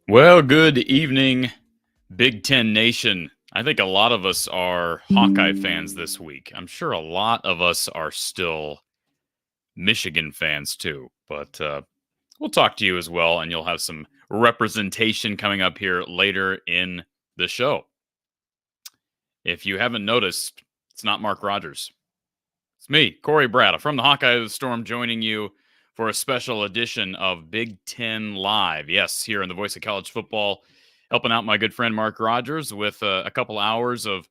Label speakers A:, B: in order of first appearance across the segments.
A: Well, good evening, Big Ten Nation. I think a lot of us are Hawkeye fans this week. I'm sure a lot of us are still Michigan fans too, but we'll talk to you as well, and you'll have some representation coming up here later in the show. If you haven't noticed, it's not Mark Rogers. It's me, Corey Bratta, from the Hawkeye of the Storm, joining you for a special edition of Big Ten Live. Yes, here in the voice of college football, helping out my good friend Mark Rogers with a couple hours of,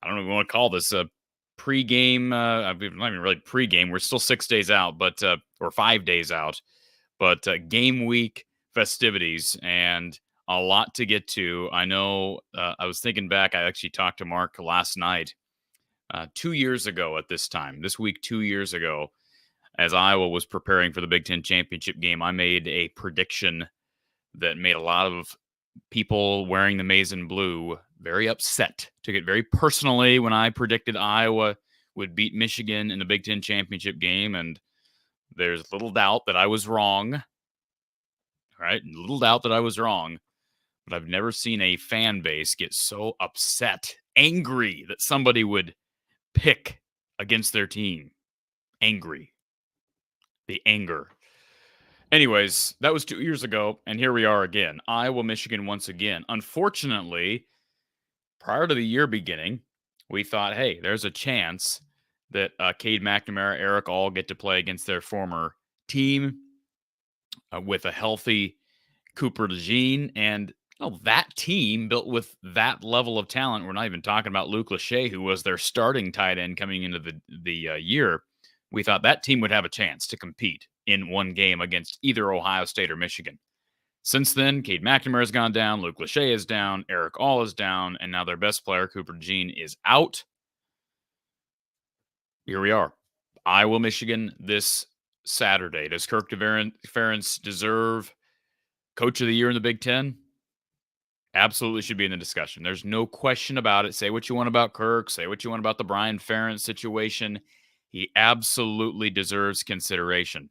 A: I don't know what you want to call this, a pregame. Not even really pregame. We're still 6 days out, but or 5 days out, but game week festivities and a lot to get to. I know I was thinking back. I actually talked to Mark last night. 2 years ago at this time, this week, 2 years ago, as Iowa was preparing for the Big Ten championship game, I made a prediction that made a lot of people wearing the maize and blue very upset. Took it very personally when I predicted Iowa would beat Michigan in the Big Ten championship game. And there's little doubt that I was wrong. Right? Little doubt that I was wrong. But I've never seen a fan base get so upset, angry that somebody would pick against their team. Angry. The anger. Anyways, that was 2 years ago, and here we are again. Iowa, Michigan once again. Unfortunately, prior to the year beginning, we thought, hey, there's a chance that Cade McNamara, Eric all get to play against their former team with a healthy Cooper DeJean. And that team built with that level of talent. We're not even talking about Luke Lachey, who was their starting tight end coming into the year. We thought that team would have a chance to compete in one game against either Ohio State or Michigan. Since then, Cade McNamara has gone down, Luke Lachey is down, Eric All is down, and now their best player, Cooper DeJean, is out. Here we are. Iowa, Michigan this Saturday. Does Kirk Ferentz deserve Coach of the Year in the Big Ten? Absolutely should be in the discussion. There's no question about it. Say what you want about Kirk. Say what you want about the Brian Ferentz situation. He absolutely deserves consideration.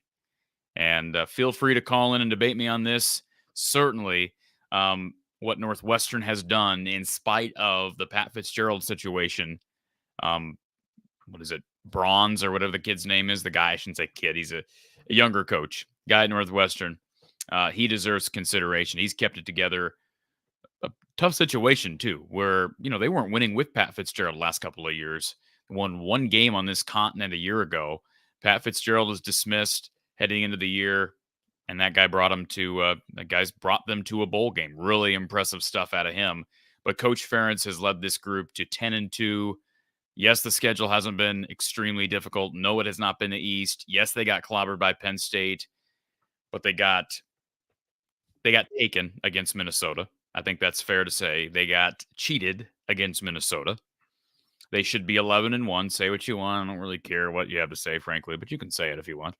A: And feel free to call in and debate me on this. Certainly, what Northwestern has done in spite of the Pat Fitzgerald situation. What is it? Bronze or whatever the kid's name is. The guy, I shouldn't say kid. He's a younger coach. Guy at Northwestern. He deserves consideration. He's kept it together. A tough situation, too, where, they weren't winning with Pat Fitzgerald the last couple of years. They won one game on this continent a year ago. Pat Fitzgerald was dismissed heading into the year, and that guy brought them to a bowl game. Really impressive stuff out of him. But Coach Ferentz has led this group to 10-2. Yes, the schedule hasn't been extremely difficult. No, it has not been the East. Yes, they got clobbered by Penn State, but they got taken against Minnesota. I think that's fair to say. They got cheated against Minnesota. They should be 11-1. Say what you want. I don't really care what you have to say, frankly, but you can say it if you want.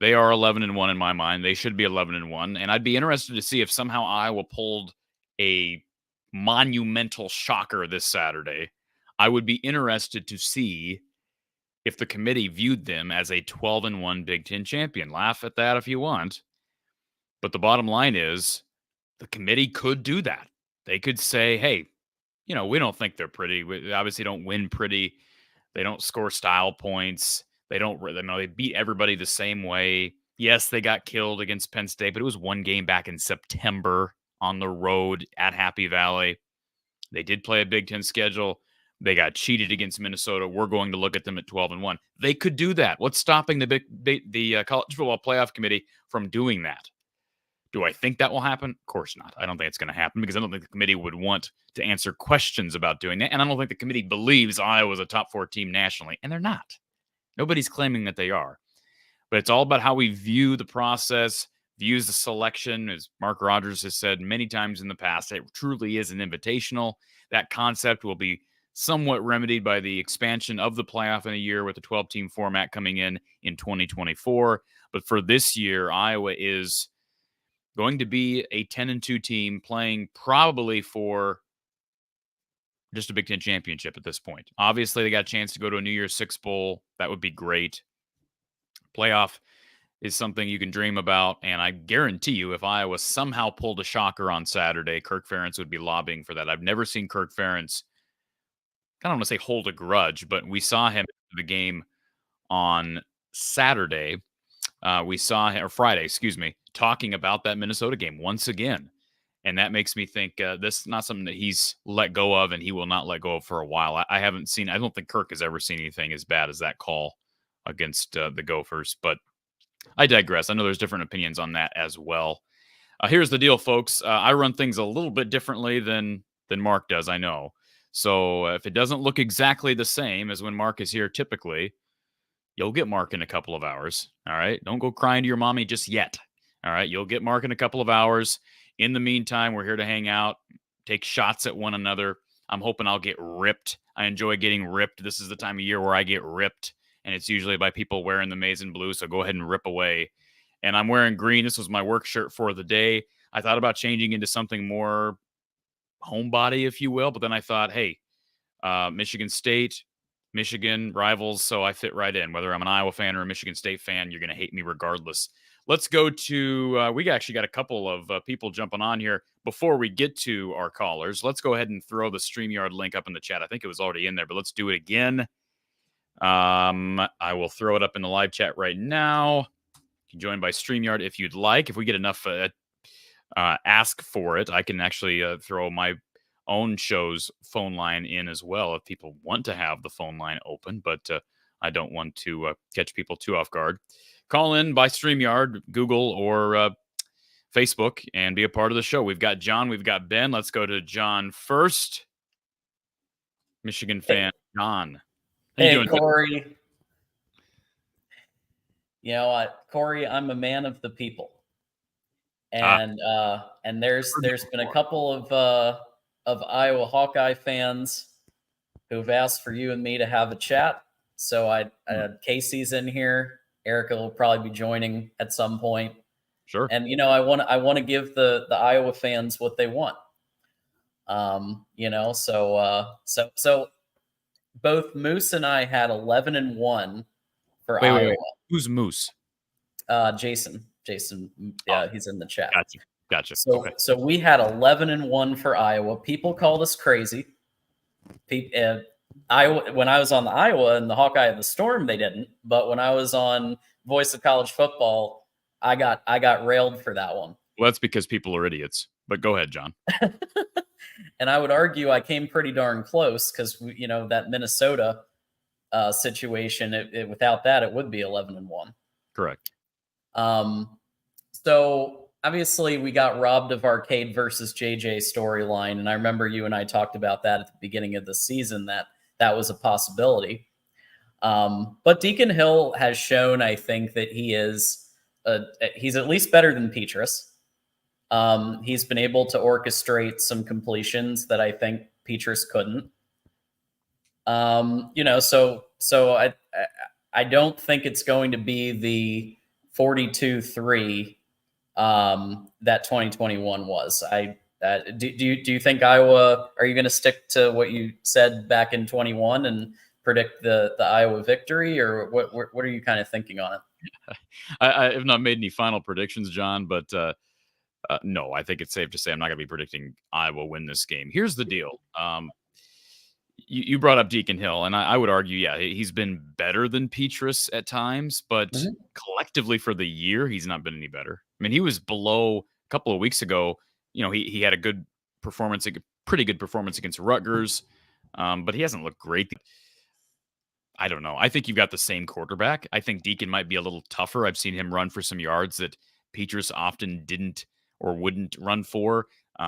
A: They are 11-1 in my mind. They should be 11-1. And I'd be interested to see if somehow Iowa pulled a monumental shocker this Saturday. I would be interested to see if the committee viewed them as a 12-1 Big Ten champion. Laugh at that if you want. But the bottom line is the committee could do that. They could say, hey, we don't think they're pretty. We obviously don't win pretty. They don't score style points. They beat everybody the same way. Yes, they got killed against Penn State, but it was one game back in September on the road at Happy Valley. They did play a Big Ten schedule. They got cheated against Minnesota. We're going to look at them at 12-1. They could do that. What's stopping the College Football Playoff Committee from doing that? Do I think that will happen? Of course not. I don't think it's going to happen because I don't think the committee would want to answer questions about doing that. And I don't think the committee believes Iowa's a top 4 team nationally, and they're not. Nobody's claiming that they are. But it's all about how we view the process, views the selection. As Mark Rogers has said many times in the past, it truly is an invitational. That concept will be somewhat remedied by the expansion of the playoff in a year with the 12-team format coming in 2024. But for this year, Iowa is going to be a 10-2 team playing probably for just a Big Ten championship at this point. Obviously, they got a chance to go to a New Year's Six Bowl. That would be great. Playoff is something you can dream about. And I guarantee you, if Iowa somehow pulled a shocker on Saturday, Kirk Ferentz would be lobbying for that. I've never seen Kirk Ferentz, I don't want to say hold a grudge, but we saw him in the game on Saturday. We saw him, or Friday, excuse me, talking about that Minnesota game once again. And that makes me think this is not something that he's let go of and he will not let go of for a while. I haven't seen, I don't think Kirk has ever seen anything as bad as that call against the Gophers. But I digress. I know there's different opinions on that as well. Here's the deal, folks. I run things a little bit differently than Mark does, I know. So if it doesn't look exactly the same as when Mark is here typically, you'll get Mark in a couple of hours. All right. Don't go crying to your mommy just yet. All right. You'll get Mark in a couple of hours. In the meantime, we're here to hang out, take shots at one another. I'm hoping I'll get ripped. I enjoy getting ripped. This is the time of year where I get ripped, and it's usually by people wearing the maize and blue. So go ahead and rip away. And I'm wearing green. This was my work shirt for the day. I thought about changing into something more homebody, if you will. But then I thought, hey, Michigan State, Michigan rivals, so I fit right in. Whether I'm an Iowa fan or a Michigan State fan, you're going to hate me regardless. Let's go to, we actually got a couple of people jumping on here. Before we get to our callers, let's go ahead and throw the StreamYard link up in the chat. I think it was already in there, but let's do it again. I will throw it up in the live chat right now. You can join by StreamYard if you'd like. If we get enough ask for it, I can actually throw my own show's phone line in as well if people want to have the phone line open, but I don't want to catch people too off guard. Call in by StreamYard, Google, or Facebook and be a part of the show. We've got John, we've got Ben. Let's go to John first. Michigan fan, John.
B: How you doing, Corey? You know what, Corey, I'm a man of the people. And there's been a couple of Iowa Hawkeye fans who've asked for you and me to have a chat. So Casey's in here. Erica will probably be joining at some point.
A: Sure.
B: And I want to give the Iowa fans what they want. So both Moose and I had 11-1 for Iowa.
A: Wait. Who's Moose?
B: Jason, yeah, he's in the chat.
A: Gotcha.
B: So we had 11-1 for Iowa. People called us crazy. Iowa, when I was on the Iowa and the Hawkeye of the Storm, they didn't. But when I was on Voice of College Football, I got railed for that one.
A: Well, that's because people are idiots. But go ahead, John.
B: And I would argue I came pretty darn close because that Minnesota situation. Without that, it would be 11-1.
A: Correct.
B: So obviously we got robbed of Arcade versus JJ storyline. And I remember you and I talked about that at the beginning of the season, that was a possibility. But Deacon Hill has shown, I think, that he's at least better than Petrus. He's been able to orchestrate some completions that I think Petrus couldn't. So I don't think it's going to be the 42-3 that 2021 was. Do you think Iowa, are you going to stick to what you said back in 21 and predict the Iowa victory, or what are you kind of thinking on it?
A: I have not made any final predictions, John, but no, I think it's safe to say I'm not going to be predicting Iowa win this game. Here's the deal. You brought up Deacon Hill, and I would argue, yeah, he's been better than Petrus at times, but collectively for the year, he's not been any better. I mean, he was below a couple of weeks ago. He had a good performance, a pretty good performance against Rutgers, but he hasn't looked great. I don't know. I think you've got the same quarterback. I think Deacon might be a little tougher. I've seen him run for some yards that Petrus often didn't or wouldn't run for.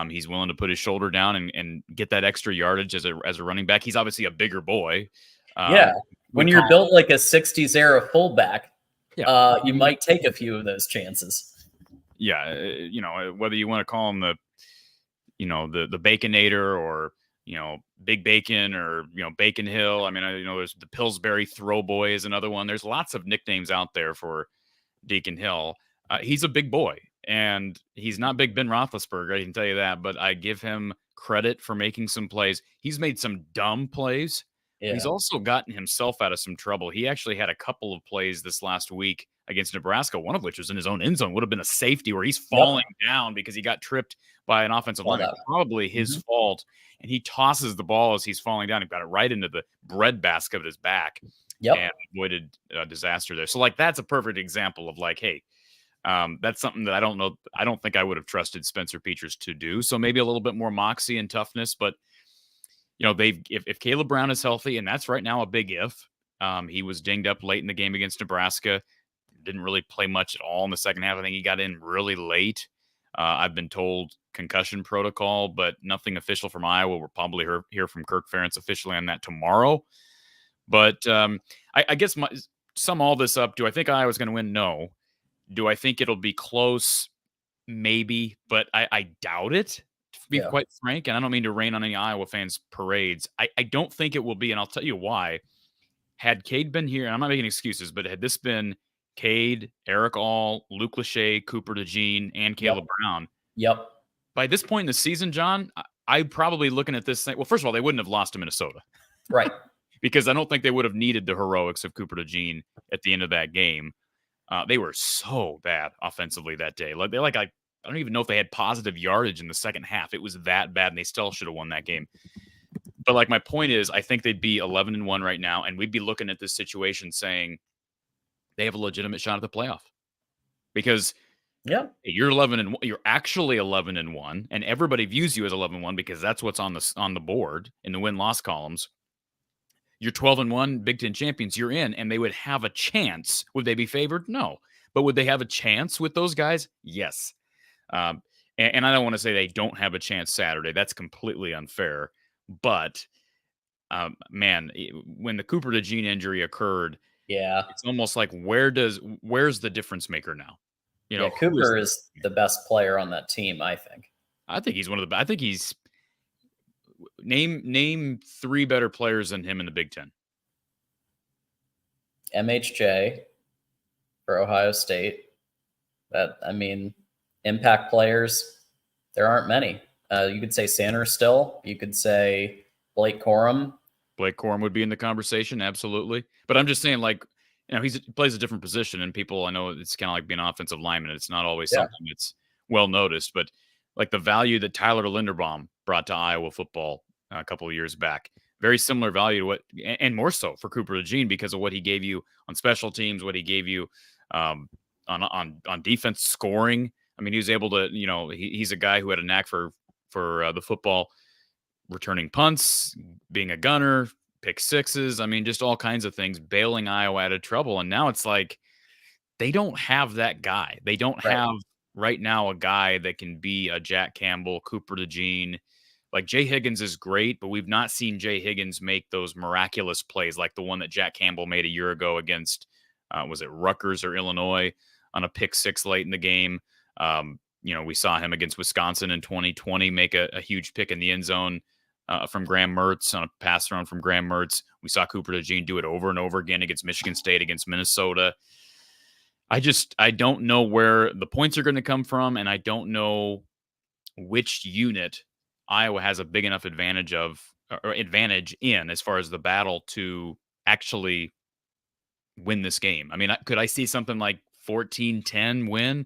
A: He's willing to put his shoulder down and get that extra yardage as a running back. He's obviously a bigger boy.
B: When you're built like a 60s era fullback, you might take a few of those chances.
A: Yeah, whether you want to call him the Baconator or Big Bacon or Bacon Hill. I mean, there's the Pillsbury Throw Boy is another one. There's lots of nicknames out there for Deacon Hill. He's a big boy. And he's not Big Ben Roethlisberger, I can tell you that, but I give him credit for making some plays. He's made some dumb plays, He's
B: Yeah.
A: also gotten himself out of some trouble. He actually had a couple of plays this last week against Nebraska, one of which was in his own end zone, would have been a safety where he's falling
B: Yep.
A: down because he got tripped by an offensive
B: Saw
A: lineman.
B: that.
A: Probably his
B: Mhm.
A: fault. And he tosses the ball as he's falling down. He got it right into the breadbasket of his back and
B: Yep.
A: avoided a disaster there. So, like, that's a perfect example of, like, hey, that's something that I don't know. I don't think I would have trusted Spencer Petras to do. So maybe a little bit more moxie and toughness, but if Caleb Brown is healthy, and that's right now a big if. He was dinged up late in the game against Nebraska. Didn't really play much at all in the second half. I think he got in really late. I've been told concussion protocol, but nothing official from Iowa. We'll probably hear from Kirk Ferentz officially on that tomorrow. But I guess sum all this up. Do I think Iowa's going to win? No. Do I think it'll be close? Maybe, but I doubt it, to be
B: Yeah.
A: quite frank. And I don't mean to rain on any Iowa fans' parades. I don't think it will be, and I'll tell you why. Had Cade been here, and I'm not making excuses, but had this been Cade, Eric All, Luke Lachey, Cooper DeJean, and Caleb
B: Yep.
A: Brown,
B: Yep.
A: by this point in the season, John, I'm probably looking at this thing. Well, first of all, they wouldn't have lost to Minnesota
B: Right.
A: because I don't think they would have needed the heroics of Cooper DeJean at the end of that game. They were so bad offensively that day. I don't even know if they had positive yardage in the second half. It was that bad, and they still should have won that game. But like my point is, I think they'd be 11-1 right now, and we'd be looking at this situation saying they have a legitimate shot at the playoff because
B: Yeah.
A: you're 11-1. You're actually 11-1, and everybody views you as 11-1 because that's what's on the board in the win-loss columns. You're 12-1, Big Ten champions. You're in, and they would have a chance. Would they be favored? No, but would they have a chance with those guys? Yes. And I don't want to say they don't have a chance Saturday. That's completely unfair. But man, when the Cooper DeJean injury occurred,
B: Yeah.
A: it's almost like where's the difference maker now?
B: Yeah.
A: Who is?
B: Cooper is the best player on that team, I think.
A: I think he's one of the. I think he's name three better players than him in the Big Ten.
B: MHJ for Ohio State. Impact players, there aren't many. You could say Sanders still. You could say Blake Corum.
A: Blake Corum would be in the conversation, absolutely. But I'm just saying, like, he plays a different position, and people, I know it's kind of like being an offensive lineman. It's not always something that's well noticed, but like the value that Tyler Linderbaum brought to Iowa football a couple of years back, very similar value to what, and more so for Cooper DeJean because of what he gave you on special teams, what he gave you on defense scoring. I mean, he was able to, he's a guy who had a knack for the football, returning punts, being a gunner, pick sixes. I mean, just all kinds of things, bailing Iowa out of trouble. And now it's like they don't have that guy. They don't have right now a guy that can be a Jack Campbell, Cooper DeJean. Like Jay Higgins is great, but we've not seen Jay Higgins make those miraculous plays like the one that Jack Campbell made a year ago against, was it Rutgers or Illinois on a pick six late in the game. We saw him against Wisconsin in 2020 make a huge pick in the end zone from Graham Mertz on a pass thrown from Graham Mertz. We saw Cooper DeJean do it over and over again against Michigan State, against Minnesota. I don't know where the points are going to come from, and I don't know which unit Iowa has a big enough advantage in as far as the battle to actually win this game. I mean, could I see something like 14-10 win?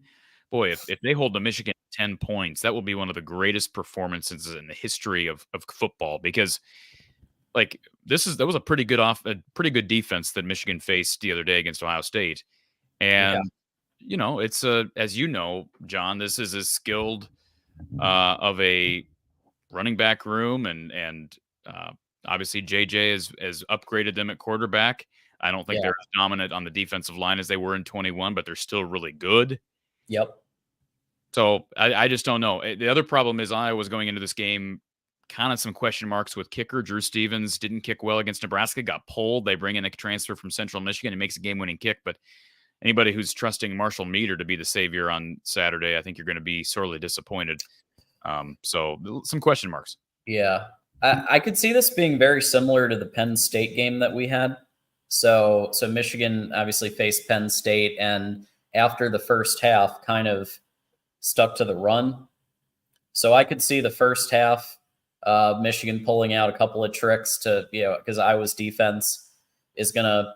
A: Boy, if they hold the Michigan 10 points, that will be one of the greatest performances in the history of football because like that was a pretty good defense that Michigan faced the other day against Ohio State. And it's as you know, John, this is as skilled of a running back room and obviously JJ has upgraded them at quarterback. I don't think they're as dominant on the defensive line as they were in 21, but they're still really good.
B: Yep.
A: So I just don't know. The other problem is Iowa's going into this game kind of some question marks with kicker. Drew Stevens didn't kick well against Nebraska, got pulled. They bring in a transfer from Central Michigan and makes a game-winning kick. But anybody who's trusting Marshall Meter to be the savior on Saturday, I think you're going to be sorely disappointed. So some question marks.
B: Yeah. I could see this being very similar to the Penn State game that we had. So Michigan obviously faced Penn State, and after the first half kind of stuck to the run. So I could see the first half Michigan pulling out a couple of tricks to, because Iowa's defense is going to,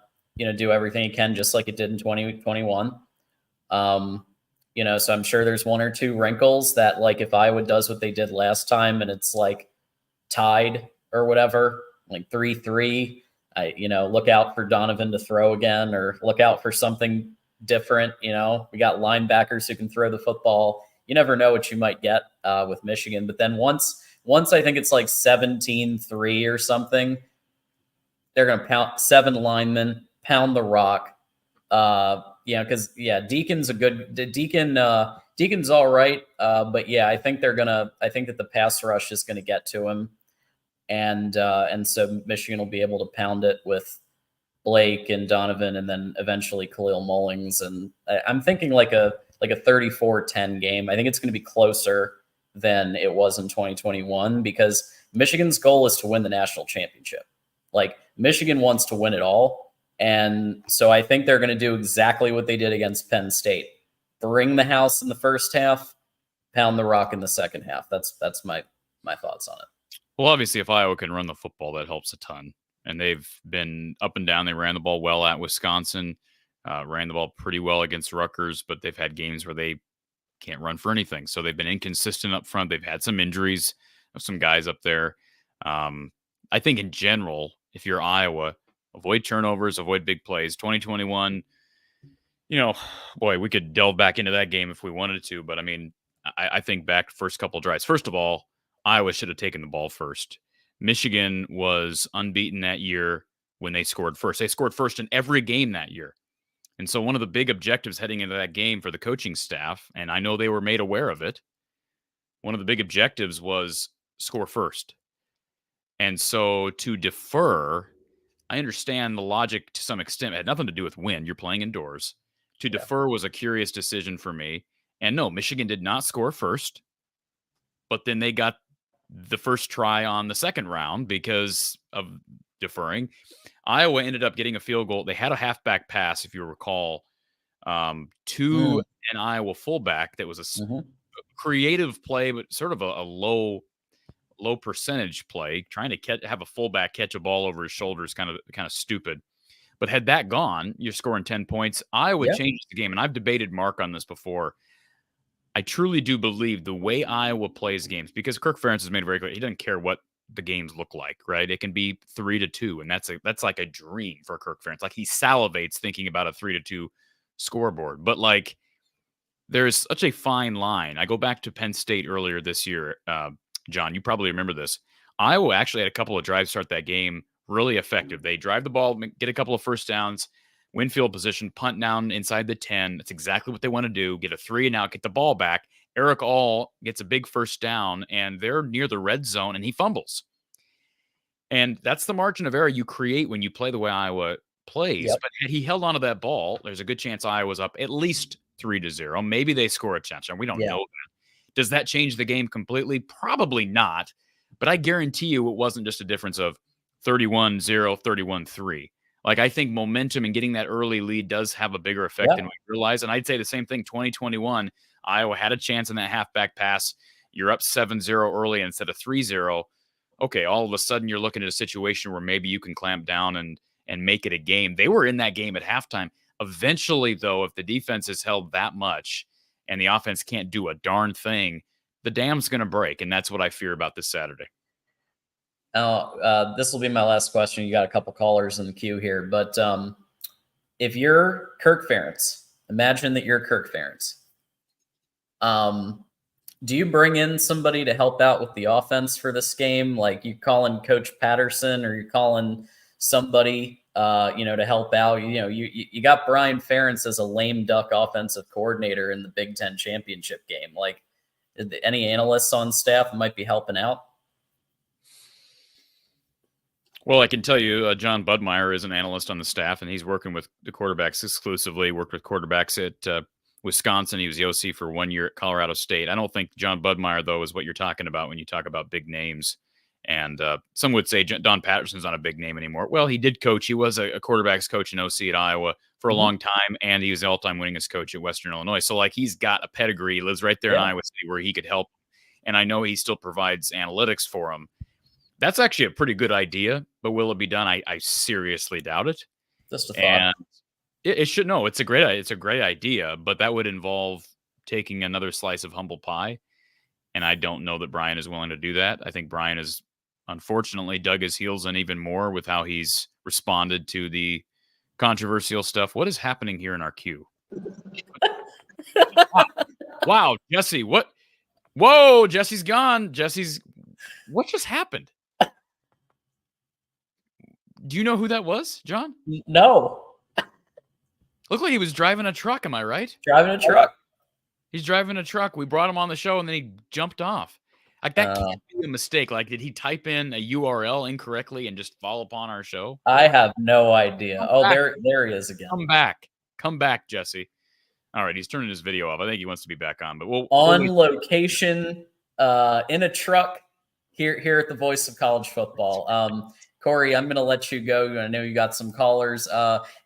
B: do everything it can, just like it did in 2021. So I'm sure there's one or two wrinkles that, like, if Iowa does what they did last time and it's like tied or whatever, like 3-3, look out for Donovan to throw again, or look out for something different. We got linebackers who can throw the football. You never know what you might get with Michigan. But then once I think it's like 17-3 or something, they're going to pound 7 linemen, pound the rock. Because Deacon's Deacon's all right. But I think I think that the pass rush is going to get to him. And so Michigan will be able to pound it with Blake and Donovan, and then eventually Khalil Mullings. And I'm thinking like a 34-10 game. I think it's going to be closer than it was in 2021, because Michigan's goal is to win the national championship. Like, Michigan wants to win it all. And so I think they're going to do exactly what they did against Penn State. Bring the house in the first half, pound the rock in the second half. That's my thoughts on it.
A: Well, obviously, if Iowa can run the football, that helps a ton. And they've been up and down. They ran the ball well at Wisconsin, ran the ball pretty well against Rutgers, but they've had games where they can't run for anything. So they've been inconsistent up front. They've had some injuries of some guys up there. I think in general, if you're Iowa, avoid turnovers, avoid big plays. 2021, we could delve back into that game if we wanted to. But, I mean, I think back first couple drives. First of all, Iowa should have taken the ball first. Michigan was unbeaten that year when they scored first. They scored first in every game that year. And so one of the big objectives heading into that game for the coaching staff, and I know they were made aware of it, one of the big objectives was score first. And so to defer, I understand the logic to some extent. It had nothing to do with win. You're playing indoors. To defer was a curious decision for me. And no, Michigan did not score first, but then they got the first try on the second round because of deferring. Iowa ended up getting a field goal. They had a halfback pass, if you recall, to an Iowa fullback that was a creative play, but sort of a low percentage play. Trying to have a fullback catch a ball over his shoulder is kind of stupid. But had that gone, you're scoring 10 points. Iowa changed the game, and I've debated Mark on this before. I truly do believe the way Iowa plays games, because Kirk Ferentz has made very clear he doesn't care what the games look like, right? It can be 3-2, and that's like a dream for Kirk Ferentz. Like, he salivates thinking about a 3-2 scoreboard. But, like, there's such a fine line. I go back to Penn State earlier this year. John, you probably remember this. Iowa actually had a couple of drives start that game really effective. They drive the ball, get a couple of first downs, win field position, punt down inside the 10. That's exactly what they want to do. Get a 3 and out, get the ball back. Eric All gets a big first down, and they're near the red zone, and he fumbles. And that's the margin of error you create when you play the way Iowa plays. But had he held onto that ball, there's a good chance Iowa's up at least 3-0. Maybe they score a touchdown. We don't know that. Does that change the game completely? Probably not. But I guarantee you it wasn't just a difference of 31-0, 31-3. Like, I think momentum and getting that early lead does have a bigger effect than we realize. And I'd say the same thing. 2021, Iowa had a chance in that halfback pass. You're up 7-0 early instead of 3-0. Okay, all of a sudden you're looking at a situation where maybe you can clamp down and make it a game. They were in that game at halftime. Eventually, though, if the defense is held that much and the offense can't do a darn thing, the dam's going to break. And that's what I fear about this Saturday.
B: This will be my last question. You got a couple callers in the queue here, but if you're Kirk Ferentz, imagine that you're Kirk Ferentz. Do you bring in somebody to help out with the offense for this game? Like, you calling Coach Patterson, or you calling somebody, to help out? You got Brian Ferentz as a lame duck offensive coordinator in the Big Ten championship game. Like, any analysts on staff might be helping out?
A: Well, I can tell you, John Budmeyer is an analyst on the staff, and he's working with the quarterbacks exclusively. Worked with quarterbacks at Wisconsin. He was the OC for 1 year at Colorado State. I don't think John Budmeyer, though, is what you're talking about when you talk about big names. And some would say Don Patterson's not a big name anymore. Well, he did coach. He was a quarterbacks coach and OC at Iowa for a long time, and he was the all-time winningest coach at Western Illinois. So, like, he's got a pedigree. He lives right there in Iowa City where he could help. And I know he still provides analytics for him. That's actually a pretty good idea, but will it be done? I seriously doubt it.
B: Just a thought.
A: And it should no. It's a great idea, but that would involve taking another slice of humble pie, and I don't know that Brian is willing to do that. I think Brian has unfortunately dug his heels in even more with how he's responded to the controversial stuff. What is happening here in our queue? Wow, Jesse, what? Whoa, Jesse's gone. What just happened? Do you know who that was, John?
B: No.
A: Looked like he was driving a truck. Am I right?
B: Driving a truck.
A: He's driving a truck. We brought him on the show, and then he jumped off. Like, that can't be a mistake. Like, did he type in a URL incorrectly and just fall upon our show?
B: I have no idea. There he is again.
A: Come back, Jesse. All right, he's turning his video off. I think he wants to be back on. But
B: on location in a truck here at the Voice of College Football. Corey, I'm going to let you go. I know you got some callers.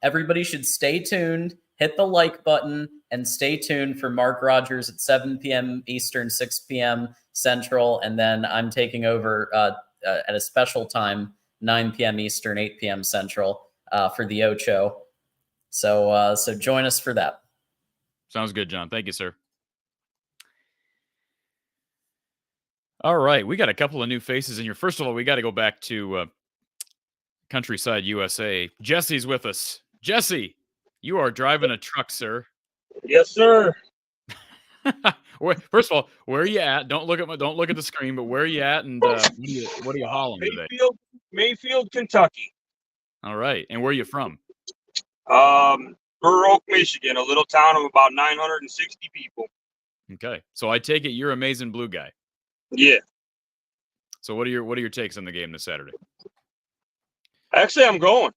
B: Everybody should stay tuned. Hit the like button and stay tuned for Mark Rogers at 7 p.m. Eastern, 6 p.m. Central. And then I'm taking over at a special time, 9 p.m. Eastern, 8 p.m. Central for the Ocho. So join us for that.
A: Sounds good, John. Thank you, sir. All right. We got a couple of new faces in here. First of all, we got to go back to Countryside, USA. Jesse's with us. Jesse, you are driving a truck, sir.
C: Yes, sir.
A: First of all, where are you at? Don't look at the screen, but where are you at? And what are you hauling today?
C: Mayfield, Kentucky.
A: All right. And where are you from?
C: Burr Oak, Michigan, a little town of about 960 people.
A: Okay. So I take it you're a Maize and Blue guy.
C: Yeah.
A: So what are your takes on the game this Saturday?
C: Actually, I'm going.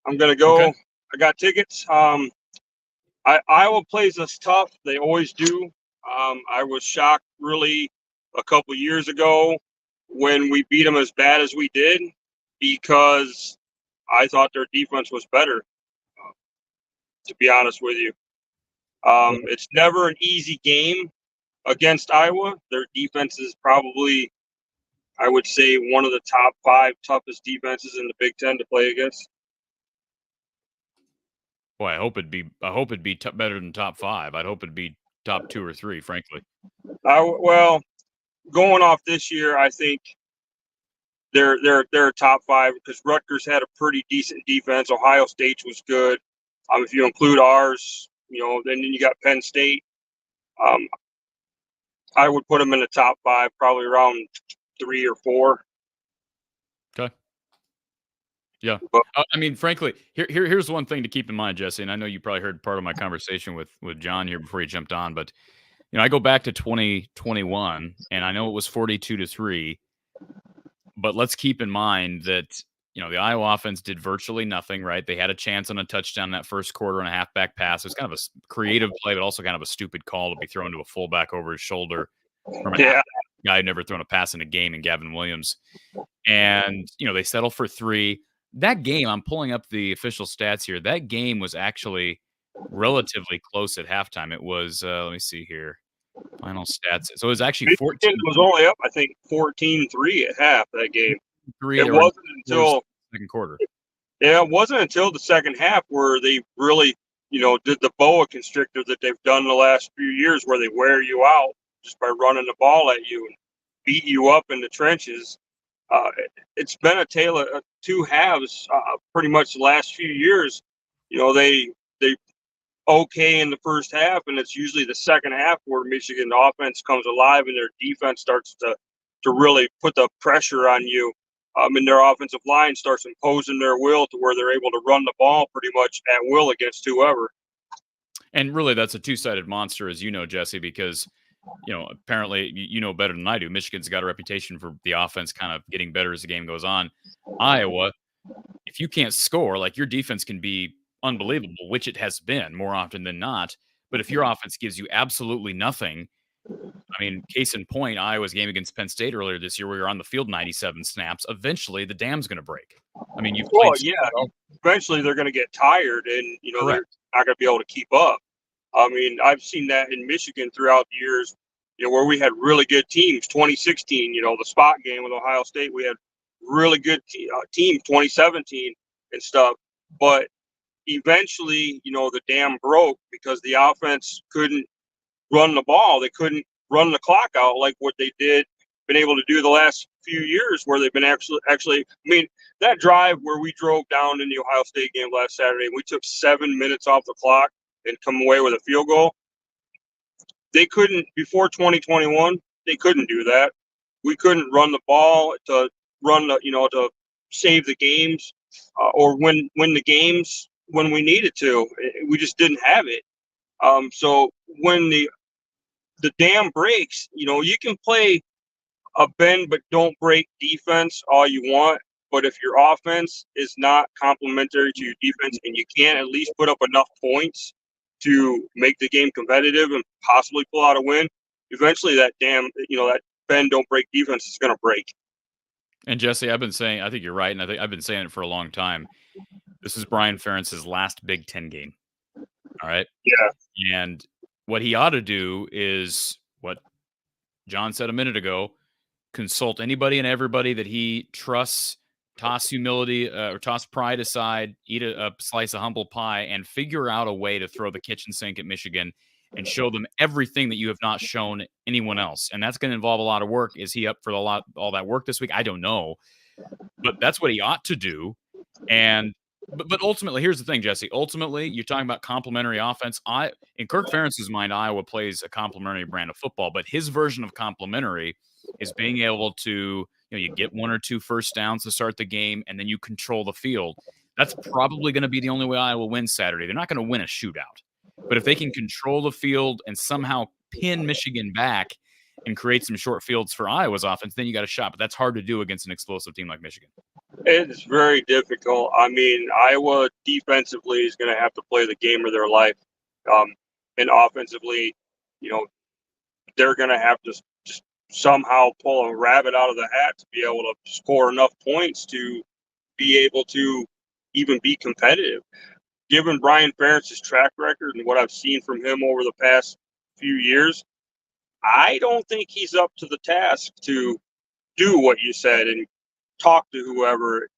C: I'm going to go.
A: Okay.
C: I got tickets. Iowa plays us tough. They always do. I was shocked really a couple years ago when we beat them as bad as we did because I thought their defense was better, to be honest with you. It's never an easy game against Iowa. Their defense is probably, I would say, one of the top 5 toughest defenses in the Big Ten to play against.
A: Boy, I hope it'd be better than top 5. I'd hope it'd be top 2 or 3, frankly.
C: Well, going off this year, I think they're top 5 because Rutgers had a pretty decent defense. Ohio State was good. If you include ours, then you got Penn State. I would put them in the top 5, probably around 3 or 4.
A: Okay. Yeah. I mean, frankly, here's one thing to keep in mind, Jesse, and I know you probably heard part of my conversation with John here before he jumped on, but I go back to 2021, and I know it was 42-3, but let's keep in mind that the Iowa offense did virtually nothing, right? They had a chance on a touchdown in that first quarter and a halfback pass. It was kind of a creative play, but also kind of a stupid call to be thrown to a fullback over his shoulder from a guy who never thrown a pass in a game in Gavin Williams. And, they settle for 3. That game, I'm pulling up the official stats here. That game was actually relatively close at halftime. It was, let me see here, final stats. So it was actually 14.
C: It was only up, I think, 14-3 at half that game. It wasn't until
A: second quarter.
C: Yeah, it wasn't until the second half where they really, did the boa constrictor that they've done the last few years, where they wear you out just by running the ball at you and beat you up in the trenches. It's been a tale of 2 halves, pretty much the last few years. They okay in the first half, and it's usually the second half where Michigan offense comes alive and their defense starts to really put the pressure on you. And their offensive line starts imposing their will to where they're able to run the ball pretty much at will against whoever.
A: And really, that's a two-sided monster, as you know, Jesse, because apparently you know better than I do. Michigan's got a reputation for the offense kind of getting better as the game goes on. Iowa, if you can't score, like, your defense can be unbelievable, which it has been more often than not. But if your offense gives you absolutely nothing, I mean, case in point, Iowa's game against Penn State earlier this year, where you're on the field 97 snaps. Eventually, the dam's going to break. I mean,
C: eventually they're going to get tired, and they're not going to be able to keep up. I mean, I've seen that in Michigan throughout the years. where we had really good teams. 2016, the spot game with Ohio State, we had really good teams. 2017 and stuff, but eventually, the dam broke because the offense couldn't run the ball. They couldn't run the clock out like what they been able to do the last few years, where they've been actually. I mean, that drive where we drove down in the Ohio State game last Saturday, and we took 7 minutes off the clock and come away with a field goal. They couldn't, before 2021, they couldn't do that. We couldn't run the ball to to save the games or win the games when we needed to. We just didn't have it. So when the dam breaks, you can play a bend but don't break defense all you want. But if your offense is not complementary to your defense and you can't at least put up enough points to make the game competitive and possibly pull out a win, eventually that that bend don't break defense is going to break.
A: And Jesse, I think you're right, and I think I've been saying it for a long time. This is Brian Ferentz's last Big Ten game. All right?
C: Yeah.
A: And what he ought to do is what John said a minute ago: consult anybody and everybody that he trusts, toss humility or toss pride aside, eat a slice of humble pie, and figure out a way to throw the kitchen sink at Michigan and show them everything that you have not shown anyone else. And that's going to involve a lot of work. Is he up for all that work this week? I don't know. But that's what he ought to do. And but ultimately, here's the thing, Jesse. Ultimately, you're talking about complementary offense. In Kirk Ferentz's mind, Iowa plays a complementary brand of football, but his version of complementary is being able to, you get 1 or 2 first downs to start the game, and then you control the field. That's probably going to be the only way Iowa wins Saturday. They're not going to win a shootout. But if they can control the field and somehow pin Michigan back and create some short fields for Iowa's offense, then you got a shot. But that's hard to do against an explosive team like Michigan.
C: It's very difficult. I mean, Iowa defensively is going to have to play the game of their life. And offensively, they're going to have to just somehow pull a rabbit out of the hat to be able to score enough points to be able to even be competitive. Given Brian Ferentz's track record and what I've seen from him over the past few years, I don't think he's up to the task to do what you said and talk to whoever,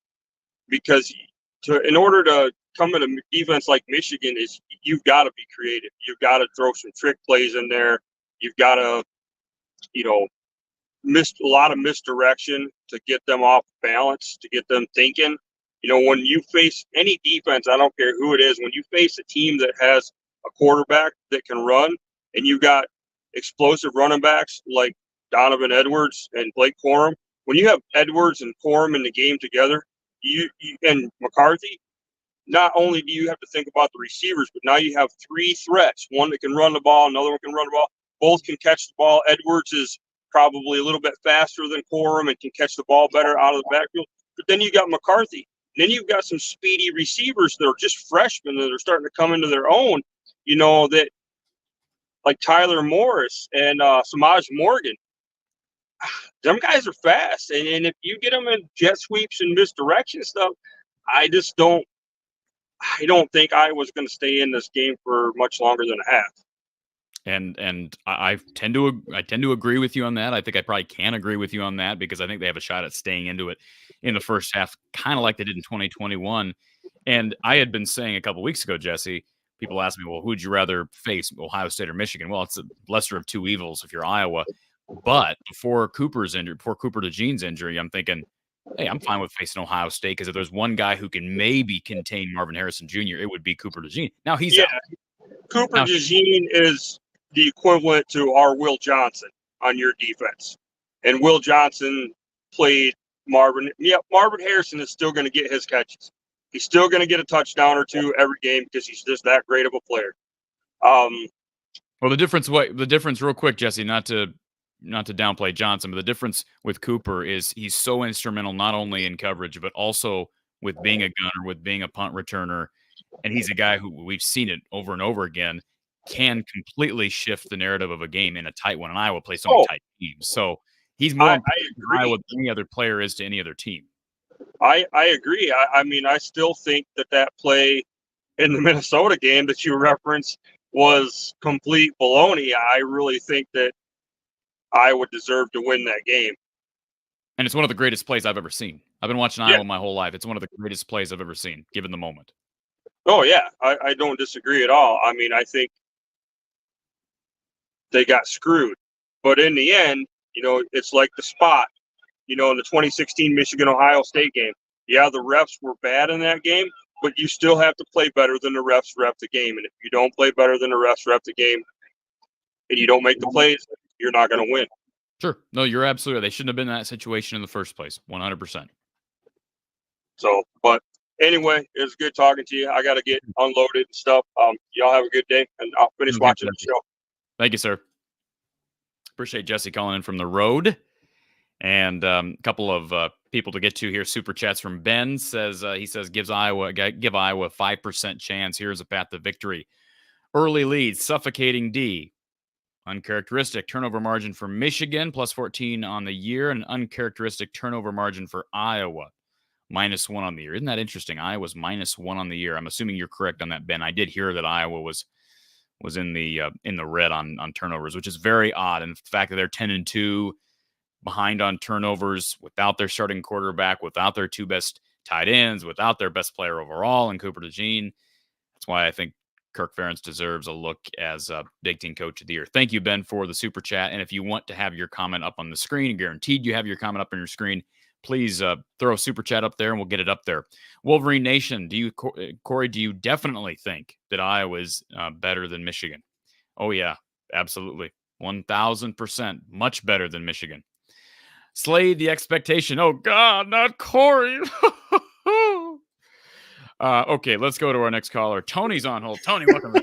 C: because in order to come in a defense like Michigan, you've got to be creative. You've got to throw some trick plays in there. You've got to, miss a lot of misdirection to get them off balance, to get them thinking. When you face any defense, I don't care who it is, when you face a team that has a quarterback that can run and you've got explosive running backs like Donovan Edwards and Blake Corum, when you have Edwards and Corum in the game together, you and McCarthy, not only do you have to think about the receivers, but now you have 3 threats. One that can run the ball, another one can run the ball. Both can catch the ball. Edwards is probably a little bit faster than Corum and can catch the ball better out of the backfield. But then you got McCarthy. And then you've got some speedy receivers that are just freshmen that are starting to come into their own, that like Tyler Morris and Samaj Morgan. Them guys are fast. And if you get them in jet sweeps and misdirection stuff, I don't think I was going to stay in this game for much longer than a half.
A: And I tend to agree with you on that. I think I probably can agree with you on that because I think they have a shot at staying into it in the first half, kind of like they did in 2021. And I had been saying a couple weeks ago, Jesse, people ask me, well, who'd you rather face, Ohio State or Michigan? Well, it's a lesser of two evils if you're Iowa. But before Cooper DeJean's injury, I'm thinking, hey, I'm fine with facing Ohio State because if there's one guy who can maybe contain Marvin Harrison Jr., it would be Cooper DeJean. Now he's out.
C: Cooper DeJean is the equivalent to our Will Johnson on your defense. And Will Johnson played Marvin. Yeah, Marvin Harrison is still going to get his catches. He's still going to get a touchdown or two every game because he's just that great of a player.
A: Well, the difference real quick, Jesse, not to downplay Johnson, but the difference with Cooper is he's so instrumental not only in coverage, but also with being a gunner, with being a punt returner. And he's a guy who, we've seen it over and over again, can completely shift the narrative of a game in a tight one. And Iowa plays so many tight teams. So he's more important to Iowa than any other player is to any other team.
C: I agree. I mean, I still think that play in the Minnesota game that you referenced was complete baloney. I really think that Iowa deserved to win that game.
A: And it's one of the greatest plays I've ever seen. I've been watching Iowa my whole life. It's one of the greatest plays I've ever seen, given the moment.
C: Oh, yeah. I don't disagree at all. I mean, I think they got screwed. But in the end, it's like the spot, in the 2016 Michigan-Ohio State game. Yeah, the refs were bad in that game, but you still have to play better than the refs ref the game. And if you don't play better than the refs ref the game and you don't make the plays, you're not going to win.
A: Sure. No, you're absolutely right. They shouldn't have been in that situation in the first place. 100%.
C: So, but anyway, it was good talking to you. I got to get unloaded and stuff. Y'all have a good day, and I'll finish watching the show.
A: Thank you, sir. Appreciate Jesse calling in from the road. And a couple of people to get to here. Super chats from Ben says he says give Iowa a 5% chance. Here's a path to victory. Early leads, suffocating D. Uncharacteristic turnover margin for Michigan, plus 14 on the year, and uncharacteristic turnover margin for Iowa, -1 on the year. Isn't that interesting? Iowa's -1 on the year. I'm assuming you're correct on that, Ben. I did hear that Iowa was in the red on turnovers, which is very odd. And the fact that they're 10-2 behind on turnovers without their starting quarterback, without their two best tight ends, without their best player overall in Cooper DeJean. That's why I think Kirk Ferentz deserves a look as Big Ten Coach of the Year. Thank you, Ben, for the super chat. And if you want to have your comment up on the screen, guaranteed you have your comment up on your screen, please throw a super chat up there and we'll get it up there. Wolverine Nation, Corey, do you definitely think that Iowa is better than Michigan? Oh, yeah, absolutely. 1,000% much better than Michigan. Slade the expectation. Oh, God, not Corey. Okay, let's go to our next caller. Tony's on hold. Tony, welcome.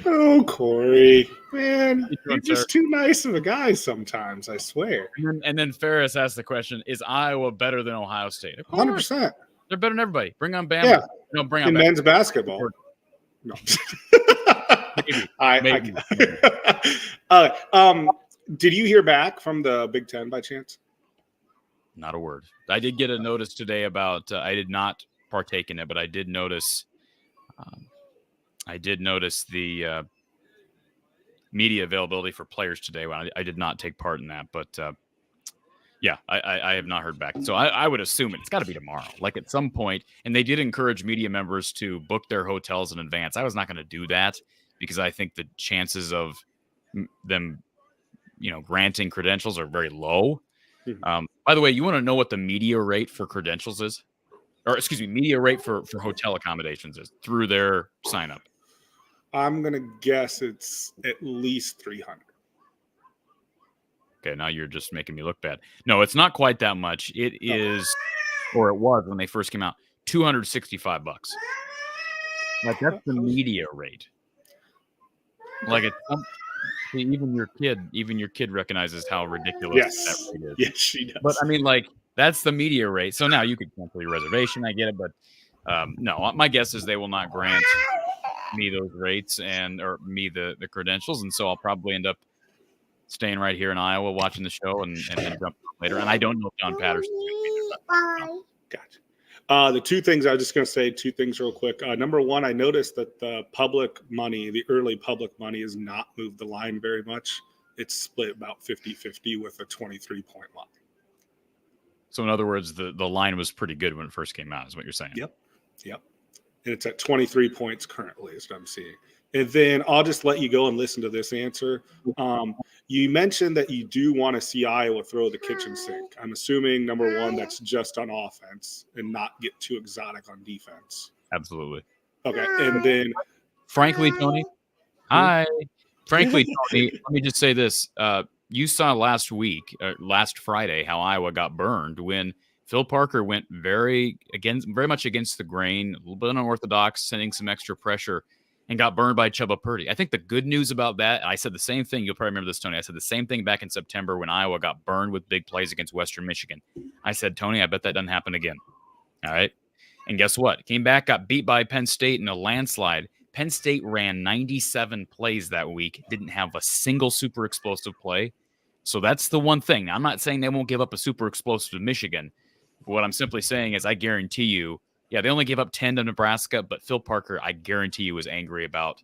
D: Oh, Corey. Man, you're just too nice of a guy sometimes, I swear.
A: And then Ferris asked the question, is Iowa better than Ohio State?
D: 100%.
A: They're better than everybody. Bring on Bama.
D: Yeah.
A: No, bring on
D: men's basketball. No.
A: Maybe.
D: Did you hear back from the Big Ten by chance?
A: Not a word. I did get a notice today about. I did not partake in it, but I did notice. I did notice the media availability for players today. I did not take part in that, but yeah, I have not heard back. So I would assume it's got to be tomorrow, like at some point. And they did encourage media members to book their hotels in advance. I was not going to do that because I think the chances of them, granting credentials are very low. By the way, you want to know what the media rate for credentials is? Or excuse me, media rate for hotel accommodations is through their sign up?
D: I'm going to guess it's at least 300.
A: Okay, now you're just making me look bad. No, it's not quite that much. It is, or it was when they first came out, $265. Like that's the media rate. Like it's even your kid recognizes how ridiculous that rate is.
D: Yes, she does.
A: But I mean, like that's the media rate. So now you could cancel your reservation. I get it, but no, my guess is they will not grant me those rates or me the credentials, and so I'll probably end up staying right here in Iowa watching the show and then jump later. And I don't know if John Patterson's going to be there.
D: Gotcha. The two things I was just going to say, two things real quick. Number one, I noticed that the early public money has not moved the line very much. It's split about 50-50 with a 23-point line.
A: So in other words, the line was pretty good when it first came out, is what you're saying.
D: Yep. And it's at 23 points currently, is what I'm seeing. And then I'll just let you go and listen to this answer. You mentioned that you do want to see Iowa throw the kitchen sink. I'm assuming, number one, that's just on offense and not get too exotic on defense.
A: Absolutely.
D: Okay. And then,
A: frankly, Tony, Frankly, Tony, let me just say this. You saw last Friday, how Iowa got burned when Phil Parker went very much against the grain, a little bit unorthodox, sending some extra pressure, and got burned by Chubba Purdy. I think the good news about that, I said the same thing. You'll probably remember this, Tony. I said the same thing back in September when Iowa got burned with big plays against Western Michigan. I said, Tony, I bet that doesn't happen again. All right. And guess what? Came back, got beat by Penn State in a landslide. Penn State ran 97 plays that week, didn't have a single super explosive play. So that's the one thing. Now, I'm not saying they won't give up a super explosive to Michigan. But what I'm simply saying is I guarantee you, yeah, they only gave up 10 to Nebraska, but Phil Parker, I guarantee you, was angry about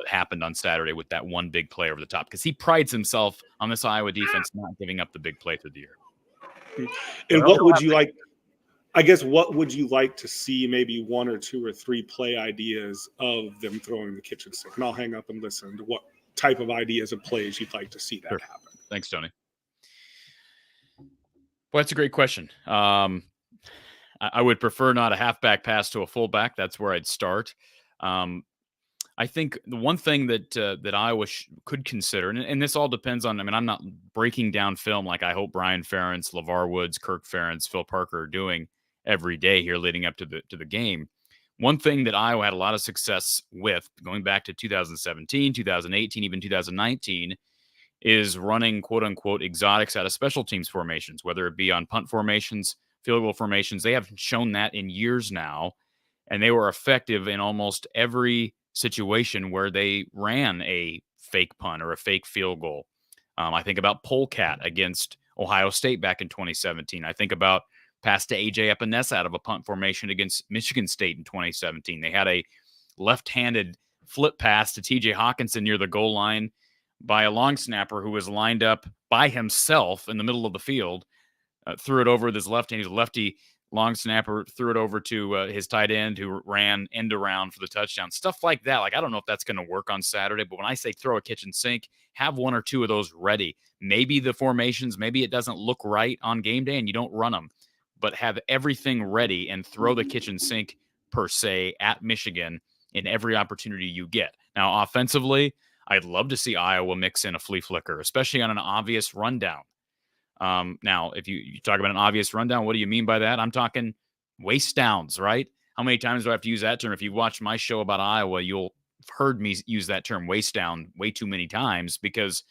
A: what happened on Saturday with that one big play over the top, because he prides himself on this Iowa defense not giving up the big play through the air.
D: And what would you like? I guess what would you like to see? Maybe 1 or 2 or 3 play ideas of them throwing the kitchen sink, and I'll hang up and listen to what type of ideas of plays you'd like to see that happen.
A: Thanks, Tony. Well, that's a great question. I would prefer not a halfback pass to a fullback. That's where I'd start. I think the one thing that Iowa could consider, and this all depends on, I mean, I'm not breaking down film like I hope Brian Ferentz, LeVar Woods, Kirk Ferentz, Phil Parker are doing every day here leading up to the game. One thing that Iowa had a lot of success with going back to 2017, 2018, even 2019 is running quote unquote exotics out of special teams formations, whether it be on punt formations, field goal formations. They haven't shown that in years now, and they were effective in almost every situation where they ran a fake punt or a fake field goal. I think about Polecat against Ohio State back in 2017. I think about pass to AJ Epinesa out of a punt formation against Michigan State in 2017. They had a left-handed flip pass to TJ Hawkinson near the goal line by a long snapper who was lined up by himself in the middle of the field, threw it over with his left hand. He's a lefty long snapper, threw it over to his tight end who ran end around for the touchdown. Stuff like that. Like, I don't know if that's going to work on Saturday, but when I say throw a kitchen sink, have 1 or 2 of those ready. Maybe the formations, maybe it doesn't look right on game day and you don't run them, but have everything ready and throw the kitchen sink per se at Michigan in every opportunity you get. Now, offensively, I'd love to see Iowa mix in a flea flicker, especially on an obvious rundown. Now, if you talk about an obvious rundown, what do you mean by that? I'm talking waste downs, right? How many times do I have to use that term? If you watch my show about Iowa, you'll have heard me use that term waste down way too many times because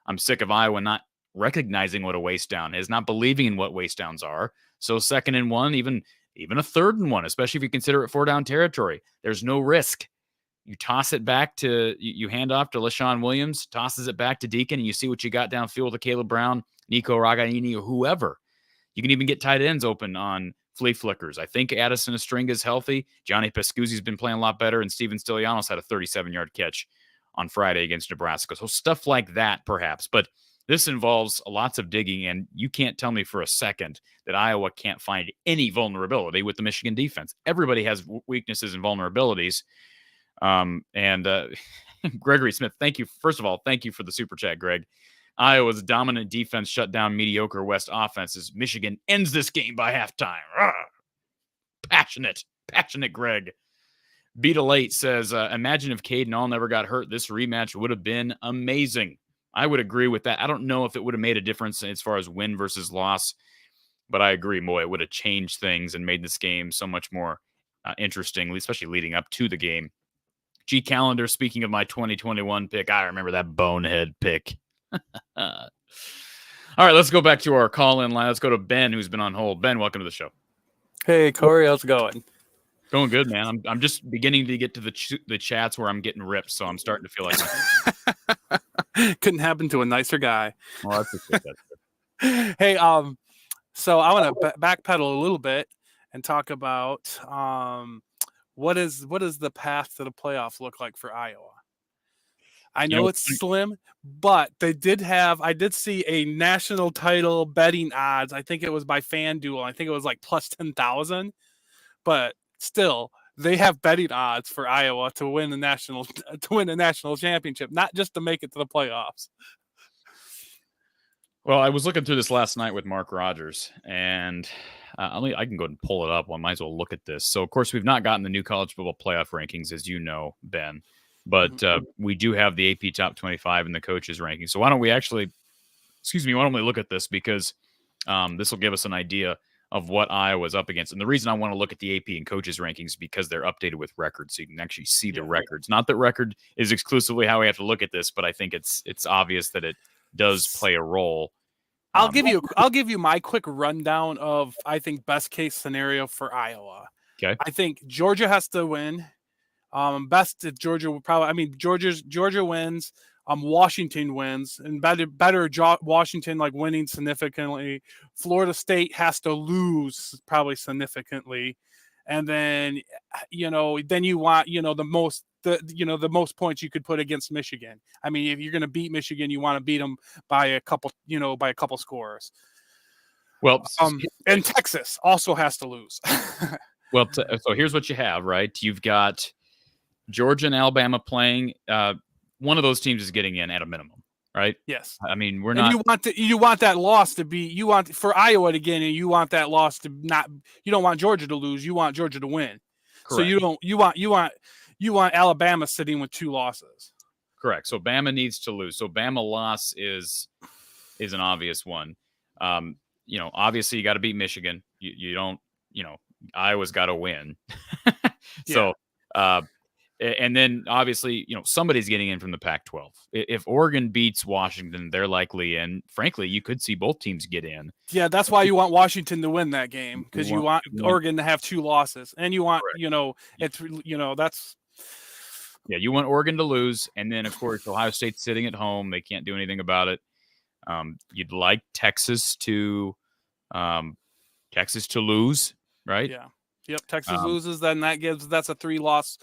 A: I'm sick of Iowa not recognizing what a waste down is, not believing in what waste downs are. So 2nd and 1, even a 3rd and 1, especially if you consider it 4-down territory, there's no risk. You toss it back to, you hand off to LaShawn Williams, tosses it back to Deacon, and you see what you got downfield to Caleb Brown, Nico Raganini, or whoever. You can even get tight ends open on flea flickers. I think Addison Estringa is healthy. Johnny Pescuzzi's been playing a lot better, and Steven Stilianos had a 37-yard catch on Friday against Nebraska. So stuff like that, perhaps. But this involves lots of digging, and you can't tell me for a second that Iowa can't find any vulnerability with the Michigan defense. Everybody has weaknesses and vulnerabilities. Gregory Smith, thank you. First of all, thank you for the super chat, Greg. Iowa's dominant defense shut down mediocre West offenses. Michigan ends this game by halftime. Passionate Greg. Beat8 says, imagine if Caden All never got hurt. This rematch would have been amazing. I would agree with that. I don't know if it would have made a difference as far as win versus loss, but I agree, boy, it would have changed things and made this game so much more interesting, especially leading up to the game. G Calendar, speaking of my 2021 pick, I remember that bonehead pick. All right, let's go back to our call-in line. Let's go to Ben, who's been on hold. Ben, welcome to the show.
E: Hey, Corey, how's it going?
A: Going good, man. I'm just beginning to get to the chats where I'm getting ripped, so I'm starting to feel like
E: couldn't happen to a nicer guy.
A: Well, I appreciate that.
E: Hey, so I want to backpedal a little bit and talk about what is the path to the playoffs look like for Iowa. I know it's slim, but I did see a national title betting odds. I think it was by FanDuel. I think it was like plus 10,000, but still they have betting odds for Iowa to win the national championship, not just to make it to the playoffs.
A: Well, I was looking through this last night with Mark Rogers, and I can go ahead and pull it up. I might as well look at this. So, of course, we've not gotten the new college football playoff rankings, as you know, Ben. But we do have the AP Top 25 and the coaches ranking. So why don't we look at this, because this will give us an idea of what Iowa's up against. And the reason I want to look at the AP and coaches rankings because they're updated with records, so you can actually see the records. Not that record is exclusively how we have to look at this, but I think it's obvious that it does play a role.
E: I'll give you my quick rundown of, I think, best case scenario for Iowa.
A: Okay.
E: I think Georgia has to win. Best if Georgia will probably. I mean, Georgia wins. Washington wins, and better Washington like winning significantly. Florida State has to lose probably significantly, and then then you want the most points you could put against Michigan. I mean, if you're going to beat Michigan, you want to beat them by a couple scores.
A: Well,
E: and Texas also has to lose.
A: Well, so here's what you have, right? You've got Georgia and Alabama playing. One of those teams is getting in at a minimum, right?
E: Yes.
A: I mean, we're
E: and
A: not.
E: You want that loss to be. You want for Iowa to get in. You want that loss to not. You don't want Georgia to lose. You want Georgia to win.
A: Correct.
E: So you want Alabama sitting with 2 losses.
A: Correct. So Bama needs to lose. So Bama loss is an obvious one. Obviously you got to beat Michigan. You don't. Iowa's got to win. So. And then obviously, somebody's getting in from the Pac-12. If Oregon beats Washington, they're likely in. Frankly, you could see both teams get in.
E: Yeah, that's why you want Washington to win that game, because you want Oregon to have 2 losses, and you want that's.
A: Yeah, you want Oregon to lose, and then of course Ohio State's sitting at home; they can't do anything about it. You'd like Texas to lose, right?
E: Yeah. Yep, Texas loses, then that's a 3-loss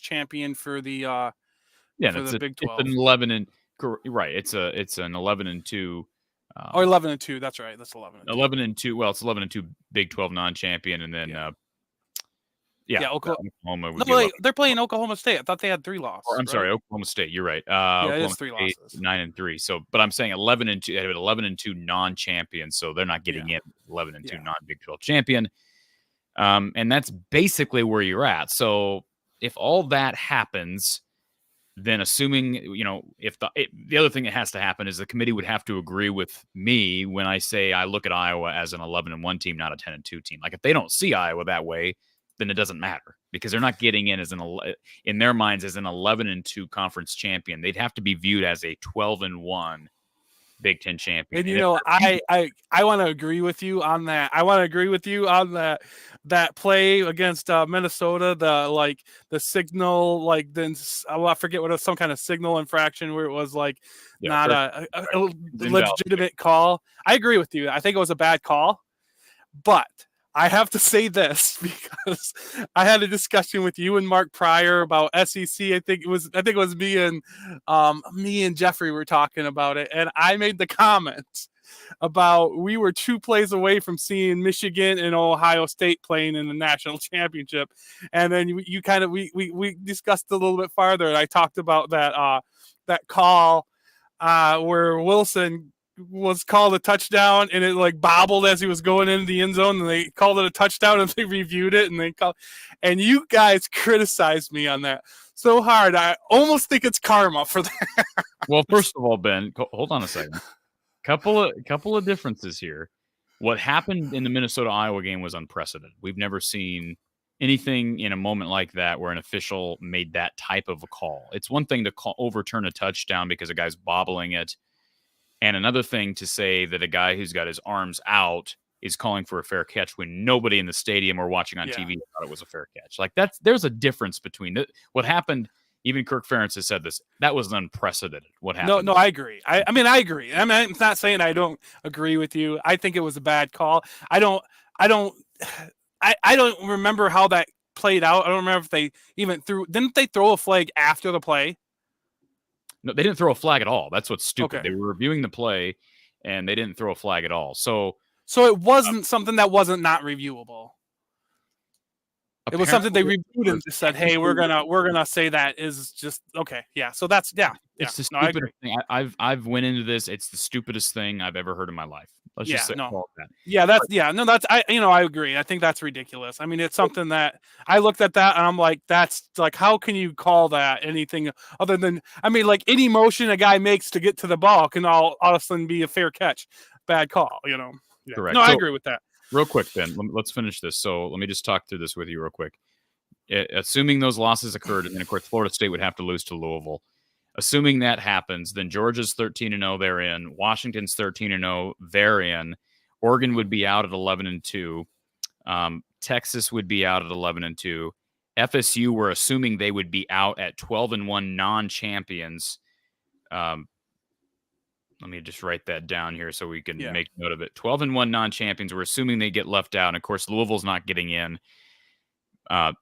E: champion for the the Big 12.
A: It's an 11 right. It's an 11-2.
E: Or 11-2. That's right. That's 11-2.
A: 11-2. Well, it's 11-2 Big 12 non-champion, and then
E: Oklahoma. No, they're playing Oklahoma State. I thought they had 3 losses.
A: I'm sorry, Oklahoma State. You're right.
E: It is 3 losses.
A: 9-3. So, but I'm saying 11-2. They have 11-2 non-champions, so they're not getting in 11-2 non-Big 12 champion. And that's basically where you're at. So, if all that happens, then assuming if the other thing that has to happen is the committee would have to agree with me when I say I look at Iowa as an 11-1 team, not a 10-2 team. Like if they don't see Iowa that way, then it doesn't matter because they're not getting in in their minds as an 11-2 conference champion. They'd have to be viewed as a 12-1 Big Ten champion.
E: And I want to agree with you on that. I want to agree with you on that play against Minnesota. The signal, I forget what it was, some kind of signal infraction where it was not a legitimate call. I agree with you. I think it was a bad call, but I have to say this because I had a discussion with you and Mark Pryor about SEC. I think it was me and Jeffrey were talking about it, and I made the comment about we were 2 plays away from seeing Michigan and Ohio State playing in the national championship, and then we discussed a little bit farther, and I talked about that call where Wilson was called a touchdown and it bobbled as he was going into the end zone, and they called it a touchdown and they reviewed it and you guys criticized me on that so hard. I almost think it's karma for that.
A: Well, first of all, Ben, hold on a second. Couple of differences here. What happened in the Minnesota-Iowa game was unprecedented. We've never seen anything in a moment like that where an official made that type of a call. It's one thing to overturn a touchdown because a guy's bobbling it, and another thing to say that a guy who's got his arms out is calling for a fair catch when nobody in the stadium or watching on TV thought it was a fair catch. There's a difference between what happened. Even Kirk Ferentz has said this. That was unprecedented. What happened?
E: No, I agree. I agree. I'm not saying I don't agree with you. I think it was a bad call. I don't remember how that played out. I don't remember if they even didn't they throw a flag after the play?
A: No, they didn't throw a flag at all. That's what's stupid.
E: Okay.
A: They were reviewing the play, and they didn't throw a flag at all. So
E: it wasn't something that wasn't not reviewable. It was something they reviewed and just said, "Hey, we're gonna say that is just okay." Yeah. So that's
A: It's the stupidest thing. I've went into this. It's the stupidest thing I've ever heard in my life. Let's just say that.
E: Yeah, I agree. I think that's ridiculous. I mean, it's something that I looked at that and I'm like, that's how can you call that anything other than, any motion a guy makes to get to the ball can all of a sudden be a fair catch. Bad call, Yeah.
A: Correct.
E: No, I agree with that.
A: Real quick, Ben, let's finish this. So let me just talk through this with you real quick. Assuming those losses occurred, and then of course Florida State would have to lose to Louisville. Assuming that happens, then Georgia's 13-0, they're in. Washington's 13-0, they're in. Oregon would be out at 11-2. Texas would be out at 11-2. FSU, we're assuming they would be out at 12-1 non-champions. let me just write that down here so we can
E: Yeah.
A: make note of it. 12-1 non-champions. We're assuming they get left out. And of course, Louisville's not getting in.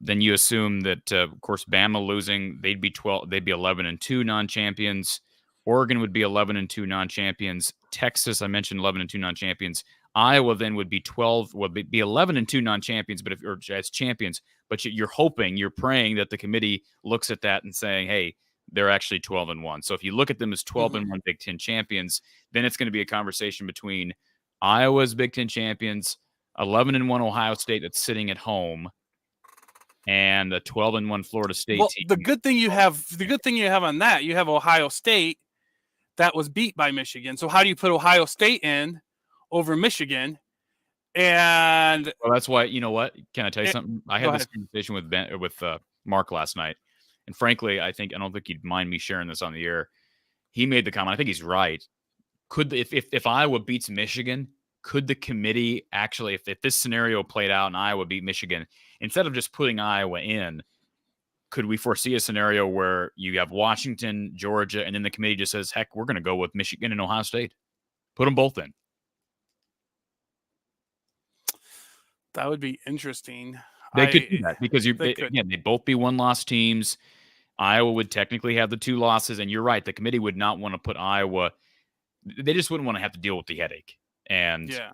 A: Then you assume that, of course, Bama losing, they'd be 11-2 non-champions. Oregon would be 11-2 non-champions. Texas, I mentioned 11-2 non-champions. Iowa then would be 11-2 non-champions, but or as champions. But you're praying that the committee looks at that and saying, hey, they're actually 12-1. So if you look at them as 12-1 Big Ten champions, then it's going to be a conversation between Iowa's Big Ten champions, 11-1 Ohio State that's sitting at home, and a 12-1 Florida State team.
E: The good thing you have on that, you have Ohio State that was beat by Michigan. So how do you put Ohio State in over Michigan? And
A: well, that's why, you know what? Can I tell you something? I had this conversation with Mark last night, and frankly, I don't think he'd mind me sharing this on the air. He made the comment. I think he's right. If Iowa beats Michigan, could the committee actually, if this scenario played out and Iowa beat Michigan, instead of just putting Iowa in, could we foresee a scenario where you have Washington, Georgia, and then the committee just says, heck, we're going to go with Michigan and Ohio State? Put them both in.
E: That would be interesting.
A: They could do that because they'd both be one-loss teams. Iowa would technically have the 2 losses, and you're right. The committee would not want to put Iowa. They just wouldn't want to have to deal with the headache. And
E: yeah,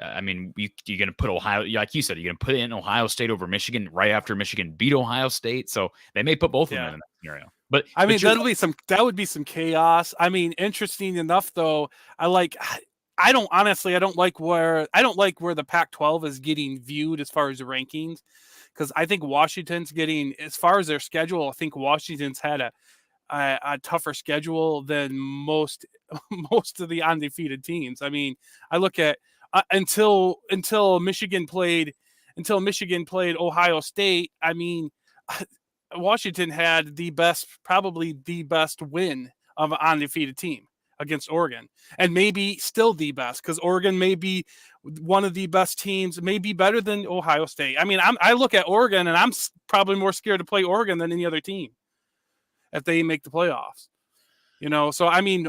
A: I mean, you're going to put Ohio, like you said, you're going to put in Ohio State over Michigan right after Michigan beat Ohio State. So they may put both of them in that scenario. But
E: I mean, that would be some chaos. I mean, interesting enough though. I don't like where the Pac-12 is getting viewed as far as the rankings, because I think Washington's getting, as far as their schedule, I think Washington's had a tougher schedule than most of the undefeated teams. I mean, I look at until Michigan played Ohio State. I mean, Washington had probably the best win of an undefeated team against Oregon, and maybe still the best, because Oregon may be one of the best teams, maybe better than Ohio State. I mean, I look at Oregon and I'm probably more scared to play Oregon than any other team if they make the playoffs. So I mean,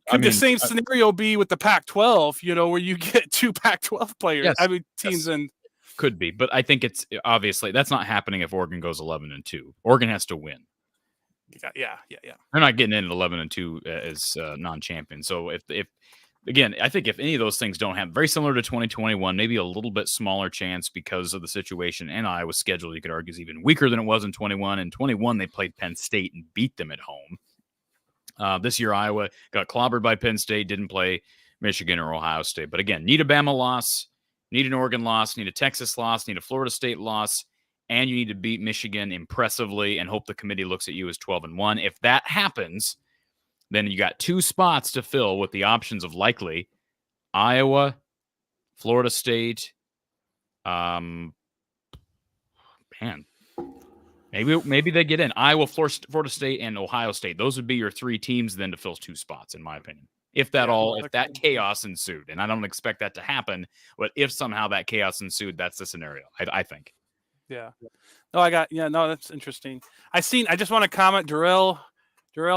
E: could the same scenario be with the Pac-12, where you get 2 Pac-12 players?
A: Yes,
E: I mean, teams and
A: could be, but I think it's obviously that's not happening if Oregon goes 11-2. Oregon has to win.
E: Yeah.
A: They're not getting in at 11-2 as non-champions. So if again, I think if any of those things don't happen, very similar to 2021, maybe a little bit smaller chance because of the situation. And Iowa's schedule, you could argue, is even weaker than it was in 21. In 21, they played Penn State and beat them at home. This year, Iowa got clobbered by Penn State, didn't play Michigan or Ohio State. But again, need a Bama loss, need an Oregon loss, need a Texas loss, need a Florida State loss, and you need to beat Michigan impressively and hope the committee looks at you as 12-1. If that happens, then you got 2 spots to fill with the options of likely Iowa, Florida State. Man, maybe they get in Iowa, Florida State, and Ohio State. Those would be your 3 teams then to fill 2 spots, in my opinion. If that chaos ensued, and I don't expect that to happen, but if somehow that chaos ensued, that's the scenario. I think.
E: Yeah. No, that's interesting. I just want to comment, Darrell,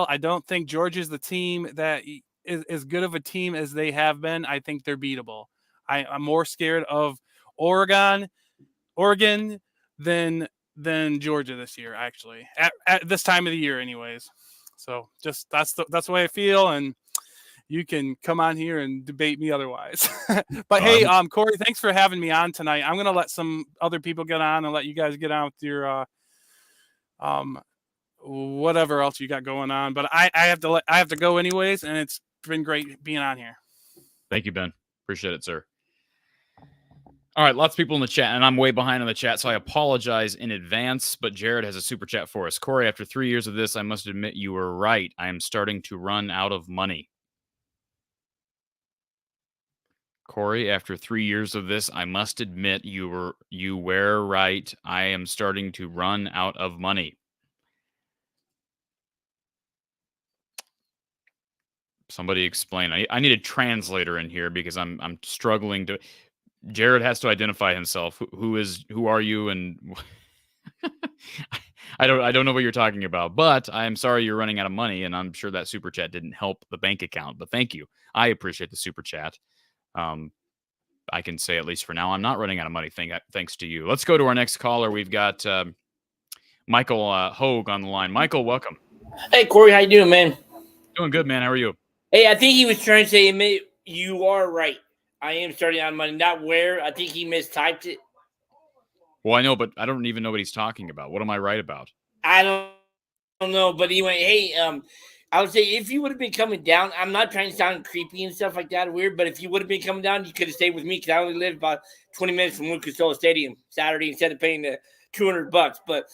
E: I don't think Georgia's the team that is as good of a team as they have been. I think they're beatable. I'm more scared of Oregon than Georgia this year, actually, at this time of the year anyways. So just that's the way I feel, and you can come on here and debate me otherwise. But hey, Corey, thanks for having me on tonight. I'm going to let some other people get on and let you guys get on with your whatever else you got going on. But I have to go anyways, and it's been great being on here.
A: Thank you, Ben. Appreciate it, sir. All right, lots of people in the chat, and I'm way behind on the chat, so I apologize in advance, but Jared has a super chat for us. Corey, after 3 years of this, I must admit you were right. I am starting to run out of money. Corey, after 3 years of this, I must admit you were right. I am starting to run out of money. Somebody explain. I need a translator in here because I'm struggling to. Jared has to identify himself. Who are you? And I don't know what you're talking about, but I'm sorry you're running out of money, and I'm sure that super chat didn't help the bank account. But thank you. I appreciate the super chat. I can say, at least for now, I'm not running out of money thanks to you. Let's go to our next caller. We've got Michael Hogue on the line. Michael, welcome.
F: Hey, Corey, how you doing, man?
A: Doing good, man. How are you?
F: Hey, I think he was trying to say, you are right. I am starting out money, not where. I think he mistyped it.
A: Well, I know, but I don't even know what he's talking about. What am I right about?
F: I don't know, but he went, hey, I would say if you would have been coming down, I'm not trying to sound creepy and stuff like that, weird, but if you would have been coming down, you could have stayed with me because I only live about 20 minutes from Lucas Oil Stadium Saturday instead of paying the $200. But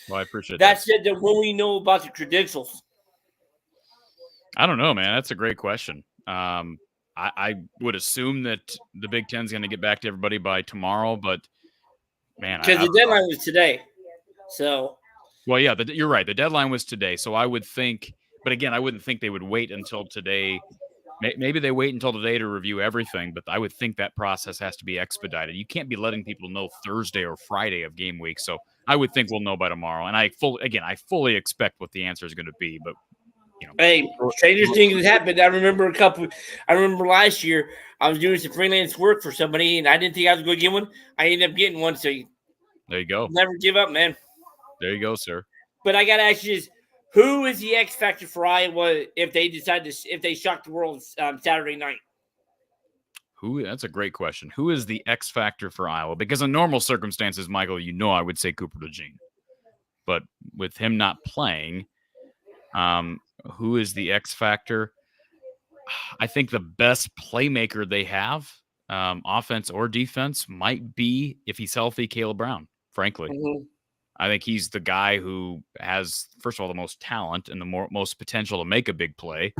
A: well, I appreciate
F: that said, that when we know about the credentials.
A: I don't know, man. That's a great question. I would assume that the Big Ten's going to get back to everybody by tomorrow, but man,
F: because the deadline was today. So,
A: well, yeah, you're right. The deadline was today, so I would think. But again, I wouldn't think they would wait until today. Maybe they wait until today to review everything, but I would think that process has to be expedited. You can't be letting people know Thursday or Friday of game week. So I would think we'll know by tomorrow. And I fully expect what the answer is going to be. But
F: hey, stranger things happened. I remember last year I was doing some freelance work for somebody, and I didn't think I was going to get one. I ended up getting one. So
A: there you go.
F: Never give up, man.
A: There you go, sir.
F: But I got to ask you this. Who is the X factor for Iowa if they shock the world Saturday night?
A: That's a great question. Who is the X factor for Iowa? Because in normal circumstances, Michael, I would say Cooper DeJean. But with him not playing, who is the X factor? I think the best playmaker they have, offense or defense, might be, if he's healthy, Caleb Brown, frankly.
F: Mm-hmm.
A: I think he's the guy who has, first of all, the most talent and the most potential to make a big play.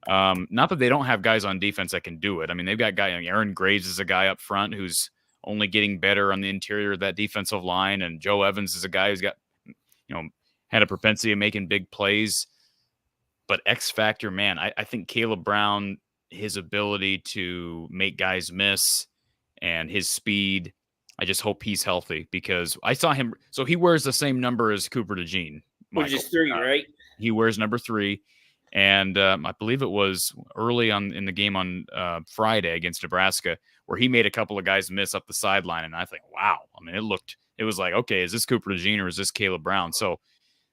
A: Not that they don't have guys on defense that can do it. I mean, they've got Aaron Graves is a guy up front who's only getting better on the interior of that defensive line, and Joe Evans is a guy who's got, had a propensity of making big plays. But X factor, man, I think Caleb Brown, his ability to make guys miss and his speed, I just hope he's healthy because I saw him. So he wears the same number as Cooper DeJean,
F: which is 3, right?
A: He wears number 3. And I believe it was early in the game on Friday against Nebraska where he made a couple of guys miss up the sideline. And I think, wow. I mean, it was like, okay, is this Cooper DeJean or is this Caleb Brown? So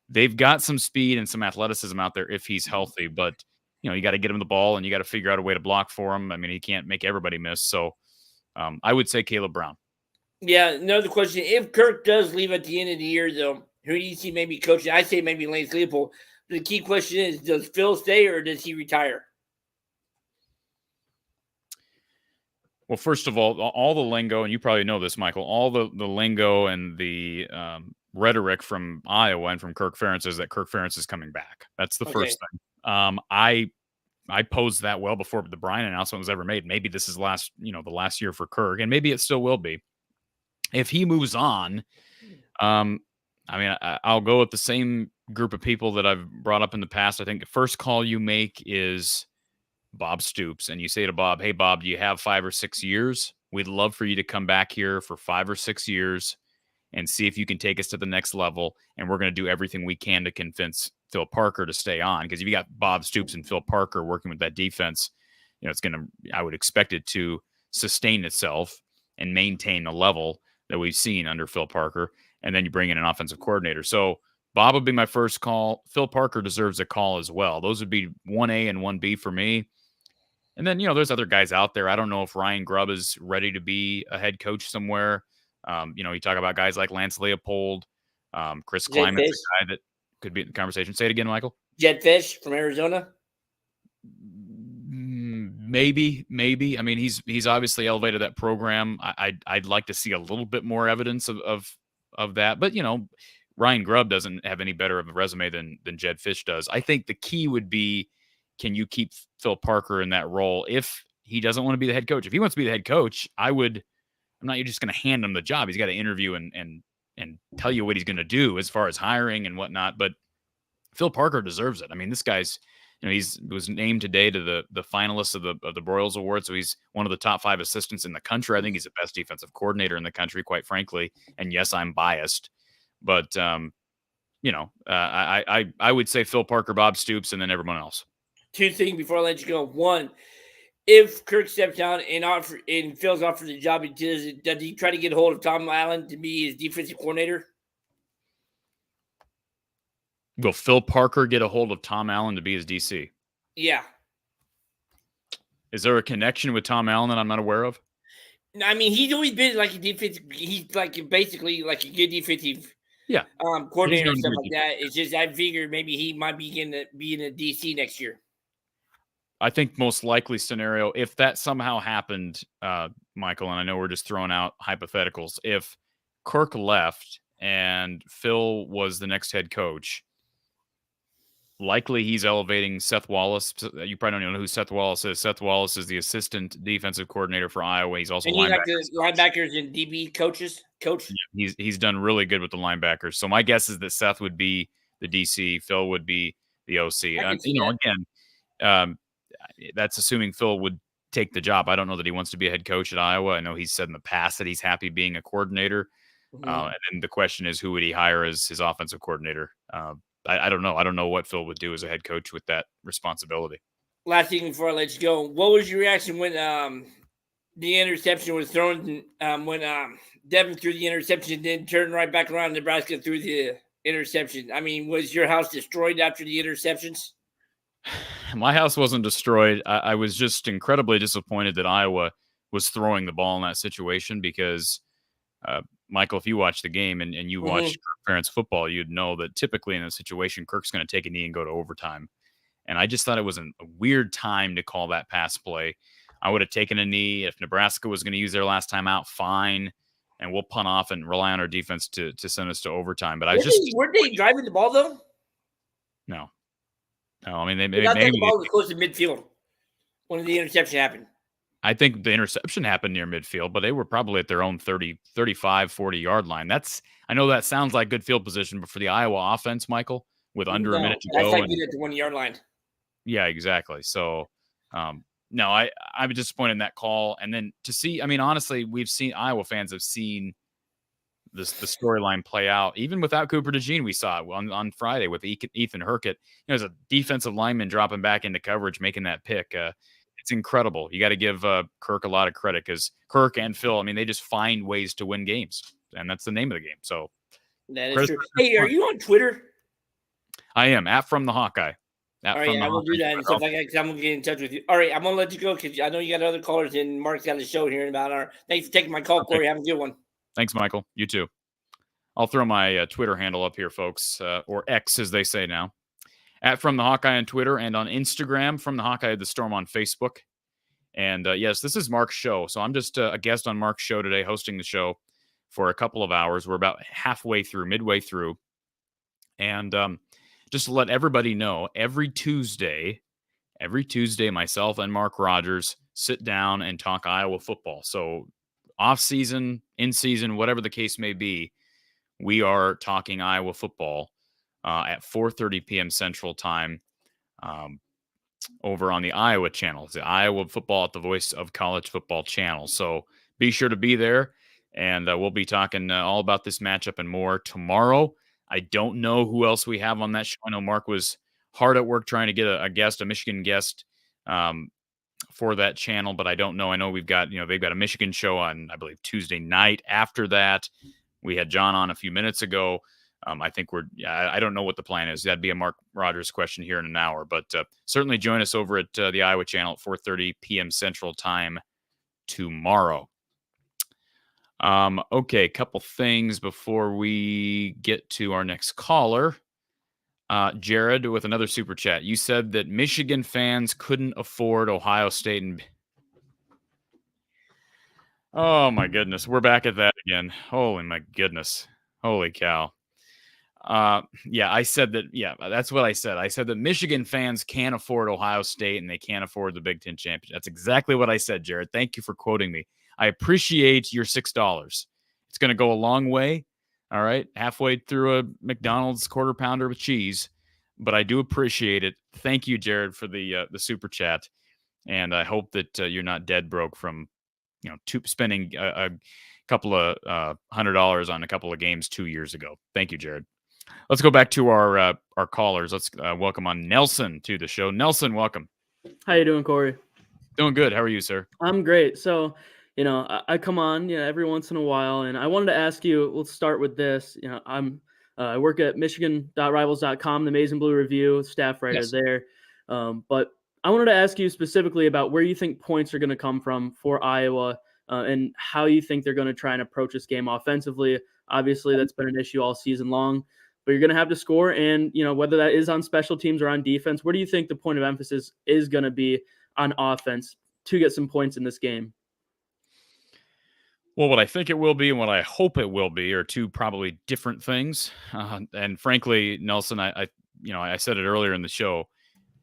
A: they've got some speed and some athleticism out there if he's healthy. But, you got to get him the ball and you got to figure out a way to block for him. I mean, he can't make everybody miss. So I would say Caleb Brown.
F: Yeah, another question. If Kirk does leave at the end of the year, though, who do you see maybe coaching? I say maybe Lance Leipold. The key question is, does Phil stay or does he retire?
A: Well, first of all the lingo, and you probably know this, Michael, all the lingo and the rhetoric from Iowa and from Kirk Ferentz is that Kirk Ferentz is coming back. That's the first thing. I posed that well before the Brian announcement was ever made. Maybe this is the last year for Kirk, and maybe it still will be. If he moves on, I'll go with the same group of people that I've brought up in the past. I think the first call you make is Bob Stoops, and you say to Bob, hey, Bob, do you have 5 or 6 years? We'd love for you to come back here for 5 or 6 years and see if you can take us to the next level, and we're going to do everything we can to convince Phil Parker to stay on, because if you got Bob Stoops and Phil Parker working with that defense, I would expect it to sustain itself and maintain a level that we've seen under Phil Parker, and then you bring in an offensive coordinator. So Bob would be my first call. Phil Parker deserves a call as well. Those would be 1A and 1B for me. And then, there's other guys out there. I don't know if Ryan Grubb is ready to be a head coach somewhere. You talk about guys like Lance Leipold, Chris Kleiman's a guy that could be in the conversation. Say it again, Michael.
F: Jed Fish from Arizona.
A: Maybe. I mean, he's obviously elevated that program. I'd like to see a little bit more evidence of that. But Ryan Grubb doesn't have any better of a resume than Jed Fish does. I think the key would be, can you keep Phil Parker in that role if he doesn't want to be the head coach? If he wants to be the head coach, I'm not just going to hand him the job. He's got to interview and tell you what he's going to do as far as hiring and whatnot. But Phil Parker deserves it. I mean, this guy's, he was named today to the finalists of the Broyles Award. So he's one of the top 5 assistants in the country. I think he's the best defensive coordinator in the country, quite frankly. And yes, I'm biased, but I would say Phil Parker, Bob Stoops, and then everyone else.
F: Two things before I let you go. One, if Kirk steps down and Phil's offered the job, does he try to get a hold of Tom Allen to be his defensive coordinator?
A: Will Phil Parker get a hold of Tom Allen to be his DC?
F: Yeah.
A: Is there a connection with Tom Allen that I'm not aware of?
F: I mean, he's always been like a defensive. He's like basically like a good defensive coordinator and stuff like that. It's just I figured maybe he might be in a DC next year.
A: I think most likely scenario, if that somehow happened, Michael, and I know we're just throwing out hypotheticals, if Kirk left and Phil was the next head coach, likely he's elevating Seth Wallace. You probably don't know who Seth Wallace is. Seth Wallace is the assistant defensive coordinator for Iowa. He's also
F: like the linebackers and DB coach.
A: Yeah, he's done really good with the linebackers. So my guess is that Seth would be the DC, Phil would be the OC. That's assuming Phil would take the job. I don't know that he wants to be a head coach at Iowa. I know he's said in the past that he's happy being a coordinator. Mm-hmm. And then the question is, who would he hire as his offensive coordinator? I don't know. I don't know what Phil would do as a head coach with that responsibility.
F: Last thing before I let you go, what was your reaction when the interception was thrown? When Devin threw the interception and then turned right back around, Nebraska threw the interception. I mean, was your house destroyed after the interceptions?
A: My house wasn't destroyed. I was just incredibly disappointed that Iowa was throwing the ball in that situation because Michael, if you watch the game and you watch Kirk Ferentz football, you'd know that typically in a situation, Kirk's going to take a knee and go to overtime. And I just thought it was a weird time to call that pass play. I would have taken a knee. If Nebraska was going to use their last time out, fine. And we'll punt off and rely on our defense to send us to overtime. But
F: weren't they driving the ball, though?
A: No. I mean, maybe
F: the ball was close to midfield when the interception happened.
A: I think the interception happened near midfield, but they were probably at their own 30, 35, 40-yard line. I know that sounds like good field position, but for the Iowa offense, Michael, with under a minute to go.
F: That's like being at the 1-yard line.
A: Yeah, exactly. So, no, I'm disappointed in that call. And then to see, I mean, honestly, Iowa fans have seen the storyline play out. Even without Cooper DeJean, we saw it on Friday with Ethan Herkett. As a defensive lineman dropping back into coverage, making that pick. It's incredible. You got to give Kirk a lot of credit because Kirk and Phil, I mean, they just find ways to win games, and that's the name of the game. So
F: that is true. Hey, are you on Twitter?
A: I am at From the Hawkeye.
F: All right, I will do that and stuff like that because I'm gonna get in touch with you. All right, I'm gonna let you go because I know you got other callers and Mark's got a show here in about an hour. Thanks for taking my call, Corey. Have a good one.
A: Thanks, Michael. You too. I'll throw my Twitter handle up here, folks, or X as they say now. At From the Hawkeye on Twitter and on Instagram, From the Hawkeye the Storm on Facebook. And yes, this is Mark's show. So I'm just a guest on Mark's show today, hosting the show for a couple of hours. We're about midway through. And just to let everybody know, every Tuesday, myself and Mark Rogers sit down and talk Iowa football. So off season, in season, whatever the case may be, we are talking Iowa football at 4:30 p.m. Central Time over on the Iowa channel. It's the Iowa Football at the Voice of College Football channel. So be sure to be there, and we'll be talking all about this matchup and more tomorrow. I don't know who else we have on that show. I know Mark was hard at work trying to get a Michigan guest for that channel, but I don't know. I know we've got, they've got a Michigan show on, I believe, Tuesday night. After that, we had John on a few minutes ago. I think I don't know what the plan is. That'd be a Mark Rogers question here in an hour, but certainly join us over at the Iowa channel at 4:30 p.m. Central Time tomorrow. Okay, a couple things before we get to our next caller. Jared with another super chat. You said that Michigan fans couldn't afford Ohio State and oh my goodness, we're back at that again. Holy my goodness. Holy cow. Yeah, I said that. Yeah, that's what I said. I said that Michigan fans can't afford Ohio State and they can't afford the Big Ten championship. That's exactly what I said, Jared. Thank you for quoting me. I appreciate your $6. It's going to go a long way. All right. Halfway through a McDonald's quarter pounder with cheese, but I do appreciate it. Thank you, Jared, for the super chat. And I hope that you're not dead broke from, spending a couple of $100 on a couple of games 2 years ago. Thank you, Jared. Let's go back to our callers. Let's welcome on Nelson to the show. Nelson, welcome.
G: How you doing, Corey?
A: Doing good. How are you, sir?
G: I'm great. So, I come on, every once in a while, and I wanted to ask you. Let's start with this. I work at Michigan.Rivals.com, the Maize and Blue Review, staff writer there. But I wanted to ask you specifically about where you think points are going to come from for Iowa, and how you think they're going to try and approach this game offensively. Obviously, that's been an issue all season long, but you're going to have to score. And, whether that is on special teams or on defense, where do you think the point of emphasis is going to be on offense to get some points in this game?
A: Well, what I think it will be and what I hope it will be are two probably different things. And frankly, Nelson, I said it earlier in the show.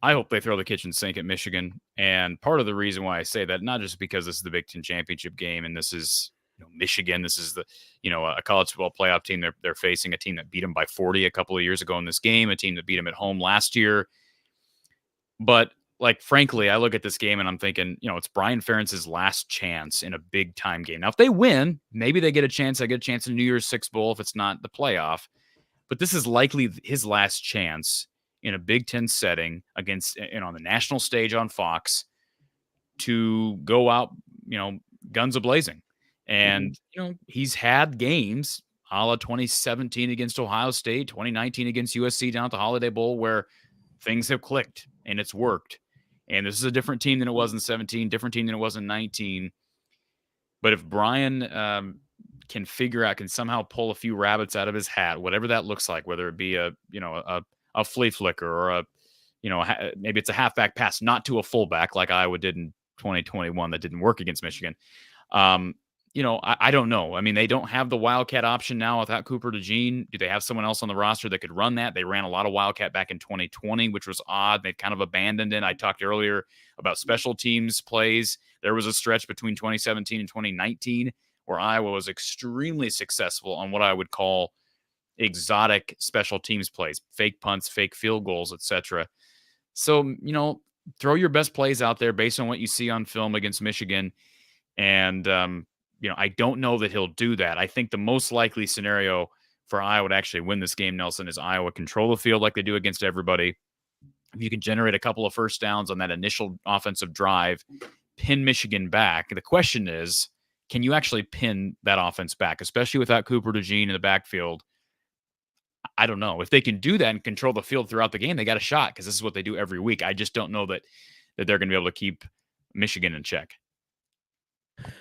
A: I hope they throw the kitchen sink at Michigan. And part of the reason why I say that, not just because this is the Big Ten championship game and this is Michigan, this is the a college football playoff team. They're facing a team that beat them by 40 a couple of years ago in this game, a team that beat them at home last year. But frankly, I look at this game and I'm thinking, it's Brian Ferentz's last chance in a big time game. Now, if they win, maybe they get a chance. I get a chance in New Year's Six Bowl if it's not the playoff. But this is likely his last chance in a Big Ten setting against, on the national stage on Fox to go out, guns a-blazing. And, he's had games a la 2017 against Ohio State, 2019 against USC down at the Holiday Bowl where things have clicked and it's worked. And this is a different team than it was in 17, different team than it was in 19. But if Brian can somehow pull a few rabbits out of his hat, whatever that looks like, whether it be a flea flicker or maybe it's a halfback pass, not to a fullback like Iowa did in 2021 that didn't work against Michigan. I don't know. I mean, they don't have the Wildcat option now without Cooper DeJean. Do they have someone else on the roster that could run that? They ran a lot of Wildcat back in 2020, which was odd. They've kind of abandoned it. I talked earlier about special teams plays. There was a stretch between 2017 and 2019 where Iowa was extremely successful on what I would call exotic special teams plays, fake punts, fake field goals, etc. So, throw your best plays out there based on what you see on film against Michigan. And, I don't know that he'll do that. I think the most likely scenario for Iowa to actually win this game, Nelson, is Iowa control the field like they do against everybody. If you can generate a couple of first downs on that initial offensive drive, pin Michigan back. The question is, can you actually pin that offense back, especially without Cooper DeJean in the backfield? I don't know. If they can do that and control the field throughout the game, they got a shot because this is what they do every week. I just don't know that they're going to be able to keep Michigan in check.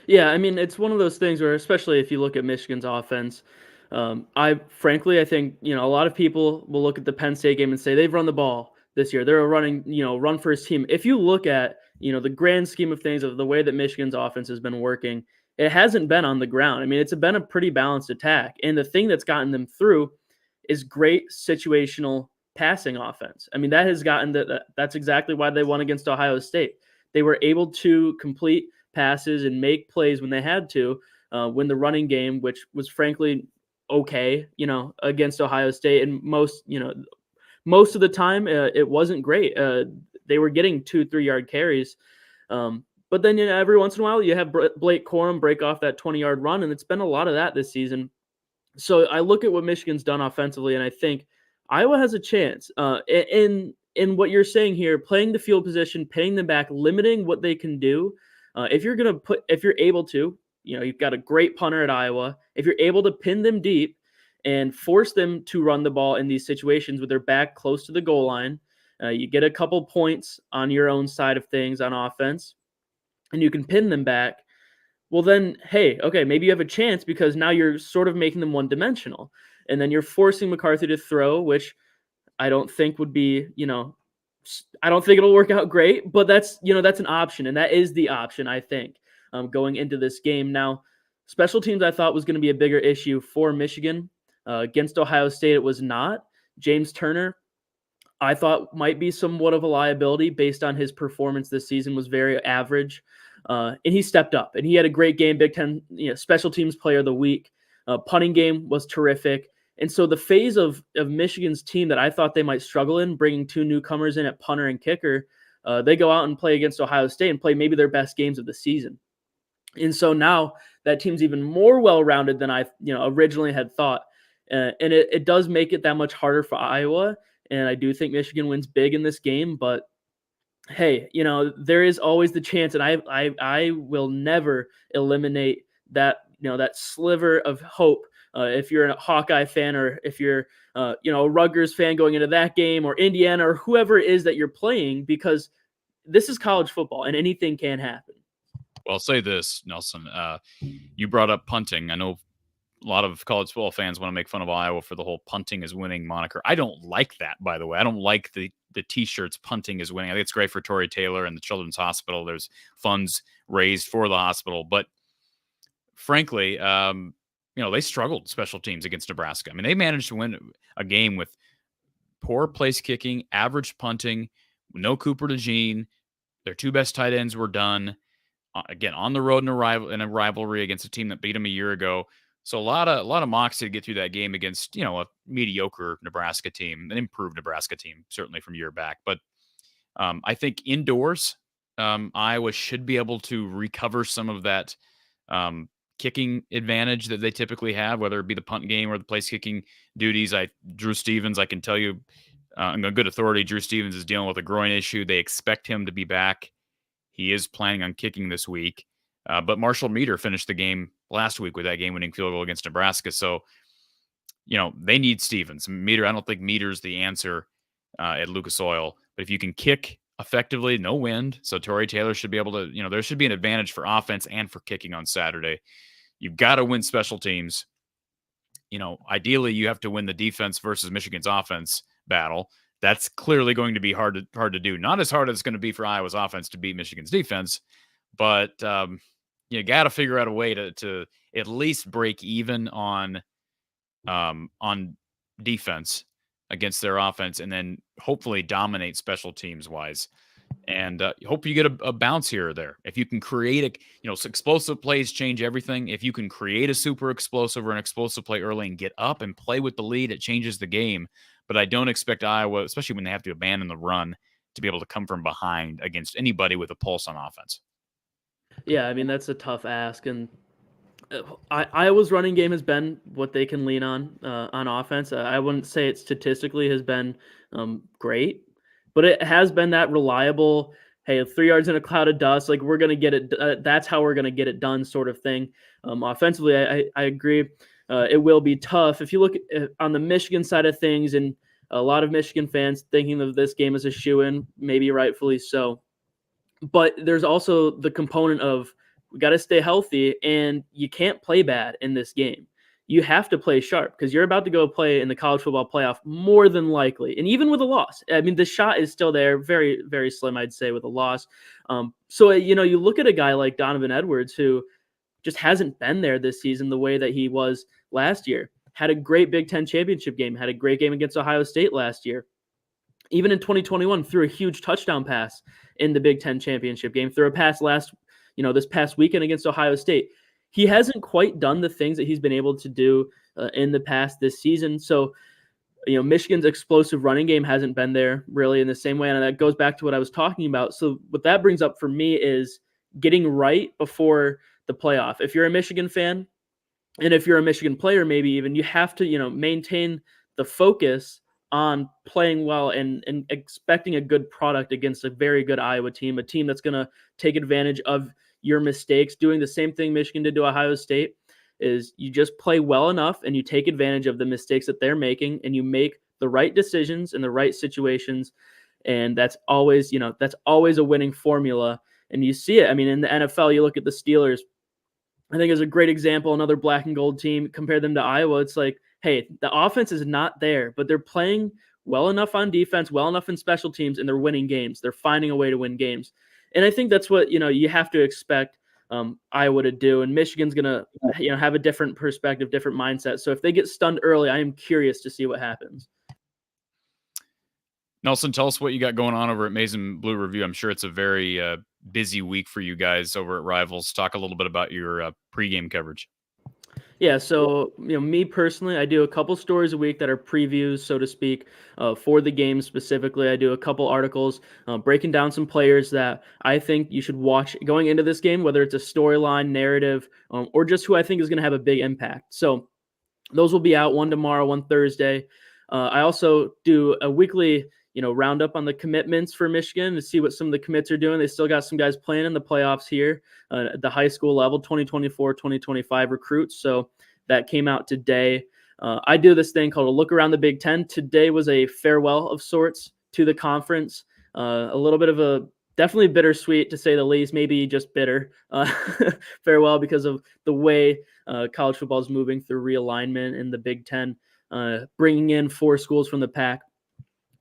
G: Yeah, I mean, it's one of those things where, especially if you look at Michigan's offense, I think, a lot of people will look at the Penn State game and say they've run the ball this year. They're running, run first team. If you look at, the grand scheme of things of the way that Michigan's offense has been working, it hasn't been on the ground. I mean, it's been a pretty balanced attack. And the thing that's gotten them through is great situational passing offense. I mean, that has gotten that's exactly why they won against Ohio State. They were able to complete passes and make plays when they had to, win the running game, which was frankly okay, against Ohio State. And most of the time it wasn't great. They were getting 2-3 yard carries. But then, every once in a while you have Blake Corum break off that 20-yard run. And it's been a lot of that this season. So I look at what Michigan's done offensively, and I think Iowa has a chance in what you're saying here, playing the field position, pinning them back, limiting what they can do. If you're able to, you've got a great punter at Iowa. If you're able to pin them deep and force them to run the ball in these situations with their back close to the goal line, you get a couple points on your own side of things on offense, and you can pin them back. Well, then, hey, okay, maybe you have a chance because now you're sort of making them one-dimensional. And then you're forcing McCarthy to throw, which I don't think would be, I don't think it'll work out great, but that's an option. And that is the option, I think, going into this game. Now, special teams I thought was going to be a bigger issue for Michigan. Against Ohio State, it was not. James Turner, I thought might be somewhat of a liability based on his performance this season, was very average. And he stepped up and he had a great game. Big Ten, special teams player of the week. Punting game was terrific. And so the phase of Michigan's team that I thought they might struggle in, bringing two newcomers in at punter and kicker, they go out and play against Ohio State and play maybe their best games of the season. And so now that team's even more well-rounded than I originally had thought. And it does make it that much harder for Iowa. And I do think Michigan wins big in this game, but hey, there is always the chance, and I will never eliminate that, that sliver of hope. If you're a Hawkeye fan, or if you're, a Rutgers fan going into that game, or Indiana, or whoever it is that you're playing, because this is college football and anything can happen.
A: Well, I'll say this, Nelson. You brought up punting. I know a lot of college football fans want to make fun of Iowa for the whole punting is winning moniker. I don't like that, by the way. I don't like the T-shirts punting is winning. I think it's great for Tory Taylor and the Children's Hospital. There's funds raised for the hospital. But frankly, they struggled special teams against Nebraska. I mean, they managed to win a game with poor place kicking, average punting, no Cooper DeJean. Their two best tight ends were done. Again, on the road in a rivalry against a team that beat them a year ago. So a lot of moxie to get through that game against, a mediocre Nebraska team, an improved Nebraska team, certainly from year back. But I think indoors, Iowa should be able to recover some of that kicking advantage that they typically have, whether it be the punt game or the place kicking duties. Drew Stevens, I can tell you, I'm a good authority. Drew Stevens is dealing with a groin issue. They expect him to be back. He is planning on kicking this week. But Marshall Meter finished the game last week with that game-winning field goal against Nebraska. So, they need Stevens. Meter, I don't think Meter's the answer at Lucas Oil. But if you can kick effectively, no wind. So Tory Taylor should be able to, there should be an advantage for offense and for kicking on Saturday. You've got to win special teams. Ideally, you have to win the defense versus Michigan's offense battle. That's clearly going to be hard to do. Not as hard as it's going to be for Iowa's offense to beat Michigan's defense, but you got to figure out a way to at least break even on defense against their offense, and then hopefully dominate special teams wise. And hope you get a bounce here or there. If you can create explosive plays change everything. If you can create a super explosive or an explosive play early and get up and play with the lead, it changes the game. But I don't expect Iowa, especially when they have to abandon the run, to be able to come from behind against anybody with a pulse on offense.
G: Yeah, I mean, that's a tough ask. And Iowa's running game has been what they can lean on offense. I wouldn't say it statistically has been great, but it has been that reliable, hey, 3 yards in a cloud of dust, like we're going to get it. That's how we're going to get it done sort of thing. Offensively, I agree. It will be tough. If you look on the Michigan side of things, and a lot of Michigan fans thinking of this game as a shoo-in, maybe rightfully so. But there's also the component of we got to stay healthy, and you can't play bad in this game. You have to play sharp because you're about to go play in the college football playoff more than likely. And even with a loss, I mean, the shot is still there, very, very slim, I'd say, with a loss. So, you look at a guy like Donovan Edwards, who just hasn't been there this season the way that he was last year. Had a great Big Ten championship game, had a great game against Ohio State last year. Even in 2021, threw a huge touchdown pass in the Big Ten championship game, threw a pass this past weekend against Ohio State. He hasn't quite done the things that he's been able to do in the past this season. So, Michigan's explosive running game hasn't been there really in the same way. And that goes back to what I was talking about. So what that brings up for me is getting right before the playoff. If you're a Michigan fan, and if you're a Michigan player, maybe even, you have to, maintain the focus on playing well and expecting a good product against a very good Iowa team, a team that's going to take advantage of your mistakes. Doing the same thing Michigan did to Ohio State is you just play well enough and you take advantage of the mistakes that they're making, and you make the right decisions in the right situations. And that's always, that's always a winning formula. And you see it. I mean, in the NFL, you look at the Steelers, I think is a great example, another black and gold team, compare them to Iowa. It's like, hey, the offense is not there, but they're playing well enough on defense, well enough in special teams, and they're winning games. They're finding a way to win games. And I think that's what, you have to expect Iowa to do. And Michigan's going to, have a different perspective, different mindset. So if they get stunned early, I am curious to see what happens.
A: Nelson, tell us what you got going on over at Maize and Blue Review. I'm sure it's a very busy week for you guys over at Rivals. Talk a little bit about your pregame coverage.
G: Yeah, so me personally, I do a couple stories a week that are previews, so to speak, for the game specifically. I do a couple articles breaking down some players that I think you should watch going into this game, whether it's a storyline, narrative, or just who I think is going to have a big impact. So Those will be out, one tomorrow, one Thursday. I also do a weekly, roundup on the commitments for Michigan to see what some of the commits are doing. They still got some guys playing in the playoffs here at the high school level, 2024, 2025 recruits. So that came out today. I do this thing called a look around the Big Ten. Today was a farewell of sorts to the conference. A little bit of a definitely bittersweet, to say the least, maybe just bitter farewell because of the way college football is moving through realignment in the Big Ten, bringing in 4 schools from the Pac.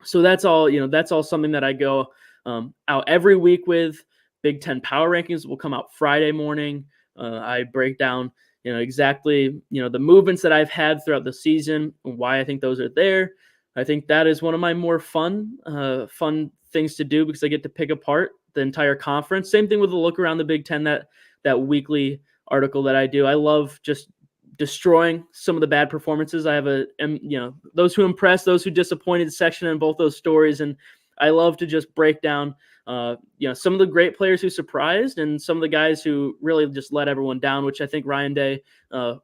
G: So that's all, that's all something that I go out every week with. Big Ten power rankings will come out Friday morning. I break down, exactly, the movements that I've had throughout the season and why I think those are there. I think that is one of my more fun things to do because I get to pick apart the entire conference. Same thing with the look around the Big Ten, that weekly article that I do. I love just destroying some of the bad performances. I have those who impressed, those who disappointed section in both those stories. And I love to just break down, some of the great players who surprised and some of the guys who really just let everyone down, which I think Ryan Day,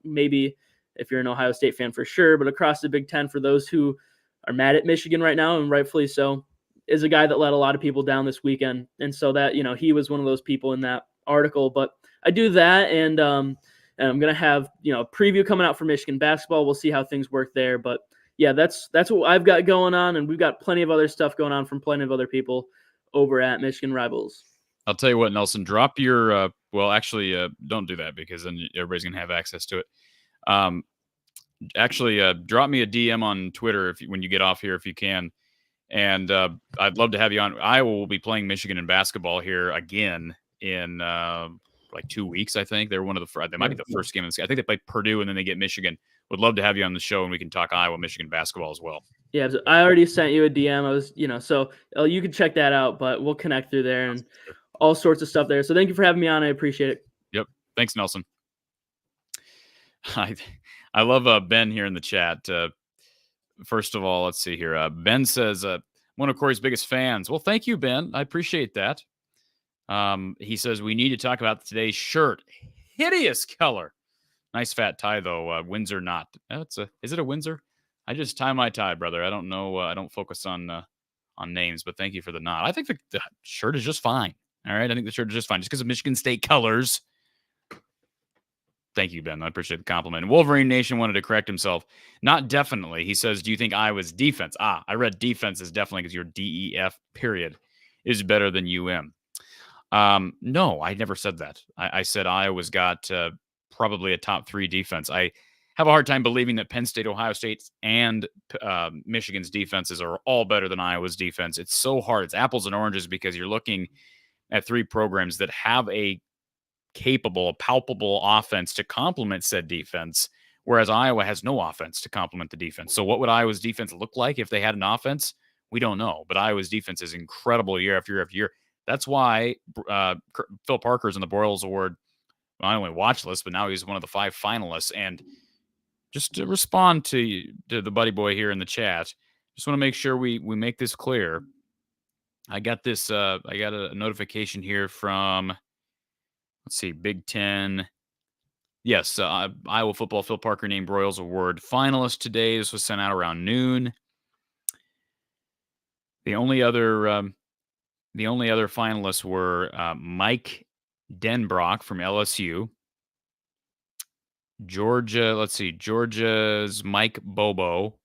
G: maybe if you're an Ohio State fan for sure, but across the Big Ten, for those who are mad at Michigan right now, and rightfully so, is a guy that let a lot of people down this weekend. And so that, he was one of those people in that article. But I do that, and I'm going to have, a preview coming out for Michigan basketball. We'll see how things work there. But yeah, that's what I've got going on. And we've got plenty of other stuff going on from plenty of other people over at Michigan Rivals.
A: I'll tell you what, Nelson, drop your, don't do that because then everybody's going to have access to it. Drop me a DM on Twitter when you get off here, if you can. And I'd love to have you on. Iowa will be playing Michigan in basketball here again in 2 weeks, I think. They're one of they might be the first game of the I think they play Purdue and then they get Michigan. Would love to have you on the show and we can talk Iowa Michigan basketball as well.
G: Yeah, I already sent you a DM. I was, so you can check that out, but we'll connect through there and all sorts of stuff there. So thank you for having me on. I appreciate it. Yep.
A: Thanks, Nelson. I love Ben here in the chat. First of all, let's see here. Ben says, one of Corey's biggest fans. Well, thank you, Ben. I appreciate that. He says, we need to talk about today's shirt. Hideous color. Nice fat tie, though. Windsor knot. Is it a Windsor? I just tie my tie, brother. I don't know. I don't focus on names, but thank you for the knot. I think the shirt is just fine. All right. I think the shirt is just fine. Just because of Michigan State colors. Thank you, Ben. I appreciate the compliment. Wolverine Nation wanted to correct himself. Not definitely. He says, do you think Iowa's defense? I read defense is definitely because your DEF period is better than UM. No, I never said that. I said Iowa's got probably a top 3 defense. I have a hard time believing that Penn State, Ohio State, and Michigan's defenses are all better than Iowa's defense. It's so hard. It's apples and oranges because you're looking at 3 programs that have a palpable offense to complement said defense, whereas Iowa has no offense to complement the defense. So what would Iowa's defense look like if they had an offense? We don't know. But Iowa's defense is incredible year after year after year. That's why Phil Parker's in the Broyles Award, not only watch list, but now he's one of the 5 finalists. And just to respond to the buddy boy here in the chat, just want to make sure we make this clear. I got this. I got a notification here from, let's see, Big Ten. Yes, Iowa football Phil Parker named Broyles Award finalist today. This was sent out around noon. The only other finalists were Mike Denbrock from LSU, Georgia's Mike Bobo,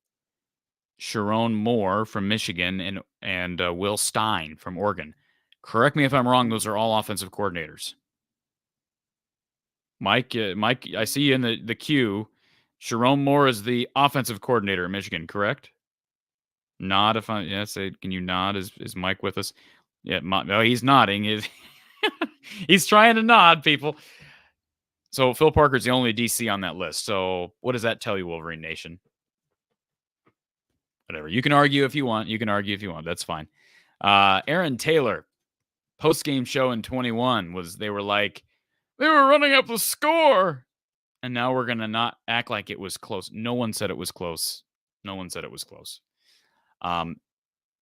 A: Sharon Moore from Michigan, and Will Stein from Oregon. Correct me if I'm wrong. Those are all offensive coordinators. Mike, I see you in the queue. Sharon Moore is the offensive coordinator at Michigan, correct? Nod if can you nod? Is Mike with us? Yeah, no, he's nodding. He's trying to nod, people. So Phil Parker's the only DC on that list. So what does that tell you, Wolverine Nation? Whatever. You can argue if you want. That's fine. Aaron Taylor, post-game show in 21 they were running up the score. And now we're going to not act like it was close. No one said it was close.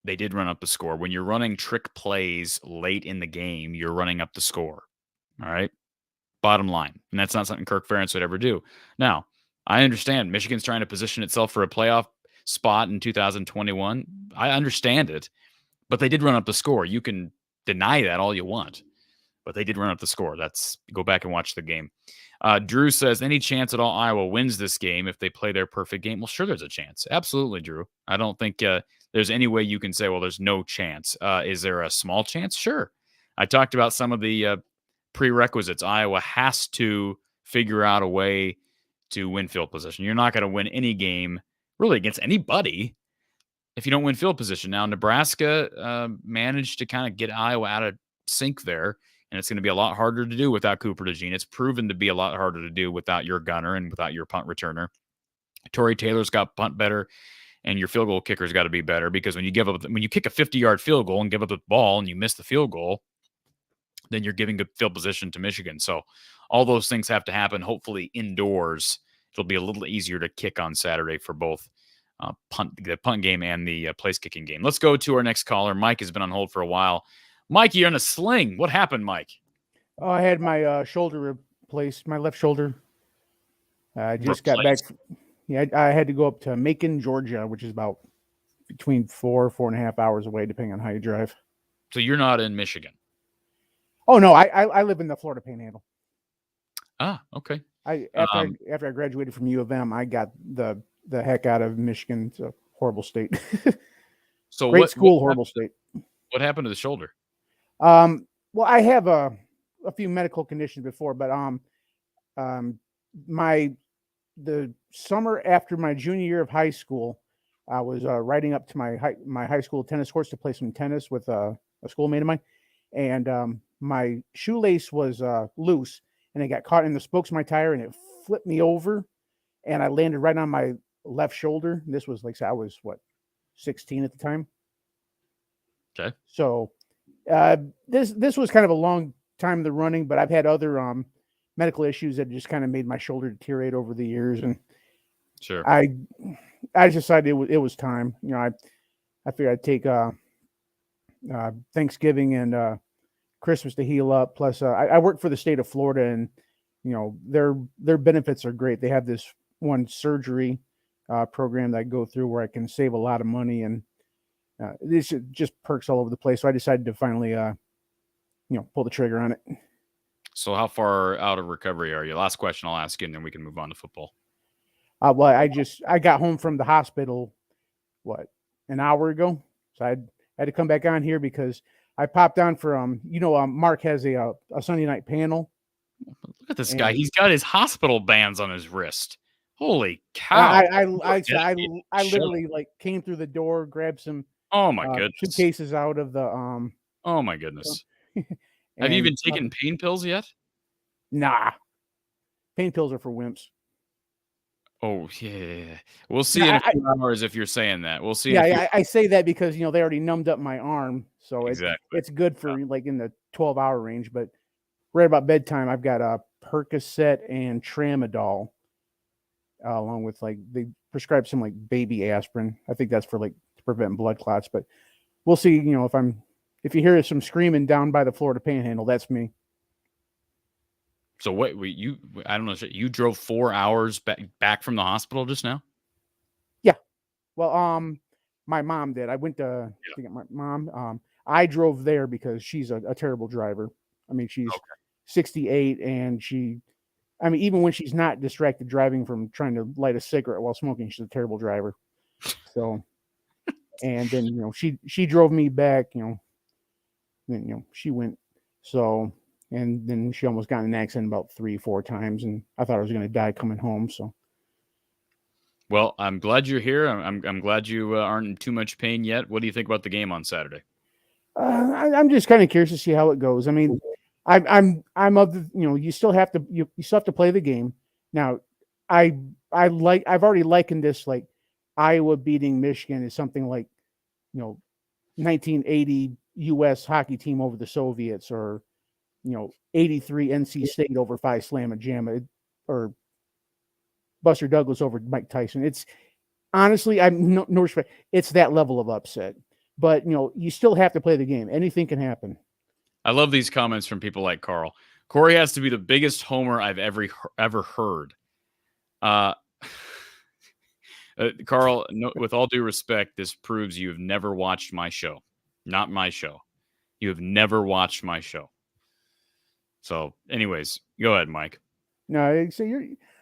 A: They did run up the score. When you're running trick plays late in the game, you're running up the score. All right? Bottom line. And that's not something Kirk Ferentz would ever do. Now, I understand Michigan's trying to position itself for a playoff spot in 2021. I understand it, but they did run up the score. You can deny that all you want, but they did run up the score. Go back and watch the game. Drew says, any chance at all Iowa wins this game if they play their perfect game? Well, sure, there's a chance. Absolutely, Drew. I don't think there's any way you can say, well, there's no chance. Is there a small chance? Sure. I talked about some of the prerequisites. Iowa has to figure out a way to win field position. You're not going to win any game really against anybody if you don't win field position. Now, Nebraska managed to kind of get Iowa out of sync there, and it's going to be a lot harder to do without Cooper DeJean. It's proven to be a lot harder to do without your gunner and without your punt returner. Torrey Taylor's got punt better, and your field goal kicker's got to be better, because when you kick a 50-yard field goal and give up the ball and you miss the field goal, then you're giving good field position to Michigan. So all those things have to happen, hopefully indoors. It'll be a little easier to kick on Saturday for both the punt game and the place kicking game. Let's go to our next caller. Mike has been on hold for a while. Mike, you're in a sling. What happened, Mike?
H: Oh, I had my shoulder replaced, my left shoulder. I just got back. Yeah, I had to go up to Macon, Georgia, which is about between 4.5 hours away, depending on how you drive.
A: So you're not in Michigan?
H: Oh no, I live in the Florida Panhandle.
A: Ah, okay.
H: After I graduated from U of M, I got the heck out of Michigan. It's a horrible state.
A: So
H: great school, horrible state.
A: What happened to the shoulder?
H: Well, I have a few medical conditions before, but the summer after my junior year of high school, I was riding up to my high school tennis courts to play some tennis with a schoolmate of mine, and my shoelace was loose, and it got caught in the spokes of my tire, and it flipped me over, and I landed right on my left shoulder. This was like, I was 16 at the time.
A: Okay.
H: So this was kind of a long time in the running, but I've had other medical issues that just kind of made my shoulder deteriorate over the years, and
A: sure,
H: I decided it was time. You know, I figured I'd take Thanksgiving and Christmas to heal up. Plus, I work for the state of Florida, and you know their benefits are great. They have this one surgery program that I go through where I can save a lot of money, and this just perks all over the place. So I decided to finally, pull the trigger on it.
A: So how far out of recovery are you? Last question I'll ask you, and then we can move on to football.
H: Well, I got home from the hospital, an hour ago. So I had to come back on here because I popped on for, Mark has a Sunday night panel.
A: Look at this guy. He's got his hospital bands on his wrist. Holy cow.
H: I literally came through the door, grabbed some
A: goodness,
H: suitcases out of the,
A: oh my goodness. Have you even taken pain pills yet?
H: Nah. Pain pills are for wimps.
A: Oh, yeah. We'll see in a few hours if you're saying that. We'll see.
H: Yeah, I say that because, they already numbed up my arm. So
A: exactly.
H: It's good for in the 12-hour range. But right about bedtime, I've got a Percocet and Tramadol, along with they prescribe some baby aspirin. I think that's for to prevent blood clots. But we'll see, if you hear some screaming down by the Florida Panhandle, that's me.
A: So what I don't know. You drove 4 hours back from the hospital just now?
H: Yeah. Well, my mom did. I went to get my mom. I drove there because she's a terrible driver. I mean, she's 68, and even when she's not distracted driving from trying to light a cigarette while smoking, she's a terrible driver. So, and then, she drove me back, then, she went. So, and then she almost got in an accident about 3-4 times, and I thought I was going to die coming home. So,
A: well, I'm glad you're here. I'm glad you aren't in too much pain yet. What do you think about the game on Saturday?
H: I'm just kind of curious to see how it goes. I mean, I'm of the, you still have to play the game. Now, I've already likened this Iowa beating Michigan is something 1980 U.S. hockey team over the Soviets, or 83 NC State over Phi Slamma Jamma, or Buster Douglas over Mike Tyson. It's honestly, I'm no respect. It's that level of upset, but you still have to play the game. Anything can happen.
A: I love these comments from people like Carl. Corey has to be the biggest homer I've ever heard. Carl, no, with all due respect, this proves you have never watched my show. Not my show. You have never watched my show. So, anyways, go ahead, Mike.
H: No, so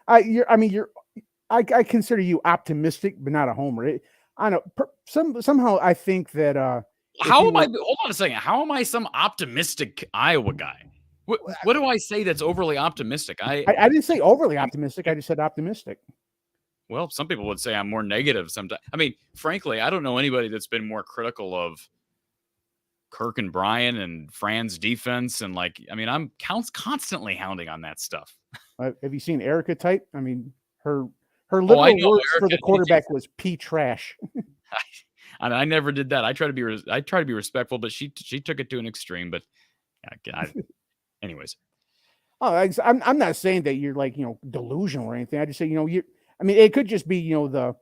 H: I consider you optimistic, but not a homer. I know somehow I think that
A: how am I? Hold on a second. How am I some optimistic Iowa guy? What do I say that's overly optimistic?
H: I didn't say overly optimistic. I just said optimistic.
A: Well, some people would say I'm more negative sometimes. I mean, frankly, I don't know anybody that's been more critical of Kirk and Brian and Fran's defense. And I'm constantly hounding on that stuff.
H: Have you seen Erica type? I mean, her literal words for the quarterback was "P trash."
A: I never did that. I try to be respectful, but she took it to an extreme. But anyways.
H: Oh, I'm not saying that you're delusional or anything. I just say it could just be the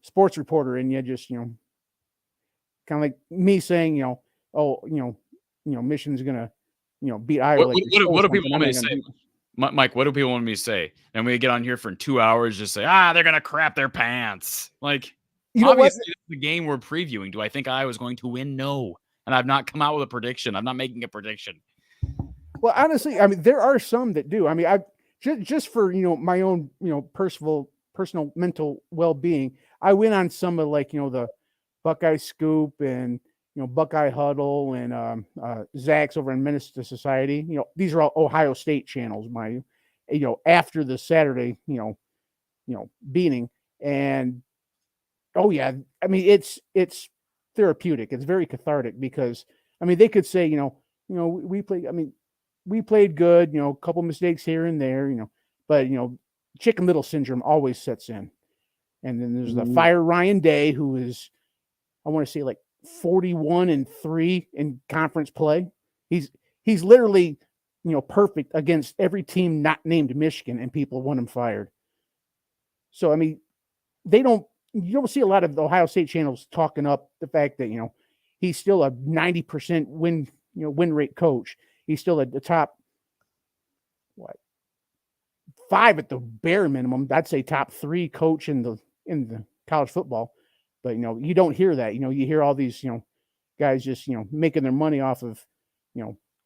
H: sports reporter and you just kind of like me saying Michigan's gonna beat Iowa.
A: What do people want me to say? Mike, what do people want me to say? And we get on here for 2 hours, just say, they're going to crap their pants. Obviously, it's the game we're previewing. Do I think Iowa's going to win? No. And I've not come out with a prediction. I'm not making a prediction.
H: Well, honestly, there are some that do. I just for, my own, personal mental well-being, I went on some of the Buckeye Scoop and, Buckeye Huddle and Zach's over in Minister Society. These are all Ohio State channels, after the Saturday, beating. And it's therapeutic. It's very cathartic because they could say, we played good, a couple mistakes here and there, but Chicken Little syndrome always sets in. And then there's the Fire Ryan Day, who is, I want to say 41-3 in conference play. He's literally, perfect against every team not named Michigan, and people want him fired. So, you don't see a lot of the Ohio State channels talking up the fact that, he's still a 90% win rate coach. He's still at the top, 5 at the bare minimum. I'd say top 3 coach in the college football. But, you don't hear that. You hear all these, guys just, making their money off of,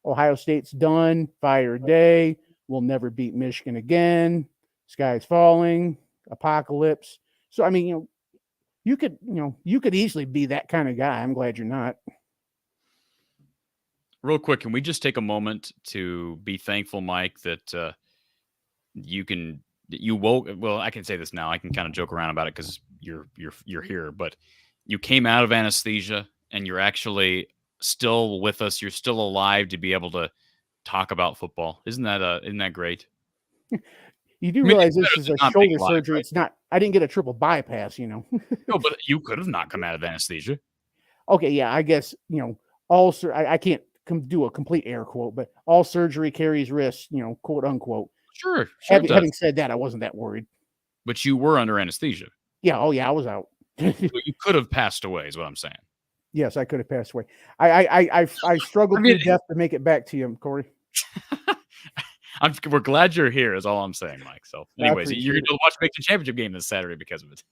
H: Ohio State's done, fire day, we'll never beat Michigan again, sky's falling, apocalypse. So, you could easily be that kind of guy. I'm glad you're not.
A: Real quick, can we just take a moment to be thankful, Mike, that you woke? Well, I can say this now. I can kind of joke around about it because you're here, but you came out of anesthesia and you're actually still with us. You're still alive to be able to talk about football. Isn't that great?
H: You do realize this is a shoulder surgery.
A: Right?
H: It's not. I didn't get a triple bypass.
A: No, but you could have not come out of anesthesia.
H: Okay, yeah, I guess I can't do a complete air quote, but all surgery carries risks. Quote unquote.
A: Sure.
H: Having said that, I wasn't that worried.
A: But you were under anesthesia.
H: Yeah. Oh, yeah. I was out.
A: So you could have passed away, is what I'm saying.
H: Yes, I could have passed away. I struggled through death to make it back to you, Corey.
A: We're glad you're here, is all I'm saying, Mike. So, anyways, you're going to watch the Big Ten Championship game this Saturday because of it.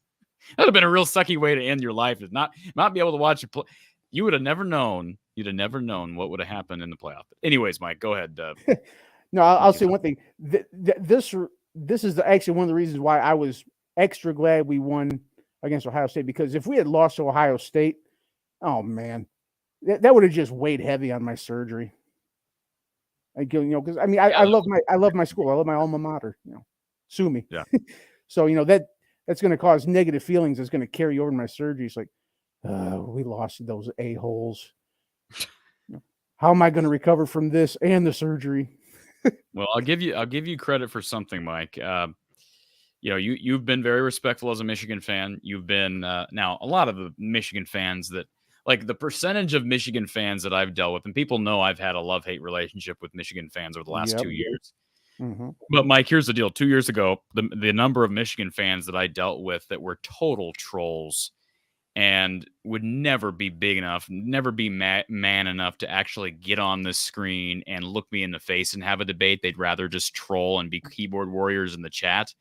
A: That would have been a real sucky way to end your life, is not be able to watch it play. You would have never known. You'd have never known what would have happened in the playoff. Anyways, Mike, go ahead.
H: No, I'll say one thing. This is actually one of the reasons why I was extra glad we won against Ohio State, because if we had lost to Ohio State, oh man, that would have just weighed heavy on my surgery. Because I love my school. I love my alma mater. Sue me.
A: Yeah.
H: So that's going to cause negative feelings. That's going to carry over my surgery. It's like, we lost to those a-holes. How am I going to recover from this and the surgery?
A: Well, I'll give you credit for something, Mike. You've been very respectful as a Michigan fan. You've been now a lot of the Michigan fans that, like, the percentage of Michigan fans that I've dealt with, and people know I've had a love-hate relationship with Michigan fans over the last 2 years.
H: Mm-hmm.
A: But Mike, here's the deal. 2 years ago, the number of Michigan fans that I dealt with that were total trolls and would never be big enough, never be man enough to actually get on this screen and look me in the face and have a debate. They'd rather just troll and be keyboard warriors in the chat.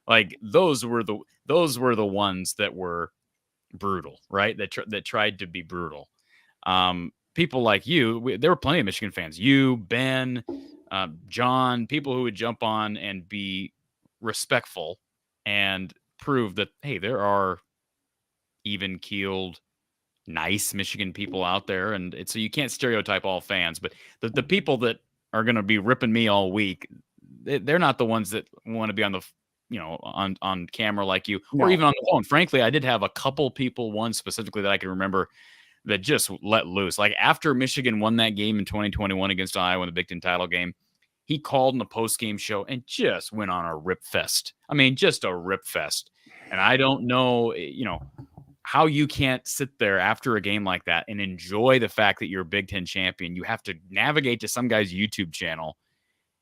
A: Like those were the ones that were brutal, right? That tried to be brutal. People like you, there were plenty of Michigan fans. You, Ben, John, people who would jump on and be respectful and prove that, hey, there are even-keeled, nice Michigan people out there. And so you can't stereotype all fans, but the people that are going to be ripping me all week, they're not the ones that want to be on the, on camera like you, or even on the phone. Frankly, I did have a couple people, one specifically that I can remember, that just let loose. Like after Michigan won that game in 2021 against Iowa in the Big Ten title game, he called in the post-game show and just went on a rip fest. I mean, just a rip fest. And I don't know, how you can't sit there after a game like that and enjoy the fact that you're a Big Ten champion. You have to navigate to some guy's YouTube channel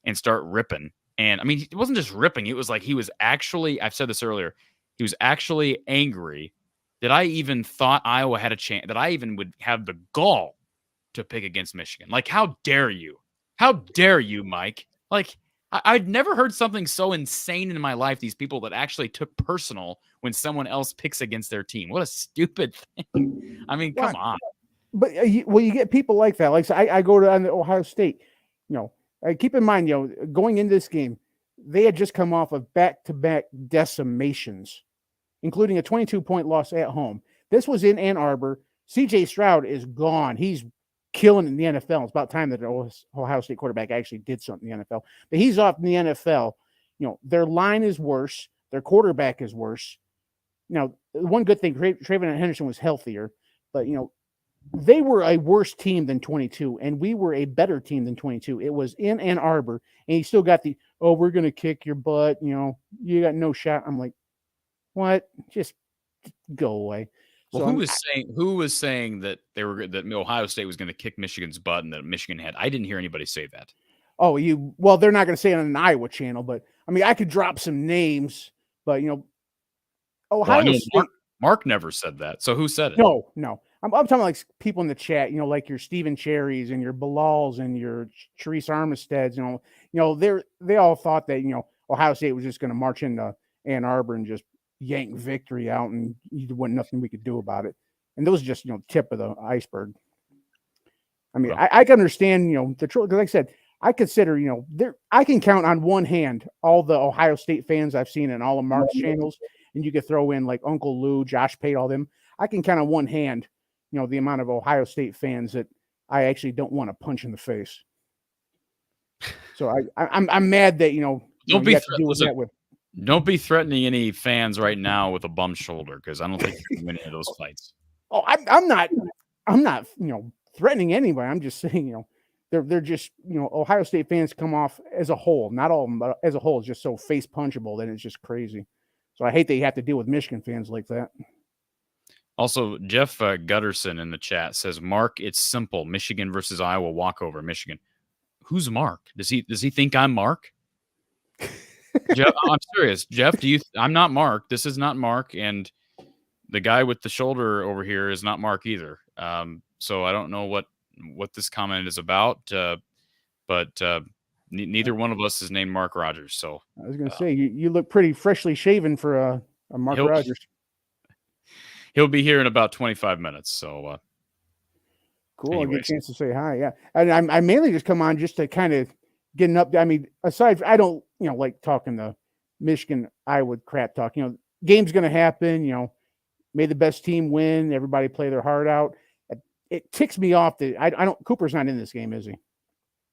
A: and start ripping. And I mean, it wasn't just ripping. It was like he was actually, I've said this earlier, he was actually angry that I even thought Iowa had a chance, that I even would have the gall to pick against Michigan. Like, how dare you? How dare you, Mike? Like, I'd never heard something so insane in my life. These people that actually took personal when someone else picks against their team. What a stupid thing. I mean, come on.
H: But you get people like that. Like, so I go to Ohio State. Keep in mind, going into this game, they had just come off of back-to-back decimations, including a 22-point loss at home. This was in Ann Arbor. C.J. Stroud is gone. He's killing in the NFL. It's about time that the Ohio State quarterback actually did something in the NFL. But he's off in the NFL. Their line is worse. Their quarterback is worse. One good thing, Travion Henderson was healthier. But, they were a worse team than 22, and we were a better team than 22. It was in Ann Arbor, and you still got we're going to kick your butt. You got no shot. I'm like, what? Just go away.
A: Well, who was saying that that Ohio State was going to kick Michigan's butt and that Michigan had? I didn't hear anybody say that.
H: Oh, they're not going to say it on an Iowa channel, but I mean, I could drop some names, but Ohio State.
A: Mark never said that. So who said it?
H: No. I'm talking like people in the chat, like your Stephen Cherries and your Bilals and your Charisse Armisteds, they all thought that, Ohio State was just going to march into Ann Arbor and just yank victory out, and there wasn't nothing we could do about it. And those are just, tip of the iceberg. I mean, I can understand, the troll, because like I said, I consider, I can count on one hand all the Ohio State fans I've seen in all of Mark's channels, and you could throw in like Uncle Lou, Josh Pate, all them. I can count on one hand, the amount of Ohio State fans that I actually don't want to punch in the face. So I'm mad that
A: don't be threatening any fans right now with a bum shoulder, because I don't think you can win any of those fights.
H: Oh, I'm not threatening anybody. I'm just saying they're just Ohio State fans come off as a whole, not all of them, but as a whole, is just so face punchable that it's just crazy. So I hate that you have to deal with Michigan fans like that.
A: Also, Jeff Gutterson in the chat says, Mark, it's simple. Michigan versus Iowa walkover. Michigan. Who's Mark? Does he think I'm Mark? Jeff, I'm serious. Jeff, I'm not Mark. This is not Mark. And the guy with the shoulder over here is not Mark either. So I don't know what this comment is about. But neither one of us is named Mark Rogers. So
H: I was going to say, you look pretty freshly shaven for a Mark Rogers.
A: He'll be here in about 25 minutes. So
H: cool. I'll get a chance to say hi. Yeah. And I mainly just come on just to kind of get an up. I mean, aside, I don't, like talking the Michigan, Iowa crap talk, game's going to happen, may the best team win. Everybody play their heart out. It ticks me off that I don't, Cooper's not in this game, is he?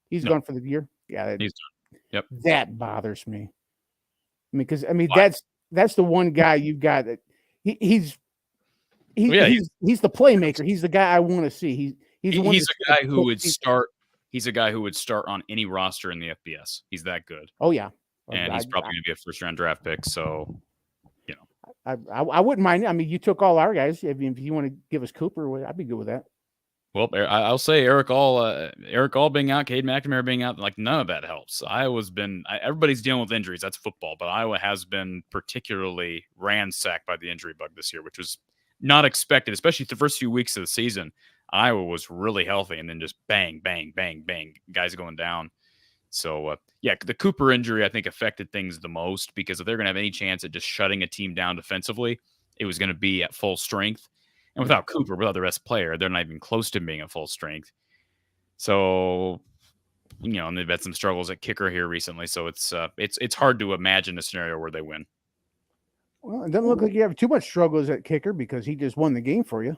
H: He's gone for the year. Yeah.
A: He's done. Yep.
H: That bothers me. I mean, because that's the one guy you've got that he's the playmaker. He's the guy I want to see. He's
A: a guy who would start. He's a guy who would start on any roster in the FBS. He's that good.
H: Oh yeah,
A: and he's probably going to be a first-round draft pick. So,
H: I wouldn't mind. I mean, you took all our guys. If you want to give us Cooper, I'd be good with that.
A: Well, I'll say Eric All being out, Cade McNamara being out, like none of that helps. Everybody's dealing with injuries. That's football, but Iowa has been particularly ransacked by the injury bug this year, which was not expected, especially the first few weeks of the season. Iowa was really healthy, and then just bang, bang, bang, bang, guys going down. So, yeah, the Cooper injury, I think, affected things the most, because if they're going to have any chance at just shutting a team down defensively, it was going to be at full strength. And without Cooper, without the best player, they're not even close to being at full strength. So, and they've had some struggles at kicker here recently. So it's hard to imagine a scenario where they win.
H: Well, it doesn't look like you have too much struggles at kicker, because he just won the game for you.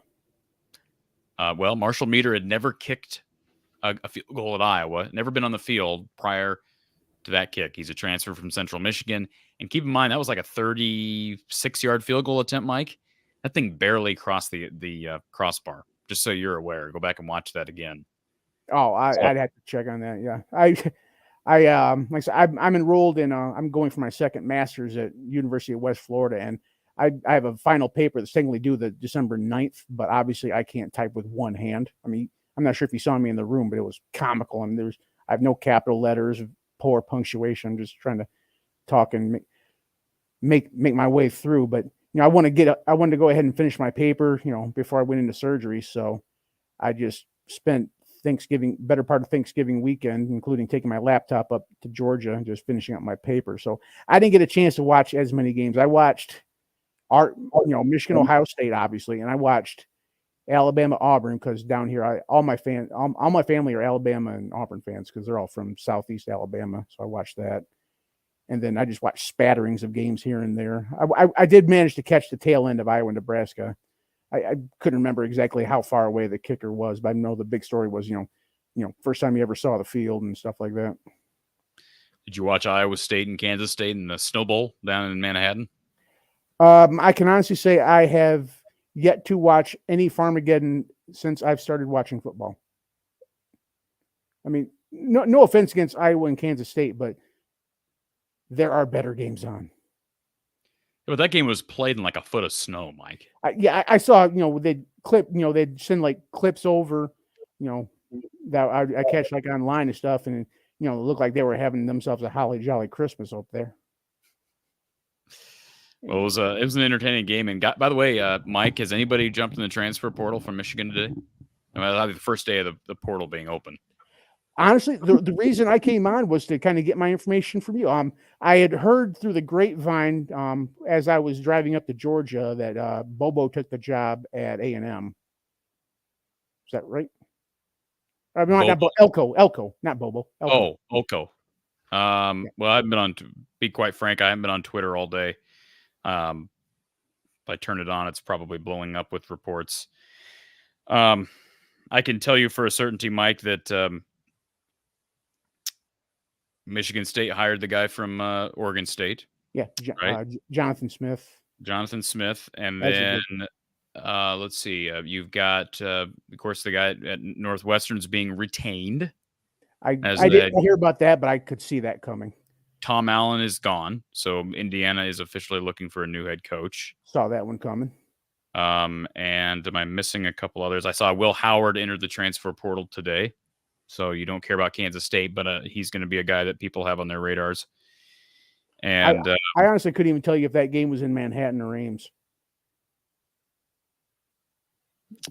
A: Well, Marshall Meter had never kicked a field goal at Iowa, never been on the field prior to that kick. He's a transfer from Central Michigan. And keep in mind, that was like a 36-yard field goal attempt, Mike. That thing barely crossed the crossbar, just so you're aware. Go back and watch that again.
H: Oh, I'd have to check on that. Yeah. Like I said, I'm enrolled in, I'm going for my second master's at University of West Florida, and I have a final paper that's technically due the December 9th, but obviously I can't type with one hand. I mean, I'm not sure if you saw me in the room, but it was comical. I mean, I have no capital letters, poor punctuation. I'm just trying to talk and make my way through. But I wanted to go ahead and finish my paper, before I went into surgery. So I just spent better part of Thanksgiving weekend, including taking my laptop up to Georgia and just finishing up my paper. So I didn't get a chance to watch as many games. I watched Michigan, Ohio State, obviously, and I watched Alabama, Auburn, because down here, all my family are Alabama and Auburn fans, because they're all from Southeast Alabama. So I watched that, and then I just watched spatterings of games here and there. I did manage to catch the tail end of Iowa, Nebraska. I couldn't remember exactly how far away the kicker was, but I know the big story was, first time you ever saw the field and stuff like that.
A: Did you watch Iowa State and Kansas State in the Snow Bowl down in Manhattan?
H: I can honestly say I have yet to watch any Farmageddon since I've started watching football. I mean, no offense against Iowa and Kansas State, but there are better games on.
A: But that game was played in like a foot of snow, Mike.
H: I saw, they'd send like clips over, that I catch like online and stuff. And, it looked like they were having themselves a holly jolly Christmas up there.
A: Well, it was an entertaining game. And by the way, Mike, has anybody jumped in the transfer portal from Michigan today? That'll be the first day of the portal being open.
H: Honestly, the reason I came on was to kind of get my information from you. I had heard through the grapevine, as I was driving up to Georgia, that Bobo took the job at A&M. Is that right? Not Elko, not Bobo. Elko.
A: Oh, Elko. Well, I haven't been to be quite frank, I haven't been on Twitter all day. If I turn it on, it's probably blowing up with reports. I can tell you for a certainty, Mike, that Michigan State hired the guy from Oregon State.
H: Yeah,
A: right?
H: Jonathan Smith.
A: And then let's see. You've got, of course, the guy at Northwestern's being retained.
H: I didn't hear about that, but I could see that coming.
A: Tom Allen is gone, so Indiana is officially looking for a new head coach.
H: Saw that one coming.
A: And am I missing a couple others? I saw Will Howard enter the transfer portal today. So you don't care about Kansas State, but he's going to be a guy that people have on their radars. And
H: I honestly couldn't even tell you if that game was in Manhattan or Ames.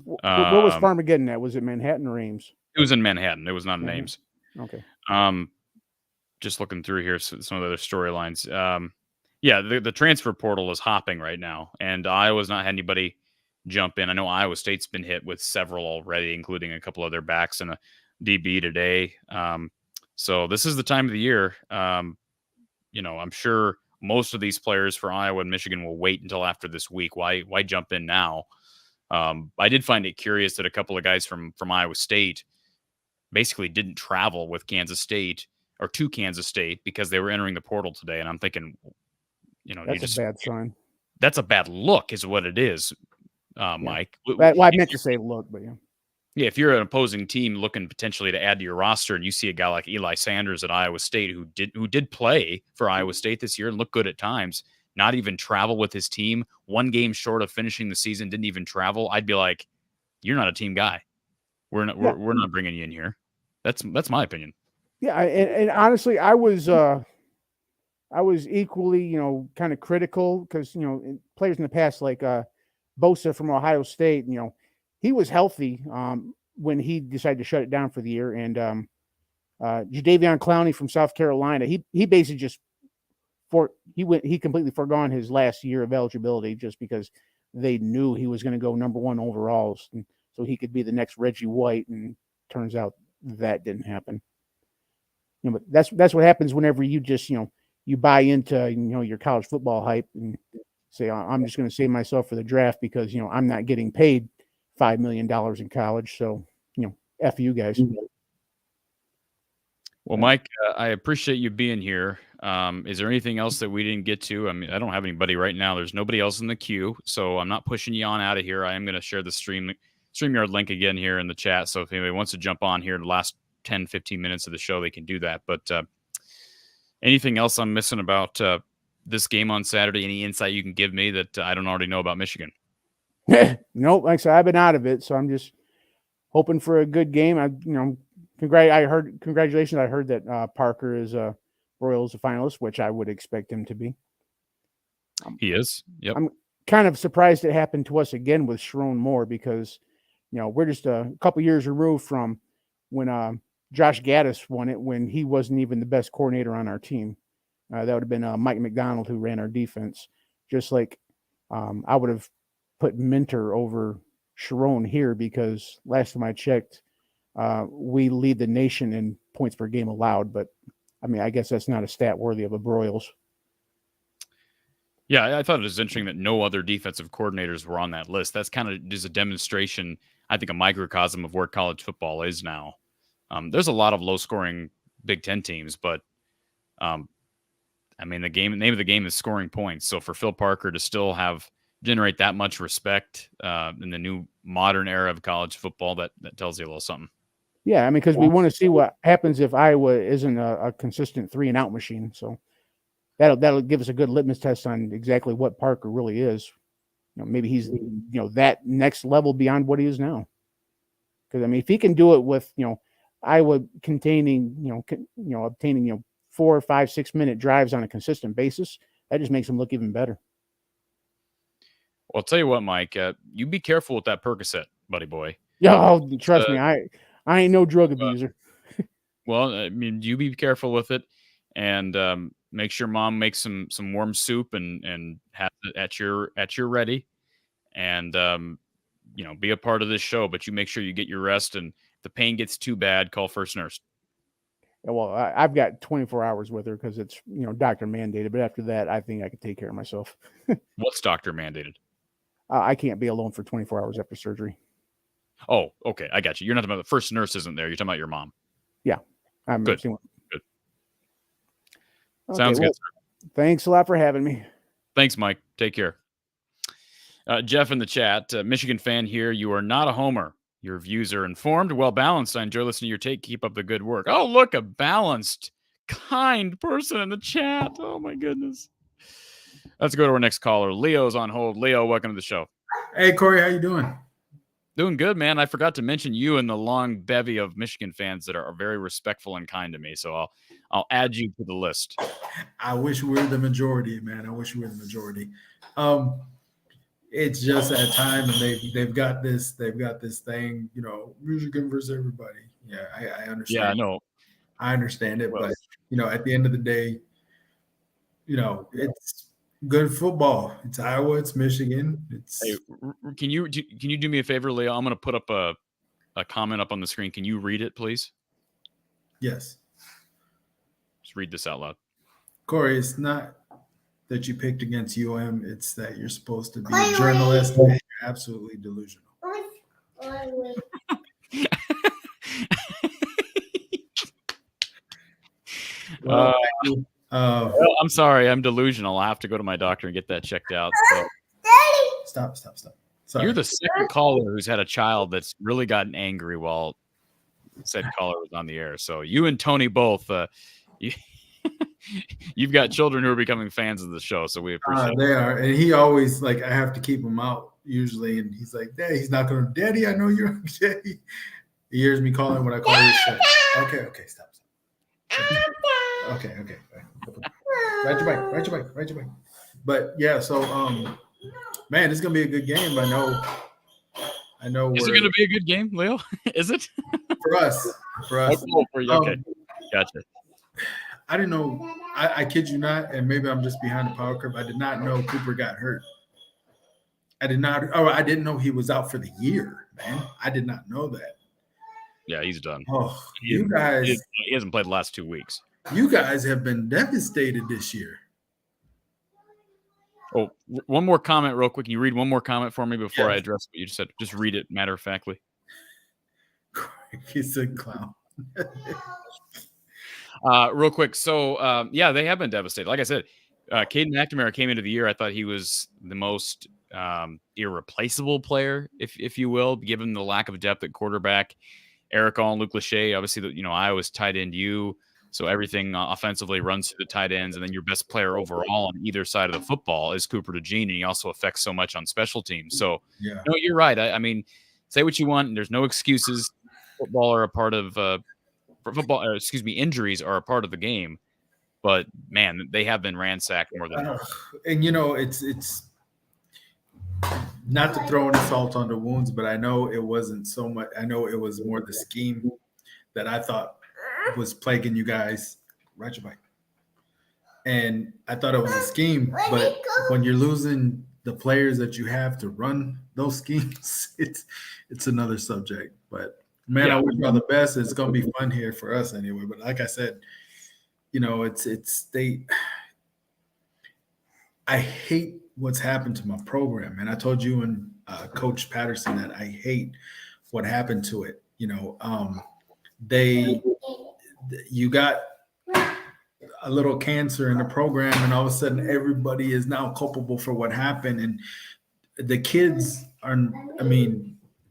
H: What was Farmageddon at? Was it Manhattan or Ames?
A: It was in Manhattan. It was not in Ames.
H: Okay.
A: Just looking through here, some of the other storylines. Yeah, the transfer portal is hopping right now, and Iowa's not had anybody jump in. I know Iowa State's been hit with several already, including a couple of their backs and a DB today. So this is the time of the year. I'm sure most of these players for Iowa and Michigan will wait until after this week. Why jump in now? I did find it curious that a couple of guys from Iowa State basically didn't travel with Kansas State or to Kansas State because they were entering the portal today. And I'm thinking,
H: that's a bad sign.
A: That's a bad look is what it is, Mike.
H: Well, I meant to say look, but yeah.
A: Yeah, if you're an opposing team looking potentially to add to your roster and you see a guy like Eli Sanders at Iowa State who did play for Iowa State this year and look good at times, not even travel with his team, one game short of finishing the season, didn't even travel, I'd be like, you're not a team guy. We're not bringing you in here. That's my opinion. Yeah,
H: and honestly, I was equally, kind of critical because, players in the past like Bosa from Ohio State, he was healthy when he decided to shut it down for the year. And Jadeveon Clowney from South Carolina. He basically just he completely forgone his last year of eligibility just because they knew he was going to go number 1 overalls, and so he could be the next Reggie White. And turns out that didn't happen. But that's what happens whenever you just you buy into your college football hype and say I'm just going to save myself for the draft because I'm not getting paid $5 million in college, so F you guys.
A: Well, Mike, I appreciate you being here. Is there anything else that we didn't get to? I mean, I don't have anybody right now. There's nobody else in the queue, so I'm not pushing you on out of here. I am going to share the StreamYard link again here in the chat, so if anybody wants to jump on here in the last 10, 15 minutes of the show, they can do that. But anything else I'm missing about this game on Saturday? Any insight you can give me that I don't already know about Michigan?
H: Nope. Like I said, I've been out of it, so I'm just hoping for a good game. Congratulations. I heard that Parker is Royals a finalist, which I would expect him to be.
A: He is. Yep.
H: I'm kind of surprised it happened to us again with Sharon Moore because, we're just a couple years removed from when Josh Gaddis won it when he wasn't even the best coordinator on our team. That would have been Mike McDonald who ran our defense. Just like I would have put Minter over Sharon here because last time I checked, we lead the nation in points per game allowed. But, I mean, I guess that's not a stat worthy of a Broyles.
A: Yeah, I thought it was interesting that no other defensive coordinators were on that list. That's kind of just a demonstration, I think, a microcosm of where college football is now. There's a lot of low-scoring Big Ten teams, but I mean, the name of the game is scoring points. So for Phil Parker to still generate that much respect in the new modern era of college football, that tells you a little something.
H: Yeah, I mean, because we want to see what happens if Iowa isn't a consistent 3-and-out machine. So that'll give us a good litmus test on exactly what Parker really is. Maybe he's that next level beyond what he is now. Because I mean, if he can do it with Iowa obtaining 4, 5, 6 minute drives on a consistent basis, that just makes him look even better.
A: Well, I'll tell you what, Mike, you be careful with that Percocet, buddy boy.
H: Oh, trust me, I ain't no drug abuser.
A: Well, I mean, you be careful with it, and make sure Mom makes some warm soup and have it at your ready, and be a part of this show. But you make sure you get your rest, and if the pain gets too bad, call first nurse.
H: Well, I've got 24 hours with her because it's doctor mandated. But after that, I think I can take care of myself.
A: What's doctor mandated?
H: I can't be alone for 24 hours after surgery.
A: Oh, okay. I got you. You're not talking about the first nurse isn't there. You're talking about your mom.
H: Yeah. I'm
A: good.
H: Good.
A: Okay, sounds good.
H: Thanks a lot for having me.
A: Thanks, Mike. Take care. Jeff in the chat, Michigan fan here. You are not a homer. Your views are informed, well-balanced. I enjoy listening to your take. Keep up the good work. Oh, look, a balanced, kind person in the chat. Oh, my goodness. Let's go to our next caller. Leo's on hold. Leo, welcome to the show.
I: Hey, Corey, how you doing?
A: Doing good, man. I forgot to mention you and the long bevy of Michigan fans that are very respectful and kind to me. So I'll add you to the list.
I: I wish we were the majority, man. I wish we were the majority. It's just that time, and they've got this thing, Michigan versus everybody. Yeah, I understand.
A: Yeah, I know.
I: I understand it, but at the end of the day, it's good football. It's Iowa. It's Michigan.
A: Hey, can you do me a favor, Leo? I'm going to put up a comment up on the screen. Can you read it, please?
I: Yes.
A: Just read this out loud.
I: Corey, it's not that you picked against UM. It's that you're supposed to be a journalist and you're absolutely delusional.
A: Well, I'm sorry. I'm delusional. I'll have to go to my doctor and get that checked out. So.
I: Stop. Sorry.
A: You're the second caller who's had a child that's really gotten angry while said caller was on the air. So you and Tony both, you've got children who are becoming fans of the show. So we appreciate
I: they are. And he always, I have to keep him out usually. And he's like, Daddy, he's not going to, Daddy, I know you're Daddy. He hears me calling when I call you shit. Okay, stop. Okay. Ride your bike. But yeah, so man, it's gonna be a good game. I know.
A: Is it gonna be a good game, Leo? Is it?
I: For us.
A: Okay. Gotcha.
I: I didn't know. I kid you not, and maybe I'm just behind the power curve. I did not know Cooper got hurt. I did not. Oh, I didn't know he was out for the year, man. I did not know that.
A: Yeah, he's done.
I: Oh, you guys.
A: He hasn't played the last 2 weeks.
I: You guys have been devastated this year.
A: Oh, one more comment real quick. Can you read one more comment for me before I address what you just said? Just read it matter-of-factly.
I: He's a clown.
A: Real quick. So, yeah, they have been devastated. Like I said, Caden McNamara came into the year. I thought he was the most irreplaceable player, if you will, given the lack of depth at quarterback. Eric All and Luke Lachey, obviously, Iowa's tight end you. So everything offensively runs through the tight ends, and then your best player overall on either side of the football is Cooper DeJean, and he also affects so much on special teams. So,
I: yeah.
A: No, you're right. I mean, say what you want. There's no excuses. Football are a part of injuries are a part of the game. But man, they have been ransacked more than.
I: And it's not to throw any salt on the wounds, but I know it wasn't so much. I know it was more the scheme that I thought was plaguing you guys. Ride your bike. And I thought it was a scheme, but when you're losing the players that you have to run those schemes, it's another subject. But man, I wish you all the best. It's gonna be fun here for us anyway. But like I said, I hate what's happened to my program, and I told you and Coach Patterson that I hate what happened to it. You got a little cancer in the program, and all of a sudden everybody is now culpable for what happened. And the kids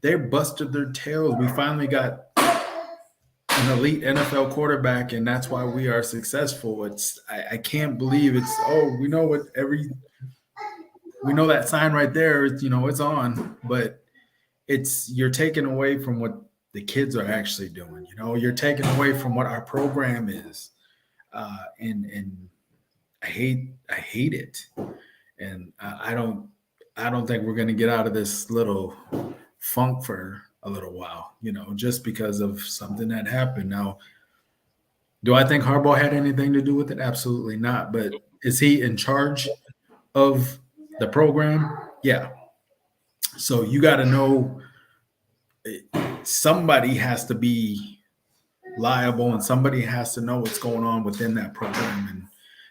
I: they busted their tails. We finally got an elite NFL quarterback, and that's why we are successful. I can't believe we know that sign right there, it's on, but you're taking away from what the kids are actually doing. You're taking away from what our program is. And I hate it. And I don't think we're going to get out of this little funk for a little while, just because of something that happened. Now, do I think Harbaugh had anything to do with it? Absolutely not. But is he in charge of the program? Yeah. So you got to know somebody has to be liable, and somebody has to know what's going on within that program, and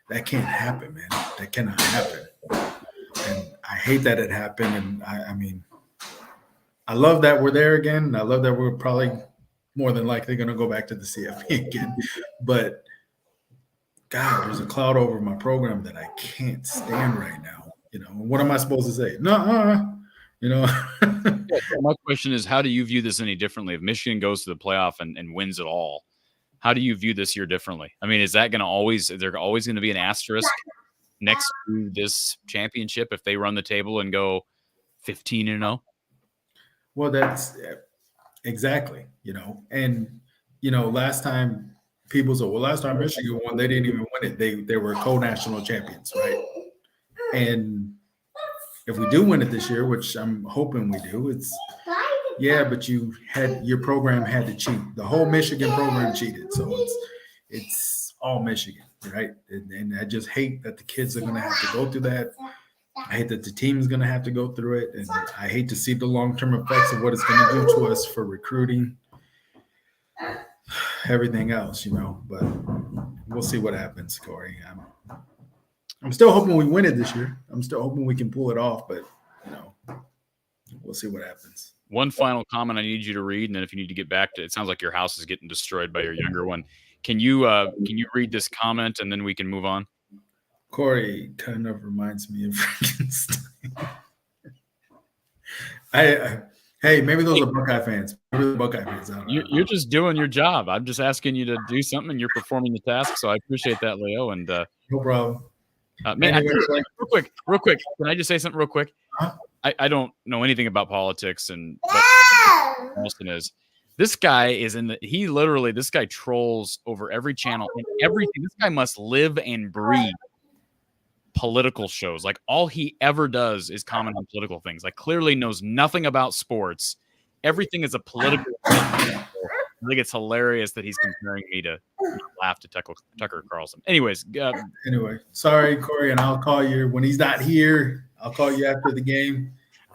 I: that can't happen, man. That cannot happen. And I hate that it happened. And I love that we're there again. I love that we're probably more than likely going to go back to the CFP again. But God, there's a cloud over my program that I can't stand right now. What am I supposed to say? No,
A: My question is, how do you view this any differently? If Michigan goes to the playoff and wins it all, how do you view this year differently? I mean, is there always going to be an asterisk next to this championship if they run the table and go 15-0?
I: Well, that's exactly, and last time people said, well, last time Michigan won, they didn't even win it. They were co-national champions, right? And if we do win it this year, which I'm hoping we do, but your program had to cheat. The whole Michigan program cheated. So it's all Michigan, right? And I just hate that the kids are going to have to go through that. I hate that the team is going to have to go through it. And I hate to see the long-term effects of what it's going to do to us for recruiting, everything else, but we'll see what happens, Corey. I'm still hoping we win it this year. I'm still hoping we can pull it off, but we'll see what happens.
A: One final comment I need you to read, and then if you need to get back to it, sounds like your house is getting destroyed by your younger one. Can you read this comment and then we can move on?
I: Corey kind of reminds me of Frankenstein. Hey, maybe those are Buckeye fans. Maybe the Buckeye fans.
A: You're just doing your job. I'm just asking you to do something, and you're performing the task. So I appreciate that, Leo. And
I: no problem.
A: Man, real quick. Can I just say something real quick?
I: Huh?
A: I don't know anything about politics, and Austin is. This guy is this guy trolls over every channel and everything. This guy must live and breathe political shows. Like, all he ever does is comment on political things. Like, clearly knows nothing about sports. Everything is a political thing. I think it's hilarious that he's comparing me to laugh to Tucker Carlson. Anyways,
I: Anyway, sorry, Corey, and I'll call you when he's not here. I'll call you after the game.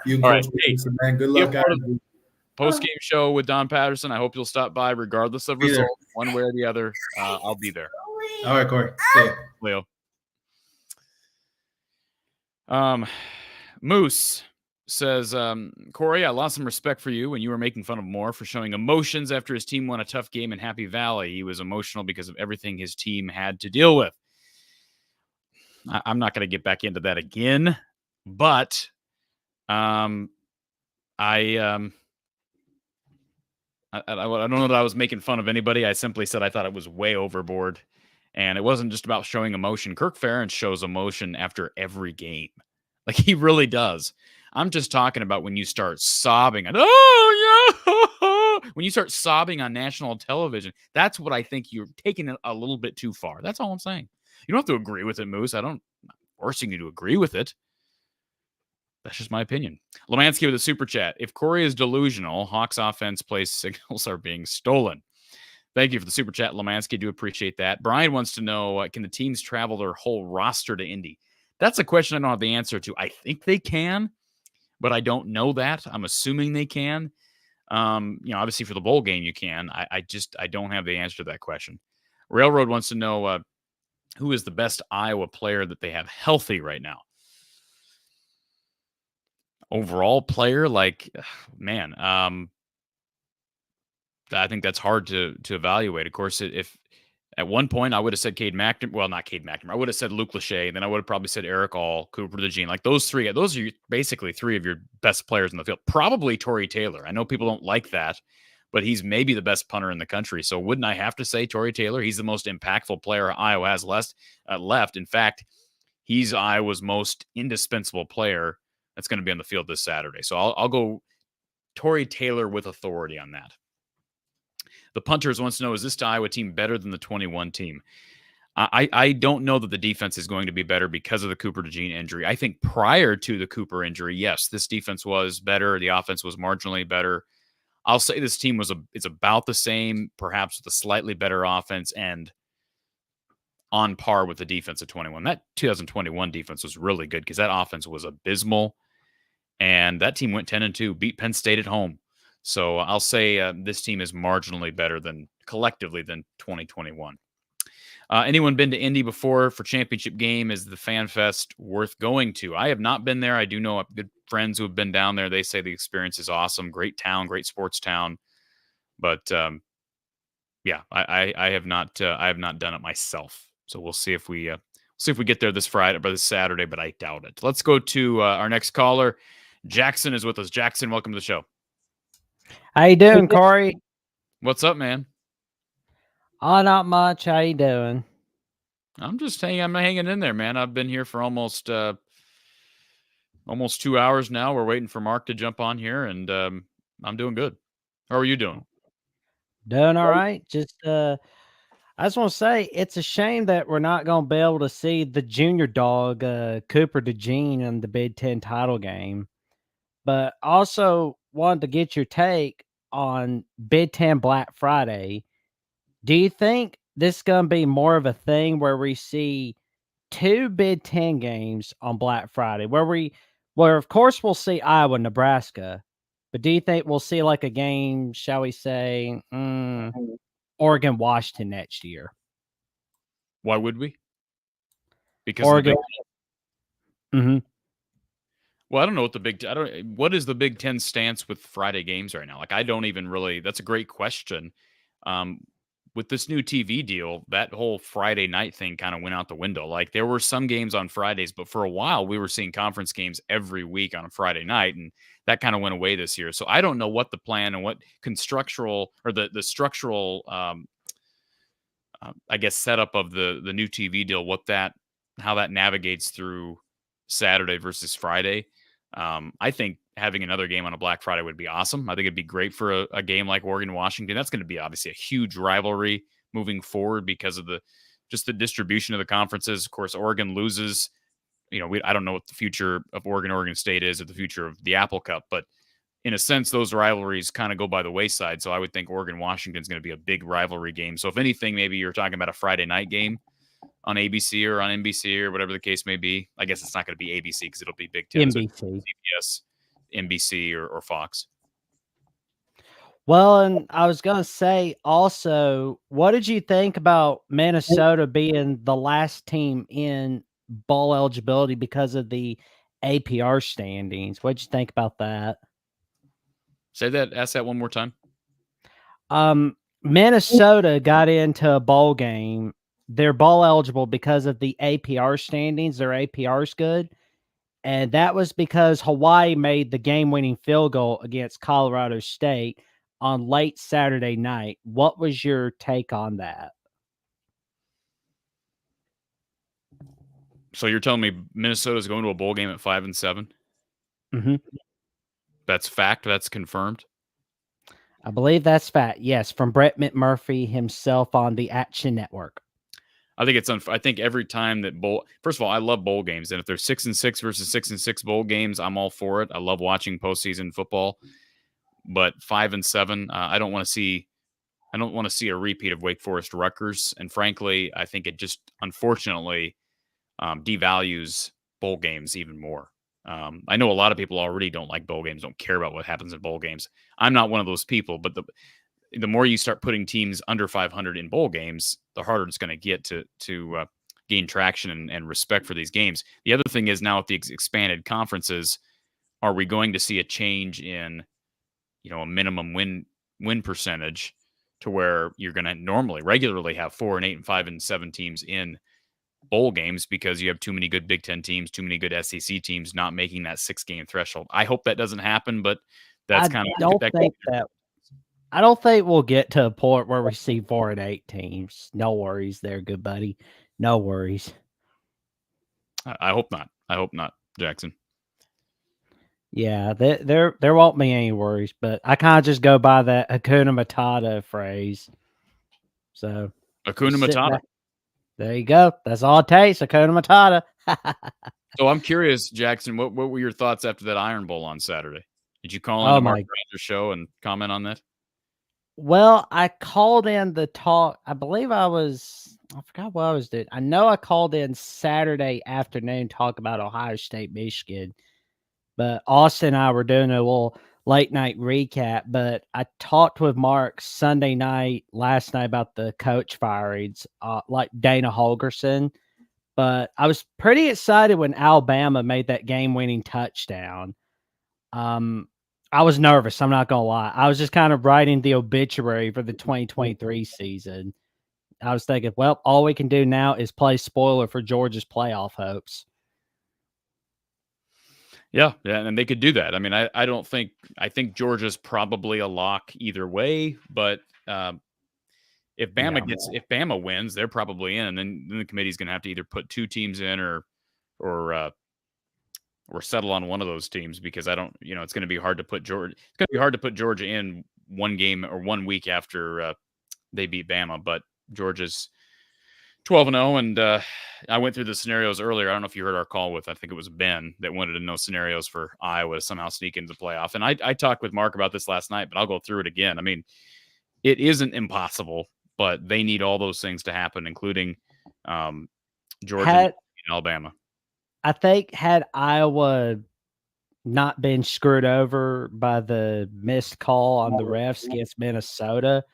I: You and
A: all
I: Coach
A: right, hey,
I: Wilson, man. Good luck, guys.
A: Post-game show with Don Patterson. I hope you'll stop by regardless of result, one way or the other. I'll be there.
I: All right, Corey. See you.
A: Leo. Moose says, Corey, I lost some respect for you when you were making fun of Moore for showing emotions after his team won a tough game in Happy Valley. He was emotional because of everything his team had to deal with. I'm not going to get back into that again, but I don't know that I was making fun of anybody. I simply said I thought it was way overboard. And it wasn't just about showing emotion. Kirk Ferentz shows emotion after every game. Like, he really does. I'm just talking about when you start sobbing. When you start sobbing on national television, that's what I think you're taking it a little bit too far. That's all I'm saying. You don't have to agree with it, Moose. I'm not forcing you to agree with it. That's just my opinion. Lemansky with a super chat. If Corey is delusional, Hawks offense play signals are being stolen. Thank you for the super chat, Lemansky. Do appreciate that. Brian wants to know, can the teams travel their whole roster to Indy? That's a question I don't have the answer to. I think they can, but I don't know that. I'm assuming they can. Obviously for the bowl game you can. I don't have the answer to that question. Railroad wants to know who is the best Iowa player that they have healthy right now. Overall player, man, I think that's hard to evaluate. Of course, if at one point I would have said Cade McNamara, well, not Cade McNamara, I would have said Luke Lachey, then I would have probably said Eric All, Cooper DeJean. Like those three, those are basically three of your best players in the field. Probably Torrey Taylor. I know people don't like that, but he's maybe the best punter in the country. So wouldn't I have to say Torrey Taylor? He's the most impactful player Iowa has left. In fact, he's Iowa's most indispensable player that's going to be on the field this Saturday. So I'll go Torrey Taylor with authority on that. The punters wants to know, is this Iowa team better than the 21 team? I don't know that the defense is going to be better because of the Cooper DeJean injury. I think prior to the Cooper injury, yes, this defense was better. The offense was marginally better. I'll say this team it's about the same, perhaps with a slightly better offense and on par with the defense of 21. That 2021 defense was really good because that offense was abysmal. And that team went 10-2, beat Penn State at home. So I'll say this team is marginally better collectively than 2021. Anyone been to Indy before for championship game? Is the Fan Fest worth going to? I have not been there. I do know good friends who have been down there. They say the experience is awesome. Great town, great sports town. But yeah, I have not done it myself. So we'll see if we get there this Friday or this Saturday, but I doubt it. Let's go to our next caller. Jackson is with us. Jackson, welcome to the show.
J: How you doing, Corey?
A: What's up, man?
J: Oh, not much. How you doing?
A: I'm hanging in there, man. I've been here for almost 2 hours now. We're waiting for Mark to jump on here, and I'm doing good. How are you doing?
J: Doing all right. I just want to say it's a shame that we're not going to be able to see the junior dog, Cooper DeJean, in the Big Ten title game. But also wanted to get your take on Big Ten Black Friday. Do you think this is going to be more of a thing where we see 2 Big Ten games on Black Friday, where of course we'll see Iowa, Nebraska, but do you think we'll see like a game, shall we say, Oregon, Washington next year?
A: Why would we? Because
J: Oregon.
A: Well, I don't know what is the Big Ten stance with Friday games right now? Like, I don't even really, that's a great question. With this new TV deal, that whole Friday night thing kind of went out the window. Like, there were some games on Fridays, but for a while we were seeing conference games every week on a Friday night, and that kind of went away this year. So I don't know what the plan and what the structural, I guess, setup of the new TV deal, how that navigates through Saturday versus Friday. I think having another game on a Black Friday would be awesome. I think it'd be great for a game like Oregon, Washington. That's going to be obviously a huge rivalry moving forward because of the distribution of the conferences. Of course, Oregon loses. I don't know what the future of Oregon State is, or the future of the Apple Cup, but in a sense, those rivalries kind of go by the wayside. So I would think Oregon-Washington is going to be a big rivalry game. So if anything, maybe you're talking about a Friday night game on ABC or on NBC or whatever the case may be. I guess it's not going to be ABC because it'll be Big Ten,
J: NBC.
A: so CBS, NBC, or Fox.
J: Well, and I was going to say also, what did you think about Minnesota being the last team in bowl eligibility because of the APR standings? What did you think about that?
A: Ask that one more time.
J: Minnesota got into a bowl game. They're bowl eligible because of the APR standings. Their APR is good. And that was because Hawaii made the game-winning field goal against Colorado State on late Saturday night. What was your take on that?
A: So you're telling me Minnesota's going to a bowl game at 5-7?
J: Mm-hmm.
A: That's fact. That's confirmed.
J: I believe that's fact. Yes, from Brett McMurphy himself on the Action Network.
A: I think it's I think every time that first of all, I love bowl games, and if there's 6-6 versus 6-6 bowl games, I'm all for it. I love watching postseason football, but 5-7, I don't want to see. I don't want to see a repeat of Wake Forest Rutgers, and frankly, I think it just unfortunately devalues bowl games even more. I know a lot of people already don't like bowl games, don't care about what happens in bowl games. I'm not one of those people, but the more you start putting teams under 500 in bowl games, the harder it's going to get to gain traction and respect for these games. The other thing is now with the expanded conferences, are we going to see a change in, a minimum win percentage to where you're going to regularly have 4 and 8 and 5 and 7 teams in bowl games because you have too many good Big Ten teams, too many good SEC teams not making that 6-game threshold. I hope that doesn't happen, but that's kind of
J: I don't think we'll get to a point where we see 4 and 8 teams. No worries there, good buddy. No worries.
A: I hope not. I hope not, Jackson.
J: Yeah, there won't be any worries, but I kind of just go by that Hakuna Matata phrase. So
A: Hakuna Matata.
J: There you go. That's all it takes. Hakuna Matata.
A: So I'm curious, Jackson, what were your thoughts after that Iron Bowl on Saturday? Did you call in the Mark Rogers show and comment on that?
J: Well, I called in the talk. I believe I forgot what I was doing. I know I called in Saturday afternoon, talk about Ohio State, Michigan. But Austin and I were doing a little late night recap. But I talked with Mark Sunday night, last night, about the coach firings, like Dana Holgorsen. But I was pretty excited when Alabama made that game-winning touchdown. I was nervous. I'm not going to lie. I was just kind of writing the obituary for the 2023 season. I was thinking, well, all we can do now is play spoiler for Georgia's playoff hopes.
A: Yeah, and they could do that. I mean, I think Georgia's probably a lock either way, but if Bama wins, they're probably in, and then the committee's going to have to either put 2 teams in or settle on one of those teams because it's going to be hard to put Georgia. It's going to be hard to put Georgia in one game or 1 week after they beat Bama. But Georgia's 12-0, and I went through the scenarios earlier. I don't know if you heard our call with, I think it was Ben that wanted to know scenarios for Iowa to somehow sneak into the playoff. And I talked with Mark about this last night, but I'll go through it again. I mean, it isn't impossible, but they need all those things to happen, including Georgia and Alabama.
J: I think had Iowa not been screwed over by the missed call on the refs against Minnesota,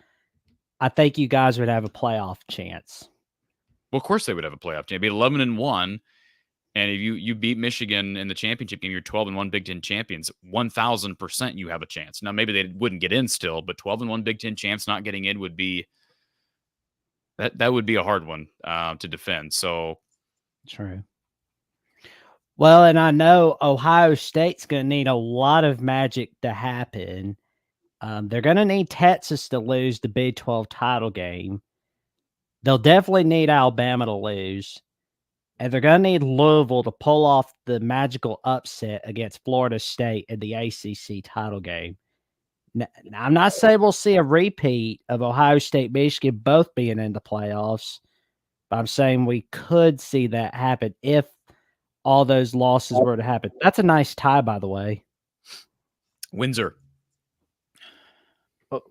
J: I think you guys would have a playoff chance.
A: Well, of course they would have a playoff chance. It'd be 11-1, and if you beat Michigan in the championship game, you're 12-1 Big Ten champions. 1,000% you have a chance. Now maybe they wouldn't get in still, but 12-1 Big Ten champs not getting in would be that would be a hard one to defend. So
J: true. Well, and I know Ohio State's going to need a lot of magic to happen. They're going to need Texas to lose the Big 12 title game. They'll definitely need Alabama to lose. And they're going to need Louisville to pull off the magical upset against Florida State in the ACC title game. Now, I'm not saying we'll see a repeat of Ohio State, Michigan both being in the playoffs, but I'm saying we could see that happen if all those losses were to happen. That's a nice tie, by the way.
A: Windsor.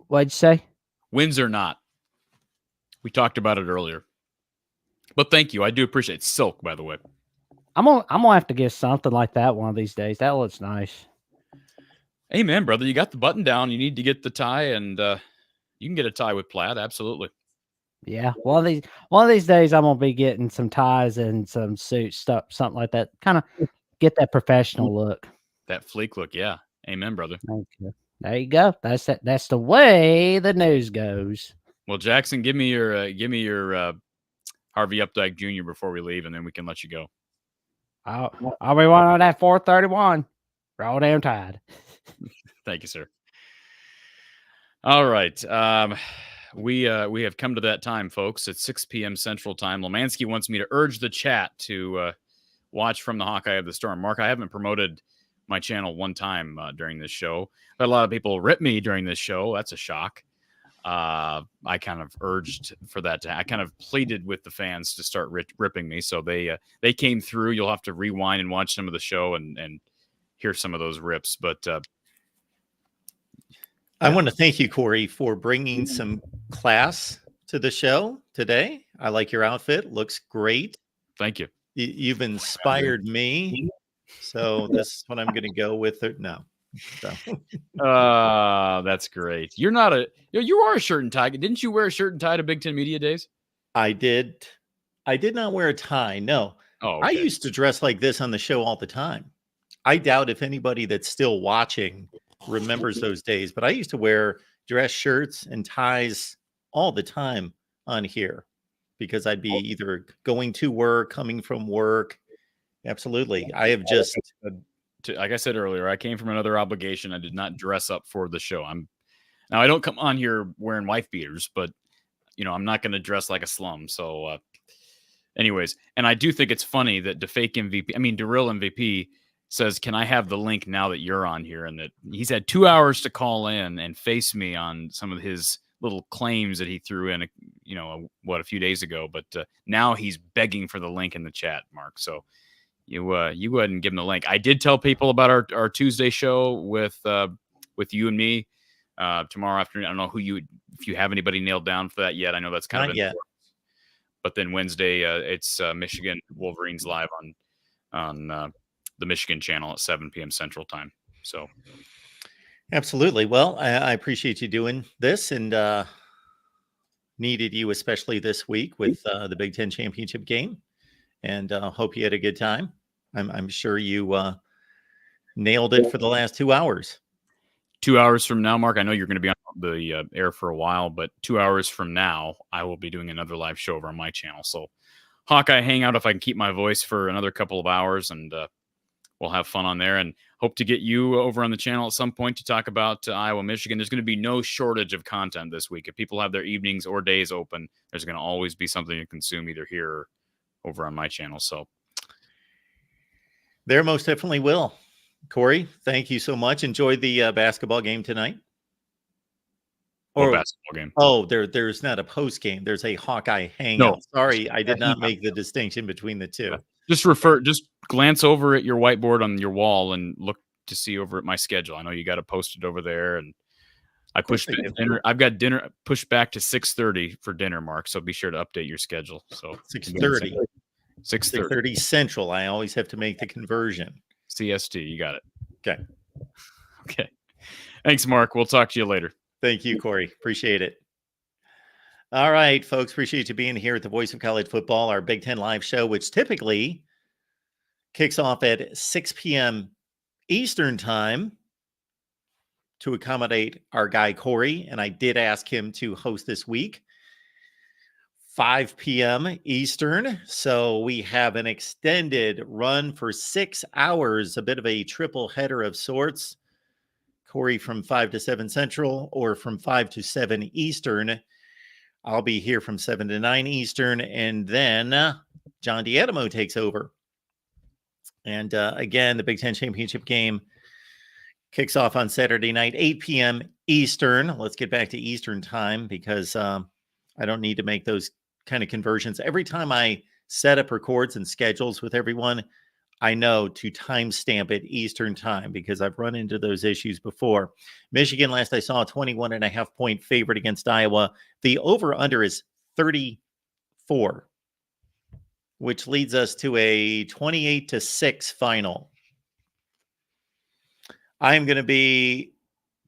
J: What'd you say?
A: Wins or not. We talked about it earlier. But thank you. I do appreciate it. Silk, by the way.
J: I'm gonna have to get something like that one of these days. That looks nice.
A: Hey, man, brother, you got the button down. You need to get the tie, and you can get a tie with plaid. Absolutely.
J: Yeah, one of these days I'm gonna be getting some ties and some suits, stuff, something like that. Kind of get that professional look.
A: That fleek look, yeah. Amen, brother.
J: Thank you. There you go. That's the way the news goes.
A: Well, Jackson, give me your Harvey Updike Jr. before we leave, and then we can let you go.
J: I'll be one on that 431. Roll damn tide.
A: Thank you, sir. All right. We have come to that time, folks. It's 6 p.m. Central Time. Lemansky wants me to urge the chat to watch from the Hawkeye of the Storm. Mark, I haven't promoted my channel one time during this show. But a lot of people rip me during this show. That's a shock. I kind of urged for that I kind of pleaded with the fans to start ripping me. So they came through. You'll have to rewind and watch some of the show and hear some of those rips. But
K: I want to thank you, Corey, for bringing some class to the show today. I like your outfit. Looks great.
A: Thank you.
K: You've inspired me. So this is what I'm going to go with. No. So.
A: That's great. You are a shirt and tie. Didn't you wear a shirt and tie to Big Ten Media Days?
K: I did. I did not wear a tie. No.
A: Oh, okay.
K: I used to dress like this on the show all the time. I doubt if anybody that's still watching remembers those days, but I used to wear dress shirts and ties all the time on here because I'd be either going to work, coming from work. Absolutely. I have just,
A: like I said earlier, I came from another obligation. I did not dress up for the show. Now I don't come on here wearing wife beaters, but I'm not going to dress like a slum. So anyways, and I do think it's funny that Darryl MVP says, can I have the link now that you're on here? And that he's had 2 hours to call in and face me on some of his little claims that he threw in, a few days ago. But now he's begging for the link in the chat, Mark. So you go ahead and give him the link. I did tell people about our Tuesday show with you and me tomorrow afternoon. I don't know if you have anybody nailed down for that yet. I know that's kind of yet. But then Wednesday, it's Michigan Wolverines live on the Michigan channel at 7 p.m. Central Time. So,
K: absolutely. Well, I appreciate you doing this and needed you especially this week with the Big Ten championship game, and hope you had a good time. I'm sure you nailed it for the last 2 hours.
A: 2 hours from now, Mark, I know you're going to be on the air for a while, but 2 hours from now, I will be doing another live show over on my channel. So, Hawkeye Hangout, if I can keep my voice for another couple of hours, and we'll have fun on there, and hope to get you over on the channel at some point to talk about Iowa, Michigan. There's going to be no shortage of content this week. If people have their evenings or days open, there's going to always be something to consume either here or over on my channel. So
K: there most definitely will. Corey, thank you so much. Enjoy the basketball game tonight.
A: Basketball game.
K: Oh, there's not a post game. There's a Hawkeye Hangout. No. Sorry, I did not make the distinction between the two.
A: Just glance over at your whiteboard on your wall and look to see over at my schedule. I know you got to post it over there, and I pushed dinner. I've got dinner pushed back to 6:30 for dinner, Mark. So be sure to update your schedule. So
K: 6:30.
A: 6:30
K: Central. I always have to make the conversion.
A: CST. You got it.
K: Okay.
A: Thanks, Mark. We'll talk to you later.
K: Thank you, Corey. Appreciate it. All right, folks. Appreciate you being here at the Voice of College Football, our Big Ten live show, which typically kicks off at 6 p.m. Eastern time to accommodate our guy, Corey. And I did ask him to host this week, 5 p.m. Eastern. So we have an extended run for 6 hours, a bit of a triple header of sorts. Corey from 5 to 7 Central, or from 5 to 7 Eastern. I'll be here from 7 to 9 Eastern, and then John Diadamo takes over. And again, the Big Ten Championship game kicks off on Saturday night, 8 p.m. Eastern. Let's get back to Eastern time because I don't need to make those kind of conversions. Every time I set up records and schedules with everyone, I know to timestamp it Eastern time because I've run into those issues before. Michigan, last I saw, 21.5-point favorite against Iowa. The over-under is 34, which leads us to a 28-6 final. I'm going to be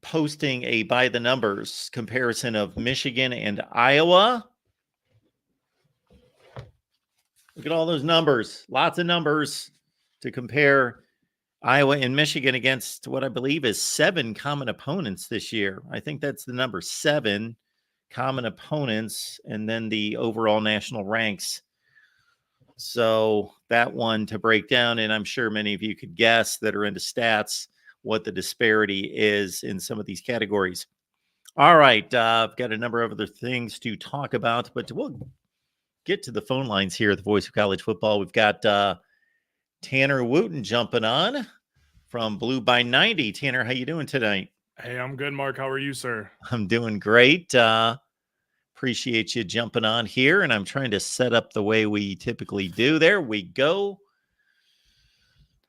K: posting a by the numbers comparison of Michigan and Iowa. Look at all those numbers, lots of numbers to compare Iowa and Michigan against what I believe is 7 common opponents this year. I think that's the number 7 common opponents, and then the overall national ranks. So that one to break down, and I'm sure many of you could guess that are into stats what the disparity is in some of these categories. All right, I've got a number of other things to talk about, but we'll get to the phone lines here at the Voice of College Football. We've got Tanner Wooten jumping on from Blue by 90. Tanner, how you doing tonight?
L: Hey, I'm good, Mark. How are you, sir?
K: I'm doing great. Appreciate you jumping on here, and I'm trying to set up the way we typically do. There we go.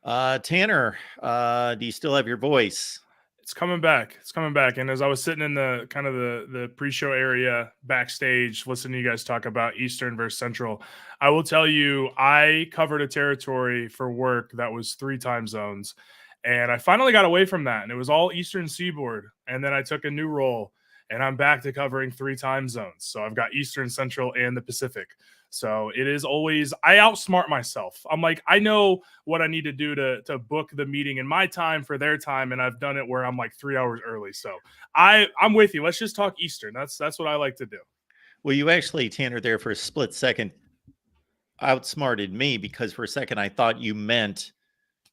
K: Tanner, do you still have your voice?
L: It's coming back. It's coming back. And as I was sitting in the kind of the pre-show area backstage, listening to you guys talk about Eastern versus Central, I will tell you, I covered a territory for work that was 3 time zones. And I finally got away from that. And it was all Eastern Seaboard. And then I took a new role, and I'm back to covering 3 time zones. So I've got Eastern, Central, and the Pacific. So it is always, I outsmart myself. I'm like, I know what I need to do to book the meeting in my time for their time. And I've done it where I'm like 3 hours early. So I'm with you. Let's just talk Eastern. That's what I like to do.
K: Well, you actually, Tanner, there for a split second outsmarted me, because for a second I thought you meant,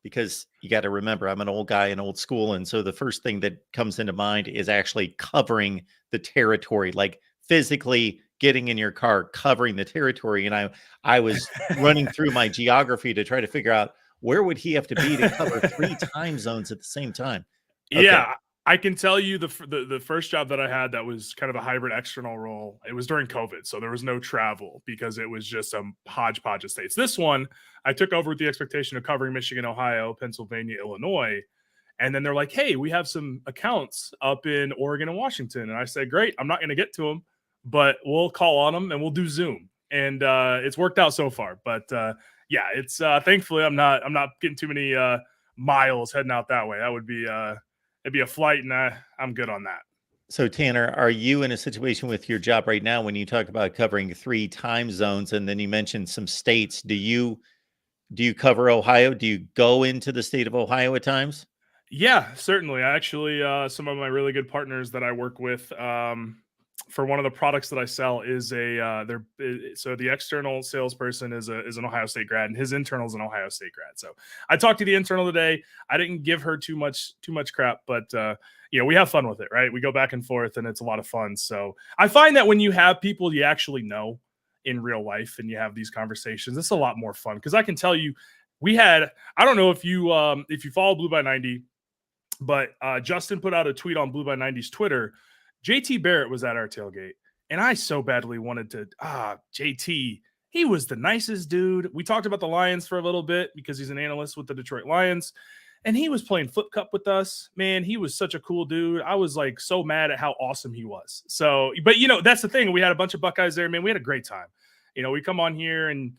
K: because you got to remember, I'm an old guy in old school. And so the first thing that comes into mind is actually covering the territory, like physically getting in your car, covering the territory. And I was running through my geography to try to figure out where would he have to be to cover 3 time zones at the same time. Okay.
L: Yeah, I can tell you the first job that I had that was kind of a hybrid external role, it was during COVID. So there was no travel because it was just a hodgepodge of states. This one, I took over with the expectation of covering Michigan, Ohio, Pennsylvania, Illinois. And then they're like, hey, we have some accounts up in Oregon and Washington. And I said, great, I'm not going to get to them, but we'll call on them and we'll do Zoom. And it's worked out so far. But yeah, it's thankfully I'm not getting too many miles heading out that way. That would be it'd be a flight, and I'm good on that.
K: So Tanner, are you in a situation with your job right now when you talk about covering 3 time zones, and then you mentioned some states? Do you cover Ohio? Do you go into the state of Ohio at times?
L: Yeah, certainly. I actually, some of my really good partners that I work with for one of the products that I sell is so the external salesperson is an Ohio State grad, and his internal is an Ohio State grad. So I talked to the internal today. I didn't give her too much crap, but we have fun with it, right? We go back and forth, and it's a lot of fun. So I find that when you have people you actually know in real life and you have these conversations, it's a lot more fun, because I can tell you, I don't know if you follow Blue by 90, but Justin put out a tweet on Blue by 90's Twitter. JT Barrett was at our tailgate, and I so badly wanted to, JT, he was the nicest dude. We talked about the Lions for a little bit because he's an analyst with the Detroit Lions, and he was playing Flip Cup with us. Man, he was such a cool dude. I was like so mad at how awesome he was. So, but that's the thing. We had a bunch of Buckeyes there, man. We had a great time. We come on here and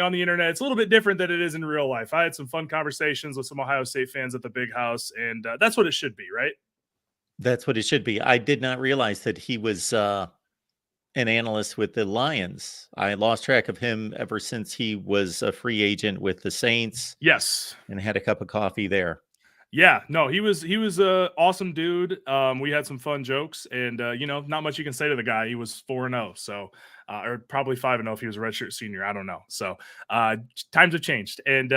L: on the internet, it's a little bit different than it is in real life. I had some fun conversations with some Ohio State fans at the big house, and that's what it should be, right?
K: That's what it should be. I did not realize that he was an analyst with the Lions. I lost track of him ever since he was a free agent with the Saints.
L: Yes.
K: And had a cup of coffee there.
L: Yeah, no, he was a awesome dude. We had some fun jokes, and not much you can say to the guy. He was 4-0, so or probably 5-0 if he was a redshirt senior. I don't know. So times have changed, and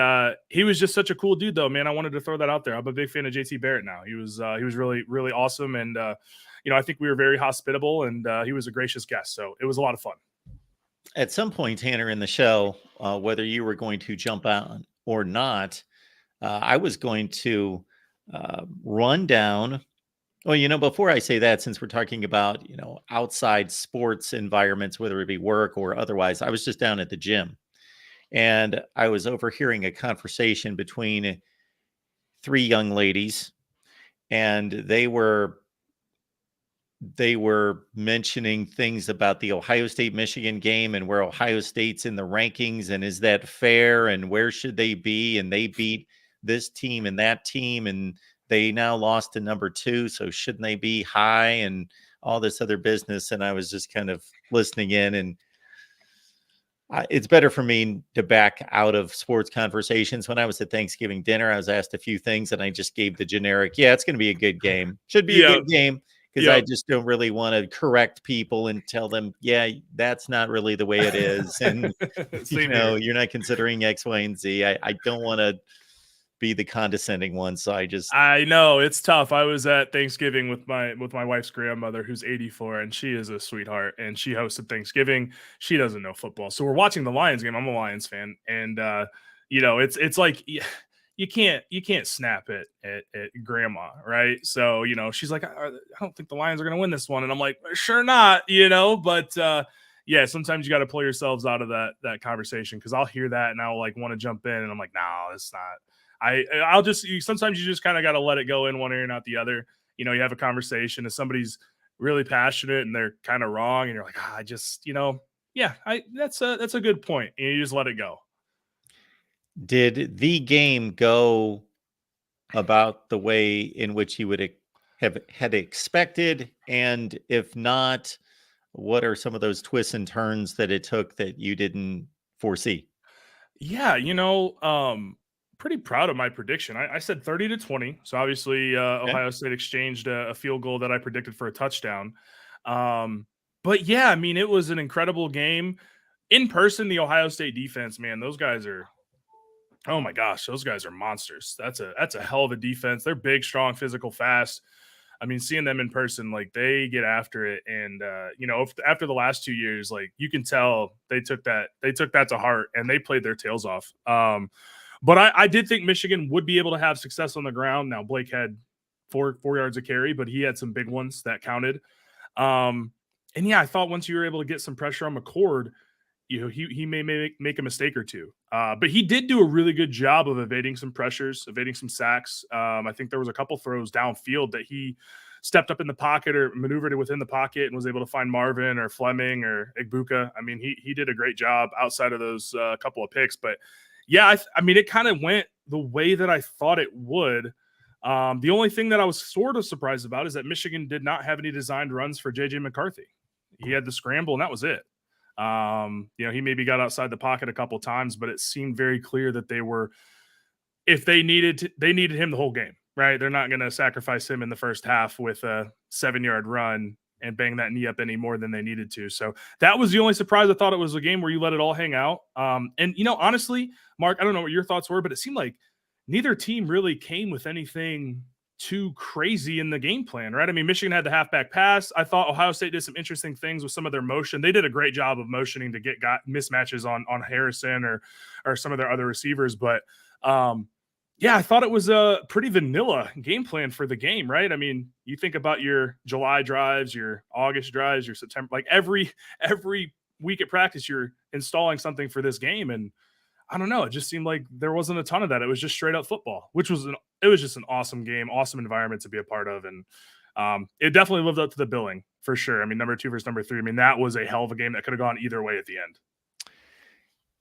L: he was just such a cool dude, though, man. I wanted to throw that out there. I'm a big fan of JT Barrett now. He was really, really awesome, and I think we were very hospitable, and he was a gracious guest. So it was a lot of fun.
K: At some point, Tanner, in the show, whether you were going to jump on or not, I was going to run down. Well, before I say that, since we're talking about, outside sports environments, whether it be work or otherwise, I was just down at the gym. and I was overhearing a conversation between 3 young ladies, and they were mentioning things about the Ohio State-Michigan game and where Ohio State's in the rankings, and is that fair, and where should they be, and they beat this team and that team, and they now lost to number 2, so shouldn't they be high, and all this other business. And I was just kind of listening in, and it's better for me to back out of sports conversations. When I was at Thanksgiving dinner, I was asked a few things, and I just gave the generic, yeah, it's going to be a good game. Should be a good game. Because I just don't really want to correct people and tell them, yeah, that's not really the way it is. And, you're not considering X, Y, and Z. I don't want to be the condescending one. So
L: I know it's tough. I was at Thanksgiving with my wife's grandmother, who's 84, and she is a sweetheart, and she hosted Thanksgiving. She doesn't know football. So we're watching the Lions game. I'm a Lions fan. And, it's like, you can't snap it at grandma, right? So, she's like, I don't think the Lions are going to win this one. And I'm like, sure not, but sometimes you got to pull yourselves out of that conversation, because I'll hear that and I'll like want to jump in, and I'm like, no, it's not. Sometimes you just kind of got to let it go in one ear and out the other. You have a conversation, and somebody's really passionate and they're kind of wrong, and you're like, that's a good point. And you just let it go.
K: Did the game go about the way in which you would have had expected? And if not, what are some of those twists and turns that it took that you didn't foresee?
L: Yeah, pretty proud of my prediction. I said 30-20. So obviously Ohio State exchanged a field goal that I predicted for a touchdown. But yeah, I mean, it was an incredible game. In person, the Ohio State defense, man, those guys are, oh my gosh, those guys are monsters. That's a hell of a defense. They're big, strong, physical, fast. I mean, seeing them in person, like, they get after it. And, after the last 2 years, like, you can tell they took that to heart, and they played their tails off. But I did think Michigan would be able to have success on the ground. Now, Blake had four yards of carry, but he had some big ones that counted. And yeah, I thought once you were able to get some pressure on McCord, he may make a mistake or two. But he did do a really good job of evading some pressures, evading some sacks. I think there was a couple throws downfield that he stepped up in the pocket or maneuvered it within the pocket and was able to find Marvin or Fleming or Igbuka. I mean, he did a great job outside of those couple of picks. But yeah, I mean, it kind of went the way that I thought it would. The only thing that I was sort of surprised about is that Michigan did not have any designed runs for J.J. McCarthy. He had the scramble, and that was it. He maybe got outside the pocket a couple times, but it seemed very clear that they needed him the whole game, right? They're not going to sacrifice him in the first half with a 7-yard run and bang that knee up any more than they needed to. So that was the only surprise. I thought it was a game where you let it all hang out. Honestly, Mark, I don't know what your thoughts were, but it seemed like neither team really came with anything too crazy in the game plan, right? I mean, Michigan had the halfback pass. I thought Ohio State did some interesting things with some of their motion. They did a great job of motioning to get mismatches on Harrison or some of their other receivers. But I thought it was a pretty vanilla game plan for the game, right? I mean, you think about your July drives, your August drives, your September, like every week at practice, you're installing something for this game. And I don't know, it just seemed like there wasn't a ton of that. It was just straight up football, which was just an awesome game, awesome environment to be a part of. And it definitely lived up to the billing for sure. I mean, number 2 versus number 3. I mean, that was a hell of a game that could have gone either way at the end.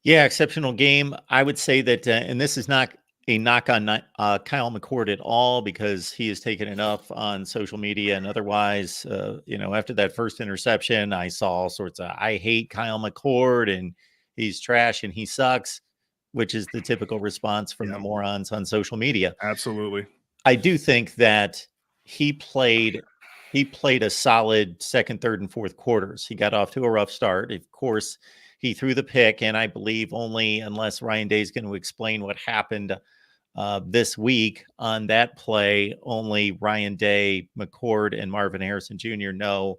K: Yeah, exceptional game. I would say that, and this is not a knock on Kyle McCord at all, because he has taken it up on social media and otherwise. After that first interception, I saw all sorts of, I hate Kyle McCord and he's trash and he sucks, which is the typical response from the morons on social media.
L: Absolutely.
K: I do think that he played a solid second, third, and fourth quarters. He got off to a rough start. Of course, he threw the pick, and I believe only, unless Ryan Day is going to explain what happened this week on that play, only Ryan Day, McCord, and Marvin Harrison Jr. know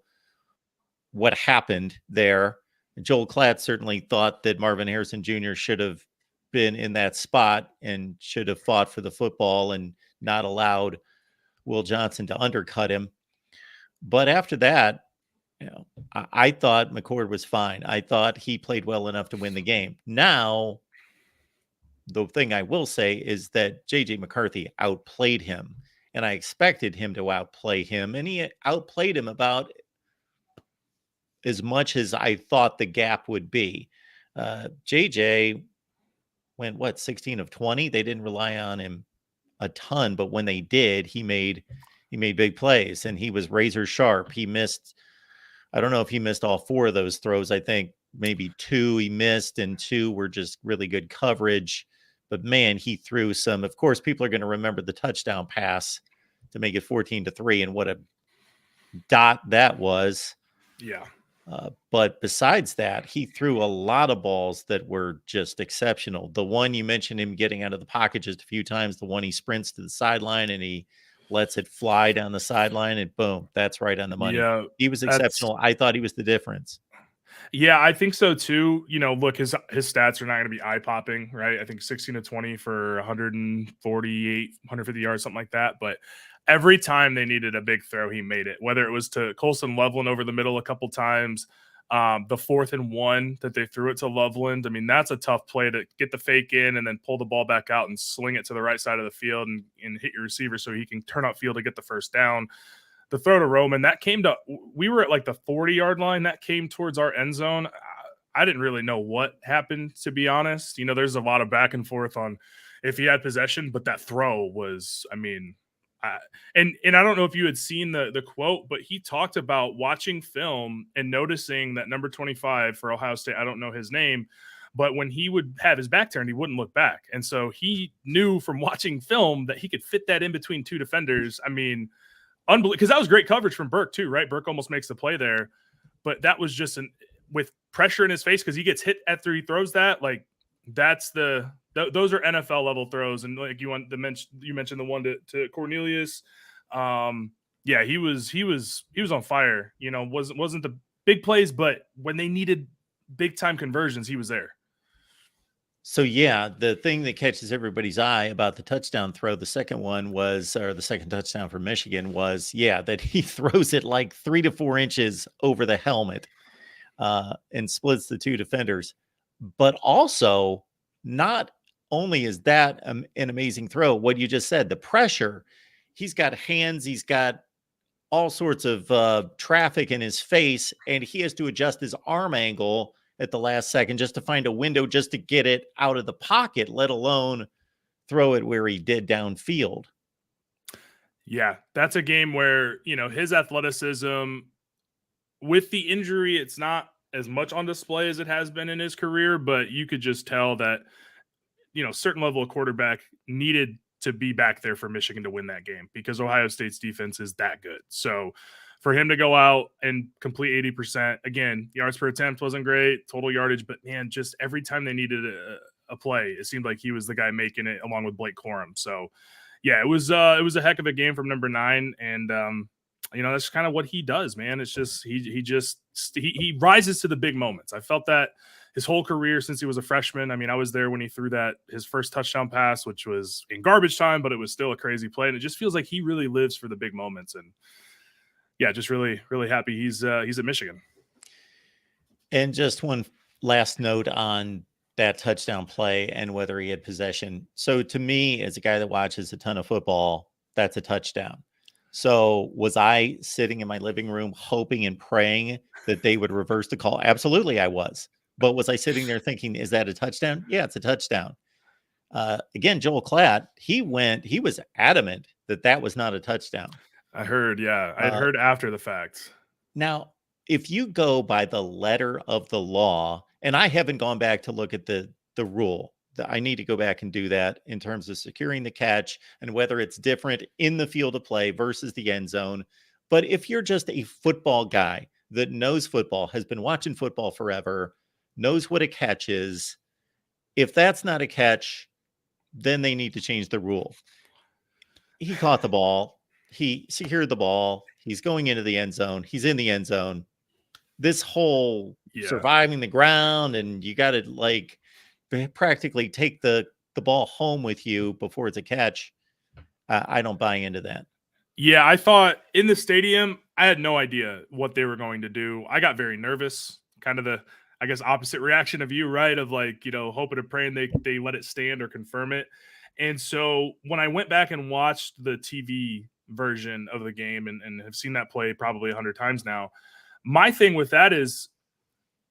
K: what happened there. Joel Klatt certainly thought that Marvin Harrison Jr. should have been in that spot and should have fought for the football and not allowed Will Johnson to undercut him. But after that, I thought McCord was fine. I thought he played well enough to win the game. Now, The thing I will say is that JJ McCarthy outplayed him, and I expected him to outplay him, and he outplayed him about as much as I thought the gap would be. JJ went 16 of 20. They didn't rely on him a ton, but when they did, he made big plays, and he was razor sharp. He missed, I don't know if he missed all 4 of those throws. I think maybe 2 he missed, and 2 were just really good coverage. But man, he threw some. Of course, people are going to remember the touchdown pass to make it 14-3, and what a dot that was.
L: Yeah.
K: But besides that, he threw a lot of balls that were just exceptional. The one you mentioned him getting out of the pocket just a few times, the one he sprints to the sideline and he lets it fly down the sideline, and boom, that's right on the money.
L: Yeah,
K: he was exceptional. I thought he was the difference.
L: Yeah, I think so too. Look, his stats are not going to be eye popping, right? I think 16 to 20 for 148, 150 yards, something like that. But every time they needed a big throw, he made it. Whether it was to Colson Loveland over the middle a couple times, the 4th and 1 that they threw it to Loveland. I mean, that's a tough play to get the fake in and then pull the ball back out and sling it to the right side of the field and hit your receiver so he can turn upfield to get the first down. The throw to Roman, that came to, we were at like the 40-yard line. That came towards our end zone. I didn't really know what happened, to be honest. There's a lot of back and forth on if he had possession, but that throw was, I mean, and I don't know if you had seen the quote, but he talked about watching film and noticing that number 25 for Ohio State, I don't know his name, but when he would have his back turned, he wouldn't look back. And so he knew from watching film that he could fit that in between 2 defenders. I mean, unbelievable, because that was great coverage from Burke too, right? Burke almost makes the play there, but that was just with pressure in his face because he gets hit after he throws that. Like those are NFL level throws, and like you mentioned the one to Cornelius. Yeah, he was on fire. Wasn't the big plays, but when they needed big time conversions, he was there.
K: So yeah, the thing that catches everybody's eye about the touchdown throw, the second touchdown for Michigan was, that he throws it like 3 to 4 inches over the helmet and splits the 2 defenders. But also, not only is that an amazing throw, what you just said, the pressure, he's got hands, he's got all sorts of traffic in his face, and he has to adjust his arm angle at the last second just to find a window just to get it out of the pocket, let alone throw it where he did downfield.
L: Yeah, that's a game where, his athleticism with the injury, it's not as much on display as it has been in his career, but you could just tell that, certain level of quarterback needed to be back there for Michigan to win that game because Ohio State's defense is that good. So for him to go out and complete 80%, again, yards per attempt wasn't great, total yardage, but man, just every time they needed a play, it seemed like he was the guy making it along with Blake Corum. So yeah, it was a heck of a game from number 9. And, that's kind of what he does, man. It's just, he rises to the big moments. I felt that his whole career since he was a freshman. I mean, I was there when he threw his first touchdown pass, which was in garbage time, but it was still a crazy play. And it just feels like he really lives for the big moments. And yeah, just really, really happy he's at Michigan.
K: And just one last note on that touchdown play and whether he had possession. So to me, as a guy that watches a ton of football, that's a touchdown. So was I sitting in my living room hoping and praying that they would reverse the call? Absolutely, I was. But was I sitting there thinking, is that a touchdown? Yeah, it's a touchdown. Again, Joel Klatt, he was adamant that was not a touchdown.
L: I heard, yeah. I heard after the fact.
K: Now, if you go by the letter of the law, and I haven't gone back to look at the rule, I need to go back and do that in terms of securing the catch and whether it's different in the field of play versus the end zone. But if you're just a football guy that knows football, has been watching football forever, knows what a catch is, if that's not a catch, then they need to change the rule. He caught the ball. He secured the ball. He's going into the end zone. He's in the end zone. This whole surviving the ground, and you got to practically take the ball home with you before it's a catch. I don't buy into that.
L: Yeah, I thought in the stadium, I had no idea what they were going to do. I got very nervous. I I guess, opposite reaction of you, right? Of like, hoping and praying they let it stand or confirm it. And so when I went back and watched the TV version of the game and have seen that play probably 100 times now, my thing with that is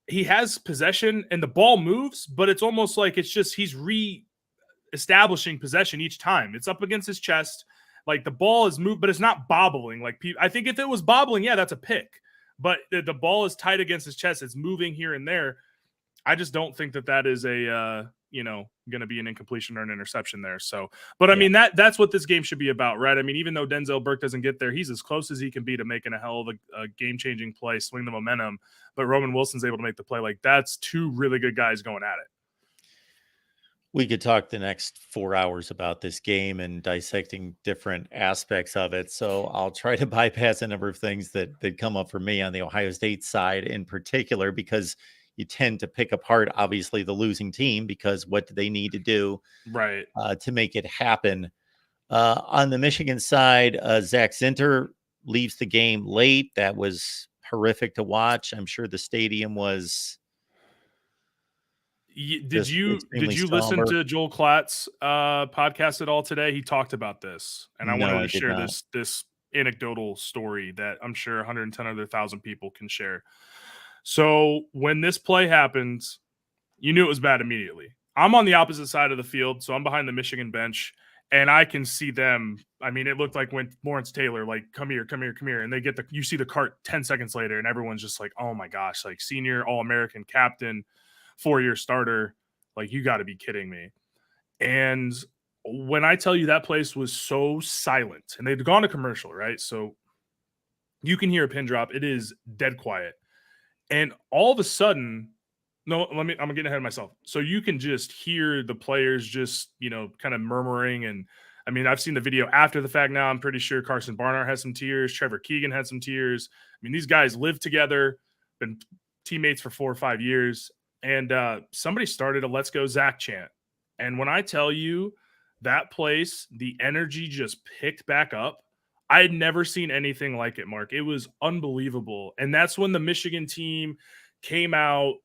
L: he has possession and the ball moves, but it's almost like it's just he's re-establishing possession each time. It's up against his chest. Like the ball is moved, but it's not bobbling. Like I think if it was bobbling, yeah, that's a pick. But the ball is tight against his chest. It's moving here and there. I just don't think that is a going to be an incompletion or an interception there. So, but I mean that's what this game should be about, right? I mean, even though Denzel Burke doesn't get there, he's as close as he can be to making a hell of a game-changing play, swing the momentum. But Roman Wilson's able to make the play. Like that's two really good guys going at it.
K: We could talk the next 4 hours about this game and dissecting different aspects of it. So I'll try to bypass a number of things that come up for me on the Ohio State side in particular, because you tend to pick apart, obviously, the losing team because what do they need to do
L: right
K: to make it happen? On the Michigan side, Zach Zinter leaves the game late. That was horrific to watch. I'm sure the stadium was...
L: Did you listen to Joel Klatt's podcast at all today? He talked about this, and I wanted to share this anecdotal story that I'm sure 110 other thousand people can share. So when this play happens, you knew it was bad immediately. I'm on the opposite side of the field, so I'm behind the Michigan bench, and I can see them. I mean, it looked like when Lawrence Taylor, like, come here, and they get you see the cart 10 seconds later, and everyone's just like, oh my gosh, like senior All-American captain, 4-year starter, like you got to be kidding me. And when I tell you that place was so silent, and they'd gone to commercial, right? So you can hear a pin drop. It is dead quiet. And all of a sudden, I'm getting ahead of myself. So you can just hear the players just, kind of murmuring. And I mean, I've seen the video after the fact now. I'm pretty sure Carson Barnard has some tears. Trevor Keegan had some tears. I mean, these guys live together, been teammates for 4 or 5 years. And somebody started a Let's Go Zach chant. And when I tell you that place, the energy just picked back up. I had never seen anything like it, Mark. It was unbelievable. And that's when the Michigan team came out,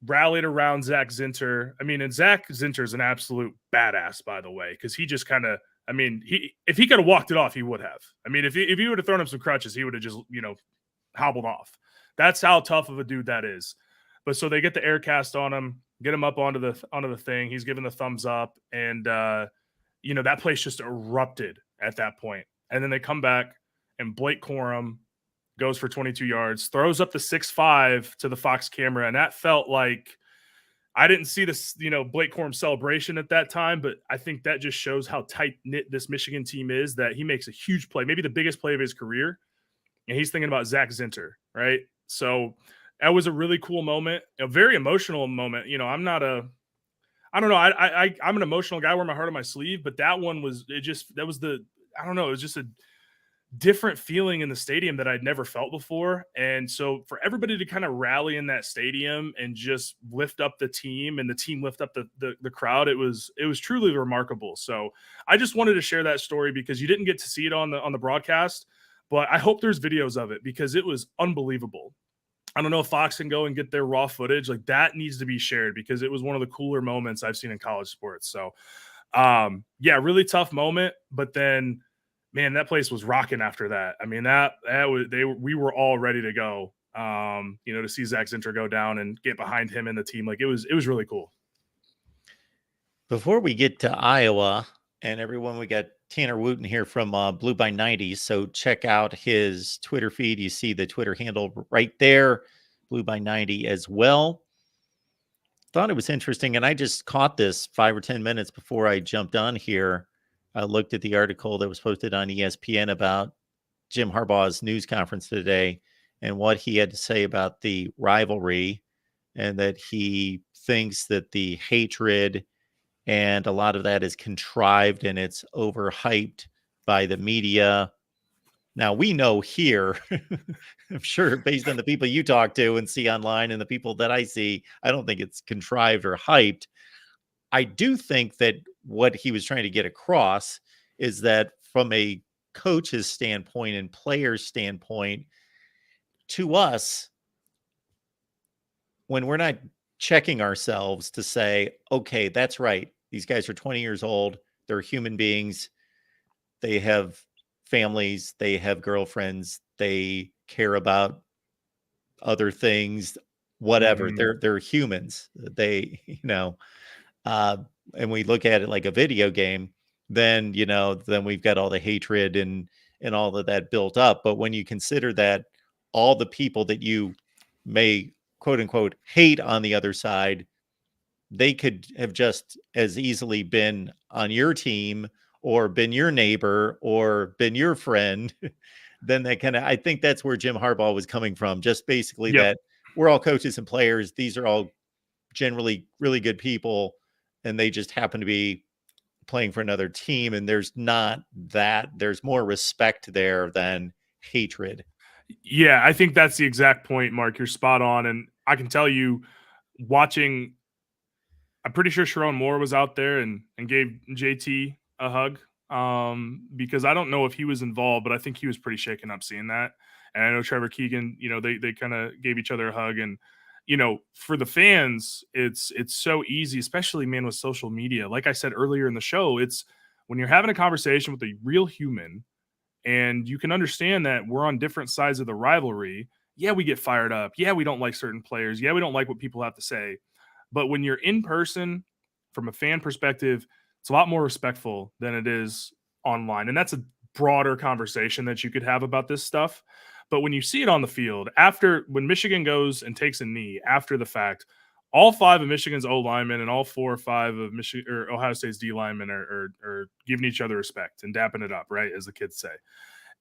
L: rallied around Zach Zinter. I mean, and Zach Zinter is an absolute badass, by the way, because he just kind of, I mean, if he could have walked it off, he would have. I mean, if he would have thrown him some crutches, he would have just, hobbled off. That's how tough of a dude that is. But so they get the air cast on him, get him up onto the thing. He's giving the thumbs up, and that place just erupted at that point. And then they come back, and Blake Corum goes for 22 yards, throws up the 6.5 to the Fox camera, and that felt like I didn't see this, Blake Corum celebration at that time, but I think that just shows how tight knit this Michigan team is. That he makes a huge play, maybe the biggest play of his career, and he's thinking about Zach Zinter, right? So that was a really cool moment, a very emotional moment. I'm not I'm an emotional guy, wear my heart on my sleeve, but that one was, it was just a different feeling in the stadium that I'd never felt before. And so for everybody to kind of rally in that stadium and just lift up the team and the team lift up the crowd, it was truly remarkable. So I just wanted to share that story because you didn't get to see it on the broadcast, but I hope there's videos of it because it was unbelievable. I don't know if Fox can go and get their raw footage. Like that needs to be shared because it was one of the cooler moments I've seen in college sports. So really tough moment, but then man, that place was rocking after that. I mean, we were all ready to go, to see Zach Zinter go down and get behind him and the team. Like it was really cool.
K: Before we get to Iowa and everyone, we got Tanner Wooten here from Blue by 90. So check out his Twitter feed. You see the Twitter handle right there, Blue by 90 as well. Thought it was interesting. And I just caught this 5 or 10 minutes before I jumped on here. I looked at the article that was posted on ESPN about Jim Harbaugh's news conference today and what he had to say about the rivalry, and that he thinks that the hatred and a lot of that is contrived and it's overhyped by the media. Now, we know here, I'm sure based on the people you talk to and see online and the people that I see, I don't think it's contrived or hyped. I do think that what he was trying to get across is that from a coach's standpoint and player's standpoint, to us, when we're not checking ourselves to say, okay, that's right. These guys are 20 years old. They're human beings. They have families. They have girlfriends. They care about other things, whatever. They're humans. They, and we look at it like a video game, then, then we've got all the hatred and all of that built up. But when you consider that all the people that you may quote unquote hate on the other side, they could have just as easily been on your team or been your neighbor or been your friend. Then I think that's where Jim Harbaugh was coming from. Just basically that we're all coaches and players. These are all generally really good people, and they just happen to be playing for another team. And there's more respect there than hatred.
L: Yeah, I think that's the exact point, Mark. You're spot on. And I can tell you, watching, I'm pretty sure Sharon Moore was out there and gave JT a hug, because I don't know if he was involved, but I think he was pretty shaken up seeing that. And I know Trevor Keegan, they kind of gave each other a hug. And, for the fans, it's so easy, especially, man, with social media. Like I said earlier in the show, it's when you're having a conversation with a real human and you can understand that we're on different sides of the rivalry. Yeah, we get fired up. Yeah, we don't like certain players. Yeah, we don't like what people have to say. But when you're in person, from a fan perspective, it's a lot more respectful than it is online. And that's a broader conversation that you could have about this stuff. But when you see it on the field, when Michigan goes and takes a knee after the fact, all 5 of Michigan's O linemen and all 4 or 5 of Ohio State's D linemen are giving each other respect and dapping it up, right, as the kids say.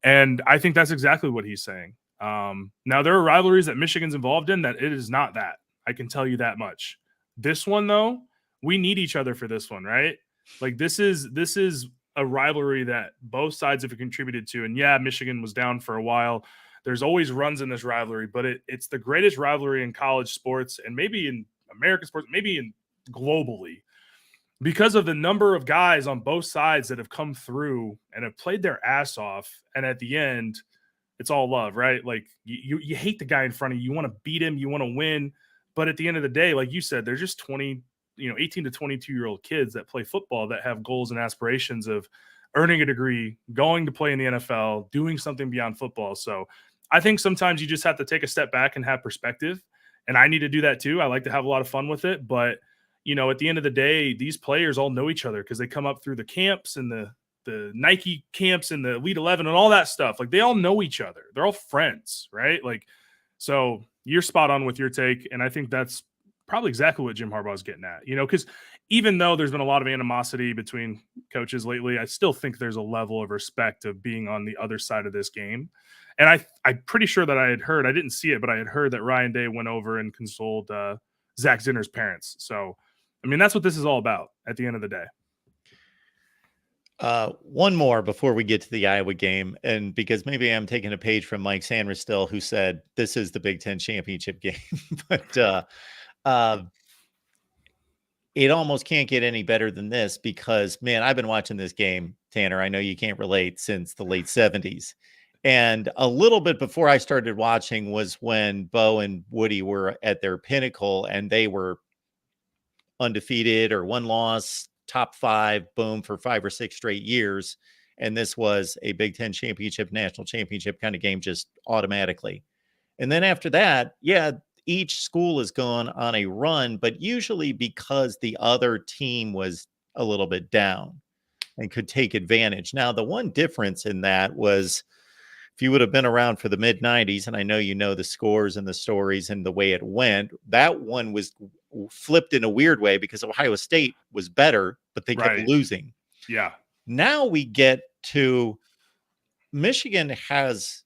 L: And I think that's exactly what he's saying. Now, there are rivalries that Michigan's involved in that it is not that. I can tell you that much. This one, though, we need each other for this one, right? Like, this is a rivalry that both sides have contributed to. And yeah, Michigan was down for a while. There's always runs in this rivalry, but it's the greatest rivalry in college sports and maybe in American sports, maybe in globally, because of the number of guys on both sides that have come through and have played their ass off. And at the end, it's all love, right? Like, you hate the guy in front of you. You want to beat him. You want to win. But at the end of the day, like you said, they're just 18 to 22-year-old kids that play football that have goals and aspirations of earning a degree, going to play in the NFL, doing something beyond football. So I think sometimes you just have to take a step back and have perspective. And I need to do that too. I like to have a lot of fun with it. But, at the end of the day, these players all know each other because they come up through the camps and the Nike camps and the Elite 11 and all that stuff. Like, they all know each other. They're all friends, right? Like, so you're spot on with your take. And I think that's probably exactly what Jim Harbaugh is getting at, because even though there's been a lot of animosity between coaches lately, I still think there's a level of respect of being on the other side of this game. And I'm pretty sure that I didn't see it, but I had heard that Ryan Day went over and consoled Zach Zinner's parents. So, I mean, that's what this is all about at the end of the day.
K: One more before we get to the Iowa game, and because maybe I'm taking a page from Mike Sanders who said this is the Big Ten championship game, but it almost can't get any better than this because, man, I've been watching this game, Tanner. I know you can't relate, since the late 70s. And a little bit before I started watching was when Bo and Woody were at their pinnacle and they were undefeated or one loss, top 5, boom, for 5 or 6 straight years. And this was a Big Ten championship, national championship kind of game just automatically. And then after that, yeah, each school has gone on a run, but usually because the other team was a little bit down and could take advantage. Now, the one difference in that was, if you would have been around for the mid-90s, and I know you know the scores and the stories and the way it went, that one was flipped in a weird way because Ohio State was better, but they kept losing.
L: Yeah.
K: Now we get to Michigan has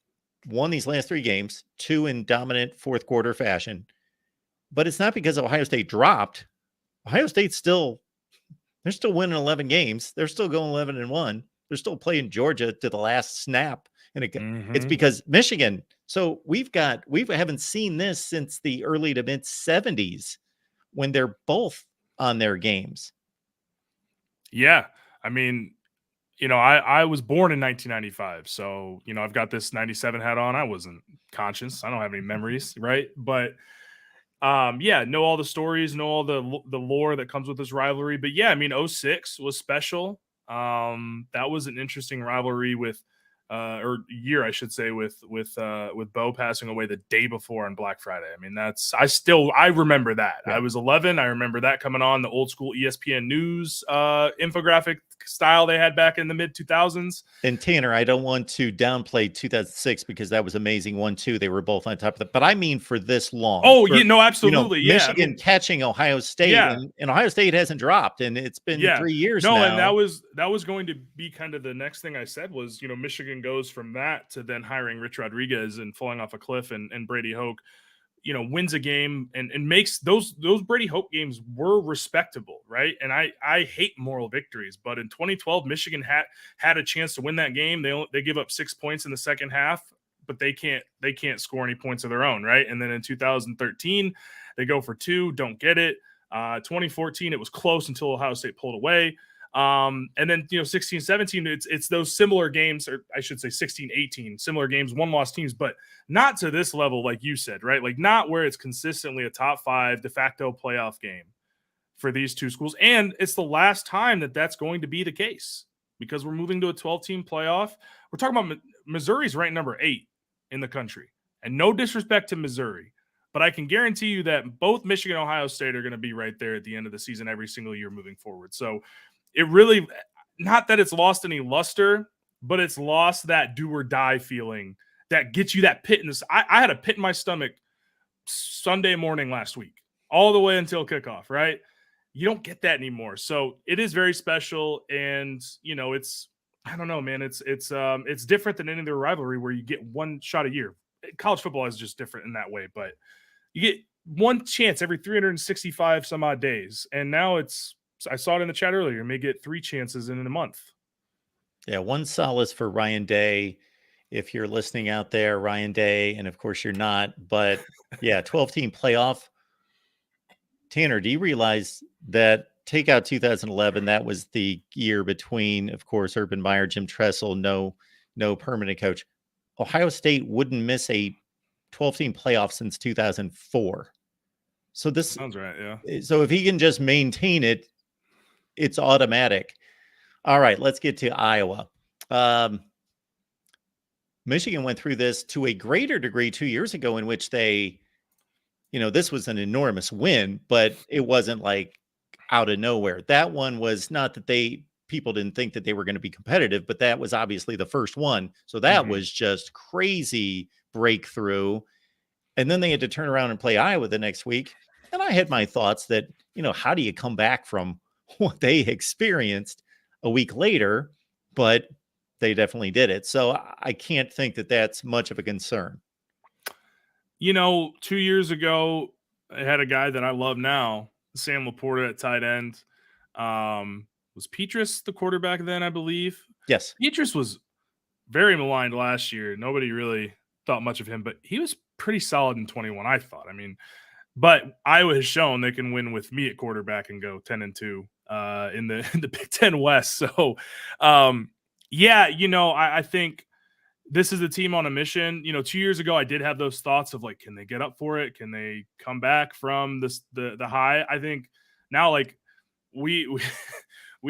K: won these last 3 games, 2 in dominant fourth quarter fashion, but it's not because Ohio State dropped. Ohio State's they're still winning 11 games. They're still going 11-1. They're still playing Georgia to the last snap. And it's because Michigan. So we haven't seen this since the early to mid 70s when they're both on their games.
L: Yeah. I mean, I was born in 1995. So, I've got this 97 hat on. I wasn't conscious. I don't have any memories. Right. But yeah, know all the stories, know all the lore that comes with this rivalry. But yeah, I mean, 06 was special. That was an interesting rivalry with, or year, I should say, with Bo passing away the day before on Black Friday. I mean, I remember that.
K: Yeah.
L: I was 11. I remember that coming on the old school ESPN News infographic style they had back in the mid 2000s.
K: And Tanner, I don't want to downplay 2006 because that was amazing 1-2. They were both on top of that. But I mean for this long.
L: Oh,
K: for,
L: yeah, no, absolutely.
K: You know,
L: yeah.
K: Michigan catching Ohio State,
L: Yeah.
K: and Ohio State hasn't dropped, and it's been 3 years
L: no,
K: now.
L: And that was going to be kind of the next thing I said was, you know, Michigan goes from that to then hiring Rich Rodriguez and falling off a cliff, and Brady Hoke, you know, wins a game and makes those Brady Hoke games were respectable, right? And I hate moral victories, but in 2012, Michigan had a chance to win that game. They give up 6 points in the second half, but they can't score any points of their own, right? And then in 2013, they go for 2, don't get it. 2014, it was close until Ohio State pulled away. And then, you know, 16, 17, it's those similar games, or I should say 16, 18, similar games, one-loss teams, but not to this level, like you said, right? Like not where it's consistently a top 5 de facto playoff game for these two schools. And it's the last time that's going to be the case because we're moving to a 12-team playoff. We're talking about Missouri's ranked number 8 in the country. And no disrespect to Missouri, but I can guarantee you that both Michigan and Ohio State are going to be right there at the end of the season every single year moving forward. So it really, not that it's lost any luster, but it's lost that do or die feeling that gets you that pit in this. I had a pit in my stomach Sunday morning last week, all the way until kickoff, right? You don't get that anymore. So it is very special. And, you know, I don't know, man, it's different than any other rivalry where you get one shot a year. College football is just different in that way, but you get one chance every 365 some odd days. And now I saw it in the chat earlier. You may get 3 chances in a month.
K: Yeah, one solace for Ryan Day. If you're listening out there, Ryan Day, and of course you're not, but yeah, 12-team playoff. Tanner, do you realize that take out 2011, that was the year between, of course, Urban Meyer, Jim Tressel, no permanent coach. Ohio State wouldn't miss a 12-team playoff since 2004. So this
L: sounds right, yeah.
K: So if he can just maintain it, it's automatic. All right, let's get to Iowa. Michigan went through this to a greater degree 2 years ago, in which they, you know, this was an enormous win, but it wasn't like out of nowhere. That one was not that people didn't think that they were going to be competitive, but that was obviously the first one. So that was just crazy breakthrough. And then they had to turn around and play Iowa the next week. And I had my thoughts that, you know, how do you come back from what they experienced a week later? But they definitely did it. So I can't think that that's much of a concern.
L: You know, 2 years ago, I had a guy that I love now, Sam Laporta at tight end. Was Petrus the quarterback then, I believe?
K: Yes.
L: Petrus was very maligned last year. Nobody really thought much of him, but he was pretty solid in 21, I thought. I mean, but Iowa has shown they can win with me at quarterback and go 10-2 in the Big Ten West. So, yeah, you know, I think this is a team on a mission. You know, 2 years ago, I did have those thoughts of like, can they get up for it? Can they come back from the high? I think now, like we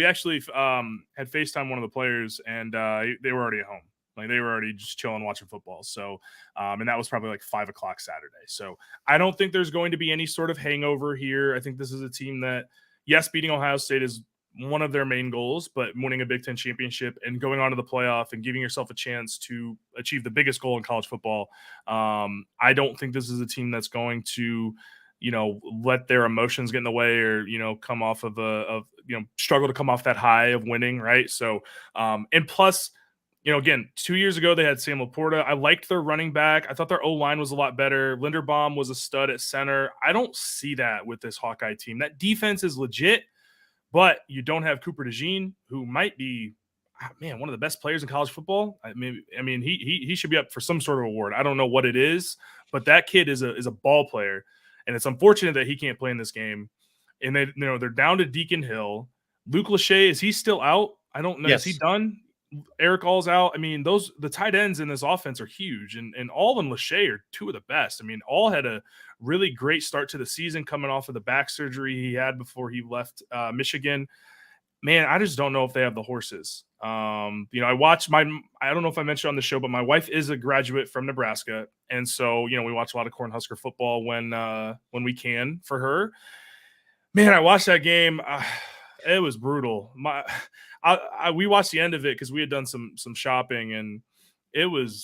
L: actually had FaceTime one of the players, and they were already at home. Like they were already just chilling, watching football. So, and that was probably like 5 o'clock Saturday. So I don't think there's going to be any sort of hangover here. I think this is a team that, yes, beating Ohio State is one of their main goals, but winning a Big Ten championship and going on to the playoff and giving yourself a chance to achieve the biggest goal in college football. I don't think this is a team that's going to, you know, let their emotions get in the way or, you know, come off of struggle to come off that high of winning. Right. So, and plus, you know, again, 2 years ago, they had Sam Laporta. I liked their running back. I thought their O-line was a lot better. Linderbaum was a stud at center. I don't see that with this Hawkeye team. That defense is legit, but you don't have Cooper DeJean, who might be, man, one of the best players in college football. I mean, he should be up for some sort of award. I don't know what it is, but that kid is a ball player, and it's unfortunate that he can't play in this game. And they're down to Deacon Hill. Luke Lachey, is he still out? I don't know.
K: Yes.
L: Is he done? Eric All's out. I mean, the tight ends in this offense are huge, and All and Lachey are two of the best. I mean, All had a really great start to the season coming off of the back surgery he had before he left Michigan. Man, I just don't know if they have the horses. I watch I don't know if I mentioned on the show, but my wife is a graduate from Nebraska. And so, we watch a lot of Cornhusker football when we can for her. Man, I watched that game. It was brutal. We watched the end of it because we had done some shopping, and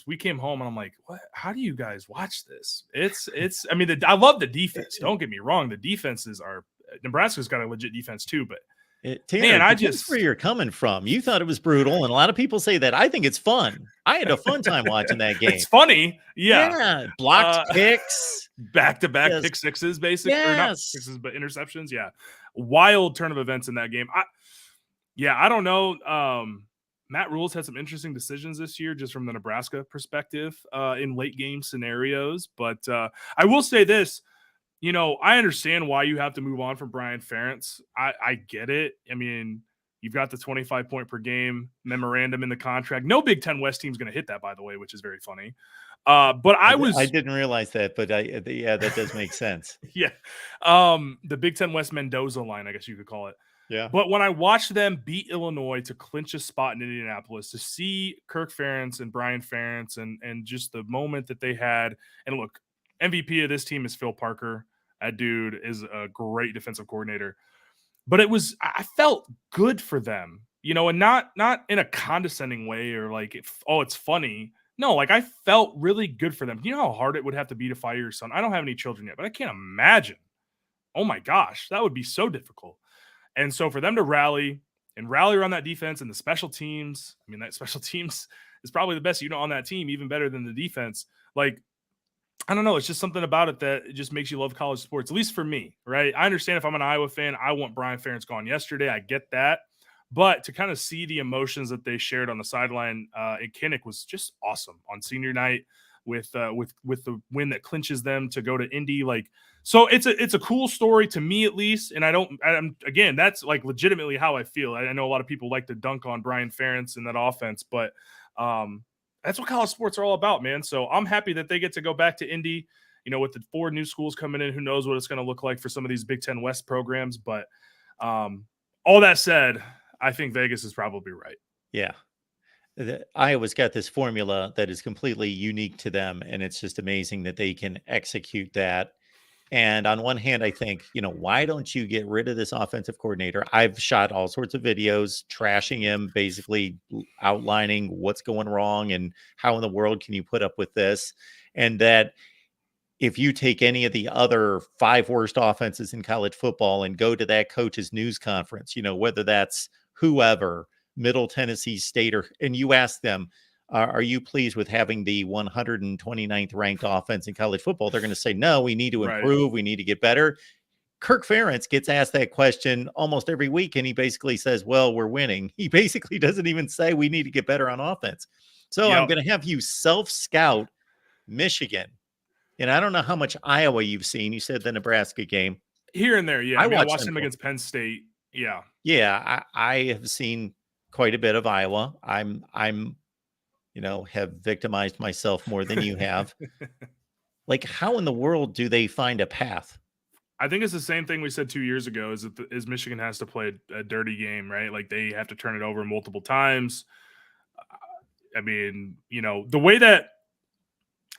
L: we came home and I'm like, what? How do you guys watch this? I mean, I love the defense. Don't get me wrong. The defenses Nebraska's got a legit defense too, but
K: Tanner, that's where you're coming from. You thought it was brutal, and a lot of people say that. I think it's fun. I had a fun time watching that game.
L: It's funny. Yeah.
K: Blocked kicks.
L: Back-to-back pick sixes, basically. Or not sixes, but interceptions. Yeah. Wild turn of events in that game. I don't know. Matt Rule's had some interesting decisions this year, just from the Nebraska perspective, in late game scenarios. But I will say this. I understand why you have to move on from Brian Ferentz. I get it. I mean, you've got the 25 point per game memorandum in the contract. No Big Ten West team's going to hit that, by the way, which is very funny. But I
K: didn't realize that, but that does make sense.
L: Yeah. The Big Ten West Mendoza line, I guess you could call it.
K: Yeah.
L: But when I watched them beat Illinois to clinch a spot in Indianapolis, to see Kirk Ferentz and Brian Ferentz and just the moment that they had, and look, MVP of this team is Phil Parker. That dude is a great defensive coordinator. But I felt good for them, and not in a condescending way or like, it's funny. No, like I felt really good for them. You know how hard it would have to be to fire your son? I don't have any children yet, but I can't imagine. Oh my gosh, that would be so difficult. And so for them to rally around that defense and the special teams, I mean, that special teams is probably the best on that team, even better than the defense. Like, I don't know. It's just something about it that just makes you love college sports, at least for me, right? I understand if I'm an Iowa fan, I want Brian Ferentz gone yesterday. I get that. But to kind of see the emotions that they shared on the sideline in Kinnick was just awesome on senior night with the win that clinches them to go to Indy. Like, so it's a cool story to me, at least. And again, that's like legitimately how I feel. I know a lot of people like to dunk on Brian Ferentz in that offense, but that's what college sports are all about, man. So I'm happy that they get to go back to Indy, with the 4 new schools coming in. Who knows what it's going to look like for some of these Big Ten West programs. But all that said, I think Vegas is probably right.
K: Yeah. Iowa's got this formula that is completely unique to them, and it's just amazing that they can execute that. And on one hand, I think, why don't you get rid of this offensive coordinator? I've shot all sorts of videos trashing him, basically outlining what's going wrong and how in the world can you put up with this. And that if you take any of the other 5 worst offenses in college football and go to that coach's news conference, whether that's whoever, Middle Tennessee State, and you ask them, are you pleased with having the 129th ranked offense in college football? They're going to say, no, we need to improve. Right. We need to get better. Kirk Ferentz gets asked that question almost every week, and he basically says, well, we're winning. He basically doesn't even say we need to get better on offense. So I'm going to have you self-scout Michigan. And I don't know how much Iowa you've seen. You said the Nebraska game.
L: Here and there, yeah. I watched them against Penn State. Yeah.
K: Yeah, I have seen quite a bit of Iowa. I'm have victimized myself more than you have. Like, how in the world do they find a path?
L: I think it's the same thing we said 2 years ago, is Michigan has to play a dirty game, right? Like, they have to turn it over multiple times. I mean, the way that,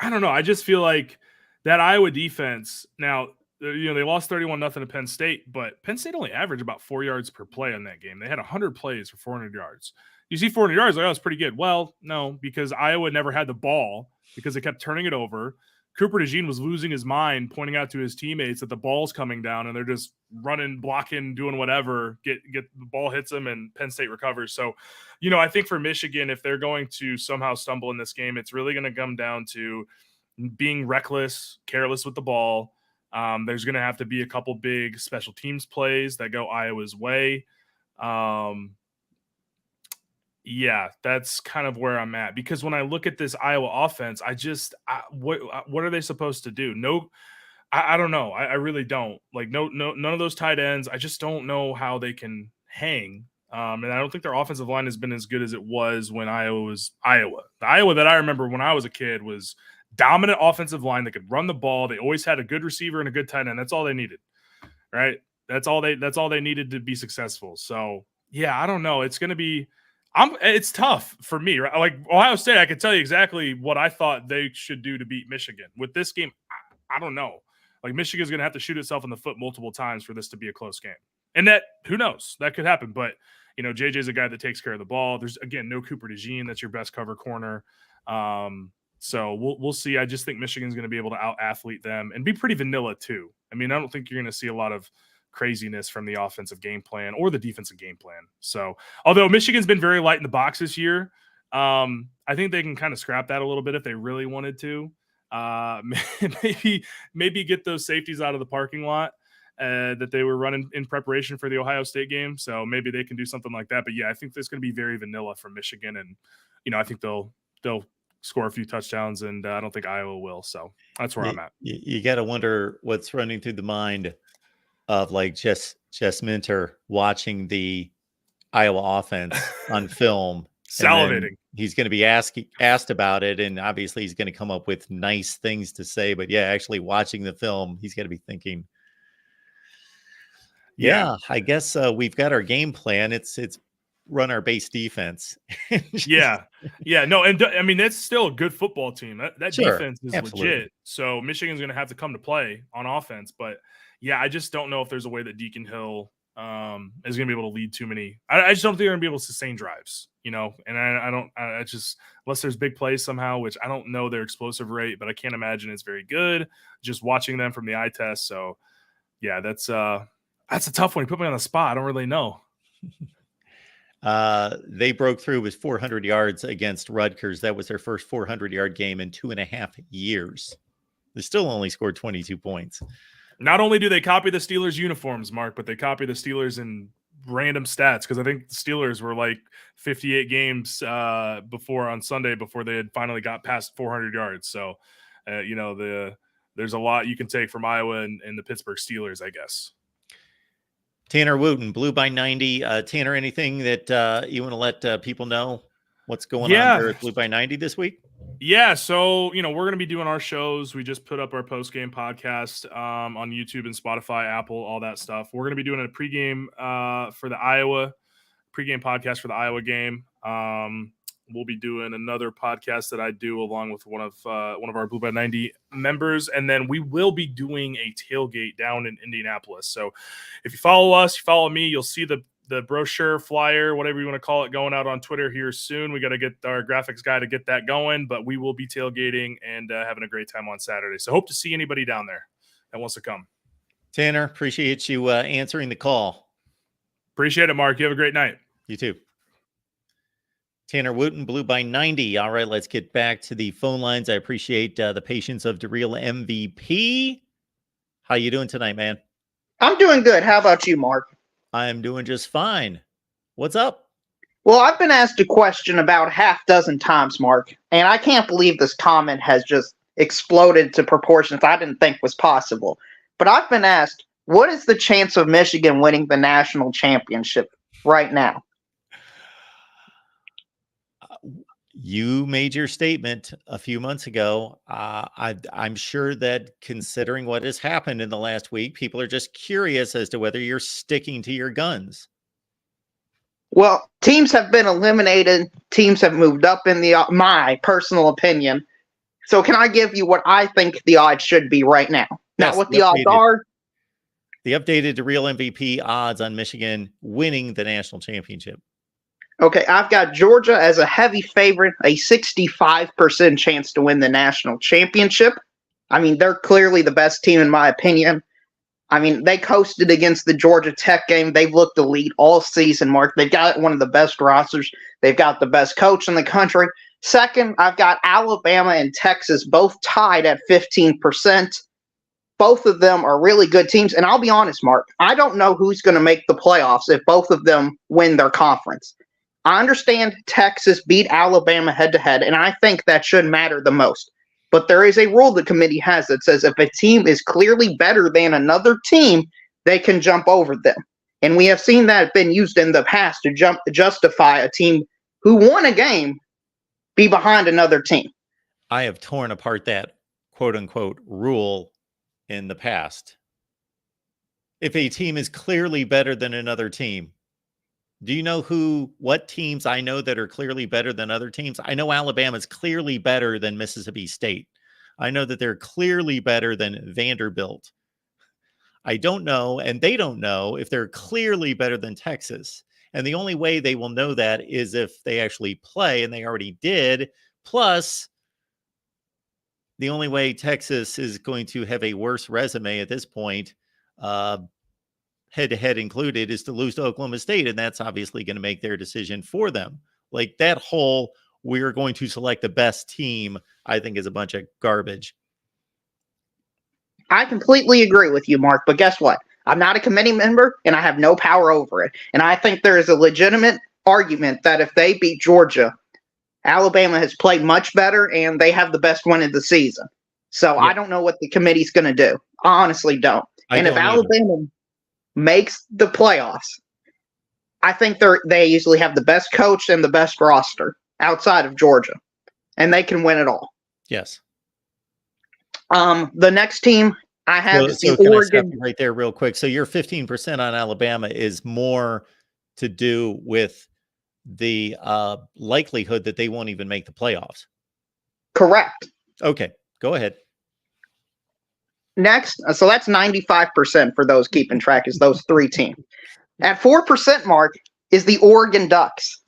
L: I don't know, I just feel like that Iowa defense, now, they lost 31-0 to Penn State, but Penn State only averaged about 4 yards per play on that game. They had 100 plays for 400 yards. You see 400 yards, like, that's pretty good. Well, no, because Iowa never had the ball because they kept turning it over. Cooper DeJean was losing his mind, pointing out to his teammates that the ball's coming down and they're just running, blocking, doing whatever. Get the ball hits them and Penn State recovers. So, I think for Michigan, if they're going to somehow stumble in this game, it's really going to come down to being reckless, careless with the ball. There's going to have to be a couple big special teams plays that go Iowa's way. Yeah, that's kind of where I'm at, because when I look at this Iowa offense, what are they supposed to do? No, I don't know. I really don't. Like, none of those tight ends. I just don't know how they can hang And I don't think their offensive line has been as good as it was when Iowa was Iowa. The Iowa that I remember when I was a kid was dominant offensive line that could run the ball. They always had a good receiver and a good tight end. That's all they needed, right? That's all they needed to be successful. So yeah, I don't know. It's going to be, it's tough for me, right? Like Ohio State, I could tell you exactly what I thought they should do to beat Michigan. With this game, I don't know. Like Michigan's going to have to shoot itself in the foot multiple times for this to be a close game. And that, who knows, that could happen. But, you know, JJ's a guy that takes care of the ball. There's, again, no Cooper DeJean. That's your best cover corner. So we'll see. I just think Michigan's going to be able to out-athlete them and be pretty vanilla too. I mean, I don't think you're going to see a lot of craziness from the offensive game plan or the defensive game plan. So although Michigan's been very light in the box this year, I think they can kind of scrap that a little bit if they really wanted to. Maybe get those safeties out of the parking lot that they were running in preparation for the Ohio State game. So maybe they can do something like that. But yeah, I think there's going to be very vanilla from Michigan, and you know, I think they'll score a few touchdowns, and I don't think Iowa will. So that's where I'm at.
K: You got to wonder what's running through the mind of like Jess Minter watching the Iowa offense on film.
L: Salivating.
K: He's going to be asked about it, and obviously he's going to come up with nice things to say. But yeah, actually watching the film, he's got to be thinking, yeah, I guess we've got our game plan. It's run our base defense.
L: Yeah. No, and I mean, that's still a good football team. That
K: Sure,
L: defense is
K: absolutely.
L: legit. So Michigan's going to have to come to play on offense. But yeah, I just don't know if there's a way that Deacon Hill is going to be able to lead too many. I just don't think they're going to be able to sustain drives, you know, and I just, unless there's big plays somehow, which I don't know their explosive rate, but I can't imagine it's very good just watching them from the eye test. So yeah, that's a tough one. You put me on the spot. I don't really know.
K: They broke through with 400 yards against Rutgers. That was their first 400-yard game in 2.5 years. They still only scored 22 points.
L: Not only do they copy the Steelers uniforms, Mark, but they copy the Steelers in random stats, because I think the Steelers were like 58 games before on Sunday before they had finally got past 400 yards. So, you know, there's a lot you can take from Iowa and the Pittsburgh Steelers, I guess.
K: Tanner Wooten, blue by 90. Tanner, anything that you want to let people know what's going on there at Blue by 90 this week?
L: Yeah, so, you know, we're going to be doing our shows. We just put up our post-game podcast on YouTube and Spotify, Apple, all that stuff. We're going to be doing a pregame for the pregame podcast for the Iowa game. We'll be doing another podcast that I do along with one of our Blue by 90 members, and then we will be doing a tailgate down in Indianapolis. So if you follow us, you follow me, you'll see the brochure, flyer, whatever you want to call it, going out on Twitter here soon. We got to get our graphics guy to get that going, but we will be tailgating and having a great time on Saturday. So hope to see anybody down there that wants to come.
K: Tanner, appreciate you answering the call.
L: Appreciate it, Mark. You have a great night.
K: You too. Tanner Wooten, blue by 90. All right, let's get back to the phone lines. I appreciate the patience of the real MVP. How you doing tonight, man?
M: I'm doing good. How about you, Mark?
K: I'm doing just fine. What's up?
M: Well, I've been asked a question about half dozen times, Mark, and I can't believe this comment has just exploded to proportions I didn't think was possible. But I've been asked, what is the chance of Michigan winning the national championship right now?
K: You made your statement a few months ago. I'm sure that considering what has happened in the last week, people are just curious as to whether you're sticking to your guns.
M: Well, teams have been eliminated. Teams have moved up in my personal opinion. So can I give you what I think the odds should be right now? Not what the odds are.
K: The updated to real MVP odds on Michigan winning the national championship.
M: Okay, I've got Georgia as a heavy favorite, a 65% chance to win the national championship. I mean, they're clearly the best team in my opinion. I mean, they coasted against the Georgia Tech game. They've looked elite all season, Mark. They've got one of the best rosters. They've got the best coach in the country. Second, I've got Alabama and Texas both tied at 15%. Both of them are really good teams. And I'll be honest, Mark, I don't know who's going to make the playoffs if both of them win their conference. I understand Texas beat Alabama head-to-head, and I think that should matter the most. But there is a rule the committee has that says if a team is clearly better than another team, they can jump over them. And we have seen that been used in the past to justify a team who won a game be behind another team.
K: I have torn apart that quote unquote rule in the past. If a team is clearly better than another team, do you know what teams I know that are clearly better than other teams? I know Alabama's clearly better than Mississippi State. I know that they're clearly better than Vanderbilt. I don't know, and they don't know if they're clearly better than Texas. And the only way they will know that is if they actually play, and they already did. Plus, the only way Texas is going to have a worse resume at this point, head-to-head included, is to lose to Oklahoma State, and that's obviously going to make their decision for them. Like that whole we're going to select the best team, I think, is a bunch of garbage.
M: I completely agree with you, Mark, but guess what? I'm not a committee member, and I have no power over it. And I think there is a legitimate argument that if they beat Georgia, Alabama has played much better, and they have the best win of the season. So yeah. I don't know what the committee's going to do. I honestly don't. If Alabama makes the playoffs, I think they usually have the best coach and the best roster outside of Georgia, and they can win it all.
K: Yes.
M: The next team I have is the
K: Oregon.
M: Oregon.
K: I stop you right there real quick. So your 15% on Alabama is more to do with the likelihood that they won't even make the playoffs.
M: Correct.
K: Okay, go ahead.
M: Next, so that's 95% for those keeping track, is those three teams. At 4%, Mark, is the Oregon Ducks.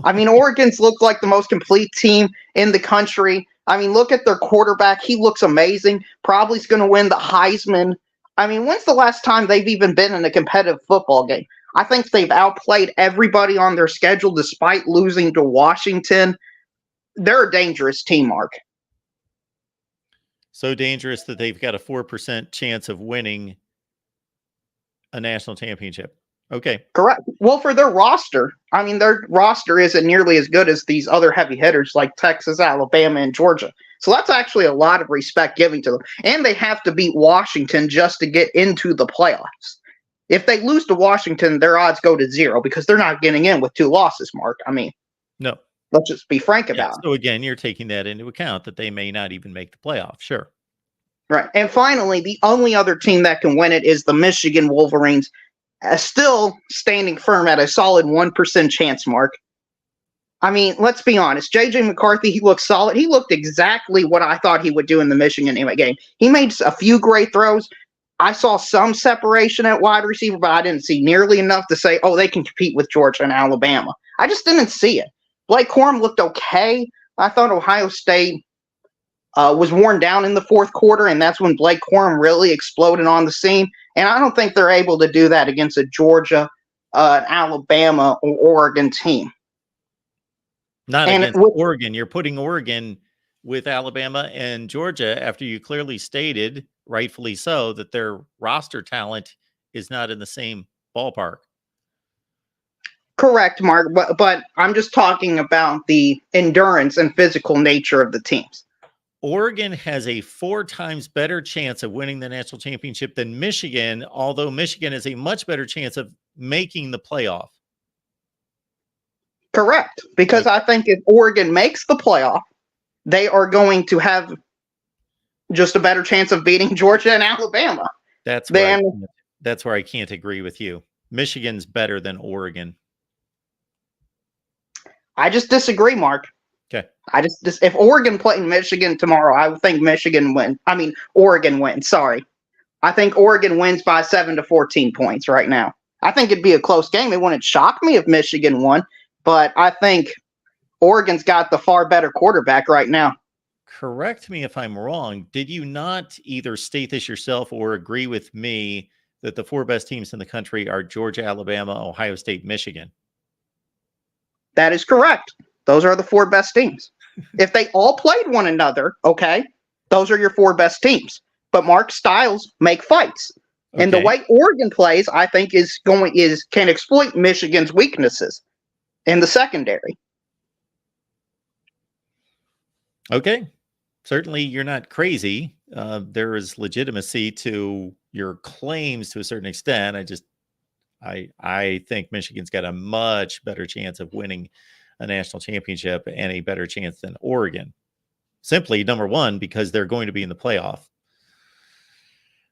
M: I mean, Oregon's looked like the most complete team in the country. I mean, look at their quarterback. He looks amazing. Probably is going to win the Heisman. I mean, when's the last time they've even been in a competitive football game? I think they've outplayed everybody on their schedule despite losing to Washington. They're a dangerous team, Mark.
K: So dangerous that they've got a 4% chance of winning a national championship. Okay.
M: Correct. Well, for their roster, I mean, their roster isn't nearly as good as these other heavy hitters like Texas, Alabama, and Georgia. So that's actually a lot of respect giving to them. And they have to beat Washington just to get into the playoffs. If they lose to Washington, their odds go to 0 because they're not getting in with 2 losses, Mark. I mean,
K: no.
M: Let's just be frank about it.
K: So again, you're taking that into account that they may not even make the playoffs. Sure.
M: Right. And finally, the only other team that can win it is the Michigan Wolverines, still standing firm at a solid 1% chance, Mark. I mean, let's be honest. J.J. McCarthy, he looked solid. He looked exactly what I thought he would do in the Michigan game. He made a few great throws. I saw some separation at wide receiver, but I didn't see nearly enough to say, oh, they can compete with Georgia and Alabama. I just didn't see it. Blake Corum looked okay. I thought Ohio State was worn down in the fourth quarter, and that's when Blake Corum really exploded on the scene. And I don't think they're able to do that against a Georgia, Alabama, or Oregon team.
K: Not against Oregon. You're putting Oregon with Alabama and Georgia after you clearly stated, rightfully so, that their roster talent is not in the same ballpark.
M: Correct, Mark, but I'm just talking about the endurance and physical nature of the teams.
K: Oregon has a 4 times better chance of winning the national championship than Michigan, although Michigan has a much better chance of making the playoff.
M: Correct, because I think if Oregon makes the playoff, they are going to have just a better chance of beating Georgia and Alabama.
K: That's where I can't agree with you. Michigan's better than Oregon.
M: I just disagree, Mark.
K: Okay.
M: If Oregon played Michigan tomorrow, I would think Oregon wins. Sorry. I think Oregon wins by 7 to 14 points right now. I think it'd be a close game. It wouldn't shock me if Michigan won, but I think Oregon's got the far better quarterback right now.
K: Correct me if I'm wrong. Did you not either state this yourself or agree with me that the 4 best teams in the country are Georgia, Alabama, Ohio State, Michigan?
M: That is correct. Those are the 4 best teams. If they all played one another, okay, those are your 4 best teams. But Mark, styles make fights. Okay. And the way Oregon plays, I think, can exploit Michigan's weaknesses in the secondary.
K: Okay. Certainly you're not crazy. There is legitimacy to your claims to a certain extent. I think Michigan's got a much better chance of winning a national championship and a better chance than Oregon. Simply, number one, because they're going to be in the playoff.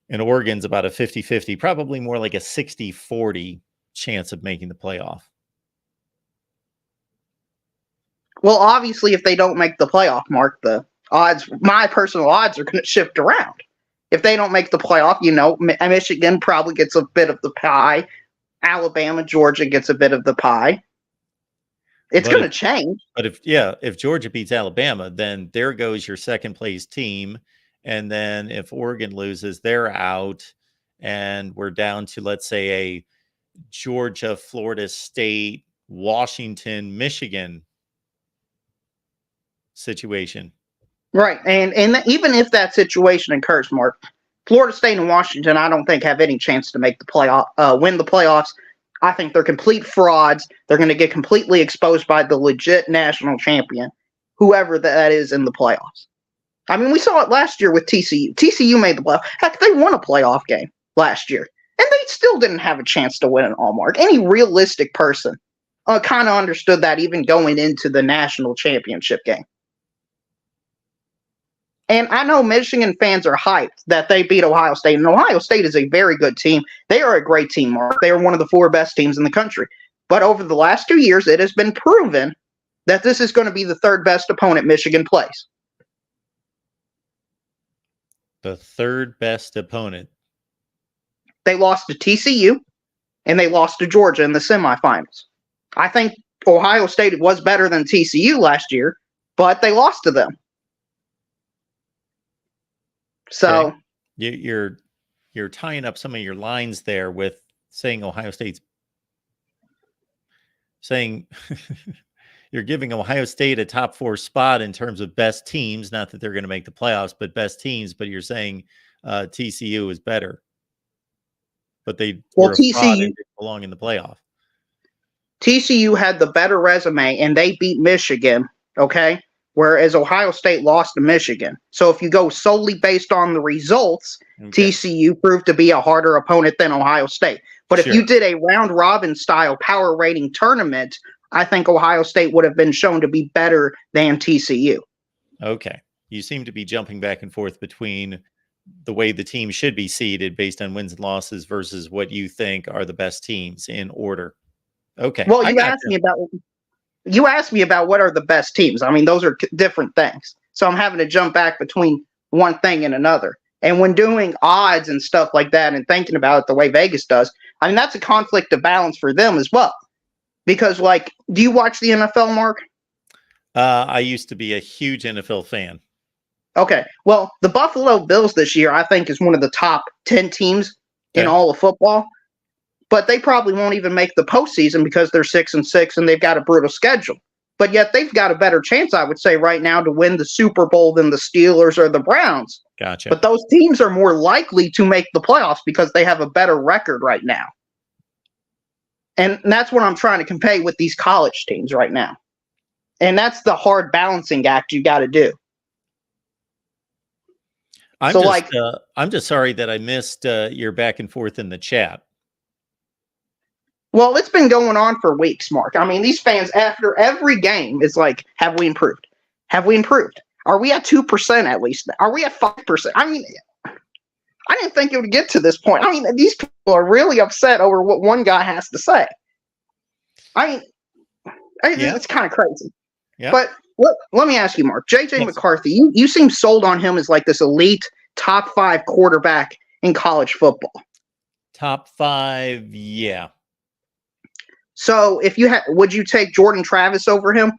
K: And Oregon's about a 50-50, probably more like a 60-40 chance of making the playoff.
M: Well, obviously, if they don't make the playoff, Mark, the odds, my personal odds are going to shift around. If they don't make the playoff, Michigan probably gets a bit of the pie. Alabama, Georgia gets a bit of the pie. It's going to change.
K: But if Georgia beats Alabama, then there goes your second place team. And then if Oregon loses, they're out. And we're down to, let's say, a Georgia, Florida State, Washington, Michigan situation.
M: Right. And even if that situation occurs, Mark, Florida State and Washington, I don't think have any chance to make the playoff, win the playoffs. I think they're complete frauds. They're going to get completely exposed by the legit national champion, whoever that is in the playoffs. I mean, we saw it last year with TCU. TCU made the playoff. Heck, they won a playoff game last year, and they still didn't have a chance to win an all, Mark. Any realistic person kind of understood that even going into the national championship game. And I know Michigan fans are hyped that they beat Ohio State. And Ohio State is a very good team. They are a great team, Mark. They are one of the 4 best teams in the country. But over the last 2 years, it has been proven that this is going to be the 3rd best opponent Michigan plays.
K: The 3rd best opponent.
M: They lost to TCU, and they lost to Georgia in the semifinals. I think Ohio State was better than TCU last year, but they lost to them. So
K: okay. You're tying up some of your lines there with saying Ohio State's saying you're giving Ohio State a top 4 spot in terms of best teams. Not that they're going to make the playoffs, but best teams. But you're saying TCU is better, but they were a fraud and didn't belong in the playoff.
M: TCU had the better resume, and they beat Michigan. Okay. Whereas Ohio State lost to Michigan. So if you go solely based on the results, TCU proved to be a harder opponent than Ohio State. But if you did a round-robin style power rating tournament, I think Ohio State would have been shown to be better than TCU.
K: Okay. You seem to be jumping back and forth between the way the team should be seeded based on wins and losses versus what you think are the best teams in order. Okay.
M: Well, you asked me about what are the best teams. I mean, those are different things. So I'm having to jump back between one thing and another. And when doing odds and stuff like that and thinking about it the way Vegas does, I mean, that's a conflict of balance for them as well. Because, like, do you watch the NFL, Mark?
K: I used to be a huge NFL fan.
M: Okay. Well, the Buffalo Bills this year, I think, is one of the top 10 teams in all of football. But they probably won't even make the postseason because they're 6-6 and they've got a brutal schedule. But yet they've got a better chance, I would say, right now to win the Super Bowl than the Steelers or the Browns.
K: Gotcha.
M: But those teams are more likely to make the playoffs because they have a better record right now. And that's what I'm trying to compare with these college teams right now. And that's the hard balancing act you got to do.
K: I'm just sorry that I missed your back and forth in the chat.
M: Well, it's been going on for weeks, Mark. I mean, these fans, after every game, is like, have we improved? Have we improved? Are we at 2% at least? Are we at 5%? I mean, I didn't think it would get to this point. I mean, these people are really upset over what one guy has to say. I mean, it's kind of crazy.
K: Yeah.
M: But let me ask you, Mark. J.J. McCarthy, you seem sold on him as like this elite top 5 quarterback in college football.
K: Top 5, yeah.
M: So if you would you take Jordan Travis over him?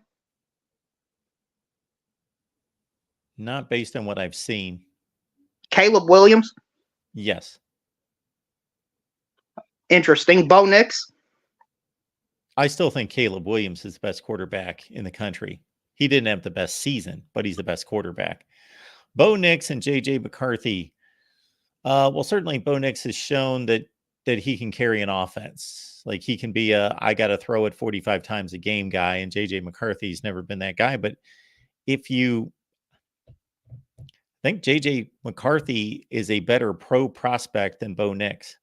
K: Not based on what I've seen.
M: Caleb Williams?
K: Yes.
M: Interesting. Bo Nix?
K: I still think Caleb Williams is the best quarterback in the country. He didn't have the best season, but he's the best quarterback. Bo Nix and J.J. McCarthy. Well, certainly Bo Nix has shown that he can carry an offense. Like he can be I got to throw it 45 times a game guy, and J.J. McCarthy's never been that guy. But if you think J.J. McCarthy is a better pro prospect than Bo Nix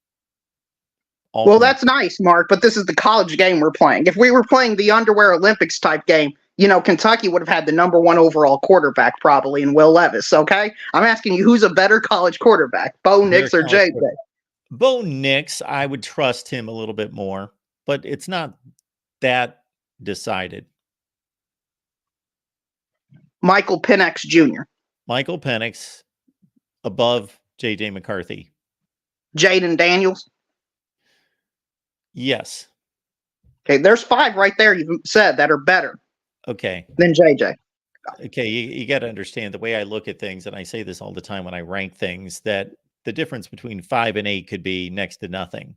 M: Well, that's nice, Mark, but this is the college game we're playing. If we were playing the underwear Olympics type game, Kentucky would have had the number 1 overall quarterback probably in Will Levis, okay? I'm asking you, who's a better college quarterback, Bo Nix or JJ?
K: Bo Nix, I would trust him a little bit more, but it's not that decided.
M: Michael Penix Jr.
K: Michael Penix above JJ McCarthy.
M: Jaden Daniels.
K: Yes.
M: Okay, there's 5 right there you've said that are better.
K: Okay.
M: Than JJ.
K: Okay, you got to understand the way I look at things, and I say this all the time when I rank things, that the difference between 5 and 8 could be next to nothing.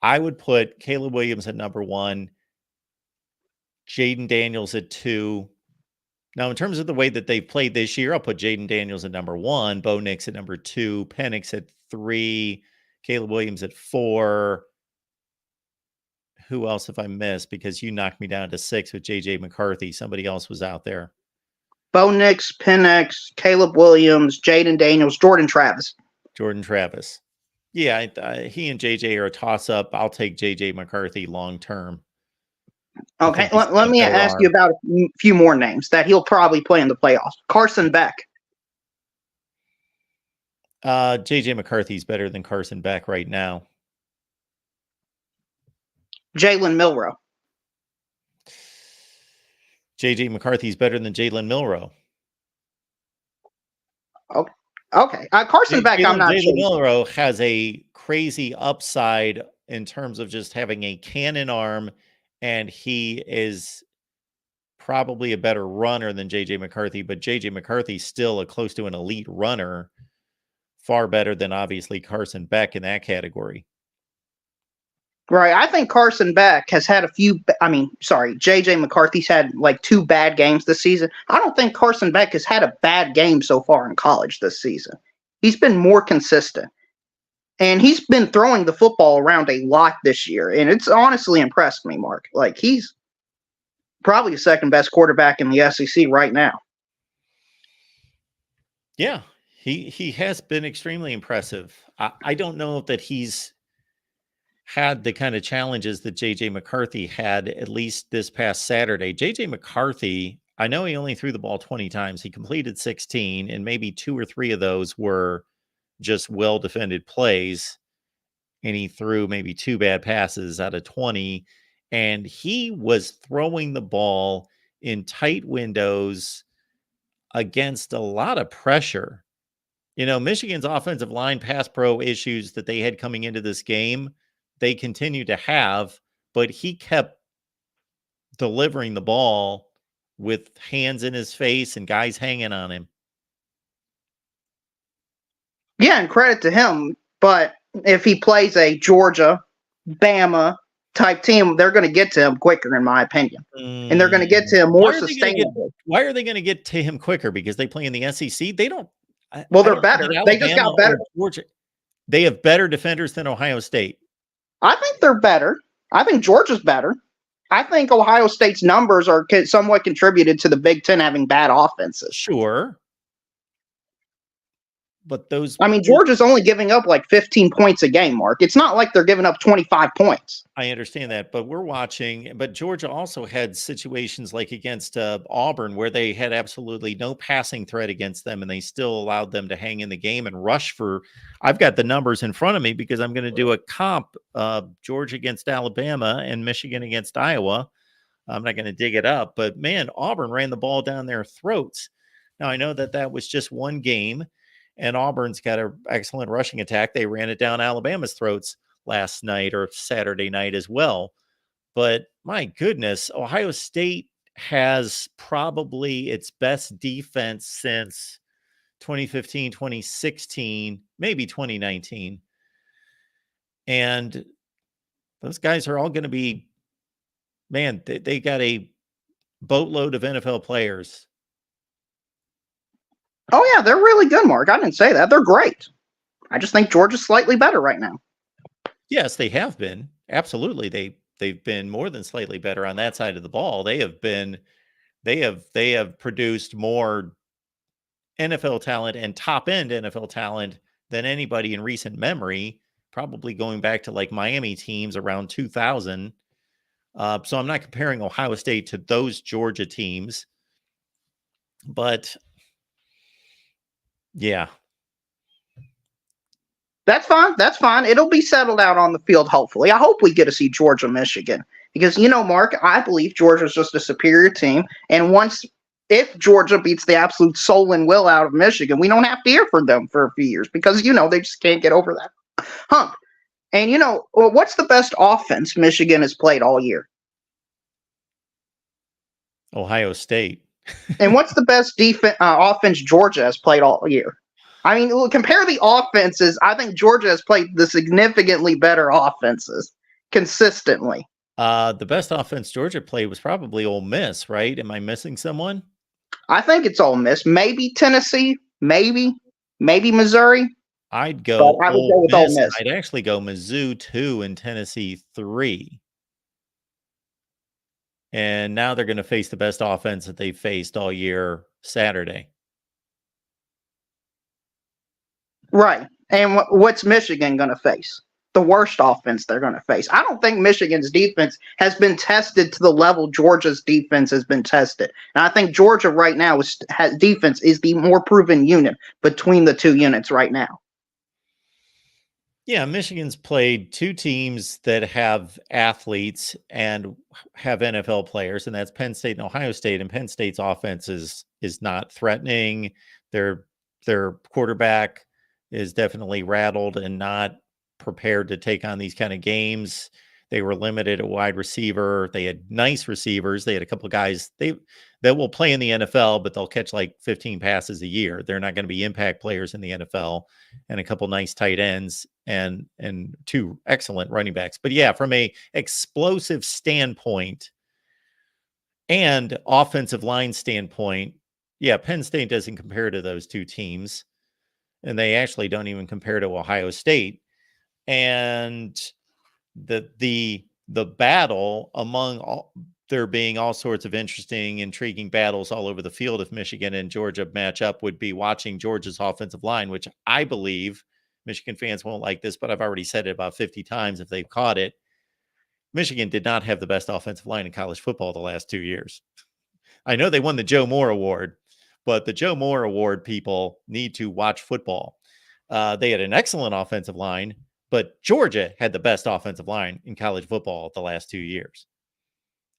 K: I would put Caleb Williams at number 1, Jaden Daniels at 2. Now, in terms of the way that they've played this year, I'll put Jaden Daniels at number 1, Bo Nix at number 2, Penix at 3, Caleb Williams at 4. Who else have I missed? Because you knocked me down to 6 with JJ McCarthy. Somebody else was out there.
M: Bo Nix, Penix, Caleb Williams, Jaden Daniels, Jordan Travis.
K: Jordan Travis. Yeah, he and JJ are a toss-up. I'll take JJ McCarthy long term.
M: Okay, let me ask you about a few more names that he'll probably play in the playoffs. Carson Beck.
K: JJ McCarthy's better than Carson Beck right now.
M: Jalen Milroe.
K: JJ McCarthy's better than Jalen Milroe.
M: Okay. Carson Beck, I'm not sure.
K: Jalen Milroe has a crazy upside in terms of just having a cannon arm, and he is probably a better runner than JJ McCarthy, but JJ McCarthy's still close to an elite runner, far better than obviously Carson Beck in that category.
M: Right. I think Carson Beck has had JJ McCarthy's had like 2 bad games this season. I don't think Carson Beck has had a bad game so far in college this season. He's been more consistent. And he's been throwing the football around a lot this year. And it's honestly impressed me, Mark. Like, he's probably the second best quarterback in the SEC right now.
K: Yeah, he has been extremely impressive. I don't know that he's had the kind of challenges that JJ McCarthy had, at least this past Saturday. JJ McCarthy, I know he only threw the ball 20 times. He completed 16, and maybe 2 or 3 of those were just well-defended plays. And he threw maybe 2 bad passes out of 20. And he was throwing the ball in tight windows against a lot of pressure. Michigan's offensive line pass pro issues that they had coming into this game, they continue to have, but he kept delivering the ball with hands in his face and guys hanging on him.
M: Yeah, and credit to him, but if he plays a Georgia, Bama type team, they're going to get to him quicker, in my opinion. And they're going to get to him more sustainably.
K: Why are they going to get to him quicker? Because they play in the SEC? They don't.
M: Well, they're better. They just got better.
K: Georgia, they have better defenders than Ohio State.
M: I think they're better. I think Georgia's better. I think Ohio State's numbers are somewhat contributed to the Big Ten having bad offenses.
K: Sure. But
M: Georgia's only giving up like 15 points a game, Mark. It's not like they're giving up 25 points.
K: I understand that, but we're watching. But Georgia also had situations like against Auburn where they had absolutely no passing threat against them, and they still allowed them to hang in the game and rush for. I've got the numbers in front of me because I'm going to do a comp: Georgia against Alabama and Michigan against Iowa. I'm not going to dig it up, but man, Auburn ran the ball down their throats. Now I know that was just one game. And Auburn's got an excellent rushing attack. They ran it down Alabama's throats last night or Saturday night as well. But my goodness, Ohio State has probably its best defense since 2015, 2016, maybe 2019. And those guys are all going to be, man, they got a boatload of NFL players.
M: Oh, yeah, they're really good, Mark. I didn't say that. They're great. I just think Georgia's slightly better right now.
K: Yes, they have been. Absolutely. They've been more than slightly better on that side of the ball. They have produced more NFL talent and top-end NFL talent than anybody in recent memory probably going back to like Miami teams around 2000. So I'm not comparing Ohio State to those Georgia teams, but yeah.
M: That's fine. That's fine. It'll be settled out on the field, hopefully. I hope we get to see Georgia, Michigan. Because, Mark, I believe Georgia's just a superior team. And if Georgia beats the absolute soul and will out of Michigan, we don't have to hear from them for a few years because, they just can't get over that hump. And, what's the best offense Michigan has played all year?
K: Ohio State.
M: And what's the best offense Georgia has played all year? I mean, compare the offenses. I think Georgia has played the significantly better offenses consistently.
K: The best offense Georgia played was probably Ole Miss, right? Am I missing someone?
M: I think it's Ole Miss. Maybe Tennessee. Maybe Missouri.
K: I would go with
M: Ole Miss.
K: I'd actually go Mizzou 2 and Tennessee 3. And now they're going to face the best offense that they faced all year Saturday.
M: Right. And what's Michigan going to face? The worst offense they're going to face. I don't think Michigan's defense has been tested to the level Georgia's defense has been tested. And I think Georgia right now defense is the more proven unit between the two units right now.
K: Yeah, Michigan's played two teams that have athletes and have NFL players, and that's Penn State and Ohio State. And Penn State's offense is not threatening. Their quarterback is definitely rattled and not prepared to take on these kind of games. They were limited at wide receiver. They had nice receivers. They had a couple of guys that will play in the NFL, but they'll catch like 15 passes a year. They're not going to be impact players in the NFL, and a couple nice tight ends and two excellent running backs. But yeah, from a explosive standpoint and offensive line standpoint, yeah, Penn State doesn't compare to those two teams, and they actually don't even compare to Ohio State. And the battle among there being all sorts of interesting, intriguing battles all over the field if Michigan and Georgia match up would be watching Georgia's offensive line, which I believe Michigan fans won't like this, but I've already said it about 50 times if they've caught it. Michigan did not have the best offensive line in college football the last 2 years. I know they won the Joe Moore Award, but the Joe Moore Award people need to watch football. They had an excellent offensive line, but Georgia had the best offensive line in college football the last 2 years.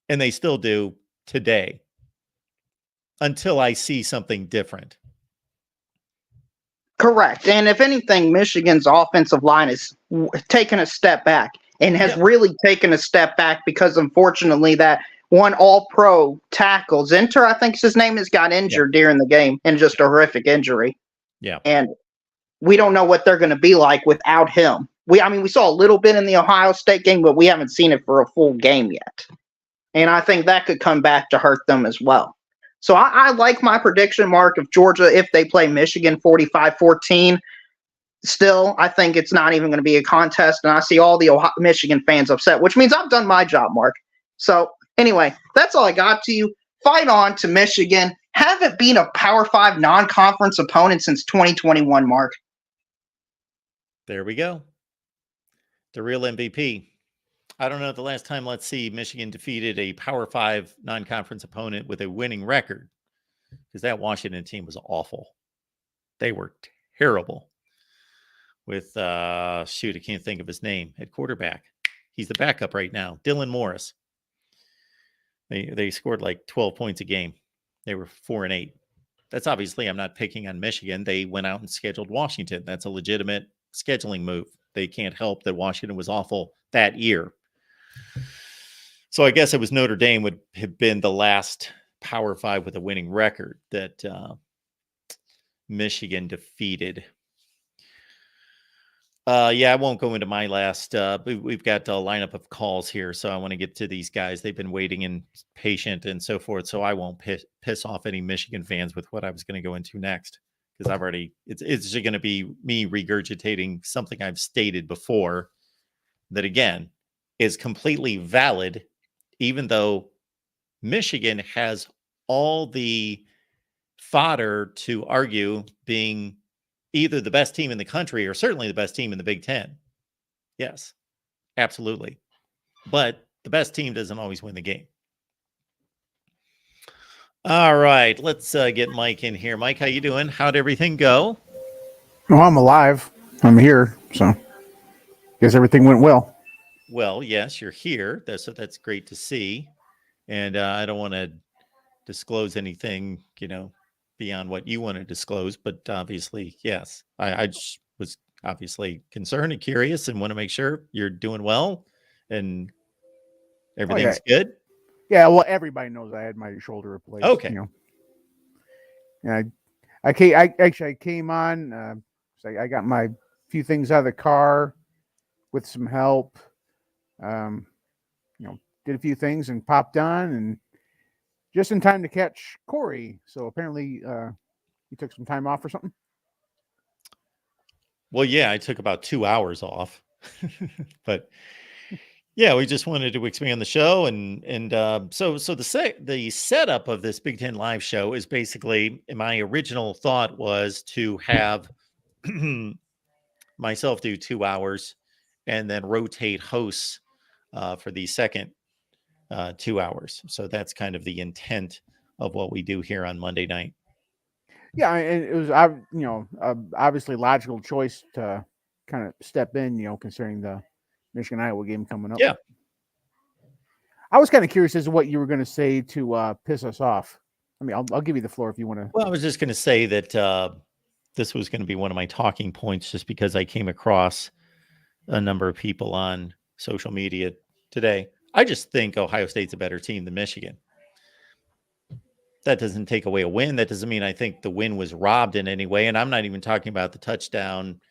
K: And they still do today until I see something different.
M: Correct. And if anything, Michigan's offensive line has taken a step back and has really taken a step back because, unfortunately, that one all-pro tackle, Zinter, I think his name is, got injured during the game, and just a horrific injury.
K: Yeah.
M: And we don't know what they're going to be like without him. We saw a little bit in the Ohio State game, but we haven't seen it for a full game yet. And I think that could come back to hurt them as well. So I like my prediction, Mark, of Georgia if they play Michigan 45-14. Still, I think it's not even going to be a contest, and I see all the Michigan fans upset, which means I've done my job, Mark. So anyway, that's all I got to you. Fight on to Michigan. Haven't been a Power 5 non-conference opponent since 2021, Mark.
K: There we go. The real MVP. I don't know the last time, let's see, Michigan defeated a Power 5 non-conference opponent with a winning record, because that Washington team was awful. They were terrible with, I can't think of his name, at quarterback. He's the backup right now, Dylan Morris. They scored like 12 points a game. They were 4-8. That's obviously, I'm not picking on Michigan. They went out and scheduled Washington. That's a legitimate scheduling move. They can't help that Washington was awful that year. So I guess it was Notre Dame would have been the last Power 5 with a winning record that Michigan defeated. I won't go into my last. We've got a lineup of calls here, so I want to get to these guys. They've been waiting and patient and so forth, so I won't piss off any Michigan fans with what I was going to go into next, because I've already. It's going to be me regurgitating something I've stated before. That again is completely valid, even though Michigan has all the fodder to argue being either the best team in the country or certainly the best team in the Big Ten. Yes, absolutely. But the best team doesn't always win the game. All right, let's get Mike in here. Mike, how you doing? How'd everything go?
H: Well, I'm alive. I'm here, so guess everything went well.
K: Well, yes, you're here. That's great to see. And I don't want to disclose anything, beyond what you want to disclose. But obviously, yes, I just was obviously concerned and curious and want to make sure you're doing well and everything's good.
H: Yeah, well, everybody knows I had my shoulder replaced.
K: Okay.
H: And I came on. So I got my few things out of the car with some help. Did a few things and popped on, and just in time to catch Corey. So apparently, he took some time off or something.
K: Well, yeah, I took about 2 hours off, but yeah, we just wanted to expand the show, and so the setup of this Big Ten Live show is basically, my original thought was to have myself do 2 hours, and then rotate hosts for the second 2 hours. So that's kind of the intent of what we do here on Monday night.
H: Yeah, and it was obviously logical choice to kind of step in, considering the Michigan Iowa game coming up.
K: Yeah.
H: I was kind of curious as to what you were going to say to piss us off. I mean, I'll give you the floor if you want to.
K: Well, I was just going to say that this was going to be one of my talking points, just because I came across a number of people on social media today. I just think Ohio State's a better team than Michigan. That doesn't take away a win. That doesn't mean I think the win was robbed in any way. And I'm not even talking about the touchdown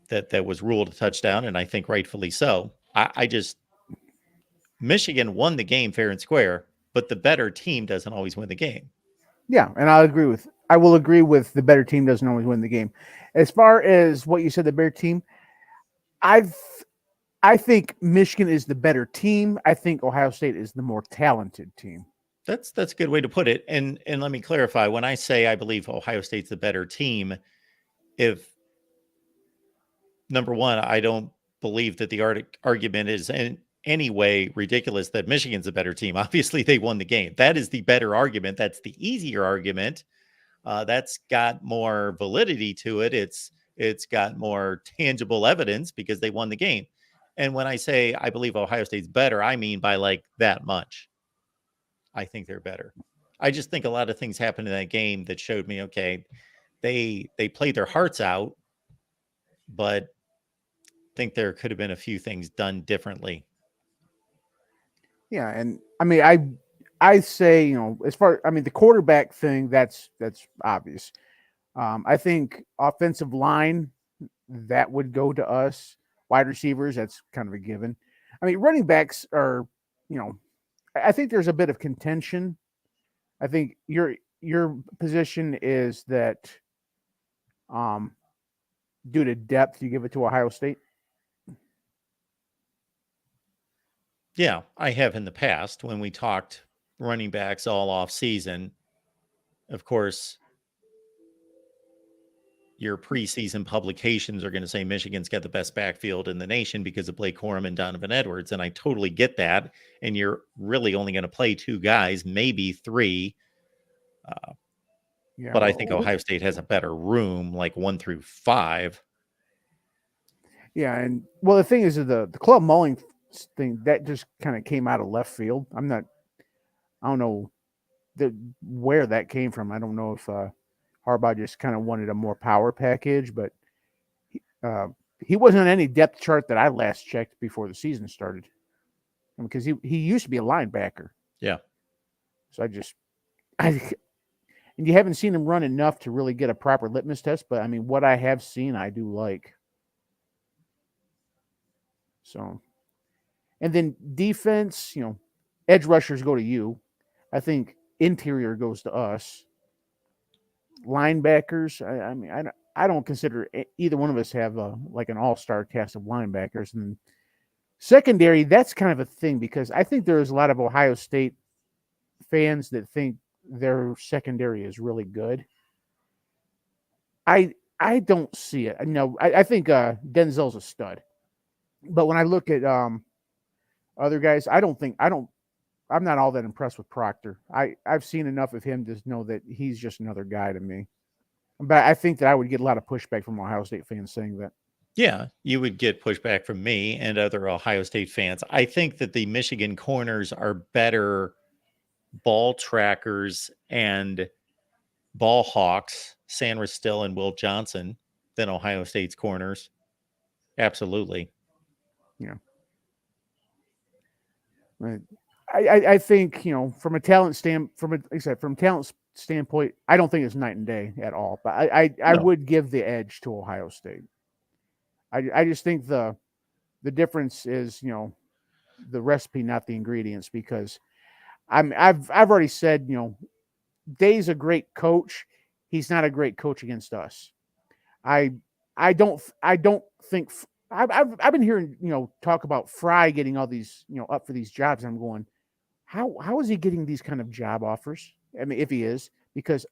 K: that was ruled a touchdown, and I think rightfully so. Michigan won the game fair and square, but the better team doesn't always win the game.
H: Yeah, and I will agree with the better team doesn't always win the game. As far as what you said, the better team, I think Michigan is the better team. I think Ohio State is the more talented team.
K: That's a good way to put it. And let me clarify. When I say I believe Ohio State's the better team, if number one, I don't believe that the argument is in any way ridiculous that Michigan's a better team. Obviously, they won the game. That is the better argument. That's the easier argument. That's got more validity to it. It's got more tangible evidence because they won the game. And when I say I believe Ohio State's better, I mean by like that much. I think they're better. I just think a lot of things happened in that game that showed me, okay, they played their hearts out, but I think there could have been a few things done differently.
H: Yeah, and I mean, I say, the quarterback thing, that's obvious. I think offensive line, that would go to us. Wide receivers, that's kind of a given. I mean, running backs are, I think there's a bit of contention. I think your position is that due to depth, you give it to Ohio State.
K: Yeah, I have in the past when we talked running backs all off season. Of course, your preseason publications are going to say Michigan's got the best backfield in the nation because of Blake Corum and Donovan Edwards. And I totally get that. And you're really only going to play two guys, maybe three. But I think Ohio State has a better room, like 1 through 5.
H: Yeah. And well, the thing is the Club Mulling thing that just kind of came out of left field. I don't know where that came from. I don't know if Harbaugh just kind of wanted a more power package, but he wasn't on any depth chart that I last checked before the season started, because he used to be a linebacker.
K: Yeah.
H: So and you haven't seen him run enough to really get a proper litmus test, but I mean, what I have seen, I do like. So, and then defense, edge rushers go to you. I think interior goes to us. Linebackers, I don't consider either one of us have like an all-star cast of linebackers. And secondary, that's kind of a thing, because I think there's a lot of Ohio State fans that think their secondary is really good. I I don't see it. No, I think Denzel's a stud, but when I look at other guys, I'm not all that impressed with Proctor. I've seen enough of him to know that he's just another guy to me. But I think that I would get a lot of pushback from Ohio State fans saying that.
K: Yeah, you would get pushback from me and other Ohio State fans. I think that the Michigan corners are better ball trackers and ball hawks, Sandra Still and Will Johnson, than Ohio State's corners. Absolutely.
H: Yeah. I think, from a talent standpoint, I don't think it's night and day at all. But I would give the edge to Ohio State. I just think the difference is, the recipe, not the ingredients, because I've already said, Day's a great coach. He's not a great coach against us. I don't think I've been hearing, talk about Fry getting all these, up for these jobs. I'm going, how is he getting these kind of job offers? I mean, if he is, because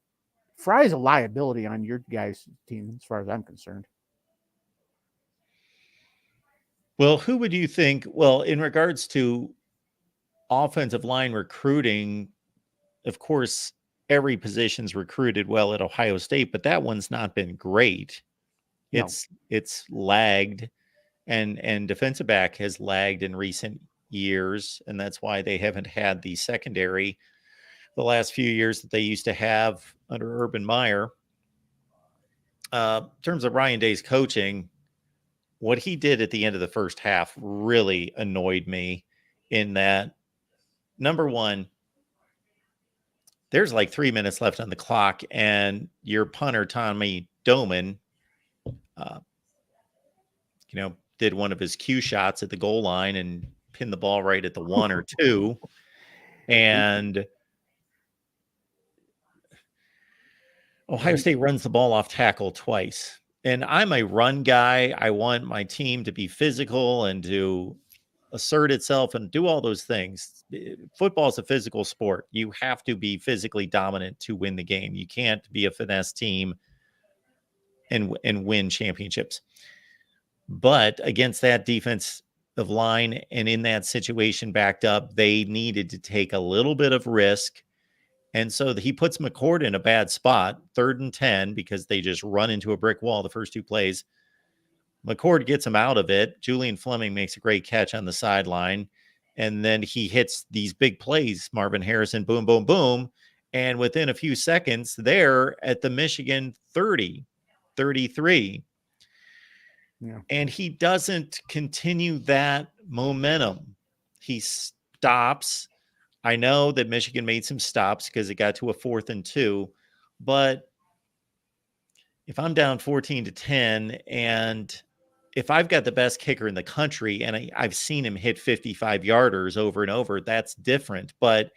H: Fry is a liability on your guys' team, as far as I'm concerned.
K: Well, who would you think? Well, in regards to offensive line recruiting, of course, every position's recruited well at Ohio State, but that one's not been great.
H: No.
K: It's lagged, and defensive back has lagged in recent years, and that's why they haven't had the secondary the last few years that they used to have under Urban Meyer. In terms of Ryan Day's coaching, what he did at the end of the first half really annoyed me, in that, number one, there's like 3 minutes left on the clock, and your punter, Tommy Doman, did one of his cue shots at the goal line and pinned the ball right at the 1 or 2. And Ohio State runs the ball off tackle twice. And I'm a run guy. I want my team to be physical and to assert itself and do all those things. Football is a physical sport. You have to be physically dominant to win the game. You can't be a finesse team and win championships. But against that defensive line, and in that situation backed up, they needed to take a little bit of risk. And so he puts McCord in a bad spot, 3rd and 10, because they just run into a brick wall the first 2 plays. McCord gets him out of it. Julian Fleming makes a great catch on the sideline. And then he hits these big plays, Marvin Harrison, boom, boom, boom. And within a few seconds, they're at the Michigan 30, 33.
H: Yeah.
K: And he doesn't continue that momentum. He stops. I know that Michigan made some stops because it got to a 4th and 2, but if I'm down 14-10, and if I've got the best kicker in the country, and I've seen him hit 55-yarders over and over, that's different. But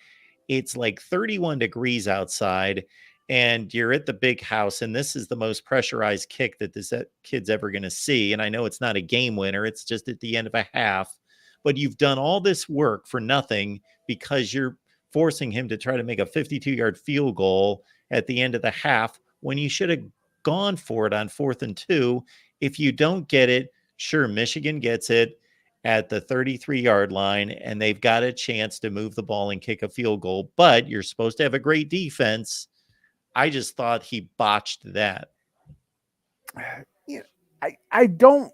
K: it's like 31 degrees outside, and you're at the big house, and this is the most pressurized kick that this kid's ever going to see. And I know it's not a game winner. It's just at the end of a half. But you've done all this work for nothing because you're forcing him to try to make a 52-yard field goal at the end of the half when you should have gone for it on 4th and 2. If you don't get it, sure, Michigan gets it at the 33-yard line, and they've got a chance to move the ball and kick a field goal. But you're supposed to have a great defense. I just thought he botched that.
H: Yeah, I don't.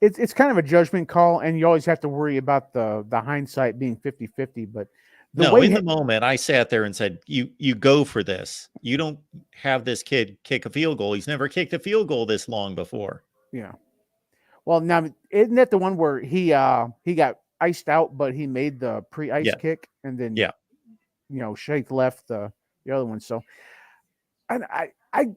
H: It's kind of a judgment call, and you always have to worry about the hindsight being 50-50. But
K: the moment, I sat there and said, you go for this. You don't have this kid kick a field goal. He's never kicked a field goal this long before.
H: Yeah. Well, now, isn't that the one where he got iced out, but he made the pre-ice kick, and then Shake left the other one. So, and I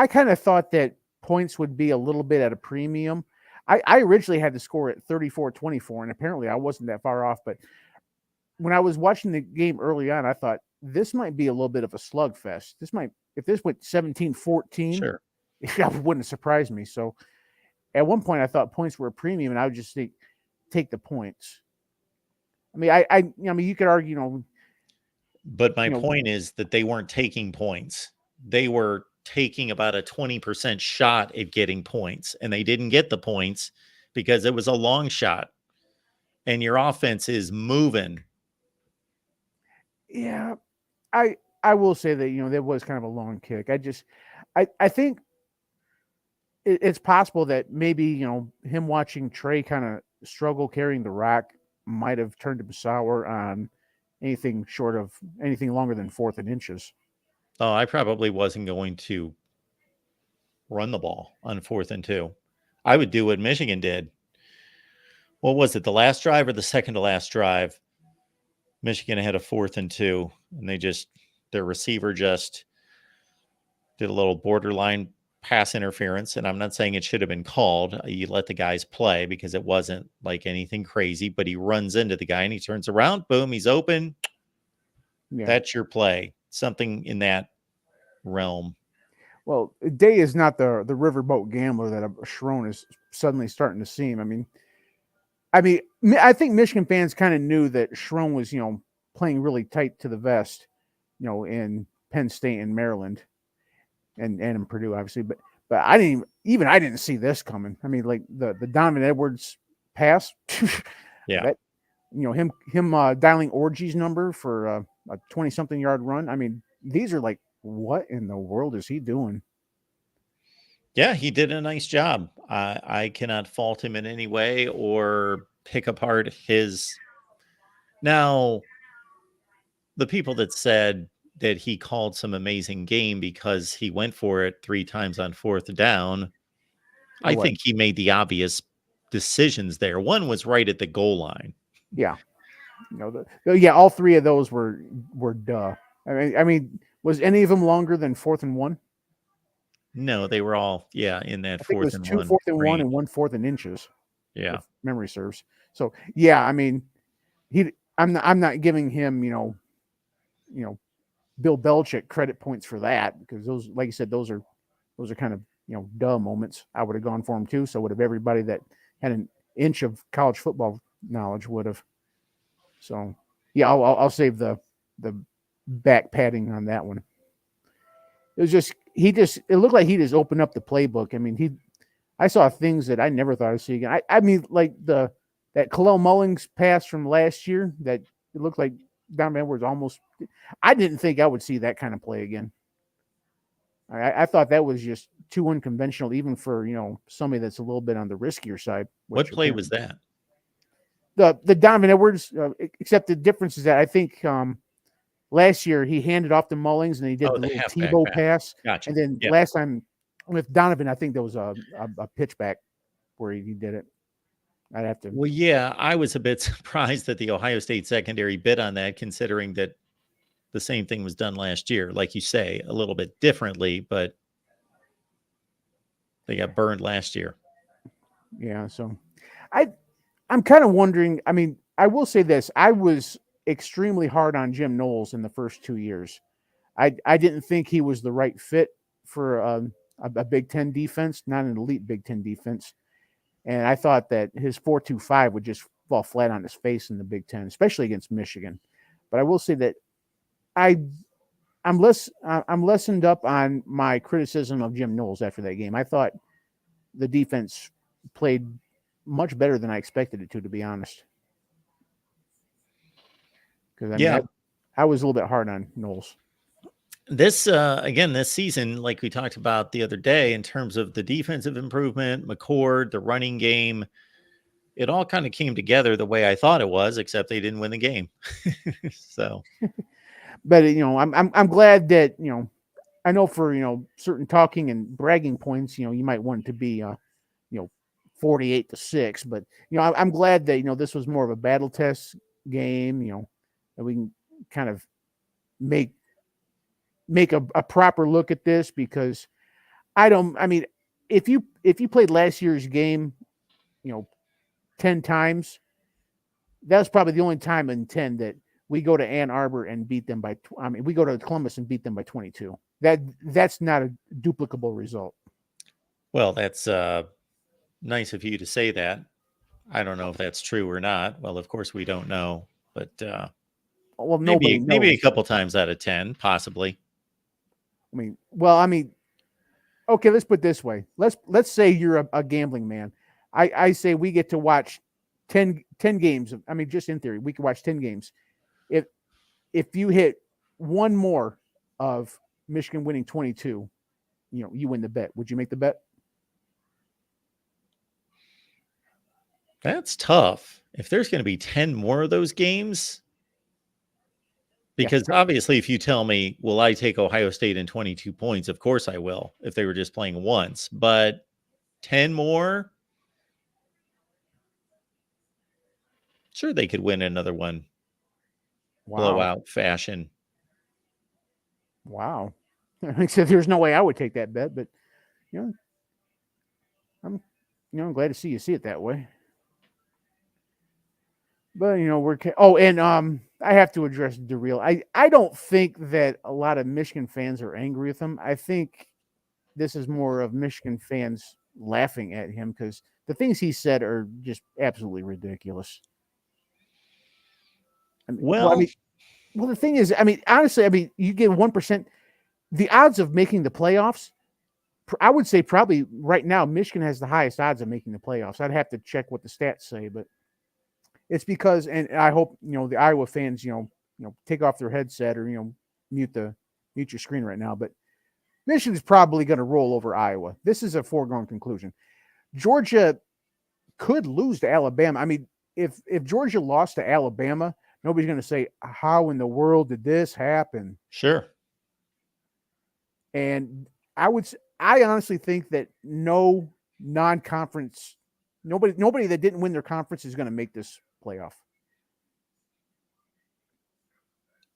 H: kind of thought that points would be a little bit at a premium. I originally had the score at 34-24, and apparently I wasn't that far off. But when I was watching the game early on, I thought this might be a little bit of a slugfest. If this went 17-14,
K: sure,
H: it wouldn't surprise me. So at one point I thought points were a premium, and I would just take the points. I mean, I mean, you could argue,
K: but my point is that they weren't taking points. They were taking about a 20% shot at getting points, and they didn't get the points because it was a long shot, and your offense is moving.
H: Yeah, I will say that, you know, that was kind of a long kick. I think it's possible that maybe, you know, him watching Trey kind of struggle carrying the rock might have turned him sour on anything short of anything longer than 4th and inches.
K: Oh, I probably wasn't going to run the ball on 4th and 2. I would do what Michigan did. What was it, the last drive or the second to last drive? Michigan had a 4th and 2, and their receiver just did a little borderline pass interference. And I'm not saying it should have been called. You let the guys play because it wasn't like anything crazy, but he runs into the guy and he turns around, boom, he's open. Yeah. That's your play. Something in that realm.
H: Well, Day is not the riverboat gambler that Schroen is suddenly starting to seem. I think Michigan fans kind of knew that Schroen was, you know, playing really tight to the vest, you know, in Penn State and Maryland and in Purdue, obviously. But I didn't see this coming. I mean, like the Donovan Edwards pass.
K: Yeah.
H: That, you know, him dialing Orgy's number for a 20-something yard run. I mean, these are like, what in the world is he doing?
K: Yeah, he did a nice job. I cannot fault him in any way or pick apart his. Now, the people that said that he called some amazing game because he went for it 3 times on 4th down, I think he made the obvious decisions there. One was right at the goal line.
H: Yeah. You know, all 3 of those were duh. I mean, was any of them longer than 4th and 1?
K: No, they were all in that 4th and 1.
H: 2 4th and 1 and 1 4th and inches.
K: Yeah,
H: if memory serves. So yeah, I mean, I'm not giving him, you know, Bill Belichick credit points for that, because those, like you said, those are kind of, you know, duh moments. I would have gone for him too. So would have everybody that had an inch of college football knowledge would have. So yeah, I'll save the back padding on that one. It was just it looked like he just opened up the playbook. I mean, I saw things that I never thought I'd see again. I mean, like that Kalel Mullings pass from last year, that it looked like Donovan Edwards almost. I didn't think I would see that kind of play again. I thought that was just too unconventional, even for, you know, somebody that's a little bit on the riskier side.
K: What play was that?
H: The Donovan Edwards, except the difference is that I think last year he handed off to Mullings and he did the little Tebow pass.
K: Gotcha.
H: And then last time with Donovan, I think there was a pitch back where he did it. I'd have to.
K: Well, yeah, I was a bit surprised that the Ohio State secondary bid on that, considering that the same thing was done last year. Like you say, a little bit differently, but they got burned last year.
H: Yeah, so I'm kind of wondering. I mean, I will say this: I was extremely hard on Jim Knowles in the first 2 years. I didn't think he was the right fit for a Big Ten defense, not an elite Big Ten defense. And I thought that his 4.25 would just fall flat on his face in the Big Ten, especially against Michigan. But I will say that I'm lessened up on my criticism of Jim Knowles after that game. I thought the defense played much better than I expected it to be honest. Because I was a little bit hard on Knowles.
K: This this season, like we talked about the other day, in terms of the defensive improvement, McCord, the running game, it all kind of came together the way I thought it was, except they didn't win the game. So,
H: but you know, I'm glad that, you know, I know for, you know, certain talking and bragging points, you know, you might want it to be 48-6, but you know, I'm glad that, you know, this was more of a battle test game, you know, that we can kind of make a proper look at this, because I mean, if you played last year's game, you know, 10 times, that was probably the only time in 10 that we go to Ann Arbor and beat them by, we go to Columbus and beat them by 22. That's not a duplicable result.
K: Well, that's nice of you to say that. I don't know if that's true or not. Well, of course we don't know, but
H: well,
K: maybe a couple times out of 10, possibly.
H: I mean, okay, let's put it this way. Let's say you're a gambling man. I say we get to watch 10 games. I mean, just in theory, we can watch 10 games. If you hit one more of Michigan winning 22, you win the bet. Would you make the bet?
K: That's tough. If there's going to be 10 more of those games, because obviously if you tell me, will I take Ohio State in 22 points? Of course I will, if they were just playing once, but 10 more, sure, they could win another one.
H: Wow.
K: Blowout fashion.
H: Wow. Except there's no way I would take that bet, but I'm glad to see you see it that way. But I have to address DeReal. I don't think that a lot of Michigan fans are angry with him. I think this is more of Michigan fans laughing at him because the things he said are just absolutely ridiculous. Well, the thing is, honestly, you get 1%. The odds of making the playoffs, I would say probably right now, Michigan has the highest odds of making the playoffs. I'd have to check what the stats say, but it's because, and I hope, the Iowa fans, take off their headset or, mute your screen right now, but Michigan is probably going to roll over Iowa. This is a foregone conclusion. Georgia could lose to Alabama. I mean, if Georgia lost to Alabama, nobody's going to say, how in the world did this happen?
K: Sure.
H: And I honestly think that no non-conference, nobody that didn't win their conference is going to make this playoff.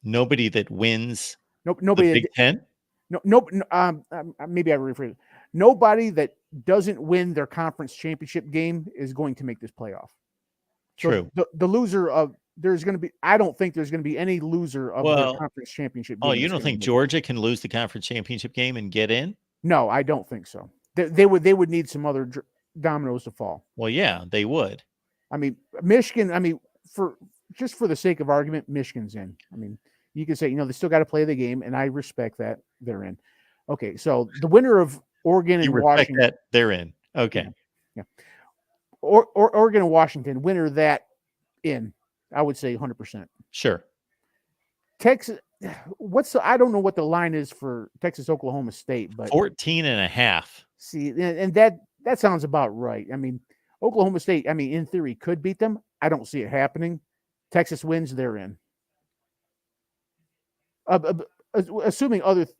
K: Nobody that wins
H: nobody
K: the Big Ten?
H: Maybe I rephrase it. Nobody that doesn't win their conference championship game is going to make this playoff.
K: True.
H: So the loser of I don't think there's going to be any loser of their conference championship game.
K: Oh, you don't think Georgia can lose the conference championship game and get in?
H: No, I don't think so. They would need some other dominoes to fall.
K: Well, yeah, they would.
H: I mean, Michigan, for the sake of argument, Michigan's in. I mean, you can say, they still got to play the game, and I respect that they're in. Okay, so the winner of Oregon and Washington.
K: That they're in. Okay.
H: Yeah. Or Oregon and Washington, winner that in. I would say 100%.
K: Sure.
H: Texas, I don't know what the line is for Texas, Oklahoma State, but
K: 14.5.
H: See, and that sounds about right. I mean, Oklahoma State, in theory, could beat them. I don't see it happening. Texas wins, they're in. Assuming other things,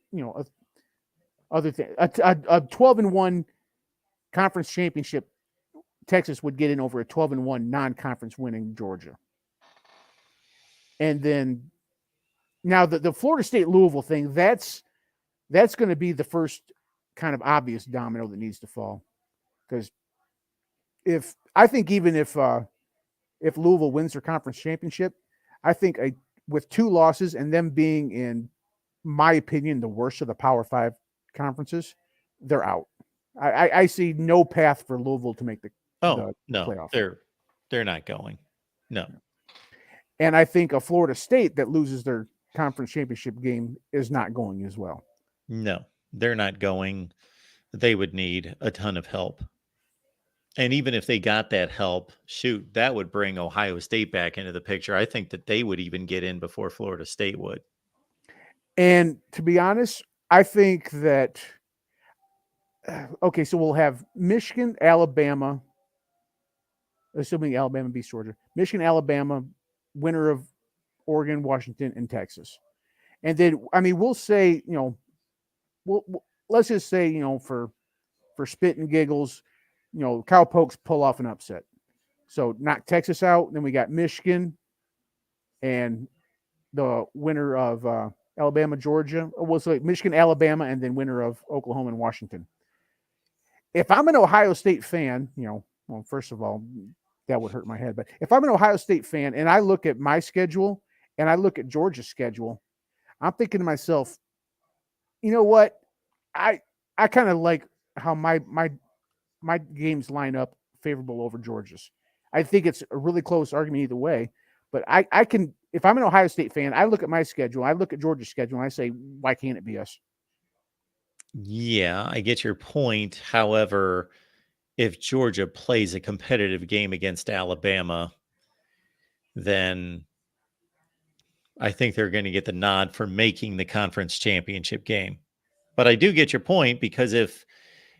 H: a 12-1 conference championship, Texas would get in over a 12-1 non-conference winning Georgia. And then now the Florida State Louisville thing, that's going to be the first kind of obvious domino that needs to fall. Because if Louisville wins their conference championship, I think with 2 losses and them being, in my opinion, the worst of the Power 5 conferences, they're out. I see no path for Louisville to make the playoff.
K: They're not going. No.
H: And I think a Florida State that loses their conference championship game is not going as well.
K: No, they're not going. They would need a ton of help. And even if they got that help, shoot, that would bring Ohio State back into the picture. I think that they would even get in before Florida State would.
H: And to be honest, I think that, okay, so we'll have Michigan, Alabama, assuming Alabama beats Georgia, Michigan, Alabama, winner of Oregon, Washington, and Texas. And then, we'll say, let's just say, for spit and giggles, Cowpokes pull off an upset. So knock Texas out. Then we got Michigan and the winner of Alabama, Georgia. Well, so Michigan, Alabama, and then winner of Oklahoma and Washington. If I'm an Ohio State fan, well, first of all, that would hurt my head. But if I'm an Ohio State fan and I look at my schedule and I look at Georgia's schedule, I'm thinking to myself, you know what? I kind of like how my games line up favorable over Georgia's. I think it's a really close argument either way. But I can, if I'm an Ohio State fan, I look at my schedule, I look at Georgia's schedule, and I say, why can't it be us?
K: Yeah, I get your point. However, if Georgia plays a competitive game against Alabama, then I think they're going to get the nod for making the conference championship game. But I do get your point, because if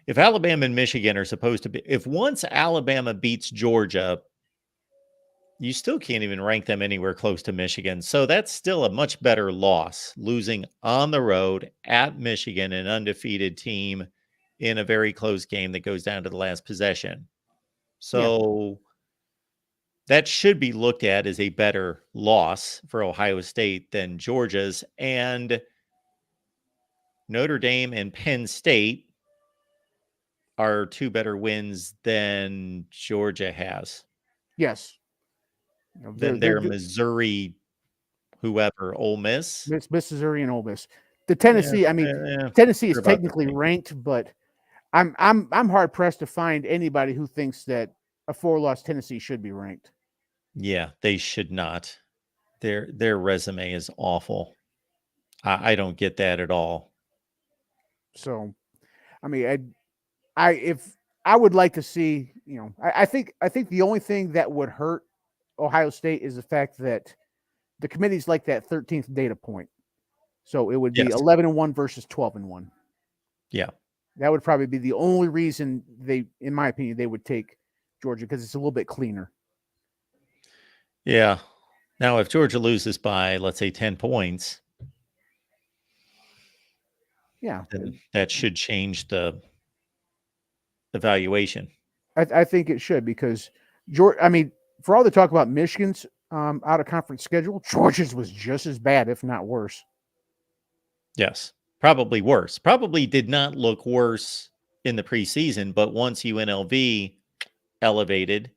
K: Alabama and Michigan are supposed to be, if once Alabama beats Georgia, you still can't even rank them anywhere close to Michigan. So that's still a much better loss, losing on the road at Michigan, an undefeated team, in a very close game that goes down to the last possession. So that should be looked at as a better loss for Ohio State than Georgia's. And Notre Dame and Penn State are two better wins than Georgia has.
H: Yes.
K: Than their Missouri, whoever, Ole Miss.
H: Missouri and Ole Miss. The Tennessee, Tennessee is technically ranked, but I'm hard pressed to find anybody who thinks that a 4-loss Tennessee should be ranked.
K: Yeah, they should not. Their resume is awful. I don't get that at all.
H: So, I mean, I would like to see, I think the only thing that would hurt Ohio State is the fact that the committee's like that 13th data point. So it would be 11-1 versus 12-1.
K: Yeah.
H: That would probably be the only reason in my opinion, they would take Georgia, because it's a little bit cleaner.
K: Yeah. Now, if Georgia loses by, let's say, 10 points, then that should change the evaluation.
H: I think it should, because for all the talk about Michigan's out of conference schedule, Georgia's was just as bad, if not worse.
K: Yes, probably worse. Probably did not look worse in the preseason, but once UNLV elevated.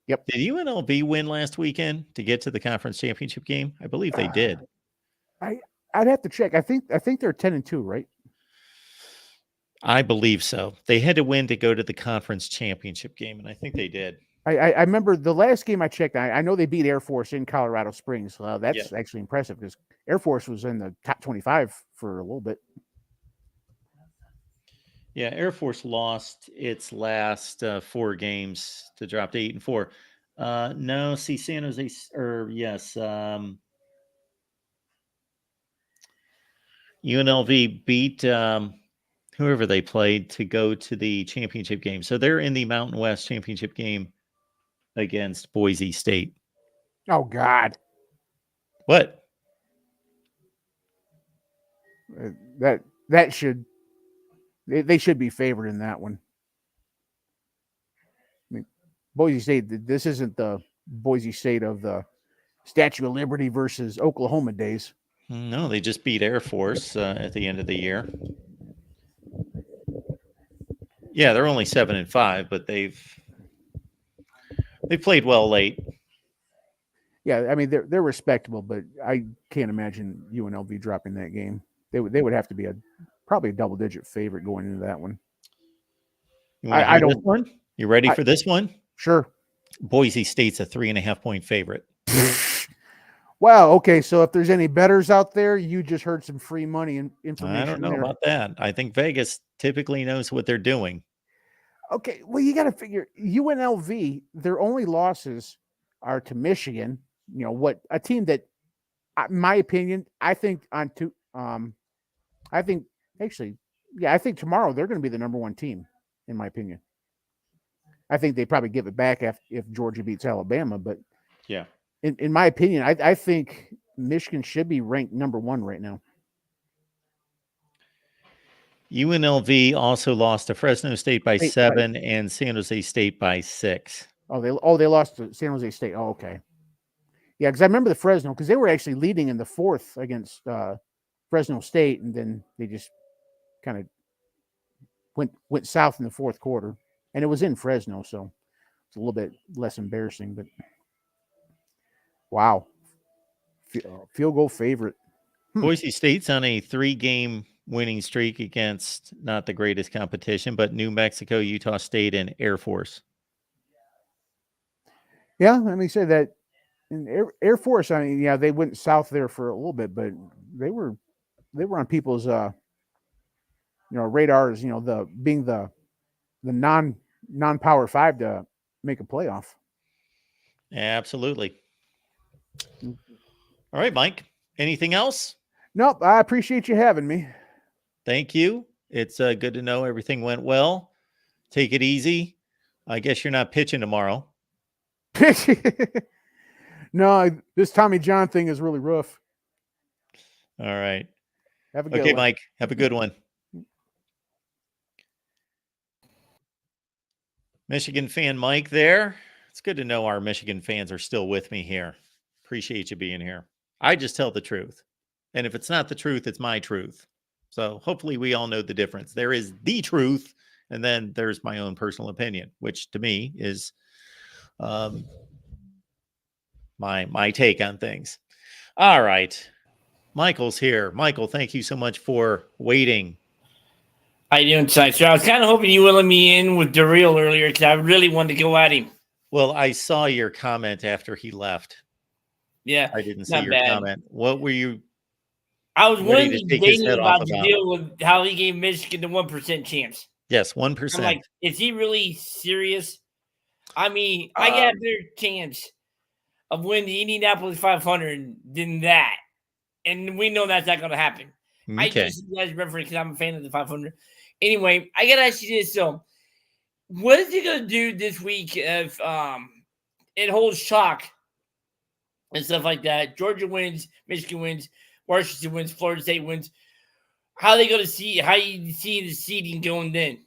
H: Yep.
K: Did UNLV win last weekend to get to the conference championship game? I believe they did.
H: I'd have to check. I think they're 10-2, right?
K: I believe so. They had to win to go to the conference championship game, and I think they did.
H: I remember the last game I checked. I know they beat Air Force in Colorado Springs. So that's actually impressive, because Air Force was in the top 25 for a little bit.
K: Yeah, Air Force lost its last 4 games to drop to 8-4. No, see, San Jose, UNLV beat whoever they played to go to the championship game. So they're in the Mountain West championship game against Boise State.
H: Oh, God.
K: What?
H: That should... They should be favored in that one. I mean, Boise State, this isn't the Boise State of the Statue of Liberty versus Oklahoma days.
K: No, they just beat Air Force at the end of the year. Yeah, they're only 7-5, but they've played well late.
H: Yeah, I mean they're respectable, but I can't imagine UNLV dropping that game. They would have to be probably a double-digit favorite going into that one.
K: I don't. This one? You ready for this one?
H: Sure.
K: Boise State's a 3.5-point favorite.
H: Wow. Okay. So if there's any bettors out there, you just heard some free money and information.
K: I don't know about that. I think Vegas typically knows what they're doing.
H: Okay. Well, you got to figure UNLV, their only losses are to Michigan. A team that, in my opinion, I think tomorrow they're going to be the number 1 team, in my opinion. I think they probably give it back if Georgia beats Alabama, but
K: yeah.
H: In my opinion, I think Michigan should be ranked number 1 right now.
K: UNLV also lost to Fresno State by 7 and San Jose State by 6.
H: They lost to San Jose State. Oh, okay. Yeah, because I remember the Fresno, because they were actually leading in the 4th against Fresno State, and then they just kind of went south in the 4th quarter, and it was in Fresno, so it's a little bit less embarrassing, but wow. Field goal favorite.
K: Boise State's on a 3-game winning streak against not the greatest competition, but New Mexico, Utah State, and Air Force.
H: Yeah, let me say that in Air Force, they went south there for a little bit, but they were on people's radar is being the non-power 5 to make a playoff.
K: Absolutely. All right, Mike. Anything else?
H: Nope. I appreciate you having me.
K: Thank you. It's good to know everything went well. Take it easy. I guess you're not pitching tomorrow.
H: No, this Tommy John thing is really rough.
K: All right.
H: Have a good
K: Okay,
H: one.
K: Mike. Have a good one. Michigan fan Mike there. It's good to know our Michigan fans are still with me here. Appreciate you being here. I just tell the truth. And if it's not the truth, it's my truth. So hopefully we all know the difference. There is the truth, and then there's my own personal opinion, which to me is my take on things. All right. Michael's here. Michael, thank you so much for waiting.
F: How you doing tonight, sir? I was kind of hoping you would let me in with Darrell earlier because I really wanted to go at him.
K: Well, I saw your comment after he left.
F: Yeah.
K: I didn't see your comment. What were you?
F: I was
K: ready
F: wondering
K: to take his head
F: about
K: off
F: the
K: about?
F: deal with how he gave Michigan the 1% chance.
K: Yes,
F: I'm
K: 1%.
F: like, is he really serious? I mean, I got a better chance of winning the Indianapolis 500 than that. And we know that's not going to happen. I
K: Okay.
F: just you guys reference because I'm a fan of the 500. Anyway, I got to ask you this. So, what is he going to do this week if it holds chalk and stuff like that? Georgia wins, Michigan wins, Washington wins, Florida State wins. How are they going to see? How you see the seeding going then?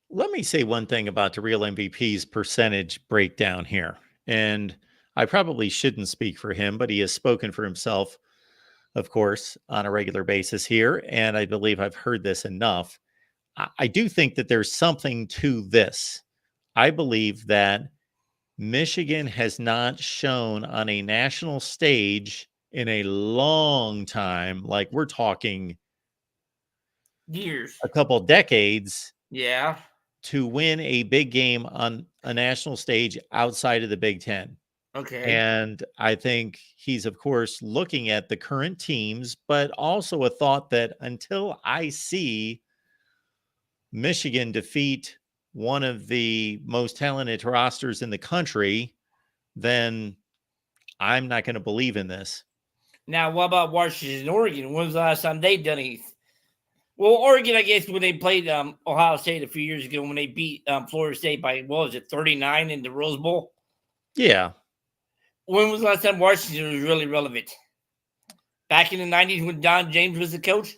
K: Let me say one thing about the real MVP's percentage breakdown here. And I probably shouldn't speak for him, but he has spoken for himself, of course, on a regular basis here. And I believe I've heard this enough. I do think that there's something to this. I believe that Michigan has not shown on a national stage in a long time, like we're talking
F: years,
K: a couple decades.
F: Yeah.
K: To win a big game on a national stage outside of the Big Ten.
F: Okay.
K: And I think he's, of course, looking at the current teams, but also a thought that until I see Michigan defeat one of the most talented rosters in the country, then I'm not going to believe in this.
F: Now, what about Washington and Oregon? When was the last time they done anything? Well, Oregon, I guess, when they played Ohio State a few years ago, when they beat Florida State by, what was it, 39 in the Rose Bowl?
K: Yeah.
F: When was the last time Washington was really relevant? Back in the 90s when Don James was the coach?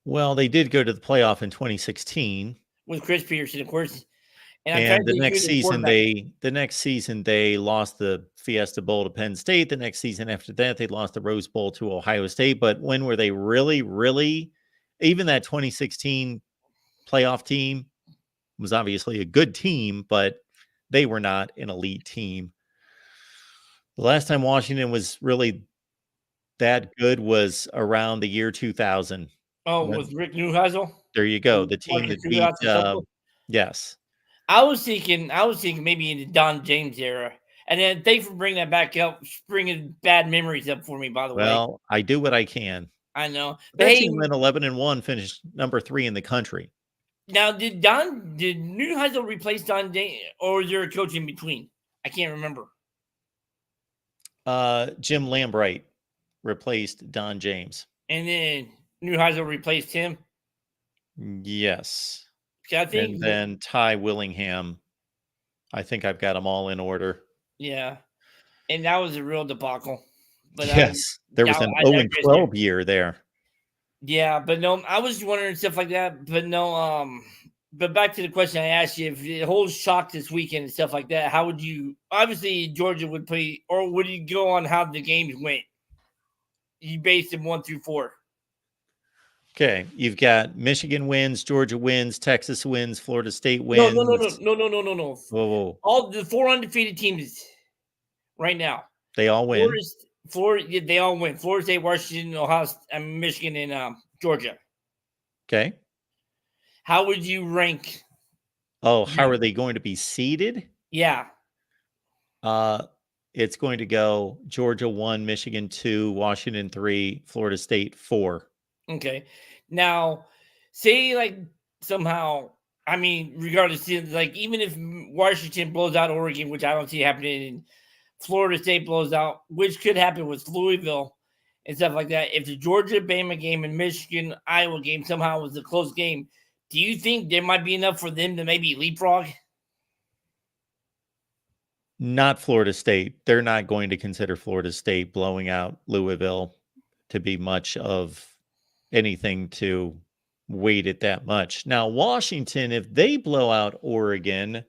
K: Well, they did go to the playoff in 2016.
F: With Chris Peterson, of course.
K: And the next season they lost the Fiesta Bowl to Penn State. The next season after that, they lost the Rose Bowl to Ohio State. But when were they really, even that 2016 playoff team was obviously a good team, but they were not an elite team. The last time Washington was really that good was around the year 2000.
F: Oh, with Rick Neuheisel?
K: There you go. The team that beat, yes.
F: I was thinking maybe in the Don James era. And then thanks for bringing that back up, bringing bad memories up for me, by the way.
K: Well, I do what I can.
F: I know.
K: But that team went 11-1, finished number 3 in the country.
F: Now, did Neuheisel replace Don James, or is there a coach in between? I can't remember.
K: Jim Lambright replaced Don James.
F: And then Neuheisel replaced him?
K: Yes.
F: I think
K: and then Ty Willingham. I think I've got them all in order.
F: Yeah. And that was a real debacle. But
K: yes. There was an 0-12 year there.
F: Yeah, but no, I was wondering stuff like that. But no, but back to the question I asked you, if it holds shock this weekend and stuff like that, how would you obviously Georgia would play, or would you go on how the games went? You based them 1 through 4.
K: Okay, you've got Michigan wins, Georgia wins, Texas wins, Florida State wins.
F: No.
K: Whoa.
F: All the 4 undefeated teams right now.
K: They all win.
F: They all win. Florida State, Washington, Ohio, Michigan, and Georgia.
K: Okay.
F: How would you rank?
K: Oh, how are they going to be seeded?
F: Yeah.
K: It's going to go Georgia 1, Michigan 2, Washington 3, Florida State 4.
F: Okay. Now, say like somehow, I mean, regardless, like even if Washington blows out Oregon, which I don't see happening, and Florida State blows out, which could happen with Louisville and stuff like that. If the Georgia Bama game and Michigan Iowa game somehow was a close game, do you think there might be enough for them to maybe leapfrog?
K: Not Florida State. They're not going to consider Florida State blowing out Louisville to be much of anything to weight it that much. Now, Washington, if they blow out Oregon,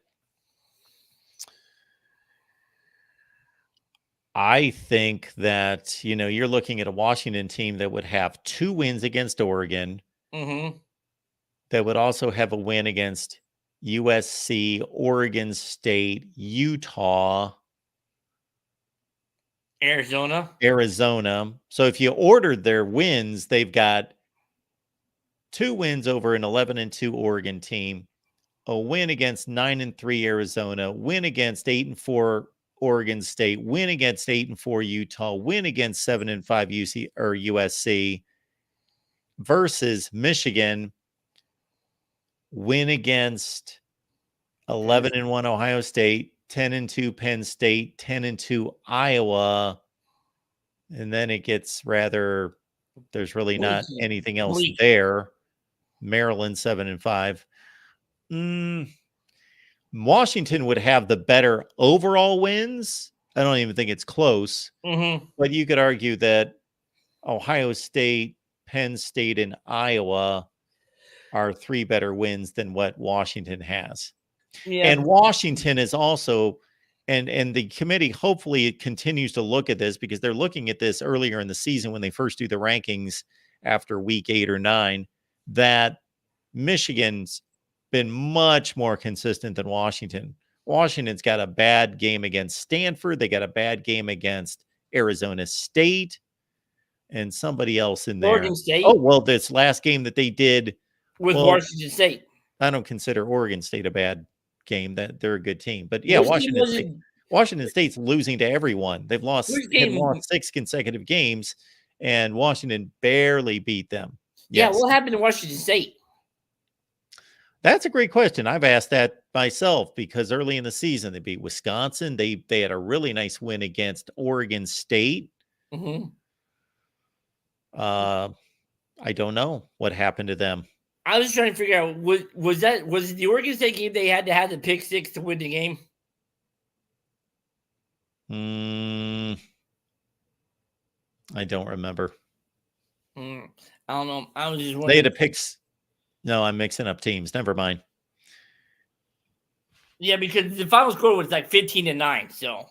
K: I think that, you're looking at a Washington team that would have 2 wins against Oregon,
F: Mm-hmm.
K: that would also have a win against USC, Oregon State, Utah,
F: Arizona.
K: So if you ordered their wins, they've got 2 wins over an 11-2 Oregon team, a win against 9-3 Arizona, win against 8-4 Oregon State, win against 8-4 Utah, win against 7-5 USC, versus Michigan, win against 11-1 Ohio State, 10-2 Penn State, 10-2 Iowa, and then it gets rather. There's really not anything else there. Maryland 7-5. Washington would have the better overall wins. I don't even think it's close.
F: Mm-hmm.
K: But you could argue that Ohio State, Penn State, and Iowa are 3 better wins than what Washington has.
F: Yeah.
K: And Washington is also, and the committee hopefully continues to look at this, because they're looking at this earlier in the season when they first do the rankings after week 8 or 9, that Michigan's been much more consistent than Washington. Washington's got a bad game against Stanford. They got a bad game against Arizona State and somebody else in there.
F: Oregon State.
K: Oh, well, this last game that they did
F: with Washington State.
K: I don't consider Oregon State a bad game. That they're a good team. But yeah, Washington State's losing to everyone. They've lost 6 consecutive games, and Washington barely beat them.
F: Yeah, what happened to Washington State?
K: That's a great question. I've asked that myself, because early in the season they beat Wisconsin. They had a really nice win against Oregon State.
F: Mm-hmm.
K: I don't know what happened to them.
F: I was trying to figure out, was it the Oregon State game they had to have the pick 6 to win the game?
K: I don't remember.
F: I don't know. I was just wondering.
K: They had a pick. No, I'm mixing up teams. Never mind.
F: Yeah, because the final score was like 15-9. So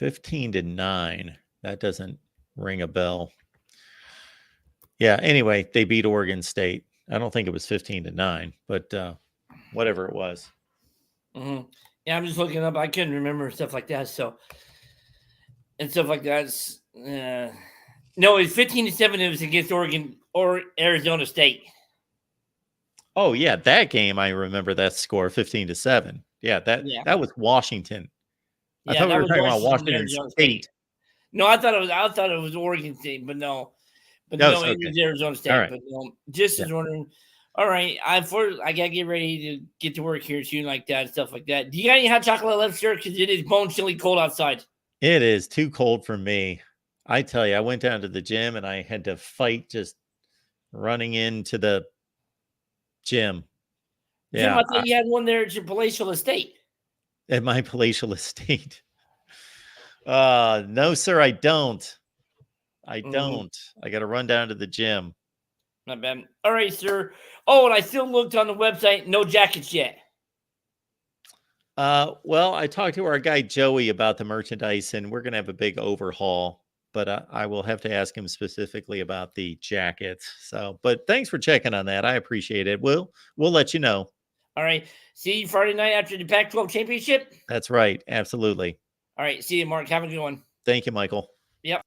K: 15-9. That doesn't ring a bell. Yeah. Anyway, they beat Oregon State. I don't think it was 15-9, but whatever it was.
F: Mm-hmm. Yeah, I'm just looking up. I couldn't remember stuff like that. So and stuff like that. No, it's 15-7. It was against Oregon or Arizona State.
K: Oh yeah, that game I remember that score, 15-7. Yeah, that was Washington. I thought we were talking about Washington State.
F: No, I thought it was Oregon State, but no. But no, it was Arizona State. Right. But no, just as wondering. All right, I gotta get ready to get to work here soon, like that and stuff like that. Do you got any hot chocolate left, sir? Because it is bone chilly cold outside.
K: It is too cold for me. I tell you, I went down to the gym and I had to fight just running into the gym. Yeah,
F: Jim, I thought you had one there at your palatial estate.
K: At my palatial estate. No, sir, I don't. I don't. I got to run down to the gym.
F: Not bad. All right, sir. Oh, and I still looked on the website. No jackets yet.
K: Well, I talked to our guy Joey about the merchandise, and we're going to have a big overhaul. But I will have to ask him specifically about the jackets. So, but thanks for checking on that. I appreciate it. We'll let you know.
F: All right. See you Friday night after the Pac-12 championship.
K: That's right. Absolutely.
F: All right. See you, Mark. Have a good one.
K: Thank you, Michael.
F: Yep.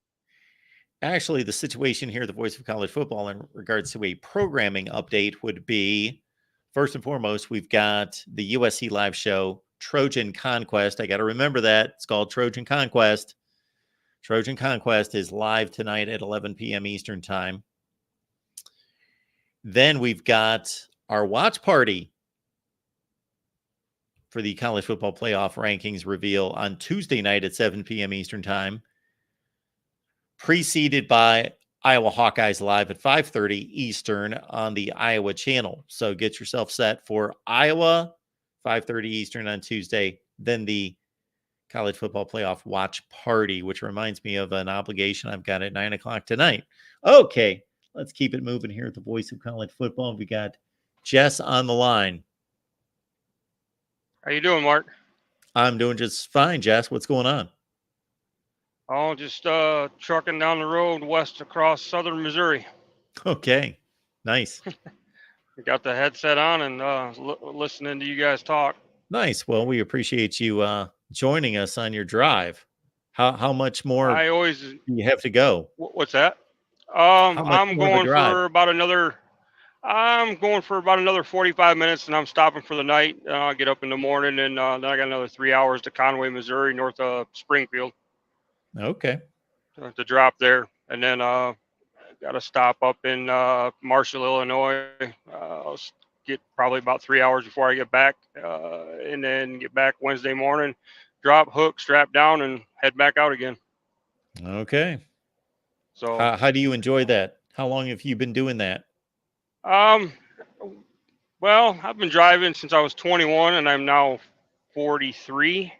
K: Actually, the situation here at the Voice of College Football in regards to a programming update would be, first and foremost, we've got the USC live show, Trojan Conquest. I got to remember that. It's called Trojan Conquest. Trojan Conquest is live tonight at 11 p.m. Eastern time. Then we've got our watch party for the college football playoff rankings reveal on Tuesday night at 7 p.m. Eastern time, preceded by Iowa Hawkeyes live at 5:30 Eastern on the Iowa channel. So get yourself set for Iowa, 5:30 Eastern on Tuesday, then the college football playoff watch party, which reminds me of an obligation I've got at 9 o'clock tonight. Okay, let's keep it moving here at the Voice of College Football. We got Jess on the line.
C: How you doing, Mark?
K: I'm doing just fine, Jess. What's going on?
C: Oh, just trucking down the road west across southern Missouri.
K: Okay, nice.
C: Got the headset on and listening to you guys talk.
K: Nice. Well, we appreciate you joining us on your drive. How much more do you have to go?
C: What's that? I'm going for about another 45 minutes, and I'm stopping for the night. I'll get up in the morning, and then I got another 3 hours to Conway, Missouri, north of Springfield.
K: Okay.
C: To drop there, and then got to stop up in Marshall, Illinois. I'll get probably about 3 hours before I get back, and then get back Wednesday morning, drop, hook, strap down, and head back out again.
K: Okay.
C: So
K: how do you enjoy that? How long have you been doing that?
C: Well, I've been driving since I was 21, and I'm now 43.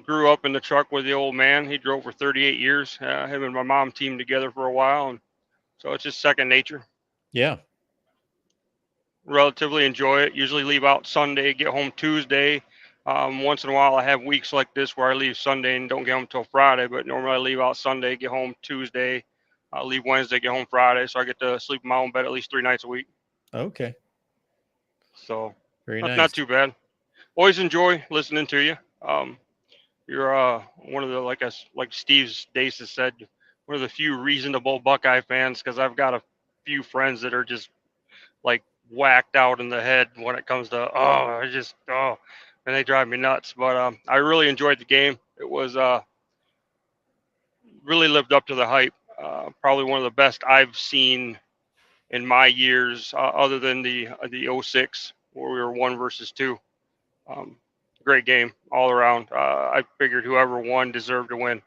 C: Grew up in the truck with the old man. He drove for 38 years. Him and my mom teamed together for a while, and so it's just second nature.
K: Yeah.
C: Relatively enjoy it. Usually leave out Sunday, get home Tuesday. Once in a while I have weeks like this where I leave Sunday and don't get home until Friday, but normally I leave out Sunday, get home Tuesday, leave Wednesday, get home Friday. So I get to sleep in my own bed at least 3 nights a week.
K: Okay.
C: So
K: very nice.
C: Not too bad. Always enjoy listening to you. You're one of the, like Steve Dace has said, one of the few reasonable Buckeye fans, because I've got a few friends that are just like whacked out in the head when it comes to and they drive me nuts. But I really enjoyed the game. It was really lived up to the hype. Probably one of the best I've seen in my years, other than the 06 where we were 1 versus 2. Great game all around. I figured whoever won deserved to win.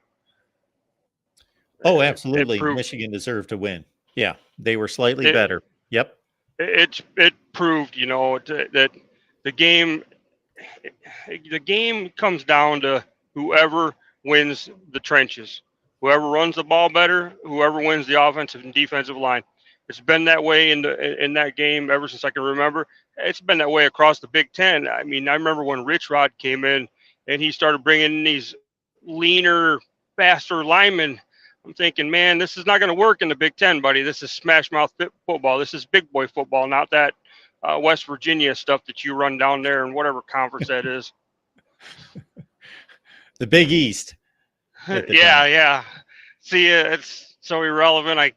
K: Oh, absolutely. Michigan deserved to win. Yeah, they were slightly better. Yep.
C: It proved, that the game comes down to whoever wins the trenches, whoever runs the ball better, whoever wins the offensive and defensive line. It's been that way in that game ever since I can remember. It's been that way across the Big Ten. I mean, I remember when Rich Rod came in and he started bringing in these leaner, faster linemen. I'm thinking, man, this is not going to work in the Big Ten, buddy. This is smash mouth football. This is big boy football, not that West Virginia stuff that you run down there in whatever conference that is.
K: The Big East.
C: Yeah. See, it's so irrelevant. I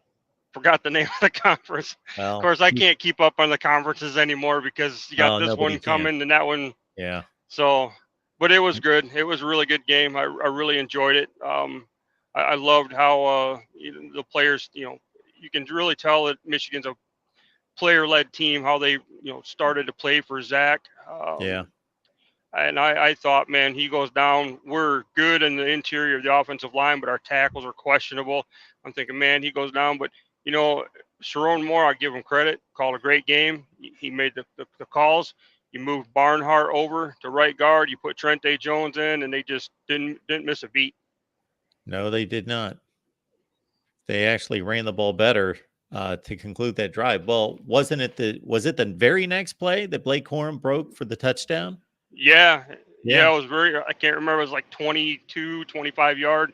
C: forgot the name of the conference.
K: Well,
C: of course, I can't keep up on the conferences anymore because you got this one coming and that one.
K: Yeah.
C: So, but it was good. It was a really good game. I really enjoyed it. I loved how the players, you can really tell that Michigan's a player-led team, how they, started to play for Zach.
K: Yeah.
C: And I thought, man, he goes down. We're good in the interior of the offensive line, but our tackles are questionable. I'm thinking, man, he goes down. But, Sharon Moore, I give him credit, called a great game. He made the calls. You moved Barnhart over to right guard. You put Trente Jones in, and they just didn't miss a beat.
K: No, they did not. They actually ran the ball better to conclude that drive. Well, was it the very next play that Blake Corum broke for the touchdown?
C: Yeah, it was I can't remember. It was like 22, 25 yard.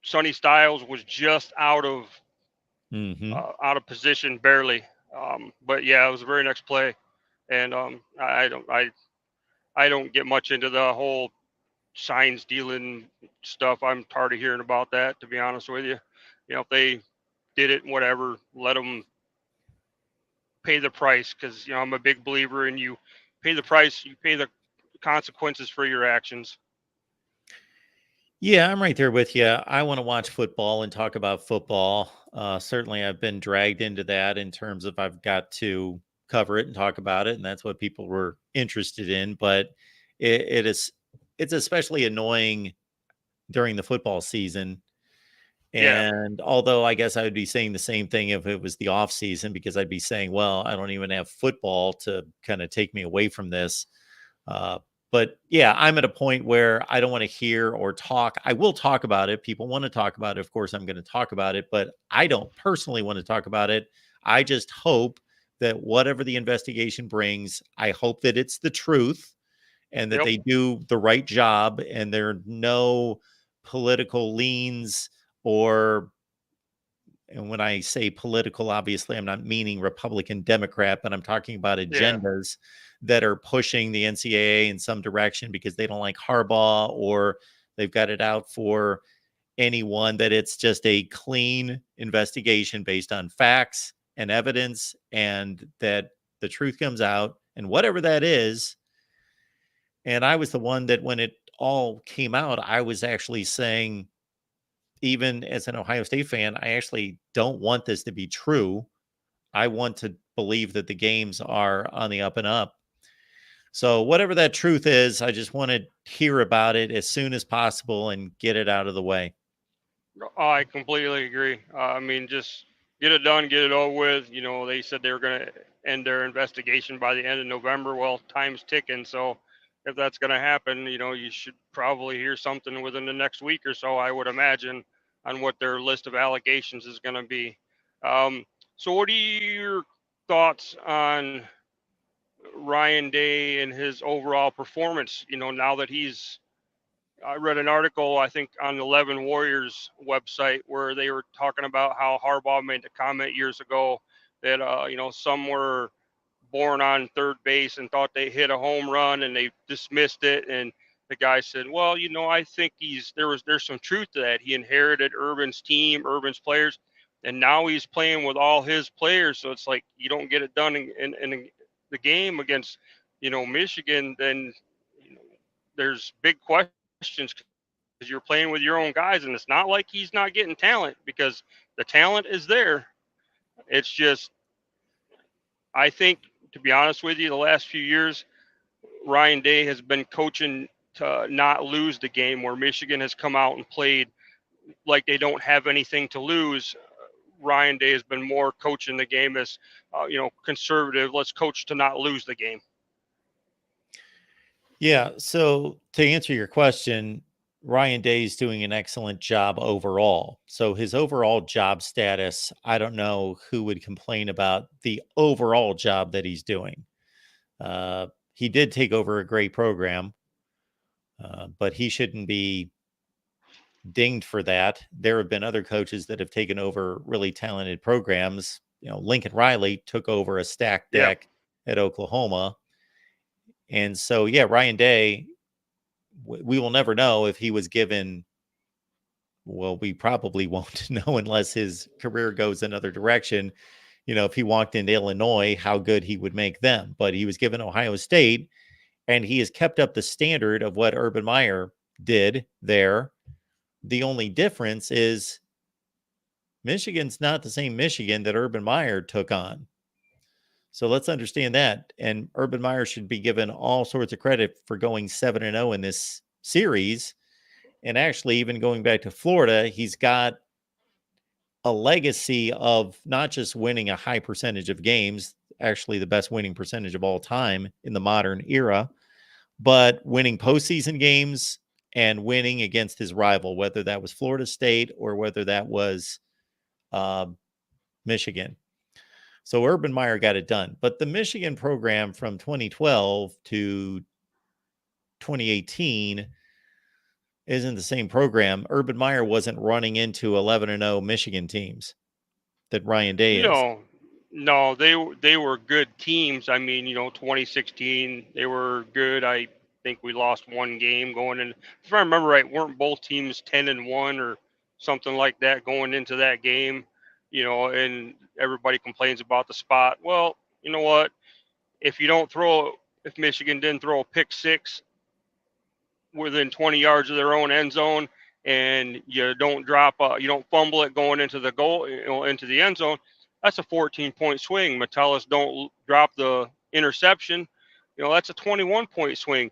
C: Sonny Styles was just out of position barely. But yeah, it was the very next play. And I don't get much into the whole sign stealing stuff. I'm tired of hearing about that, to be honest with you. If they did it, whatever, let them pay the price, because I'm a big believer in you pay the price, you pay the consequences for your actions.
K: Yeah, I'm right there with you. I want to watch football and talk about football. Certainly, I've been dragged into that in terms of I've got to cover it and talk about it, and that's what people were interested in. But it's especially annoying during the football season.
C: Yeah.
K: And although I guess I would be saying the same thing if it was the off season, because I'd be saying, well, I don't even have football to kind of take me away from this. But yeah, I'm at a point where I don't want to hear or talk. I will talk about it. People want to talk about it. Of course, I'm going to talk about it, but I don't personally want to talk about it. I just hope that whatever the investigation brings, I hope that it's the truth and that they do the right job and there are no political leans and when I say political, obviously, I'm not meaning Republican, Democrat, but I'm talking about agendas that are pushing the NCAA in some direction because they don't like Harbaugh or they've got it out for anyone, that it's just a clean investigation based on facts and evidence and that the truth comes out and whatever that is. And I was the one that when it all came out, I was actually saying, even as an Ohio State fan, I actually don't want this to be true. I want to believe that the games are on the up and up. So whatever that truth is, I just want to hear about it as soon as possible and get it out of the way.
C: I completely agree. I mean, just get it done, get it over with. They said they were going to end their investigation by the end of November. Well, time's ticking. So if that's going to happen, you should probably hear something within the next week or so, I would imagine, on what their list of allegations is going to be. So what are your thoughts on Ryan Day and his overall performance? Now that I read an article, I think, on the 11 Warriors website where they were talking about how Harbaugh made the comment years ago that, some were born on third base and thought they hit a home run and they dismissed it. And the guy said, well, I think there's some truth to that. He inherited Urban's team, Urban's players, and now he's playing with all his players. So it's like, you don't get it done in the game against, Michigan, then there's big questions because you're playing with your own guys, and it's not like he's not getting talent because the talent is there. It's just, I think, to be honest with you, the last few years, Ryan Day has been coaching to not lose the game, where Michigan has come out and played like they don't have anything to lose. Ryan Day has been more coaching the game as, conservative. Let's coach to not lose the game.
K: Yeah. So to answer your question, Ryan Day is doing an excellent job overall. So his overall job status, I don't know who would complain about the overall job that he's doing. He did take over a great program, but he shouldn't be dinged for that. There have been other coaches that have taken over really talented programs. Lincoln Riley took over a stacked deck at Oklahoma. And so, Ryan Day, we will never know if he was given, well, we probably won't know unless his career goes another direction. If he walked into Illinois, how good he would make them. But he was given Ohio State, and he has kept up the standard of what Urban Meyer did there. The only difference is Michigan's not the same Michigan that Urban Meyer took on. So let's understand that. And Urban Meyer should be given all sorts of credit for going 7-0 in this series. And actually, even going back to Florida, he's got a legacy of not just winning a high percentage of games, actually the best winning percentage of all time in the modern era, but winning postseason games and winning against his rival, whether that was Florida State or whether that was Michigan. So Urban Meyer got it done. But the Michigan program from 2012 to 2018 isn't the same program. Urban Meyer wasn't running into 11-0 Michigan teams that Ryan Day is.
C: No, they were good teams. I mean, 2016, they were good. I think we lost one game going in. If I remember right, weren't both teams 10-1 or something like that going into that game? And everybody complains about the spot. Well, you know what? If Michigan didn't throw a pick six within 20 yards of their own end zone, and you don't drop, you don't fumble it going into the goal, into the end zone, that's a 14-point swing. Metellus don't drop the interception, that's a 21-point swing.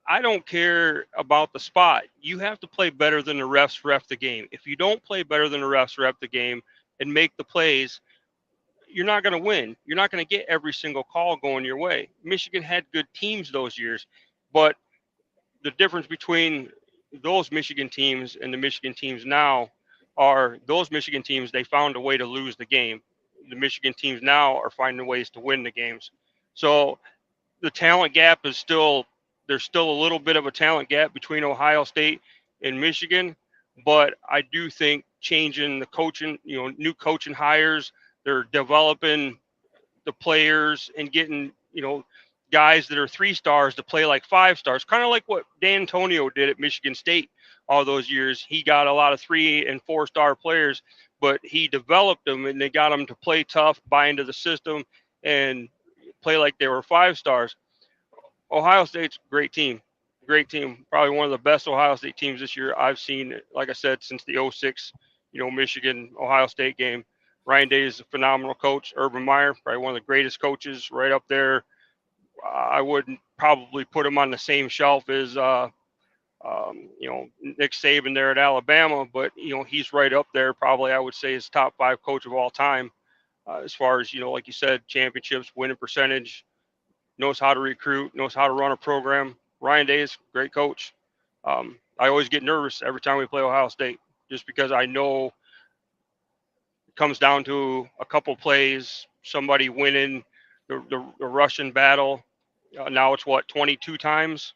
C: I don't care about the spot. You have to play better than the refs ref the game. If you don't play better than the refs ref the game and make the plays, you're not going to win. You're not going to get every single call going your way. Michigan had good teams those years, but the difference between those Michigan teams and the Michigan teams now are those Michigan teams, they found a way to lose the game. The Michigan teams now are finding ways to win the games. So the talent gap is there's still a little bit of a talent gap between Ohio State and Michigan, but I do think changing the coaching, new coaching hires, they're developing the players and getting, guys that are 3 stars to play like 5 stars, kind of like what D'Antonio did at Michigan State all those years. He got a lot of 3 and 4 star players, but he developed them and they got them to play tough, buy into the system, and play like they were 5 stars. Ohio State's a great team. Probably one of the best Ohio State teams this year I've seen, like I said, since the 06, Michigan Ohio State game. Ryan Day is a phenomenal coach. Urban Meyer, probably one of the greatest coaches, right up there. I wouldn't probably put him on the same shelf as, Nick Saban there at Alabama, but, he's right up there. Probably, I would say, is top 5 coach of all time. As far as, like you said, championships, winning percentage, knows how to recruit, knows how to run a program. Ryan Day is a great coach. I always get nervous every time we play Ohio State, just because I know it comes down to a couple plays, somebody winning the Russian battle. Now it's 22 times,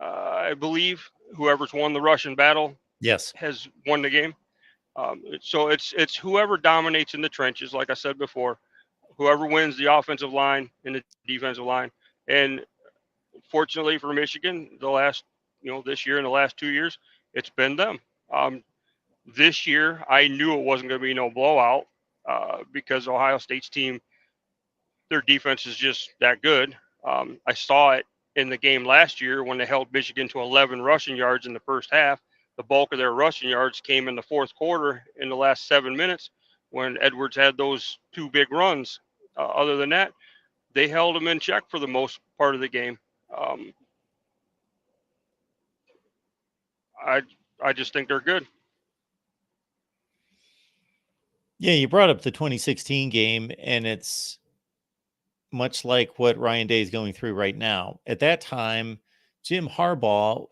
C: I believe. Whoever's won the Russian battle,
K: yes,
C: has won the game. So it's whoever dominates in the trenches, like I said before, whoever wins the offensive line and the defensive line. And fortunately for Michigan, the last, this year and the last 2 years, it's been them. This year, I knew it wasn't going to be no blowout because Ohio State's team, their defense is just that good. I saw it in the game last year when they held Michigan to 11 rushing yards in the first half. The bulk of their rushing yards came in the fourth quarter in the last 7 minutes when Edwards had those 2 big runs. Other than that, they held them in check for the most part of the game. I just think they're good.
K: Yeah, you brought up the 2016 game, and it's much like what Ryan Day is going through right now. At that time, Jim Harbaugh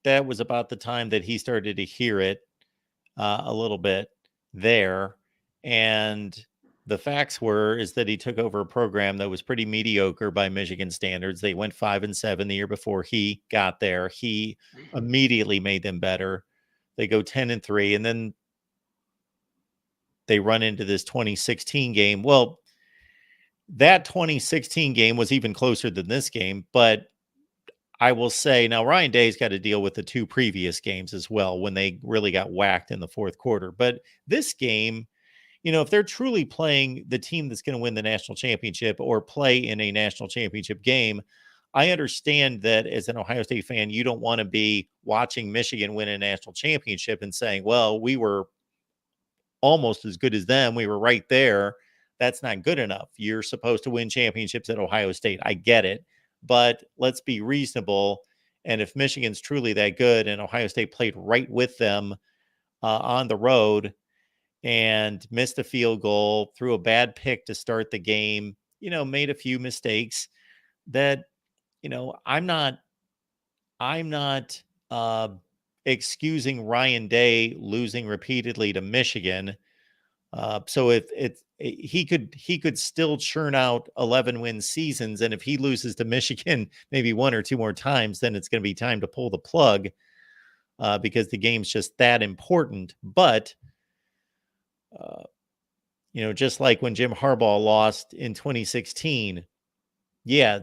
K: that was about the time that he started to hear it a little bit there. And the facts is that he took over a program that was pretty mediocre by Michigan standards. They went 5-7 the year before he got there. He immediately made them better. They go 10-3, and then they run into this 2016 game. Well, that 2016 game was even closer than this game, but I will say now Ryan Day's got to deal with the 2 previous games as well when they really got whacked in the fourth quarter. But this game, if they're truly playing the team that's going to win the national championship or play in a national championship game, I understand that as an Ohio State fan, you don't want to be watching Michigan win a national championship and saying, well, we were almost as good as them. We were right there. That's not good enough. You're supposed to win championships at Ohio State. I get it, but let's be reasonable. And if Michigan's truly that good and Ohio State played right with them on the road and missed a field goal, threw a bad pick to start the game, made a few mistakes that, I'm not excusing Ryan Day losing repeatedly to Michigan. So if he could still churn out 11-win seasons, and if he loses to Michigan maybe 1 or 2 more times, then it's going to be time to pull the plug because the game's just that important. But just like when Jim Harbaugh lost in 2016, yeah,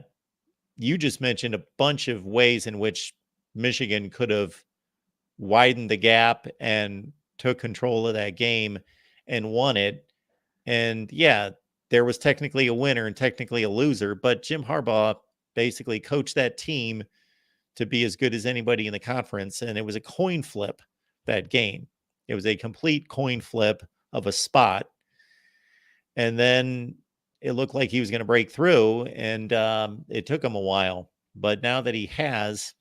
K: you just mentioned a bunch of ways in which Michigan could have widened the gap and took control of that game and won it. And yeah, there was technically a winner and technically a loser, but Jim Harbaugh basically coached that team to be as good as anybody in the conference. And it was a coin flip that game. It was a complete coin flip of a spot. And then it looked like he was going to break through, and it took him a while. But now that he has,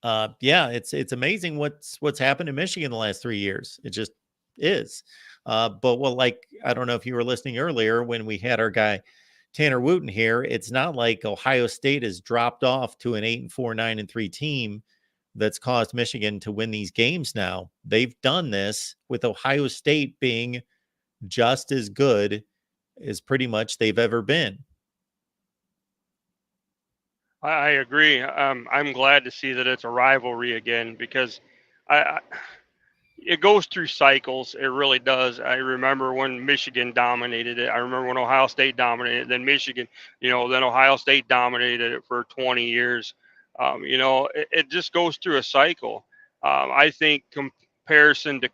K: it's amazing what's happened in Michigan the last 3 years. It just is. But like, I don't know if you were listening earlier when we had our guy Tanner Wooten here. It's not like Ohio State has dropped off to an 8-4, 9-3 team that's caused Michigan to win these games now. They've done this with Ohio State being just as good as pretty much they've ever been.
C: I agree. I'm glad to see that it's a rivalry again, because it goes through cycles. It really does. I remember when Michigan dominated it. I remember when Ohio State dominated it. Then Michigan, then Ohio State dominated it for 20 years. It just goes through a cycle. I think comparison to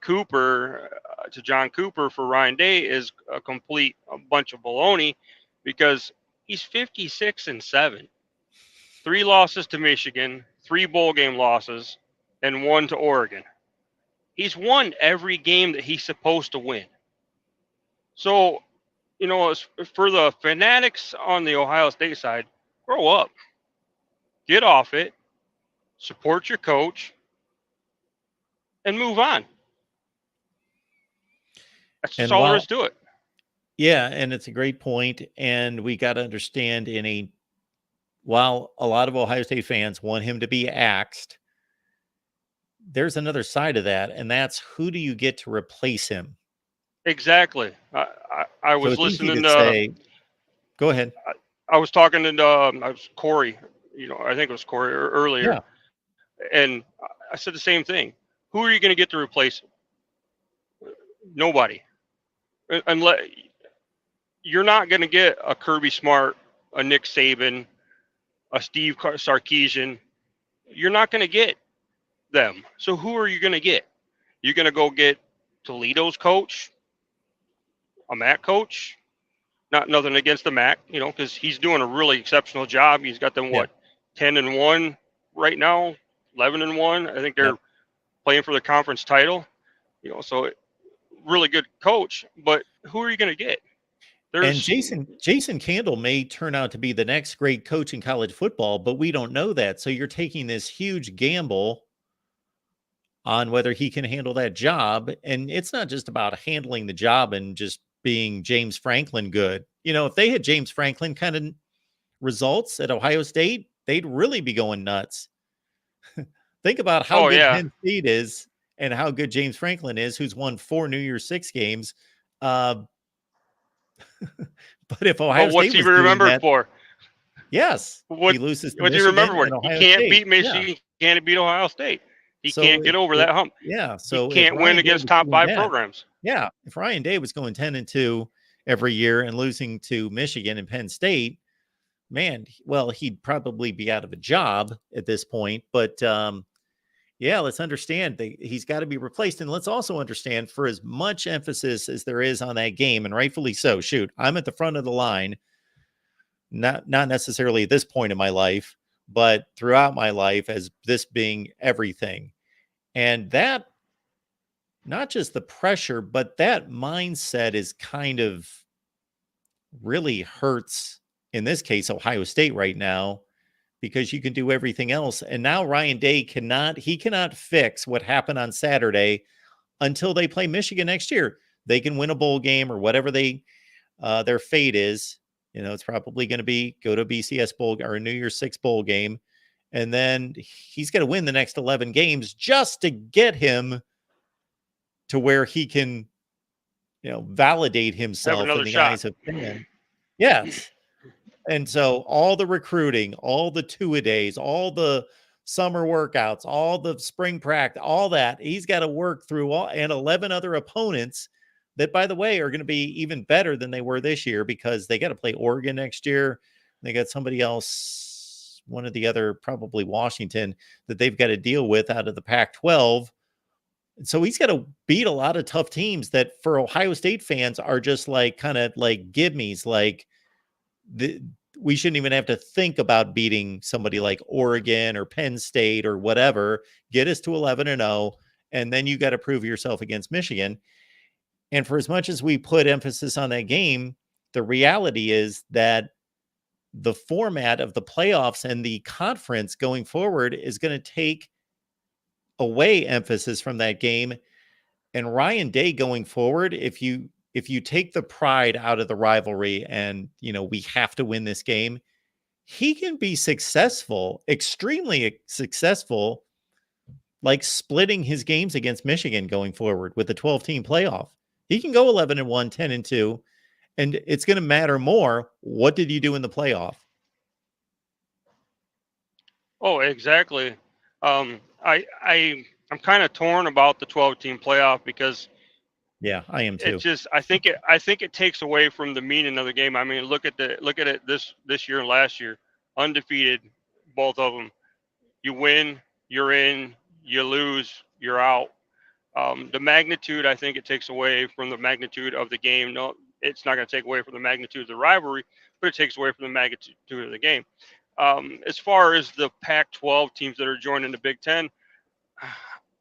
C: to John Cooper for Ryan Day is a bunch of baloney, because he's 56-7. 3 losses to Michigan, 3 bowl game losses, and 1 to Oregon. He's won every game that he's supposed to win. So, for the fanatics on the Ohio State side, grow up. Get off it. Support your coach. And move on. That's just all there is to it.
K: Yeah, and it's a great point. And we got to understand while a lot of Ohio State fans want him to be axed, there's another side of that, and that's, who do you get to replace him?
C: Exactly. I was listening to
K: go ahead.
C: I was talking to I was Corey, I think it was Corey earlier.
K: Yeah.
C: And I said the same thing. Who are you going to get to replace him? Nobody. Unless you're not going to get a Kirby Smart, a Nick Saban, a Steve Sarkisian. You're not going to get them. So who are you going to get? You're going to go get Toledo's coach, a MAC coach. Nothing against the MAC, because he's doing a really exceptional job. He's got them 10-1 right now, 11-1. I think they're playing for the conference title. So really good coach. But who are you going to get?
K: And Jason Candle may turn out to be the next great coach in college football, but we don't know that. So you're taking this huge gamble on whether he can handle that job. And it's not just about handling the job and just being James Franklin good. If they had James Franklin kind of results at Ohio State, they'd really be going nuts. Think about how good Penn State is and how good James Franklin is, who's won 4 New Year's 6 games. But if Ohio State
C: what's he remembered for?
K: Yes. He loses to
C: what's he remembered for? He can't beat Michigan.
K: Yeah.
C: He can't beat Ohio State. He can't get over that hump.
K: Yeah. So
C: he can't win against top 5 programs.
K: Yeah. If Ryan Day was going 10-2 every year and losing to Michigan and Penn State, man, well, he'd probably be out of a job at this point. But let's understand he's got to be replaced. And let's also understand, for as much emphasis as there is on that game, and rightfully so, I'm at the front of the line, not necessarily at this point in my life, but throughout my life, as this being everything. And that, not just the pressure, but that mindset is kind of really hurts, in this case, Ohio State right now, because you can do everything else. And now Ryan Day cannot fix what happened on Saturday until they play Michigan next year. They can win a bowl game or whatever their fate is. It's probably going to be go to a BCS bowl or a New Year's 6 bowl game. And then he's going to win the next 11 games just to get him to where he can, validate himself in the eyes of fans. Yes. And so all the recruiting, all the two-a-days, all the summer workouts, all the spring practice, all that, he's got to work through and 11 other opponents that, by the way, are going to be even better than they were this year, because they got to play Oregon next year. They got somebody else, one of the other, probably Washington, that they've got to deal with out of the Pac-12. So he's got to beat a lot of tough teams that, for Ohio State fans, are just kind of like give-me's, we shouldn't even have to think about beating somebody like Oregon or Penn State or whatever. Get us to 11-0 and then you got to prove yourself against Michigan. And for as much as we put emphasis on that game, the reality is that the format of the playoffs and the conference going forward is going to take away emphasis from that game. And Ryan Day going forward, if you take the pride out of the rivalry and, we have to win this game, he can be successful, extremely successful, like splitting his games against Michigan going forward with the 12-team playoff. He can go 11-1, 10-2, and it's going to matter more. What did you do in the playoff?
C: Oh, exactly. I'm kind of torn about the 12-team playoff because
K: yeah, I am too.
C: It just I think it takes away from the meaning of the game. I mean, look at it this year and last year, undefeated, both of them. You win, you're in. You lose, you're out. The magnitude, I think it takes away from the magnitude of the game. No, it's not going to take away from the magnitude of the rivalry, but it takes away from the magnitude of the game. As far as the Pac-12 teams that are joining the Big Ten,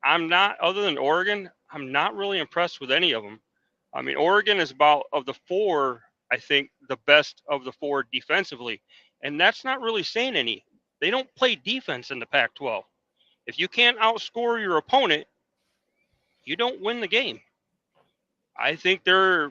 C: I'm not, other than Oregon, I'm not really impressed with any of them. I mean, Oregon is about, of the four, I think, the best of the four defensively. And that's not really saying any. They don't play defense in the Pac-12. If you can't outscore your opponent, you don't win the game. I think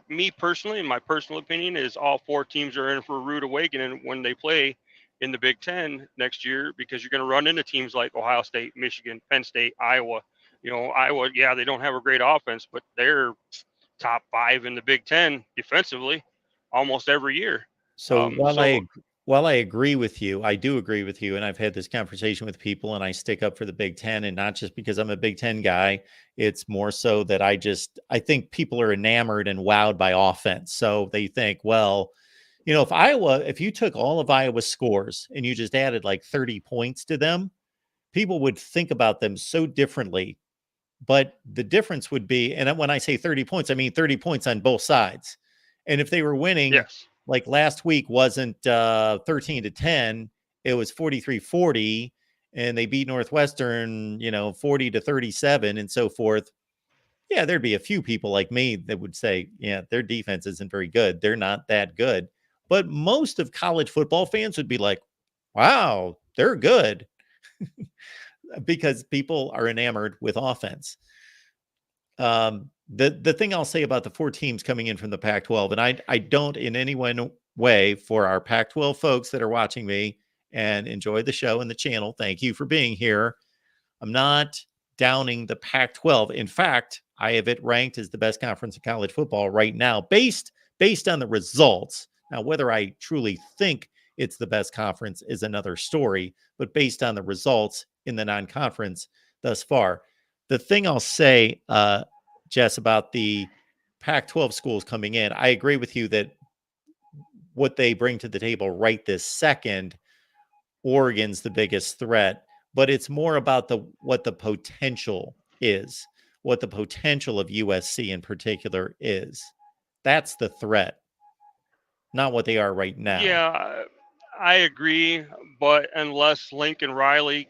C: me personally, in my personal opinion, is all four teams are in for a rude awakening when they play in the Big Ten next year, because you're going to run into teams like Ohio State, Michigan, Penn State, Iowa. Iowa, yeah, they don't have a great offense, but they're top 5 in the Big Ten defensively almost every year.
K: So while I agree with you, I do agree with you, and I've had this conversation with people, and I stick up for the Big Ten, and not just because I'm a Big Ten guy. It's more so that I think people are enamored and wowed by offense. So they think, well, if you took all of Iowa's scores and you just added like 30 points to them, people would think about them so differently. But the difference would be, and when I say 30 points, I mean 30 points on both sides. And if they were winning,
C: yes,
K: like last week wasn't 13-10, it was 43-40, and they beat Northwestern, 40-37 and so forth. Yeah, there'd be a few people like me that would say, yeah, their defense isn't very good. They're not that good. But most of college football fans would be like, wow, they're good. Because people are enamored with offense. The thing I'll say about the four teams coming in from the Pac-12, and I don't in any way, for our Pac-12 folks that are watching me and enjoy the show and the channel, thank you for being here. I'm not downing the Pac-12. In fact, I have it ranked as the best conference in college football right now, based on the results. Now, whether I truly think it's the best conference is another story, but based on the results in the non-conference thus far. The thing I'll say, Jess, about the Pac-12 schools coming in, I agree with you that what they bring to the table right this second, Oregon's the biggest threat, but it's more about what the potential is, what the potential of USC in particular is. That's the threat, not what they are right now.
C: Yeah, I agree, but unless Lincoln Riley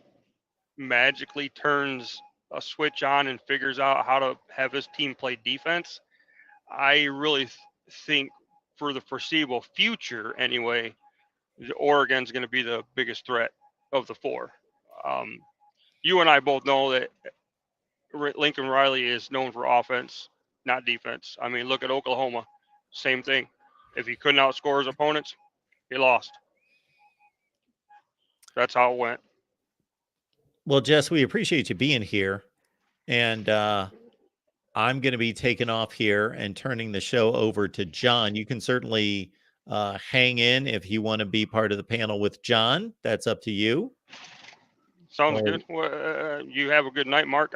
C: magically turns a switch on and figures out how to have his team play defense, I really think for the foreseeable future anyway, Oregon's going to be the biggest threat of the four. You and I both know that Lincoln Riley is known for offense, not defense. I mean, look at Oklahoma, same thing. If he couldn't outscore his opponents, he lost. That's how it went.
K: Well, Jess, we appreciate you being here. And I'm going to be taking off here and turning the show over to John. You can certainly hang in if you want to be part of the panel with John. That's up to you.
C: Sounds good. Well, you have a good night, Mark.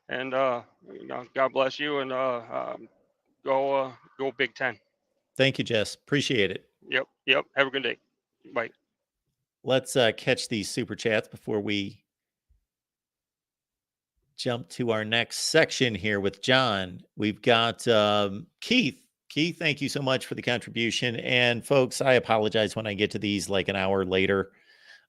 C: And God bless you. And go Big Ten.
K: Thank you, Jess. Appreciate it.
C: Yep. Have a good day. Bye.
K: Let's catch these super chats before we jump to our next section here with John. We've got Keith. Keith, thank you so much for the contribution. And folks, I apologize when I get to these like an hour later.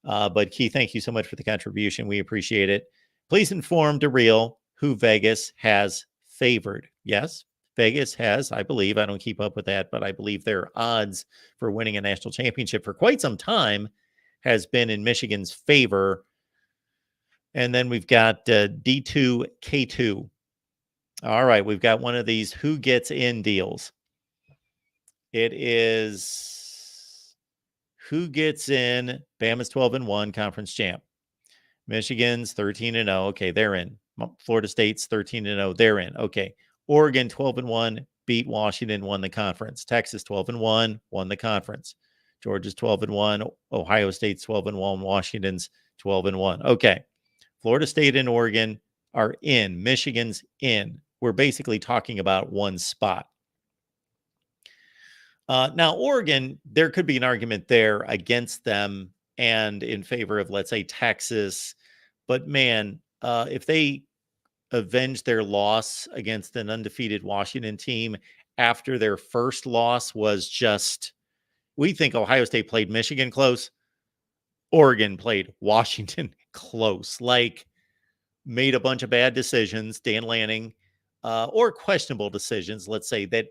K: But Keith, thank you so much for the contribution. We appreciate it. Please inform DeReal who Vegas has favored. Yes, Vegas has, I believe, I don't keep up with that, but I believe their odds for winning a national championship for quite some time has been in Michigan's favor. And then we've got D2, K2. All right, we've got one of these who gets in deals. It is who gets in. Bama's 12-1 conference champ. Michigan's 13-0. Okay, they're in. Florida State's 13-0. They're in. Okay. Oregon 12-1, beat Washington, won the conference. Texas 12-1, won the conference. Georgia's 12-1. Ohio State's 12-1. Washington's 12-1. Okay. Florida State and Oregon are in. Michigan's in. We're basically talking about one spot. Now, Oregon, there could be an argument there against them and in favor of, let's say, Texas. But man, if they avenge their loss against an undefeated Washington team after their first loss was just, we think Ohio State played Michigan close. Oregon played Washington close, like made a bunch of bad decisions, Dan Lanning, or questionable decisions, let's say, that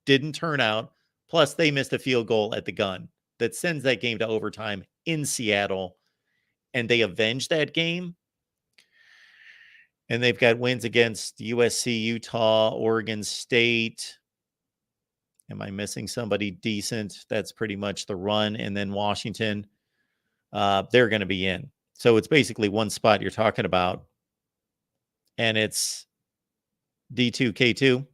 K: didn't turn out. Plus, they missed a field goal at the gun that sends that game to overtime in Seattle, and they avenged that game. And they've got wins against USC, Utah, Oregon State. Am I missing somebody decent? That's pretty much the run. And then Washington, they're going to be in. So it's basically one spot you're talking about. And it's D2, K2.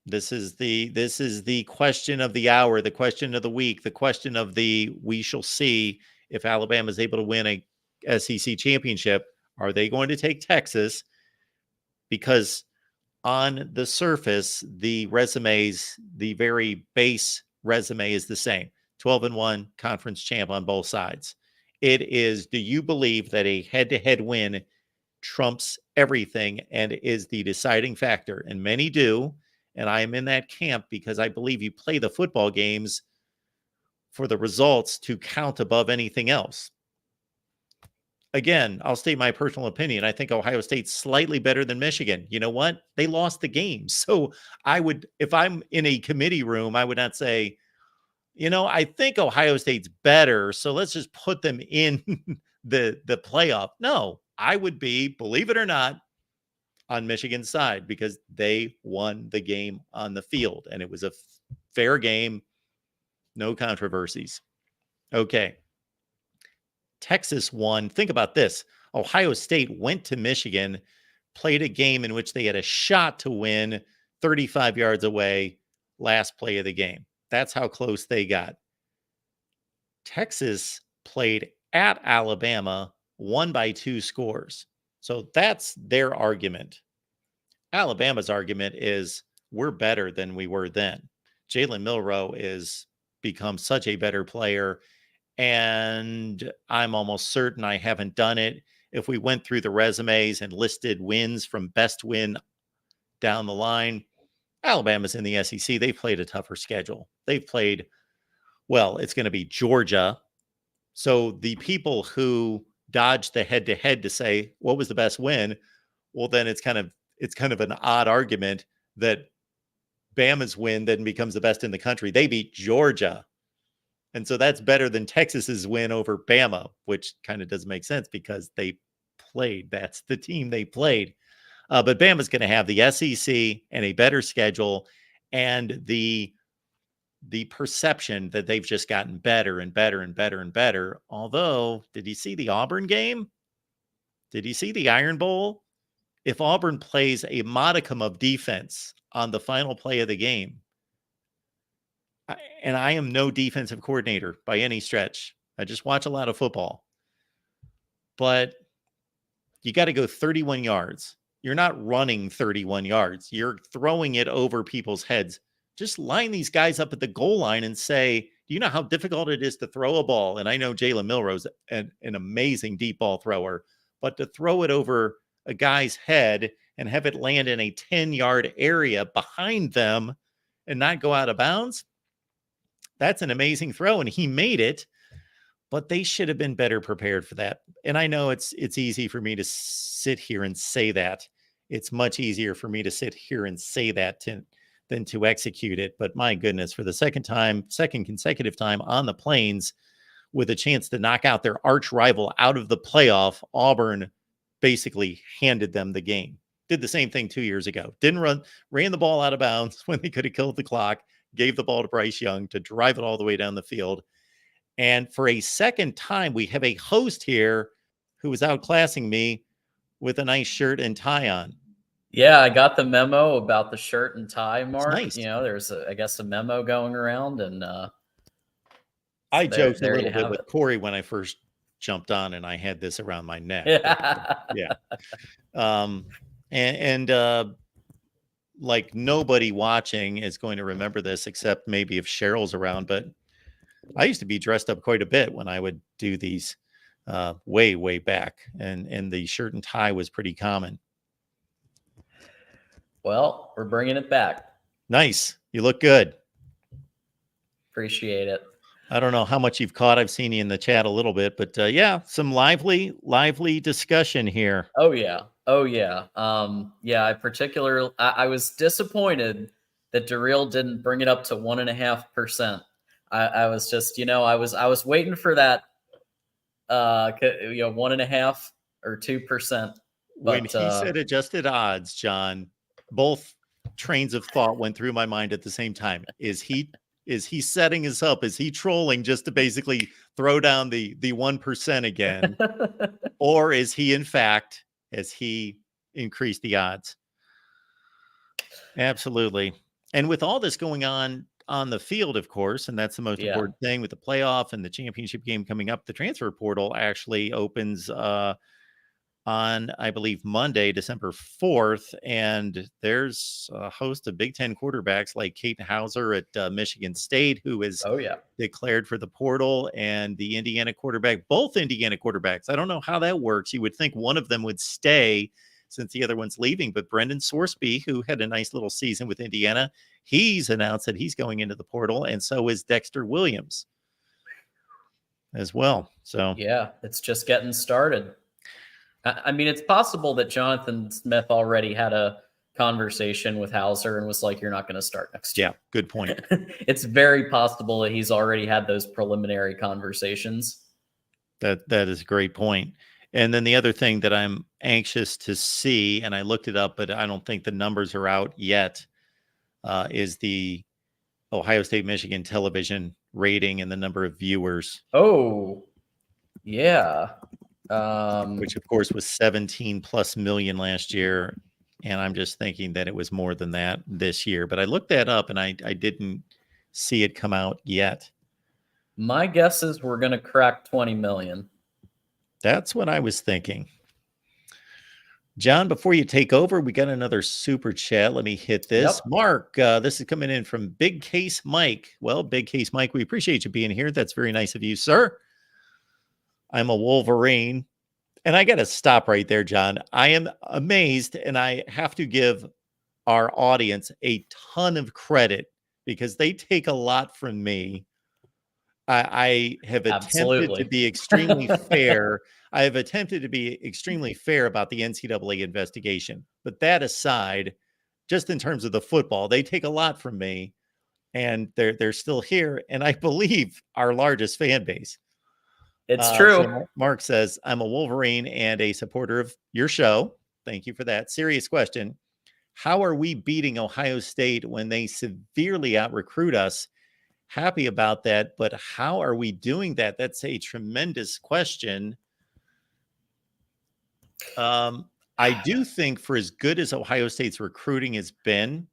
K: This is the question of the hour, the question of the week, the question of the we shall see if Alabama is able to win a SEC championship. Are they going to take Texas? Because on the surface, the resumes, the very base resume is the same. 12-1 conference champ on both sides. It is, do you believe that a head-to-head win trumps everything and is the deciding factor? And many do. And I am in that camp because I believe you play the football games for the results to count above anything else. Again, I'll state my personal opinion. I think Ohio State's slightly better than Michigan. You know what? They lost the game. So I would, if I'm in a committee room, I would not say, you know, I think Ohio State's better, so let's just put them in the playoff. No, I would be, believe it or not, on Michigan's side because they won the game on the field and it was a fair game. No controversies. Okay. Texas won. Think about this. Ohio State went to Michigan, played a game in which they had a shot to win 35 yards away, last play of the game. That's how close they got. Texas played at Alabama, won by 2 scores. So that's their argument. Alabama's argument is we're better than we were then. Jalen Milroe is become such a better player. And I'm almost certain I haven't done it. If we went through the resumes and listed wins from best win down the line, Alabama's in the SEC. They've played a tougher schedule. They've played, well, it's going to be Georgia. So the people who dodged the head-to-head to say, what was the best win? Well, then it's kind of an odd argument that Bama's win then becomes the best in the country. They beat Georgia. And so that's better than Texas's win over Bama, which kind of doesn't make sense because they played. That's the team they played. But Bama's going to have the SEC and a better schedule and the perception that they've just gotten better and better and better and better. Although, did you see the Auburn game? Did you see the Iron Bowl? If Auburn plays a modicum of defense on the final play of the game, and I am no defensive coordinator by any stretch. I just watch a lot of football. But you got to go 31 yards. You're not running 31 yards. You're throwing it over people's heads. Just line these guys up at the goal line and say, do you know how difficult it is to throw a ball? And I know Jalen Milroe's an amazing deep ball thrower, but to throw it over a guy's head and have it land in a 10-yard area behind them and not go out of bounds, that's an amazing throw, and he made it, but they should have been better prepared for that. And I know it's easy for me to sit here and say that it's much easier for me to sit here and say that than to execute it. But my goodness, for the second consecutive time on the Plains with a chance to knock out their arch rival out of the playoff, Auburn basically handed them the game. Did the same thing 2 years ago. Ran the ball out of bounds when they could have killed the clock, gave the ball to Bryce Young to drive it all the way down the field. And for a second time, we have a host here who is outclassing me with a nice shirt and tie on.
B: Yeah, I got the memo about the shirt and tie, Mark.
K: Nice.
B: There's, I guess, a memo going around, and
K: I joked a little bit with Corey when I first jumped on, and I had this around my neck. Yeah. Like nobody watching is going to remember this except maybe if Cheryl's around, but I used to be dressed up quite a bit when I would do these way back, and the shirt and tie was pretty common.
B: Well, we're bringing it back.
K: Nice. You look good.
B: Appreciate it.
K: I don't know how much you've caught. I've seen you in the chat a little bit, but yeah, some lively discussion here.
B: Oh yeah. I was disappointed that Darrell didn't bring it up to 1.5%. I was just, I was waiting for that, 1.5 or 2%.
K: When he said adjusted odds, John, both trains of thought went through my mind at the same time. Is he setting us up? Is he trolling just to basically throw down the 1% again? Or is he, in fact, has he increased the odds? Absolutely. And with all this going on the field, of course, and that's the most important thing with the playoff and the championship game coming up, the transfer portal actually opens on, I believe, Monday, December 4th. And there's a host of Big Ten quarterbacks like Kate Hauser at Michigan State, who is declared for the portal, and the Indiana quarterback, both Indiana quarterbacks. I don't know how that works. You would think one of them would stay since the other one's leaving, but Brendan Sorsby, who had a nice little season with Indiana, he's announced that he's going into the portal, and so is Dexter Williams as well. So
B: yeah, it's just getting started. I mean, it's possible that Jonathan Smith already had a conversation with Hauser and was like, you're not going to start next year.
K: Yeah, good point.
B: It's very possible that he's already had those preliminary conversations.
K: That is a great point. And then the other thing that I'm anxious to see, and I looked it up, but I don't think the numbers are out yet, is the Ohio State Michigan television rating and the number of viewers.
B: Oh, yeah.
K: Which of course was 17 plus million last year. And I'm just thinking that it was more than that this year, but I looked that up and I didn't see it come out yet.
B: My guess is we're going to crack 20 million.
K: That's what I was thinking. John, before you take over, we got another super chat. Let me hit this. Yep. Mark, this is coming in from Big Case Mike. Well, Big Case Mike, we appreciate you being here. That's very nice of you, sir. I'm a Wolverine. And I got to stop right there, John. I am amazed, and I have to give our audience a ton of credit because they take a lot from me. I have attempted to be extremely fair. I have attempted to be extremely fair about the NCAA investigation. But that aside, just in terms of the football, they take a lot from me, and they're still here. And I believe our largest fan base.
B: It's true.
K: So Mark says, I'm a Wolverine and a supporter of your show. Thank you for that. Serious question. How are we beating Ohio State when they severely out-recruit us? Happy about that, but how are we doing that? That's a tremendous question. I do think for as good as Ohio State's recruiting has been,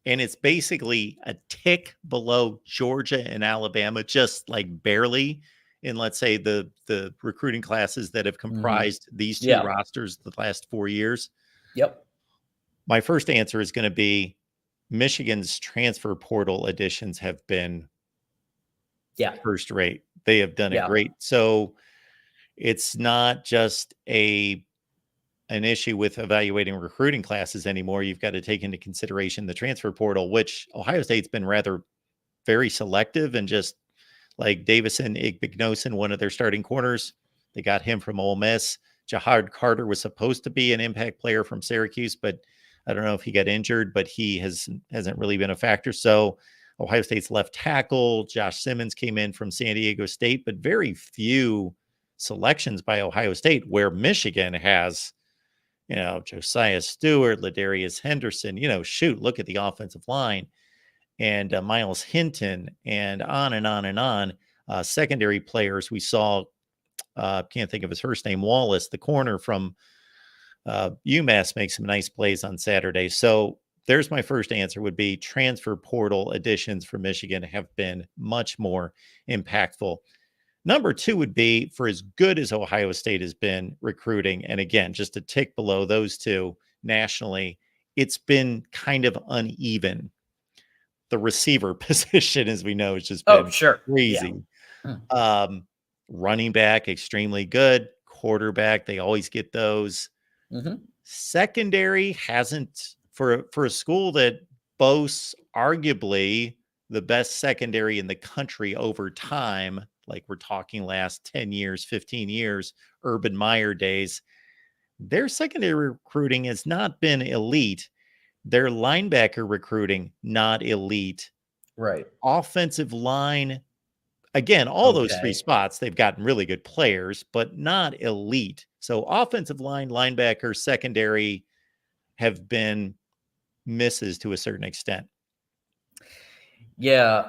K: and it's basically a tick below Georgia and Alabama, just like barely, in, let's say, the recruiting classes that have comprised these two rosters the last 4 years.
B: Yep.
K: My first answer is going to be Michigan's transfer portal additions have been first rate. They have done it great. So it's not just an issue with evaluating recruiting classes anymore. You've got to take into consideration the transfer portal, which Ohio State's been very selective, and just like Davison Igbinosun, one of their starting corners, they got him from Ole Miss. Jahad Carter was supposed to be an impact player from Syracuse, but I don't know if he got injured, but he hasn't really been a factor. So Ohio State's left tackle, Josh Simmons, came in from San Diego State, but very few selections by Ohio State, where Michigan has, Josiah Stewart, Ladarius Henderson, look at the offensive line, and Miles Hinton, and on and on and on. Secondary players, we saw, can't think of his first name, Wallace, the corner from UMass, make some nice plays on Saturday. So there's my first answer, would be transfer portal additions for Michigan have been much more impactful. Number two would be, for as good as Ohio State has been recruiting, and again, just a tick below those two nationally, it's been kind of uneven. The receiver position, as we know, has just been crazy.
B: Yeah.
K: Running back, extremely good. Quarterback, they always get those. Secondary hasn't, for a school that boasts arguably the best secondary in the country over time, like we're talking last 10 years, 15 years, Urban Meyer days, their secondary recruiting has not been elite. Their linebacker recruiting, not elite.
B: Right.
K: Offensive line, again, all those three spots, they've gotten really good players, but not elite. So offensive line, linebacker, secondary have been misses to a certain extent.
B: Yeah.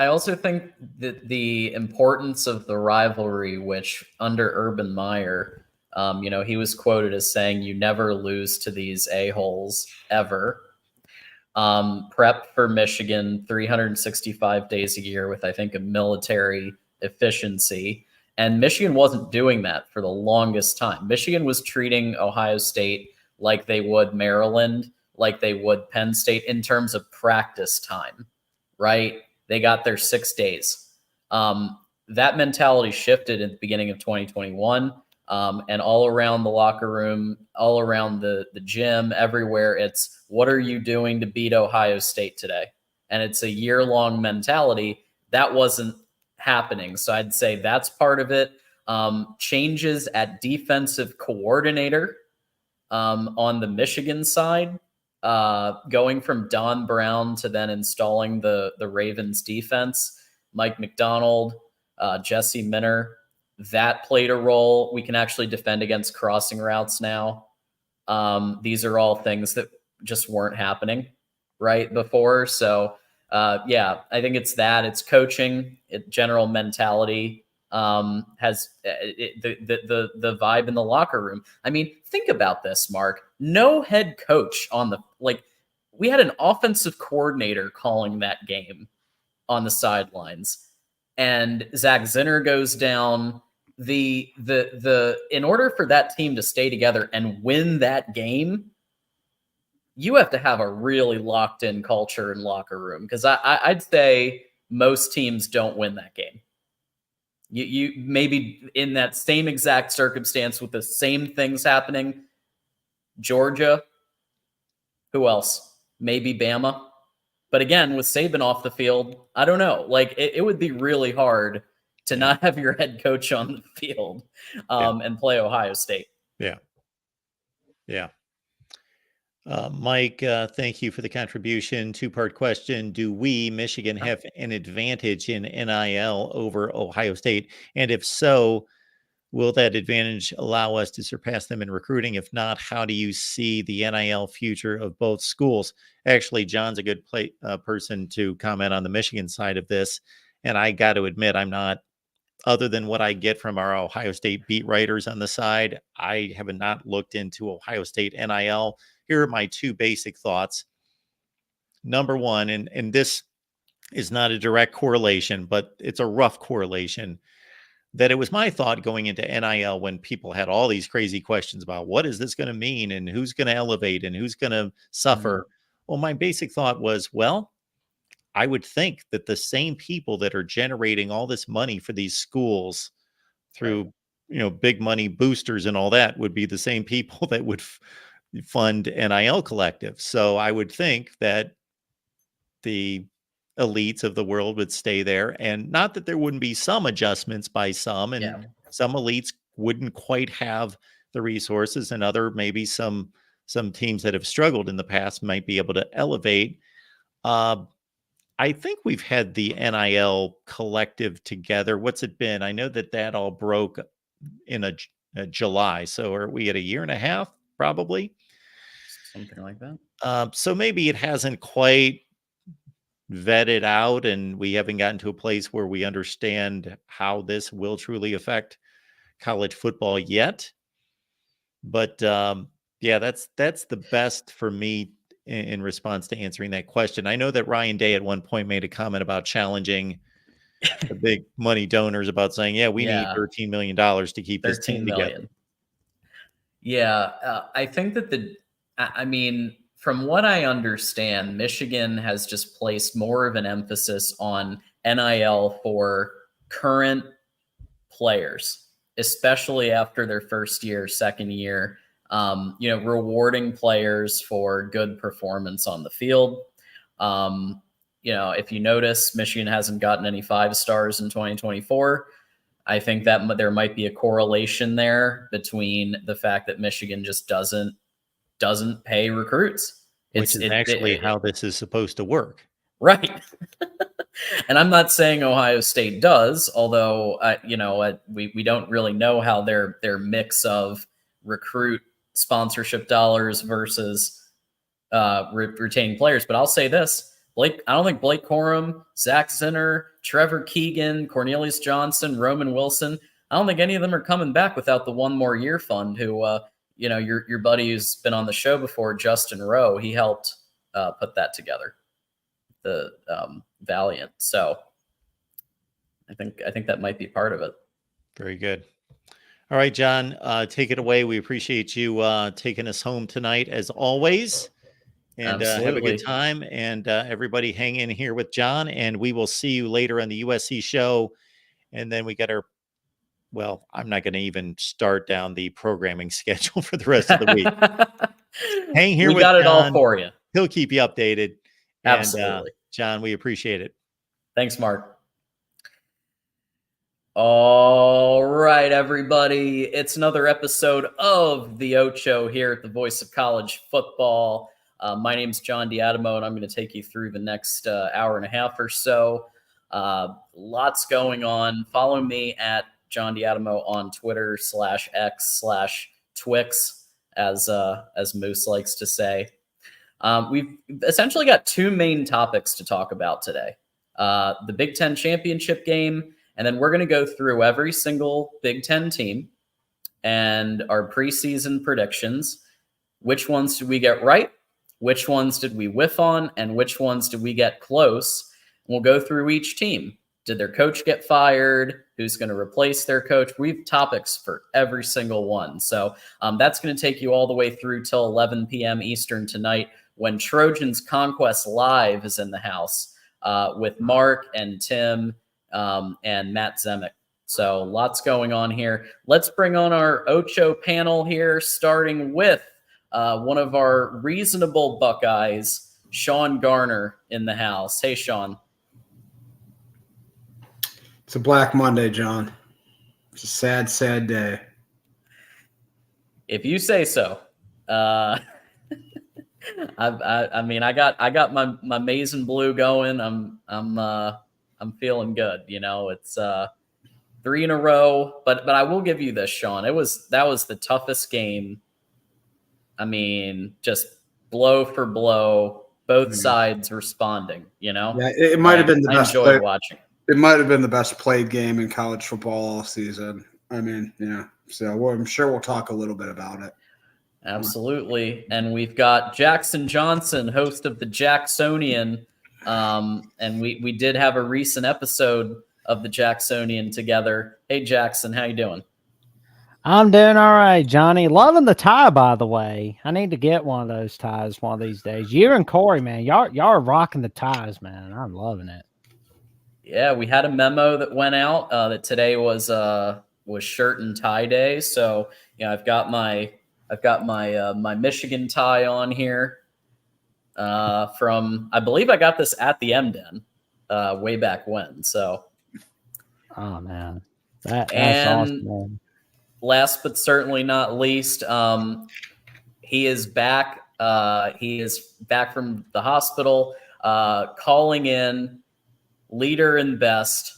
B: I also think that the importance of the rivalry, which under Urban Meyer, he was quoted as saying, "You never lose to these a-holes ever." Prep for Michigan 365 days a year with, I think, a military efficiency. And Michigan wasn't doing that for the longest time. Michigan was treating Ohio State like they would Maryland, like they would Penn State in terms of practice time, right? They got their 6 days. That mentality shifted at the beginning of 2021. And all around the locker room, all around the gym, everywhere, it's, what are you doing to beat Ohio State today? And it's a year-long mentality. That wasn't happening. So I'd say that's part of it. Changes at defensive coordinator on the Michigan side, going from Don Brown to then installing the Ravens defense, Mike McDonald, Jesse Minner, that played a role. We can actually defend against crossing routes now. These are all things that just weren't happening right before. So yeah, I think it's that. It's coaching, general mentality, has the vibe in the locker room. I mean, think about this, Mark. No head coach on the, we had an offensive coordinator calling that game on the sidelines, and Zach Zinner goes down. In order for that team to stay together and win that game, you have to have a really locked in culture and locker room. Because I'd say most teams don't win that game. You maybe in that same exact circumstance with the same things happening. Georgia, who else? Maybe Bama. But again, with Saban off the field, I don't know. It would be really hard to not have your head coach on the field and play Ohio State.
K: Yeah. Mike, thank you for the contribution. Two-part question. Do we, Michigan, have an advantage in NIL over Ohio State? And if so, will that advantage allow us to surpass them in recruiting? If not, how do you see the NIL future of both schools? Actually, John's a good person to comment on the Michigan side of this. And I got to admit, I'm not, other than what I get from our Ohio State beat writers on the side, I have not looked into Ohio State NIL. Here are my two basic thoughts. Number one, and this is not a direct correlation, but it's a rough correlation, that it was my thought going into NIL when people had all these crazy questions about what is this going to mean and who's going to elevate and who's going to suffer. Well, my basic thought was, well, I would think that the same people that are generating all this money for these schools through, big money boosters and all that would be the same people that would fund NIL collective. So I would think that the elites of the world would stay there, and not that there wouldn't be some adjustments by some, and some elites wouldn't quite have the resources, and other maybe some teams that have struggled in the past might be able to elevate. I think we've had the NIL collective together. What's it been? I know that all broke in a July. So are we at a year and a half, probably?
B: Something like that.
K: So maybe it hasn't quite vetted out, and we haven't gotten to a place where we understand how this will truly affect college football yet. But yeah, that's the best for me in response to answering that question. I know that Ryan Day at one point made a comment about challenging the big money donors about saying, yeah, we need $13 million to keep this team together.
B: Yeah. I think that I mean, from what I understand, Michigan has just placed more of an emphasis on NIL for current players, especially after their first year, second year. Rewarding players for good performance on the field. If you notice, Michigan hasn't gotten any 5 stars in 2024. I think that there might be a correlation there between the fact that Michigan just doesn't pay recruits.
K: Which is actually how this is supposed to work.
B: Right. And I'm not saying Ohio State does, although, we don't really know how their mix of recruit sponsorship dollars versus retaining players. But I'll say this, I don't think Blake Corum, Zach Zinner, Trevor Keegan, Cornelius Johnson, Roman Wilson, I don't think any of them are coming back without the One More Year Fund, who, your buddy who's been on the show before, Justin Rowe, he helped put that together, the Valiant. So I think that might be part of it.
K: Very good. All right, John, take it away. We appreciate you taking us home tonight, as always. And have a good time. And everybody hang in here with John. And we will see you later on the USC show. And then we got I'm not going to even start down the programming schedule for the rest of the week. Hang here with John.
B: We got it all for you.
K: He'll keep you updated.
B: Absolutely.
K: And, John, we appreciate it.
B: Thanks, Mark. All right, everybody. It's another episode of The Ocho here at the Voice of College Football. My name's John D'Adamo, and I'm going to take you through the next hour and a half or so. Lots going on. Follow me at John D'Adamo on Twitter /X/Twix, as Moose likes to say. We've essentially got 2 main topics to talk about today. The Big Ten championship game, and then we're going to go through every single Big Ten team and our preseason predictions. Which ones did we get right? Which ones did we whiff on? And which ones did we get close? We'll go through each team. Did their coach get fired? Who's going to replace their coach? We have topics for every single one. So that's going to take you all the way through till 11 p.m. Eastern tonight, when Trojans Conquest Live is in the house with Mark and Tim and Matt Zemek. So lots going on here. Let's bring on our Ocho panel here, starting with one of our reasonable Buckeyes, Sean Garner, in the house. Hey, Sean.
N: It's a Black Monday, John. It's a sad, sad day.
B: If you say so. I mean, I got my maize and blue going. I'm feeling good. It's 3 in a row, but I will give you this, Sean. That was the toughest game. I mean, just blow for blow, both sides responding.
N: Yeah, it might have been the best.
B: I enjoyed watching.
N: It might have been the best played game in college football all season. I mean, yeah. So I'm sure we'll talk a little bit about it.
B: Absolutely. And we've got Jackson Johnson, host of the Jacksonian. And we did have a recent episode of the Jacksonian together. Hey, Jackson, how you doing?
J: I'm doing all right, Johnny. Loving the tie, by the way. I need to get one of those ties one of these days. You and Corey, man, y'all are rocking the ties, man. I'm loving it.
B: Yeah, we had a memo that went out that today was shirt and tie day. So I've got my my Michigan tie on here from, I believe I got this at the MDen way back when. So,
J: oh man, that's awesome, man.
B: last but certainly not least, he is back. He is back from the hospital, calling in leader and best,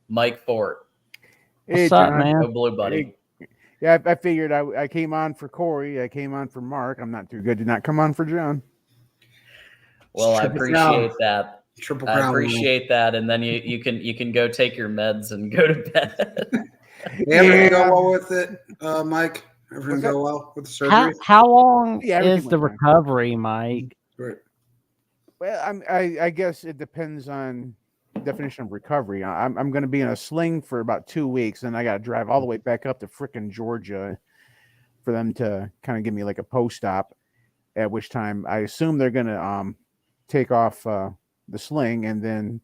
B: Mike Fort.
J: What's up,
H: John.
J: man?
B: Oh, blue buddy.
H: Yeah, I figured I came on for Corey. I came on for Mark. I'm not too good to not come on for John.
B: Well, I
N: Triple
B: appreciate
N: crown.
B: that.
N: Triple
B: I
N: crown.
B: appreciate that, and then you can go take your meds and go to bed.
N: Everything go well with it, Mike? Everything go well with the surgery?
J: How long
H: Yeah, everything
J: is the
H: went fine.
J: recovery, Mike?
N: Right.
H: Well, I guess it depends on the definition of recovery. I'm going to be in a sling for about 2 weeks, and I got to drive all the way back up to frickin' Georgia for them to kind of give me like a post-op. At which time, I assume they're going to take off the sling and then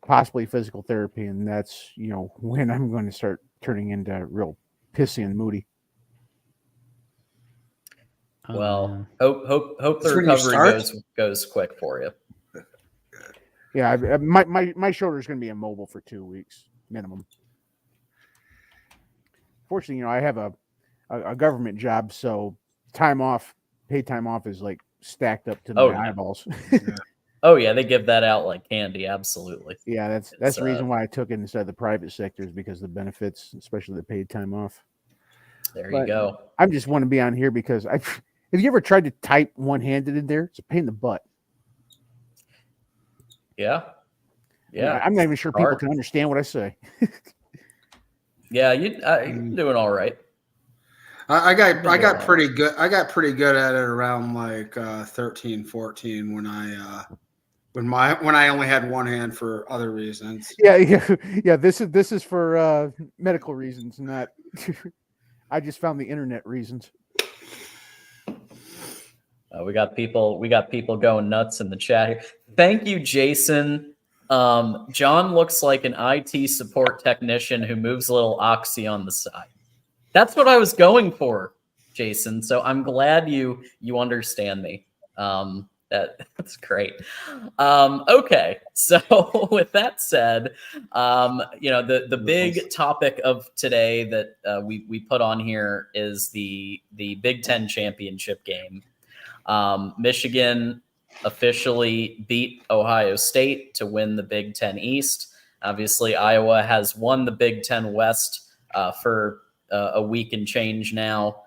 H: possibly physical therapy, and that's when I'm going to start turning into real pissy and moody.
B: Well, hope
N: That's
B: the
N: when you
B: recovery
N: start?
B: goes quick for you.
H: Yeah, my shoulder's going to be immobile for 2 weeks minimum. Fortunately, I have a government job, so paid time off is like stacked up to my eyeballs.
B: Oh yeah, they give that out like candy. Absolutely.
H: Yeah, that's the reason why I took it instead of the private sectors, because the benefits, especially the paid time off.
B: There you go.
H: I just want to be on here because have you ever tried to type one-handed in there? It's a pain in the butt.
B: Yeah. Yeah.
H: I'm not even sure people can understand what I say.
B: Yeah, you're doing all right.
N: I got pretty good. I got pretty good at it around like 13, 14 when I only had one hand for other reasons.
H: Yeah. This is for medical reasons, not. I just found the internet reasons.
B: We got people going nuts in the chat here. Thank you, Jason. John looks like an IT support technician who moves a little oxy on the side. That's what I was going for, Jason. So I'm glad you understand me. That's great. Okay, so with that said, the big topic of today that we put on here is the Big Ten championship game. Michigan officially beat Ohio State to win the Big Ten East. Obviously, Iowa has won the Big Ten West for a week and change now.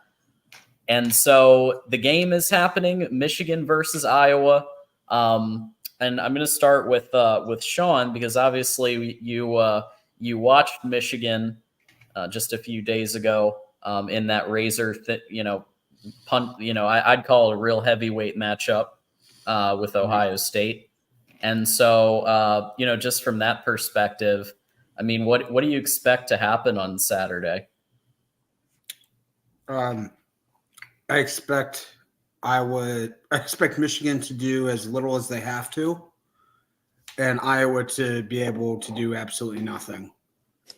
B: And so the game is happening, Michigan versus Iowa. And I'm going to start with Sean, because obviously you watched Michigan just a few days ago in that razor punt. I'd call it a real heavyweight matchup with Ohio State. And so just from that perspective, I mean, what do you expect to happen on Saturday?
N: I expect Michigan to do as little as they have to, and Iowa to be able to do absolutely nothing.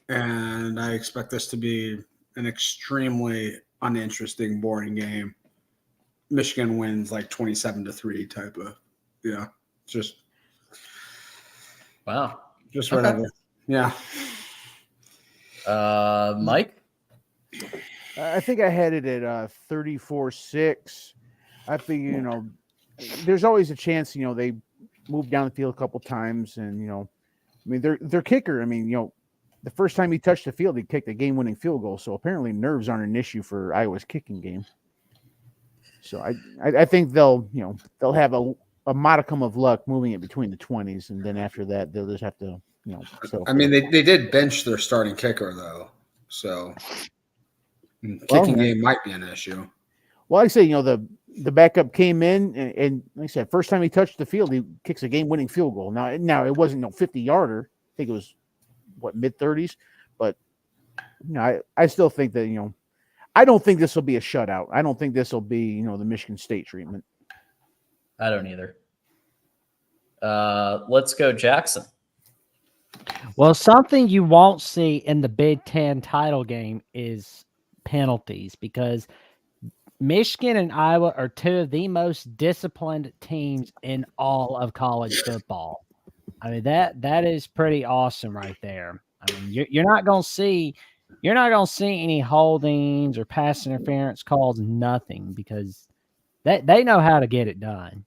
N: And I expect this to be an extremely uninteresting, boring game. Michigan wins like 27-3 type of, just
B: wow,
N: just whatever. Okay. Yeah.
B: Mike?
H: I think I had it at 34-6. I think, there's always a chance, they move down the field a couple times, and, I mean, their kicker, I mean, the first time he touched the field, he kicked a game-winning field goal. So apparently nerves aren't an issue for Iowa's kicking game. So I think they'll have a modicum of luck moving it between the 20s, and then after that they'll just have to,
N: I mean, they did bench their starting kicker though, so kicking game might be an issue.
H: Well, I say, the backup came in, and like I said, first time he touched the field, he kicks a game-winning field goal. Now it wasn't 50-yarder. I think it was mid-30s, but I still think that I don't think this will be a shutout. I don't think this will be the Michigan State treatment.
B: I don't either. Let's go, Jackson.
J: Well, something you won't see in the Big Ten title game is penalties, because Michigan and Iowa are two of the most disciplined teams in all of college football. I mean, that is pretty awesome right there. I mean, you're not going to see you're not going to see any holdings or pass interference calls, nothing, because they know how to get it done.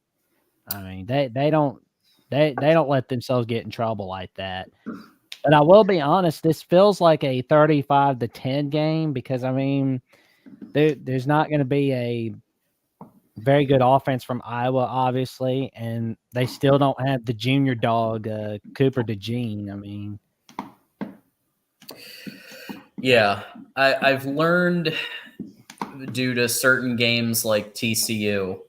J: I mean, they don't let themselves get in trouble like that. But I will be honest, this feels like a 35-10 game because, I mean, there's not going to be a very good offense from Iowa, obviously, and they still don't have the junior dog, Cooper DeJean. I mean,
B: yeah, I've learned due to certain games like TCU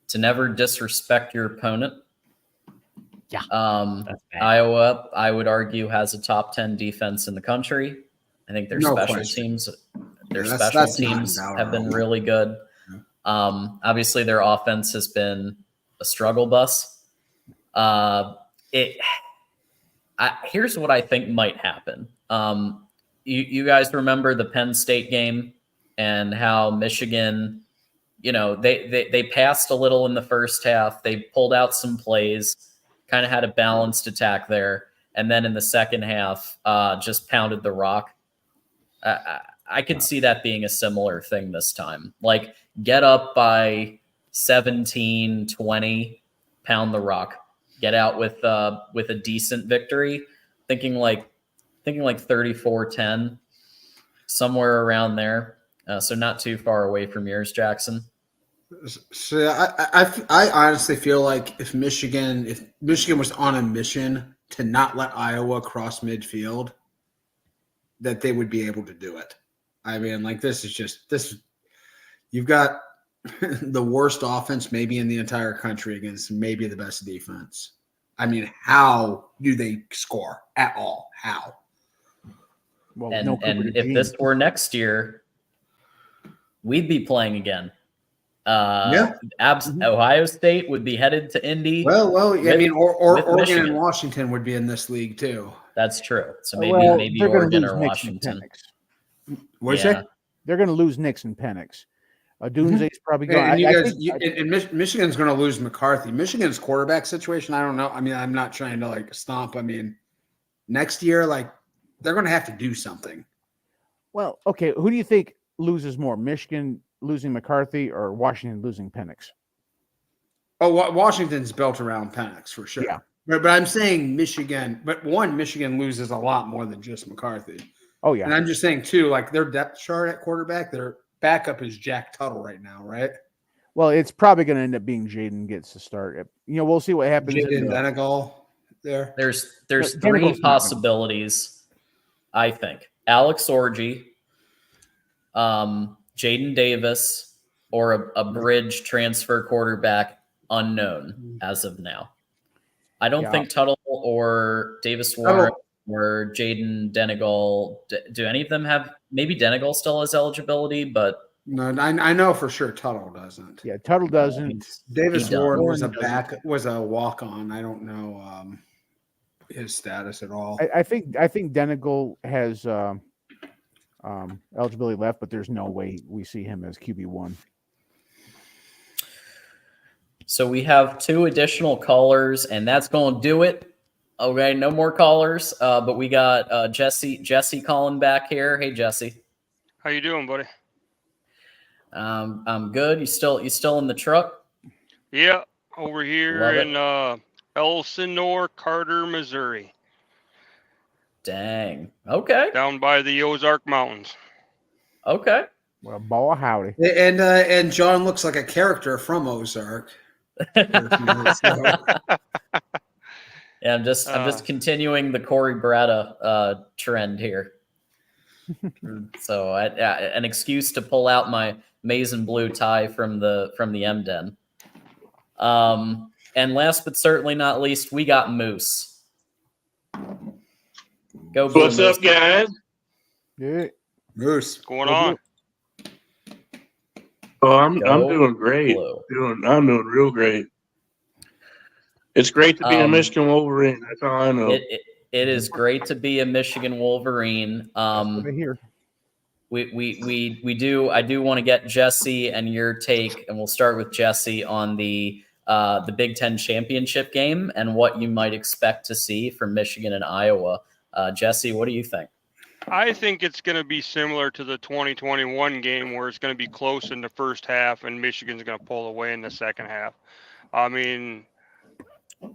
B: to never disrespect your opponent.
J: Yeah.
B: Iowa, I would argue, has a top 10 defense in the country. I think their special teams have been really good. Obviously, their offense has been a struggle bus. Here's what I think might happen. You guys remember the Penn State game and how Michigan, they passed a little in the first half. They pulled out some plays, kind of had a balanced attack there. And then in the second half, just pounded the rock. I could see that being a similar thing this time. Like, get up by 17, 20, pound the rock, get out with a decent victory, thinking like 34-10, somewhere around there. So not too far away from yours, Jackson.
N: So I honestly feel like if Michigan was on a mission to not let Iowa cross midfield, that they would be able to do it. I mean, like, you've got the worst offense maybe in the entire country against maybe the best defense. I mean, how do they score at all? How?
H: Well,
B: and if this were next year, we'd be playing again. Ohio State would be headed to Indy.
N: Well, I mean, Oregon and Washington would be in this league too.
B: That's true. So maybe Oregon or Washington.
N: What'd you say?
H: They're going to lose Nix and Penix. Dunze's probably
N: going. And Michigan's going to lose McCarthy. Michigan's quarterback situation, I don't know. I mean, I'm not trying to like stomp. I mean, next year, like, they're going to have to do something.
H: Well, okay. Who do you think loses more, Michigan losing McCarthy or Washington losing Penix?
N: Oh, Washington's built around Penix for sure.
H: Yeah.
N: But I'm saying Michigan, but Michigan loses a lot more than just McCarthy.
H: Oh, yeah.
N: And I'm just saying, too, like, their depth chart at quarterback, their backup is Jack Tuttle right now, right?
H: Well, it's probably going to end up being Jaden gets to start. We'll see what happens.
N: Jaden Denegal there.
B: There's three possibilities, I think. Alex Orji, Jaden Davis, or a bridge transfer quarterback unknown as of now. I don't think Tuttle or Davis Warren or Jaden Denegal, do any of them have, maybe Denegal still has eligibility, but
N: no, I know for sure Tuttle doesn't.
H: Yeah, Tuttle doesn't.
N: Davis Warren was a walk-on. I don't know his status at all.
H: I think Denegal has eligibility left, but there's no way we see him as QB1.
B: So we have 2 additional callers, and that's going to do it. Okay, no more callers, but we got Jesse calling back here. Hey, Jesse.
C: How you doing, buddy?
B: I'm good. You still in the truck?
C: Yeah, over here in Elsinore, Carter, Missouri.
B: Dang. Okay.
C: Down by the Ozark Mountains.
B: Okay.
H: Well, ball howdy.
N: And John looks like a character from Ozark.
B: Yeah, I'm just continuing the Corey Bretta trend here. So an excuse to pull out my maize and blue tie from the M-Den. And last but certainly not least, we got Moose. Go Blue
O: What's
B: Moose.
O: up, guys?
H: Yeah.
N: Moose.
C: What's going on?
O: Oh, I'm doing great. I'm doing real great. It's great to be a Michigan Wolverine. That's all I know.
B: It is great to be a Michigan Wolverine.
H: Here.
B: We do. I do want to get Jesse and your take, and we'll start with Jesse on the Big Ten championship game and what you might expect to see from Michigan and Iowa. Jesse, what do you think?
C: I think it's going to be similar to the 2021 game where it's going to be close in the first half and Michigan's going to pull away in the second half. I mean,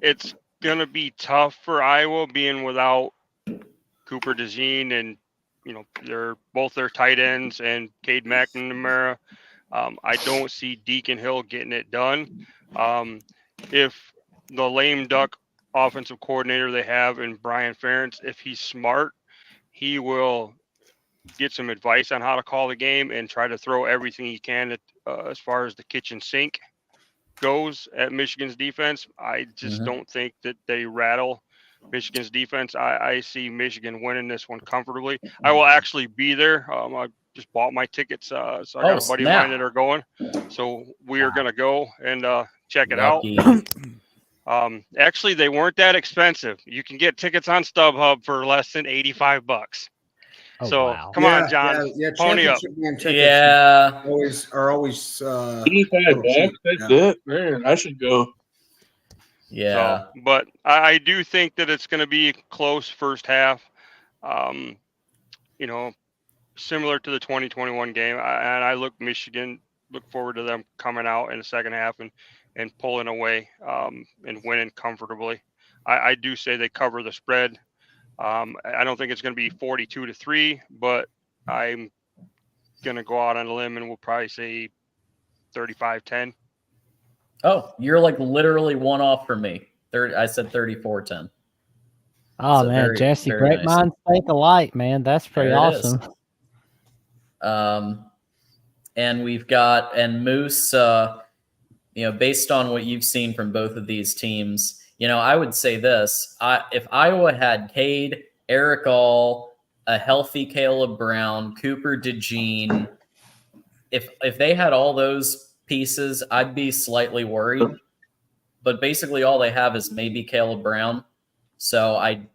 C: it's going to be tough for Iowa being without Cooper DeJean and, they're both their tight ends and Cade McNamara. I don't see Deacon Hill getting it done. If the lame duck offensive coordinator they have in Brian Ferentz, if he's smart, he will get some advice on how to call the game and try to throw everything he can at, as far as the kitchen sink goes at Michigan's defense. I just don't think that they rattle Michigan's defense. I see Michigan winning this one comfortably. I will actually be there. I just bought my tickets, so I got a buddy of mine that are going. So we are going to go and check it out. Actually, they weren't that expensive. You can get tickets on StubHub for less than $85. So come on, John, pony up.
N: Are always
O: 85 bucks. That's it, man. I should go.
B: Yeah,
C: so, but I do think that it's going to be close first half. Similar to the 2021 game, and I look forward to them coming out in the second half and pulling away and winning comfortably. I do say they cover the spread. I don't think it's going to be 42-3, but I'm going to go out on a limb and we'll probably say 35-10.
B: Oh, you're like literally one off from me. I said 34-10.
J: Oh, so man, Jesse, great nice. Minds think alike, man. That's pretty awesome.
B: And we've got, Moose, based on what you've seen from both of these teams, I would say this. If Iowa had Cade, Eric All, a healthy Caleb Brown, Cooper DeJean, if they had all those pieces, I'd be slightly worried. But basically all they have is maybe Caleb Brown. So I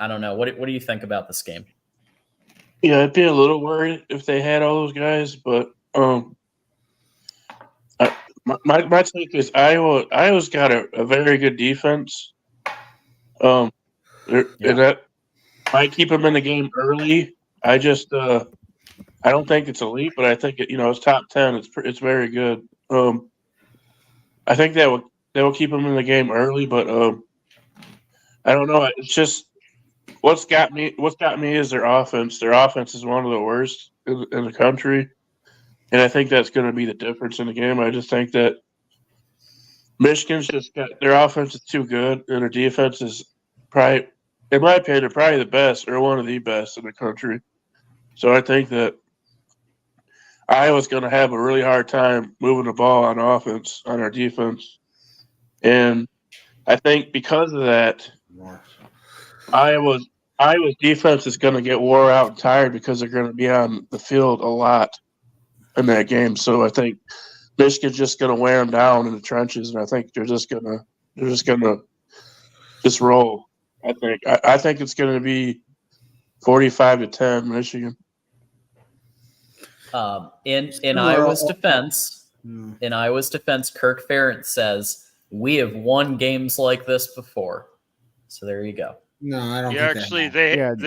B: don't know. What do you think about this game?
O: Yeah, I'd be a little worried if they had all those guys, but my take is Iowa's got a very good defense. And that might keep them in the game early. I just I don't think it's elite, but I think it's top 10. It's very good. I think that will keep them in the game early, but I don't know. It's just what's got me is their offense. Their offense is one of the worst in the country. And I think that's going to be the difference in the game. I just think that Michigan's just got their offense is too good, and their defense is probably, in my opinion, probably the best or one of the best in the country. So I think that Iowa's going to have a really hard time moving the ball on offense on our defense. And I think because of that, Iowa's defense is going to get wore out and tired because they're going to be on the field a lot in that game. So I think Michigan's just going to wear them down in the trenches, and I think they're just going to roll. I think it's going to be 45-10 Michigan.
B: In Iowa's defense, Kirk Ferentz says we have won games like this before. So there you go.
N: No, I don't.
C: Yeah,
N: think
C: actually,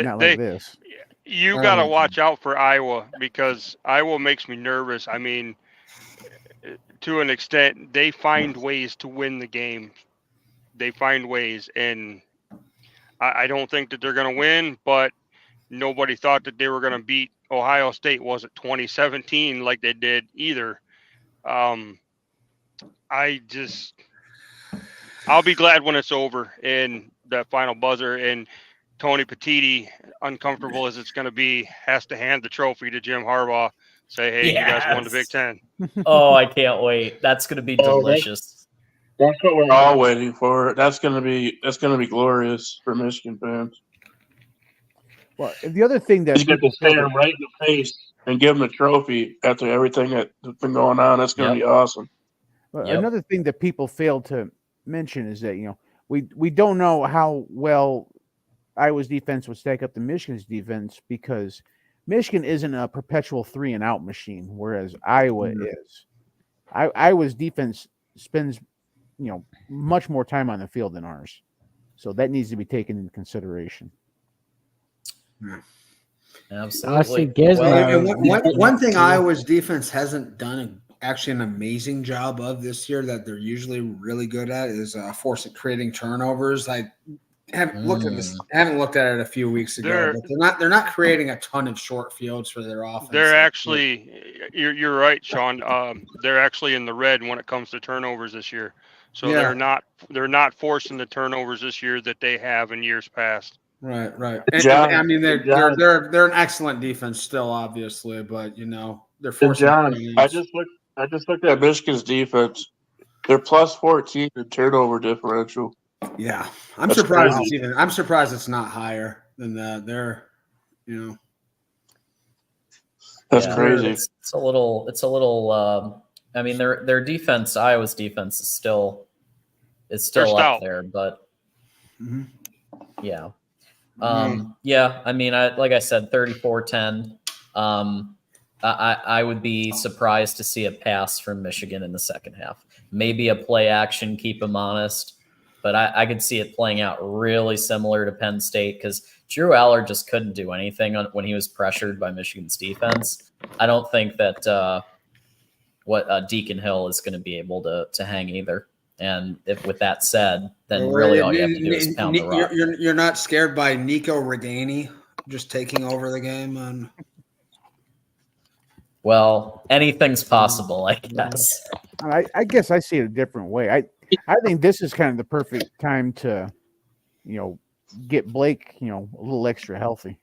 H: not like this.
C: You got to watch out for Iowa because Iowa makes me nervous. I mean, to an extent, they find ways to win the game. They find ways, and I don't think that they're going to win, but nobody thought that they were going to beat Ohio State, was it 2017, like they did either. I'll be glad when it's over and that final buzzer, and Tony Petitti, uncomfortable as it's going to be, has to hand the trophy to Jim Harbaugh. Say, hey, you guys won the Big Ten.
B: Oh, I can't wait. That's going to be delicious.
O: That's what we're all waiting for. That's going to be glorious for Michigan fans.
H: Well, the other thing that
O: you get to stare him right in the face and give him a trophy after everything that's been going on, that's going to be awesome.
H: Well, another thing that people fail to mention is that we don't know how well Iowa's defense would stack up to Michigan's defense because Michigan isn't a perpetual 3-and-out machine, whereas Iowa is. Iowa's defense spends much more time on the field than ours, so that needs to be taken into consideration.
B: Absolutely.
N: One thing Iowa's defense hasn't done actually an amazing job of this year that they're usually really good at is creating turnovers. I haven't looked at this. I haven't looked at it a few weeks ago, but they're not creating a ton of short fields for their offense.
C: They're actually, you're right, Sean. They're actually in the red when it comes to turnovers this year. So they're not forcing the turnovers this year that they have in years past.
N: Right. John, I mean, they're an excellent defense still, obviously, but they're forcing.
O: John, I just looked at Michigan's defense. They're plus 14 in turnover differential.
N: Yeah, I'm surprised. I'm surprised it's not higher than that.
O: That's crazy.
B: It's a little. I mean, their defense, Iowa's defense, is still up there, but yeah. Yeah, I mean, like I said, 34-10. I would be surprised to see a pass from Michigan in the second half. Maybe a play action, keep them honest, but I could see it playing out really similar to Penn State because Drew Aller just couldn't do anything when he was pressured by Michigan's defense. I don't think that Deacon Hill is going to be able to hang either. And with that said, then really all you have to do is pound the rock.
N: You're not scared by Nico Reganey just taking over the game?
B: Well, anything's possible, I guess.
H: I guess I see it a different way. I think this is kind of the perfect time to, get Blake, a little extra healthy.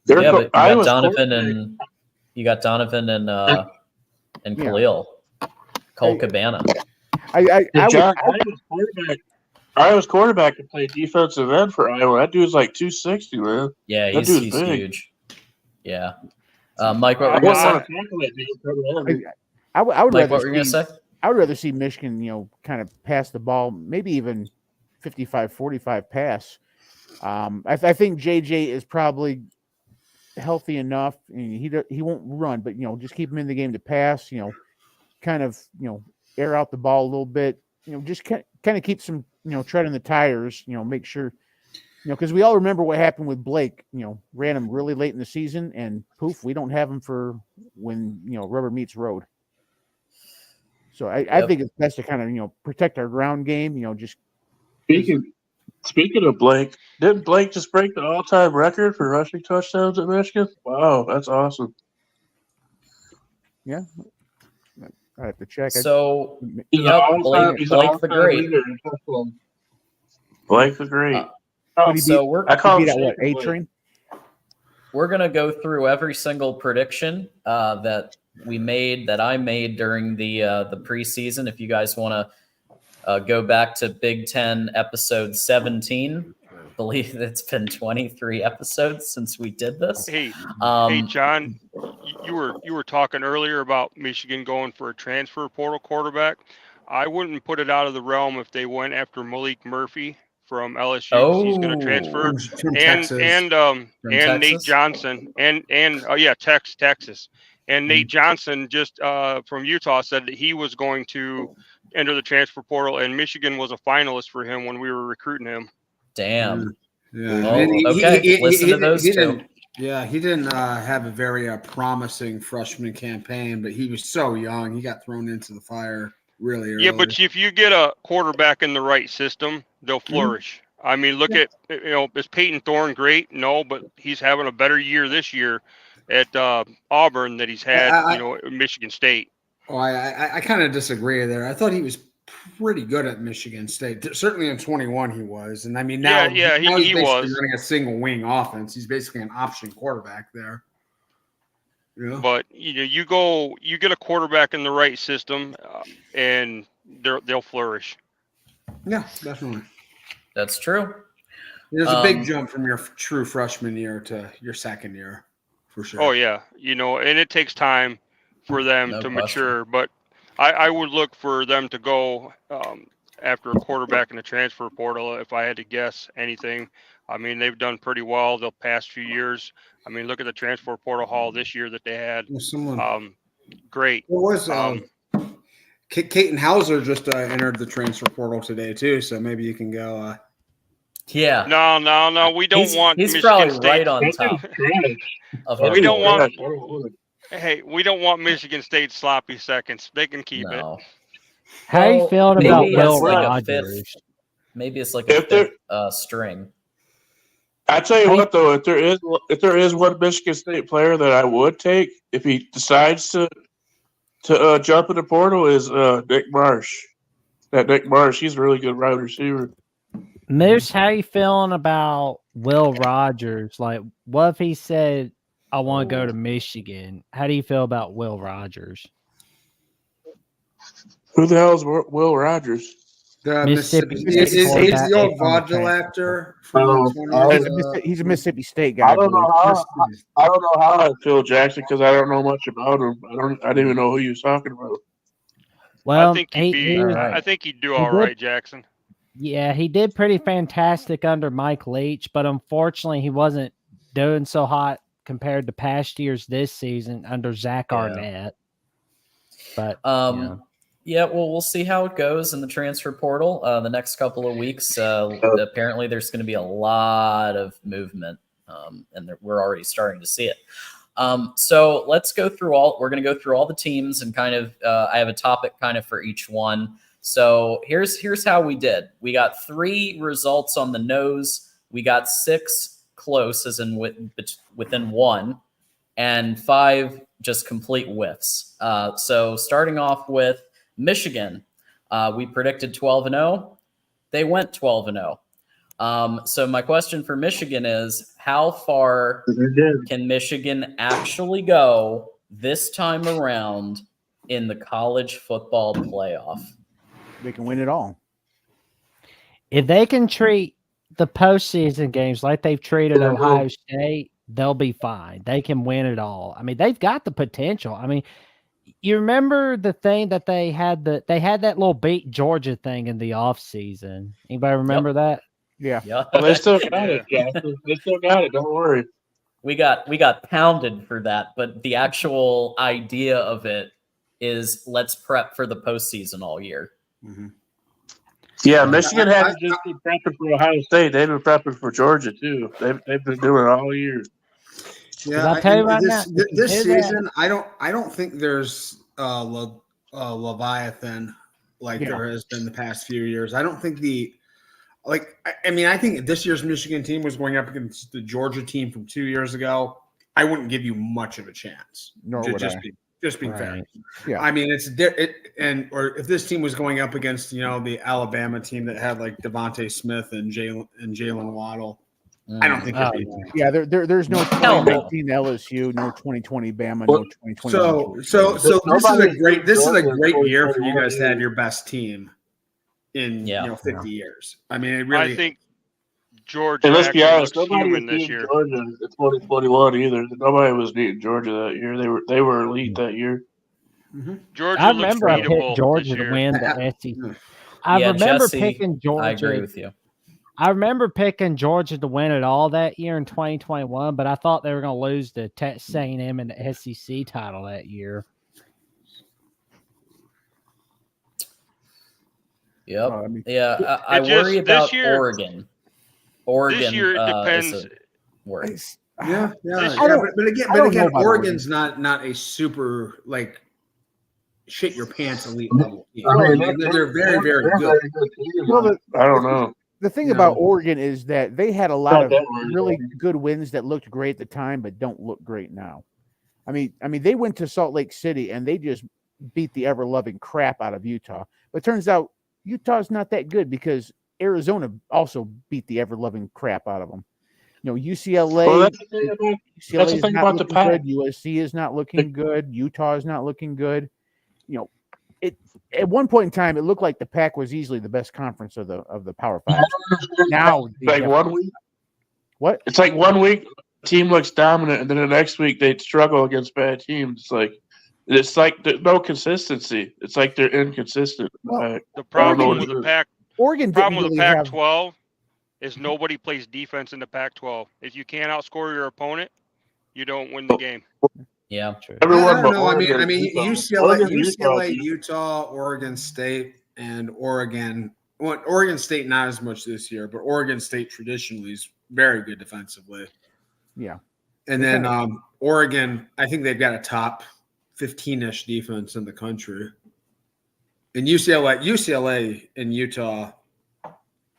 B: Yeah, but you got Donovan and Khalil. Cole Cabana.
O: Iowa's quarterback can play defensive end for Iowa. That dude's like 260, man.
B: Yeah, he's huge. Yeah. Mike, what were you going to say?
H: I would
B: Mike, what were you going to say?
H: I would rather see Michigan, kind of pass the ball, maybe even 55-45 pass. I think JJ is probably healthy enough. And he won't run, but just keep him in the game to pass. Kind of air out the ball a little bit. Just kind of keep some treading the tires. Make sure. Because we all remember what happened with Blake. Ran him really late in the season, and poof, we don't have him for when rubber meets road. So I think it's best to kind of protect our ground game. Just
O: speaking of Blake, didn't Blake just break the all-time record for rushing touchdowns at Michigan? Wow, that's awesome.
H: Yeah, I have to check.
B: So
O: Blake the Great. Blake the Great.
B: So we're
H: A-Train?
B: We're going to go through every single prediction that I made during the preseason. If you guys want to go back to Big Ten episode 17, I believe it's been 23 episodes since we did this.
C: Hey, John, you were talking earlier about Michigan going for a transfer portal quarterback. I wouldn't put it out of the realm if they went after Malik Murphy from LSU. He's going to transfer, and Nate Johnson, and Texas, and Nate Johnson just from Utah said that he was going to enter the transfer portal, and Michigan was a finalist for him when we were recruiting him.
B: Damn.
N: Yeah.
B: Well, okay. Listen to those two.
N: Yeah, he didn't have a very promising freshman campaign, but he was so young. He got thrown into the fire really early.
C: Yeah, but if you get a quarterback in the right system, they'll flourish. I mean, look at, is Peyton Thorne great? No, but he's having a better year this year at Auburn that he's had, at Michigan State.
N: Oh, I kind of disagree there. I thought he was pretty good at Michigan State. Certainly in 21 he was. And I mean, now,
C: he was
N: running a single wing offense. He's basically an option quarterback there. Yeah.
C: But you get a quarterback in the right system, and they'll flourish.
N: Yeah, definitely.
B: That's true.
N: There's a big jump from your true freshman year to your second year, for sure.
C: Oh yeah, and it takes time for them to mature. But I would look for them to go after a quarterback in the transfer portal. If I had to guess anything, I mean, they've done pretty well the past few years. I mean, look at the transfer portal haul this year that they had. Great.
N: There was Caton Hauser just entered the transfer portal today too, so maybe you can go
B: Yeah.
C: No. We don't want
B: He's
C: Michigan
B: probably
C: State.
B: right on top.
C: We don't want. Hey, we don't want Michigan State sloppy seconds. They can keep it.
J: How are you feeling about
B: maybe
J: Will
B: it's like a
J: Rogers?
B: fifth. Maybe it's like a fifth string.
O: I tell you what, though, if there is one Michigan State player that I would take if he decides to jump in the portal is Nick Marsh. That Nick Marsh, he's a really good wide receiver.
J: Moose, how you feeling about Will Rogers? Like, what if he said, "I want to go to Michigan"? How do you feel about Will Rogers?
O: Who the hell is Will Rogers?
N: The
J: Mississippi
N: He's
J: State
N: the old
J: quarterback.
N: vaudeville actor.
H: He's a Mississippi State guy.
O: I don't know how I feel, Jackson, because I don't know much about him. I didn't even know who you was talking about.
J: Well,
C: I think he'd do all right, Jackson.
J: Yeah, he did pretty fantastic under Mike Leach, but unfortunately, he wasn't doing so hot compared to past years this season under Zach Arnett. But
B: yeah, well, we'll see how it goes in the transfer portal the next couple of weeks. Apparently, there's going to be a lot of movement, and we're already starting to see it. So let's go through we're going to go through all the teams and kind of, I have a topic kind of for each one. So here's how we did. We got 3 results on the nose. We got 6 close, as in within 1, and 5 just complete whiffs. So starting off with Michigan, we predicted 12-0. They went 12-0. So my question for Michigan is, how far can Michigan actually go this time around in the college football playoff?
H: They can win it all.
J: If they can treat the postseason games like they've treated Ohio State, they'll be fine. They can win it all. I mean, they've got the potential. I mean, you remember the thing that they had that little beat Georgia thing in the offseason. Anybody remember that?
H: Yeah.
O: Well, they still got it, Jackson. They still got it. Don't worry.
B: We got pounded for that, but the actual idea of it is let's prep for the postseason all year.
H: Mm-hmm.
O: Yeah, Michigan hasn't just been prepping for Ohio State. They've been prepping for Georgia too. They've been doing it all year.
N: Yeah, this season, I don't think there's Leviathan like there has been the past few years. I don't think I think this year's Michigan team was going up against the Georgia team from 2 years ago. I wouldn't give you much of a chance. Just being fair.
H: Yeah.
N: I mean, or if this team was going up against, the Alabama team that had like Devontae Smith and Jalen Waddle, I don't think it'd be.
H: Yeah, there's no 2019 LSU, no 2020 Bama, no 2020.
N: So this is a great year for you guys to have your best team in 50 years. I mean, it really.
C: I think Georgia.
O: And let's be honest, nobody was
C: this
O: beating
C: year.
O: Georgia in 2021 either. Nobody was beating Georgia that year. They were elite that year.
N: Mm-hmm.
C: Georgia.
J: I remember I picked Georgia to win the SEC. I remember picking Georgia.
B: I agree with you.
J: I remember picking Georgia to win it all that year in 2021, but I thought they were going to lose to Texas A&M in the SEC title that year.
B: Yep. I worry about Oregon.
C: This year it depends.
N: Yeah. But again, Oregon's not a super shit your pants elite level team. They're very, very good.
O: I don't know.
H: The thing about Oregon is that they had a lot of really good wins that looked great at the time, but don't look great now. I mean, they went to Salt Lake City and they just beat the ever-loving crap out of Utah. But it turns out Utah's not that good because Arizona also beat the ever-loving crap out of them. UCLA,
O: that's the thing about the Pac.
H: USC is not looking good. Utah is not looking good. At one point in time, it looked like the Pac was easily the best conference of the Power Five. Now,
O: like 1 week.
H: What?
O: It's like 1 week, the team looks dominant, and then the next week they struggle against bad teams. It's like there's no consistency. It's like they're inconsistent.
C: The problem with the Pac.
H: Oregon.
C: Problem with the Pac-12 is nobody plays defense in the Pac-12. If you can't outscore your opponent, you don't win the game.
B: Yeah,
N: true. I don't know. I mean, UCLA, Utah, Oregon State, and Oregon well, Oregon State not as much this year, but Oregon State traditionally is very good defensively.
H: Yeah.
N: And then Oregon, I think they've got a top 15-ish defense in the country. And UCLA and Utah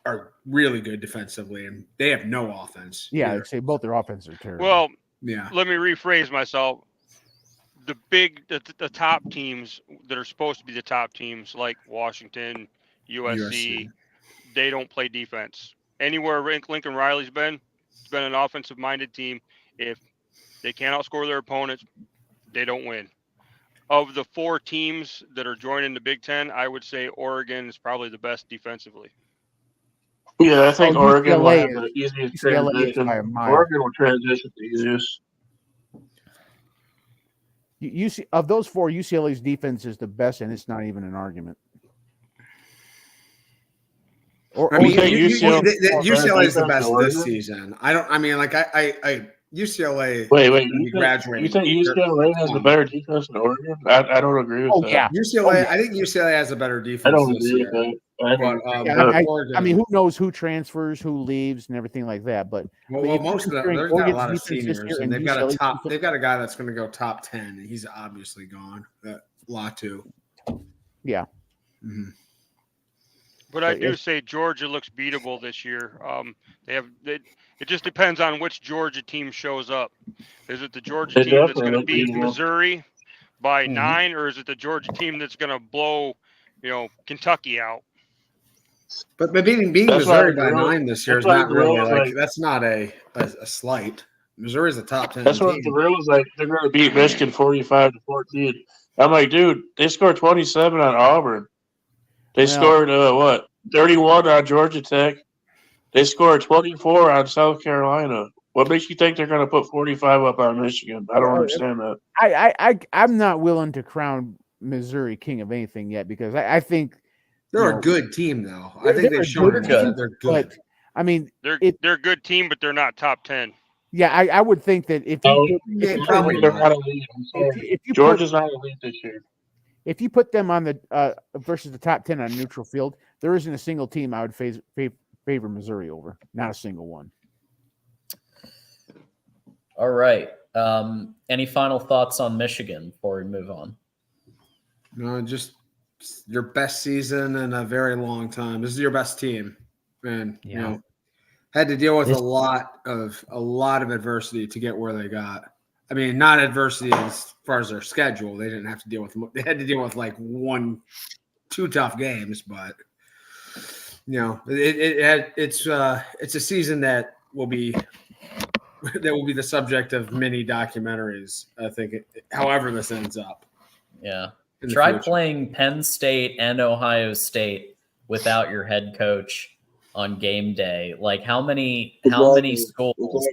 N: are really good defensively, and they have no offense.
H: Yeah, I'd say both their offenses are terrible.
C: Well,
N: yeah.
C: Let me rephrase myself. The top teams that are supposed to be the top teams, like Washington, USC, they don't play defense. Anywhere Lincoln Riley's been, it's been an offensive-minded team. If they can't outscore their opponents, they don't win. Of the 4 teams that are joining the Big Ten, I would say Oregon is probably the best defensively.
O: Yeah, I think Oregon will
H: UCLA
O: have the easiest
H: UCLA is
O: transition.
H: by a mile.
O: Oregon will transition the easiest.
H: Of those 4, UCLA's defense is the best, and it's not even an argument.
N: I mean, UCLA is the best this season. UCLA.
O: Wait.
N: Graduating.
O: You think UCLA has a better defense than Oregon? I don't agree with that.
H: Yeah.
N: UCLA. I think UCLA has a better defense.
O: I don't
N: this
O: agree
N: year.
O: with that.
N: But,
H: I mean, who knows who transfers, who leaves, and everything like that. But
N: most of them, there's got a lot of seniors, and they've got they've got a guy that's going to go top 10, and he's obviously gone. Latu.
H: Yeah.
N: Mm-hmm.
C: But I do say Georgia looks beatable this year. It just depends on which Georgia team shows up. Is it the Georgia team that's going to beat Missouri by 9, or is it the Georgia team that's going to blow, Kentucky out?
N: But beating Missouri by 9 this year is not really that's not a slight. Missouri's a top 10
O: That's
N: team.
O: what the real is like. They're going to beat Michigan 45-14. I'm like, dude, they scored 27 on Auburn. They scored 31 on Georgia Tech. They scored 24 on South Carolina. What makes you think they're going to put 45 up on Michigan? I don't understand that.
H: I'm not willing to crown Missouri king of anything yet, because I think
N: they're a good team, though. I think they've shown that they're good.
H: But, I mean,
C: they're a good team, but they're not top 10.
H: Yeah, I would think that if
O: Georgia's not elite this year.
H: If you put them on the versus the top 10 on a neutral field, there isn't a single team I would favor Missouri over. Not a single one.
B: All right. Any final thoughts on Michigan before we move on?
N: No, just your best season in a very long time. This is your best team, and had to deal with a lot of adversity to get where they got. I mean, not adversity as far as their schedule. They didn't have to deal with. They had to deal with like 1-2 tough games, but it's a season that will be the subject of many documentaries. I think, however this ends up.
B: Yeah, try playing Penn State and Ohio State without your head coach on game day. Like how many schools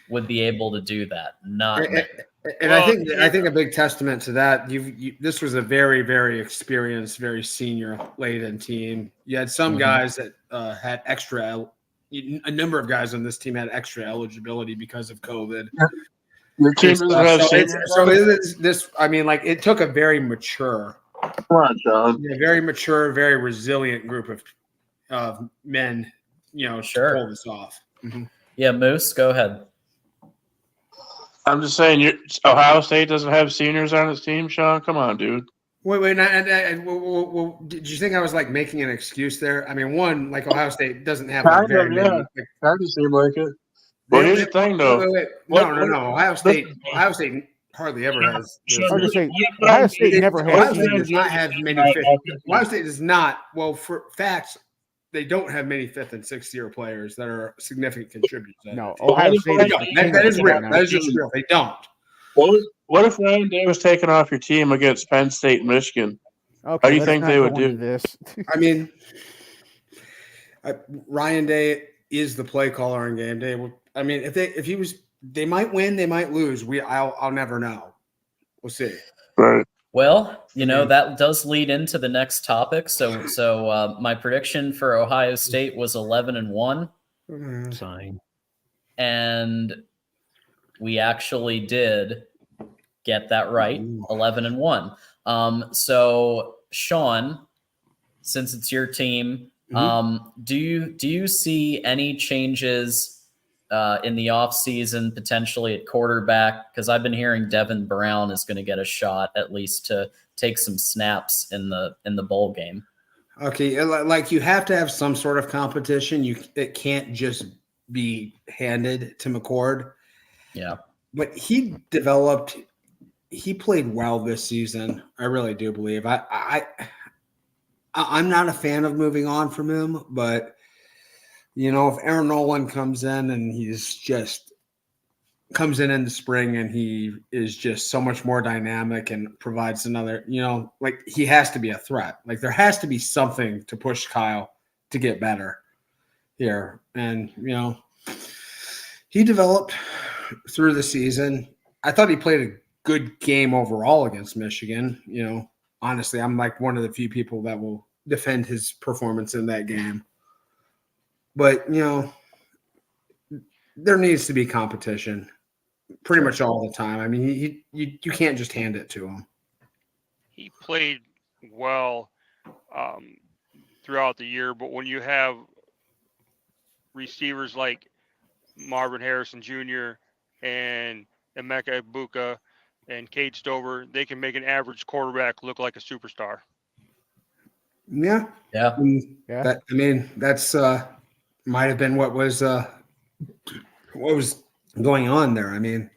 B: would be able to do that? Not many.
N: And I think a big testament to that, this was a very, very experienced, very senior laden team. You had some guys that had extra. A number of guys on this team had extra eligibility because of COVID.
O: Your team doesn't have
N: this. I mean, like it took a very mature, very mature, very resilient group of men, to pull this off. Mm-hmm.
B: Yeah, Moose, go ahead.
O: I'm just saying, Ohio State doesn't have seniors on its team, Sean. Come on, dude.
N: Wait. Did you think I was like making an excuse there? I mean, one, like Ohio State doesn't have
O: kind of seem like it. Well, here's the thing, though.
N: Wait. No. Ohio State hardly ever has.
H: Ohio State never has.
N: Ohio State does not have many. Ohio State does not. Well, for facts, they don't have many 5th and 6th year players that are significant contributors.
H: No, Ohio State.
N: That is real. That is just real. They don't.
O: What if Ryan Day was taken off your team against Penn State and Michigan?
H: Okay,
O: how do you think they would do
H: this?
N: I mean, Ryan Day is the play caller on game day. I mean, if he was, they might win, they might lose. I'll never know. We'll see.
O: Right.
B: Well, that does lead into the next topic. So my prediction for Ohio State was 11-1.
J: Fine.
B: And we actually did get that right, 11-1. So Sean, since it's your team,
N: Mhm.
B: do you see any changes in the offseason potentially at quarterback? Because I've been hearing Devin Brown is going to get a shot at least to take some snaps in the bowl game.
N: Okay, like you have to have some sort of competition. It can't just be handed to McCord.
B: Yeah.
N: But he played well this season. I really do believe. I'm not a fan of moving on from him, but if Aaron Nolan comes in and comes in the spring and he is just so much more dynamic and provides another, like he has to be a threat. Like there has to be something to push Kyle to get better here. And, he developed through the season. I thought he played a good game overall against Michigan. Honestly, I'm like one of the few people that will defend his performance in that game. But, there needs to be competition pretty much all the time. I mean, you can't just hand it to him.
C: He played well throughout the year, but when you have receivers like Marvin Harrison Jr. and Emeka Egbuka and Cade Stover, they can make an average quarterback look like a superstar.
N: Yeah.
B: Yeah.
N: That's might have been what was going on there. I mean,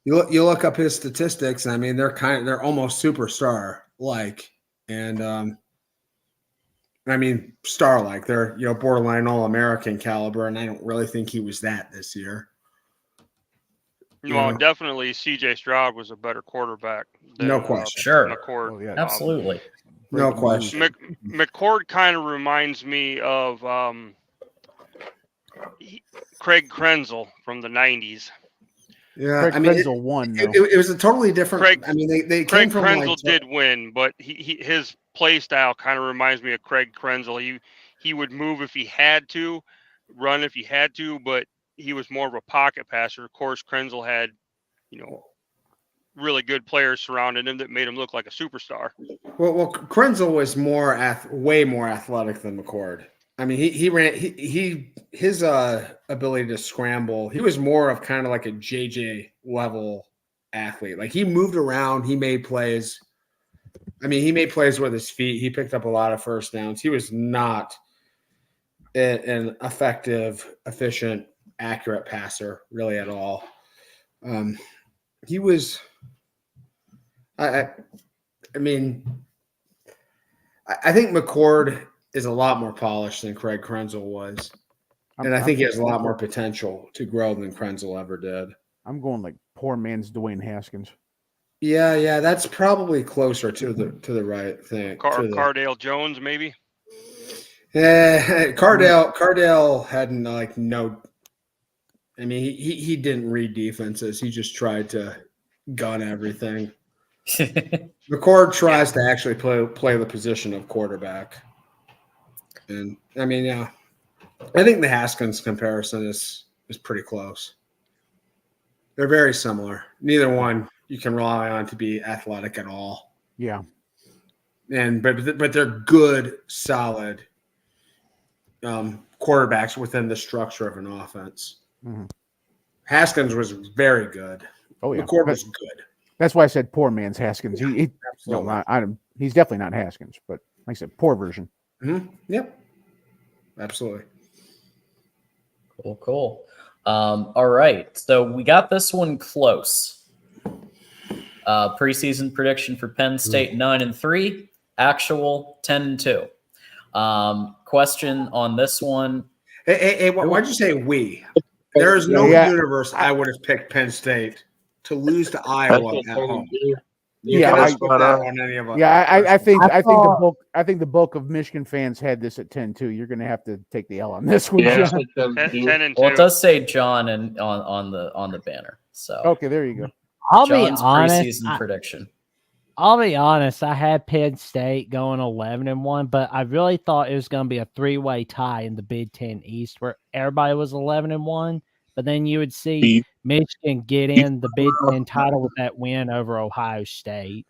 N: you look up his statistics, and I mean they're almost superstar like, and star like. They're borderline All-American caliber, and I don't really think he was that this year.
C: Well, definitely C.J. Stroud was a better quarterback than
N: No question.
B: Sure.
C: McCord.
H: Oh, yeah.
B: Absolutely.
N: No question.
C: McCord kind of reminds me of Craig Krenzel from the 90s.
N: Yeah,
H: Craig Krenzel won, though.
N: It was a totally different. They
C: Craig
N: came from
C: Krenzel did win, but his play style kind of reminds me of Craig Krenzel. He would move if he had to, run if he had to, but he was more of a pocket passer. Of course, Krenzel had, really good players surrounding him that made him look like a superstar.
N: Well, Krenzel was way more athletic than McCord. I mean, his ability to scramble. He was more of kind of like a JJ level athlete. Like he moved around, he made plays. I mean, he made plays with his feet. He picked up a lot of first downs. He was not an effective, efficient, accurate passer really at all. He was. I think McCord is a lot more polished than Craig Krenzel was. And I think he has a lot more potential to grow than Krenzel ever did.
H: I'm going like poor man's Dwayne Haskins.
N: Yeah, that's probably closer to the right thing.
C: Cardale Jones, maybe?
N: Yeah, Cardale had no. I mean, he didn't read defenses. He just tried to gun everything. McCord tries to actually play the position of quarterback. And I mean, yeah, I think the Haskins comparison is pretty close. They're very similar. Neither one you can rely on to be athletic at all.
H: Yeah.
N: But they're good, solid quarterbacks within the structure of an offense.
H: Mm-hmm.
N: Haskins was very good.
H: Oh yeah,
N: McCord was good.
H: That's why I said poor man's Haskins. He's definitely not Haskins, but like I said, poor version.
N: Mm-hmm. Yep, absolutely.
B: Cool. All right, so we got this one close. Preseason prediction for Penn State 9-3, actual 10-2. Question on this one.
N: Hey, why'd you say we? There is no universe I would have picked Penn State to lose to Iowa at home. I think the bulk of Michigan fans had this at 10-2. You're going to have to take the L on this one.
C: Yeah,
H: John.
C: 10-2.
B: Well, it does say John and on the banner. So
H: okay, there you go.
J: I'll
B: John's
J: be honest.
B: preseason prediction.
J: I'll be honest. I had Penn State going 11-1, but I really thought it was going to be a three-way tie in the Big Ten East where everybody was 11-1. But then you would see Michigan get in the Big Ten title with that win over Ohio State.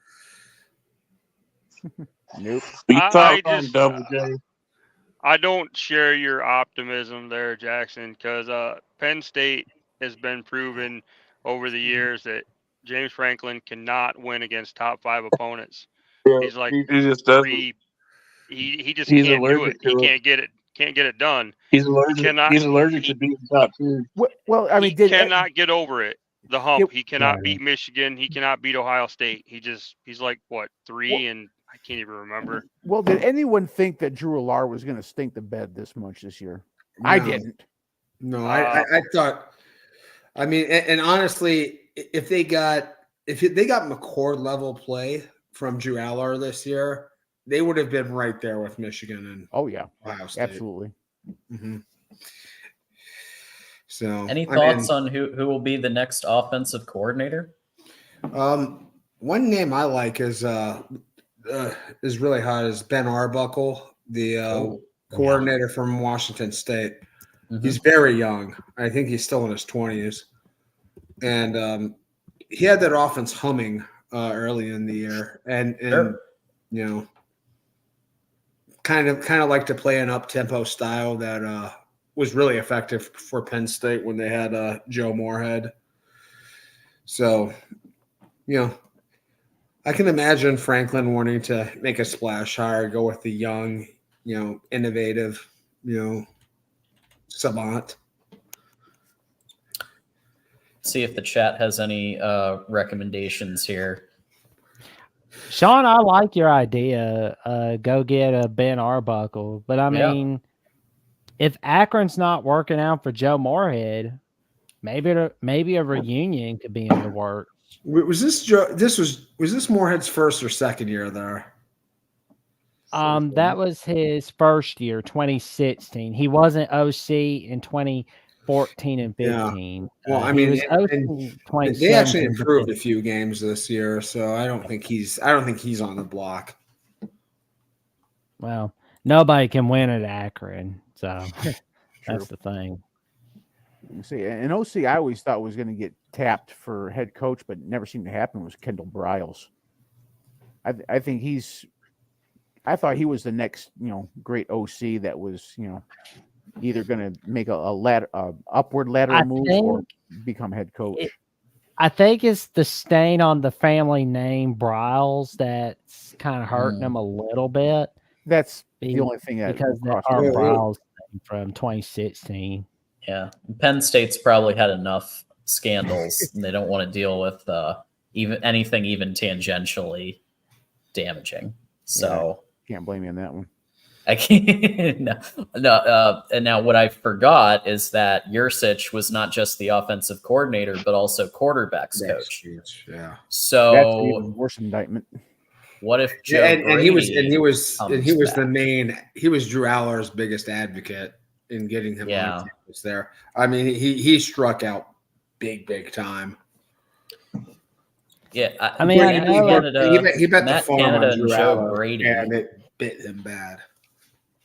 H: Nope.
O: You thought
C: I
O: wrong,
C: just
O: Double J.
C: I don't share your optimism there, Jackson, because Penn State has been proven over the years that James Franklin cannot win against top 5 opponents.
O: Yeah,
C: He's like
O: he just doesn't.
C: he just
O: He's
C: can't do
O: allergic
C: it. He
O: to it.
C: can't get it done.
O: He's allergic.
C: Cannot
O: He's allergic to being top 2.
H: Well, I
C: he
H: mean, did
C: cannot get over it. The hump.
H: It-
C: He cannot
J: Yeah.
C: beat Michigan. He cannot beat Ohio State. He's like what 3
H: Well-
C: and I can't even remember.
H: well, did anyone think that Drew Alar was going to stink the bed this much this year? I
N: No.
H: didn't.
N: No, I thought. I mean, and honestly, if they got McCord level play from Drew Aller this year, they would have been right there with Michigan and
H: Oh yeah,
N: Ohio State.
H: absolutely.
N: Mm-hmm. So,
B: Any thoughts on who will be the next offensive coordinator?
N: One name I like is really hot is Ben Arbuckle, the coordinator from Washington State.
B: Mm-hmm.
N: He's very young. I think he's still in his 20s, and he had that offense humming early in the year, and
B: Sure.
N: you know, kind of like to play an up tempo style that was really effective for Penn State when they had Joe Moorhead. So, I can imagine Franklin wanting to make a splash hire, go with the young, innovative, savant.
B: See if the chat has any recommendations here.
J: Sean, I like your idea. Go get a Ben Arbuckle. But I mean, if Akron's not working out for Joe Moorhead, maybe a reunion could be in the works.
N: Was this Moorhead's first or second year there?
J: That was his first year, 2016. He wasn't OC in 2014 and 15.
N: Well, I
J: he
N: mean,
J: was OC
N: they actually
J: 2017.
N: improved a few games this year, so I don't think he's on the block.
J: Well, nobody can win at Akron, so that's the thing.
H: See, an OC I always thought was going to get tapped for head coach, but never seemed to happen was Kendall Briles. I think I thought he was the next, great OC that was, either going to make a upward lateral move or become head coach.
J: I think it's the stain on the family name Briles that's kind of hurting him a little bit.
H: That's the only thing that
J: because that our Briles from 2016.
B: Yeah, Penn State's probably had enough scandals, and they don't want to deal with even anything even tangentially damaging. So
H: can't blame you on that one.
B: I can't. No. And now what I forgot is that Yursich was not just the offensive coordinator, but also quarterbacks coach.
N: Yeah.
B: So
H: that's an even worse indictment.
B: What if Joe
N: and he was Drew Aller's biggest advocate in getting him on the campus there. I mean, he struck out big time.
B: Yeah,
N: I mean, he bet the farm on Drew Aller, and it bit him bad.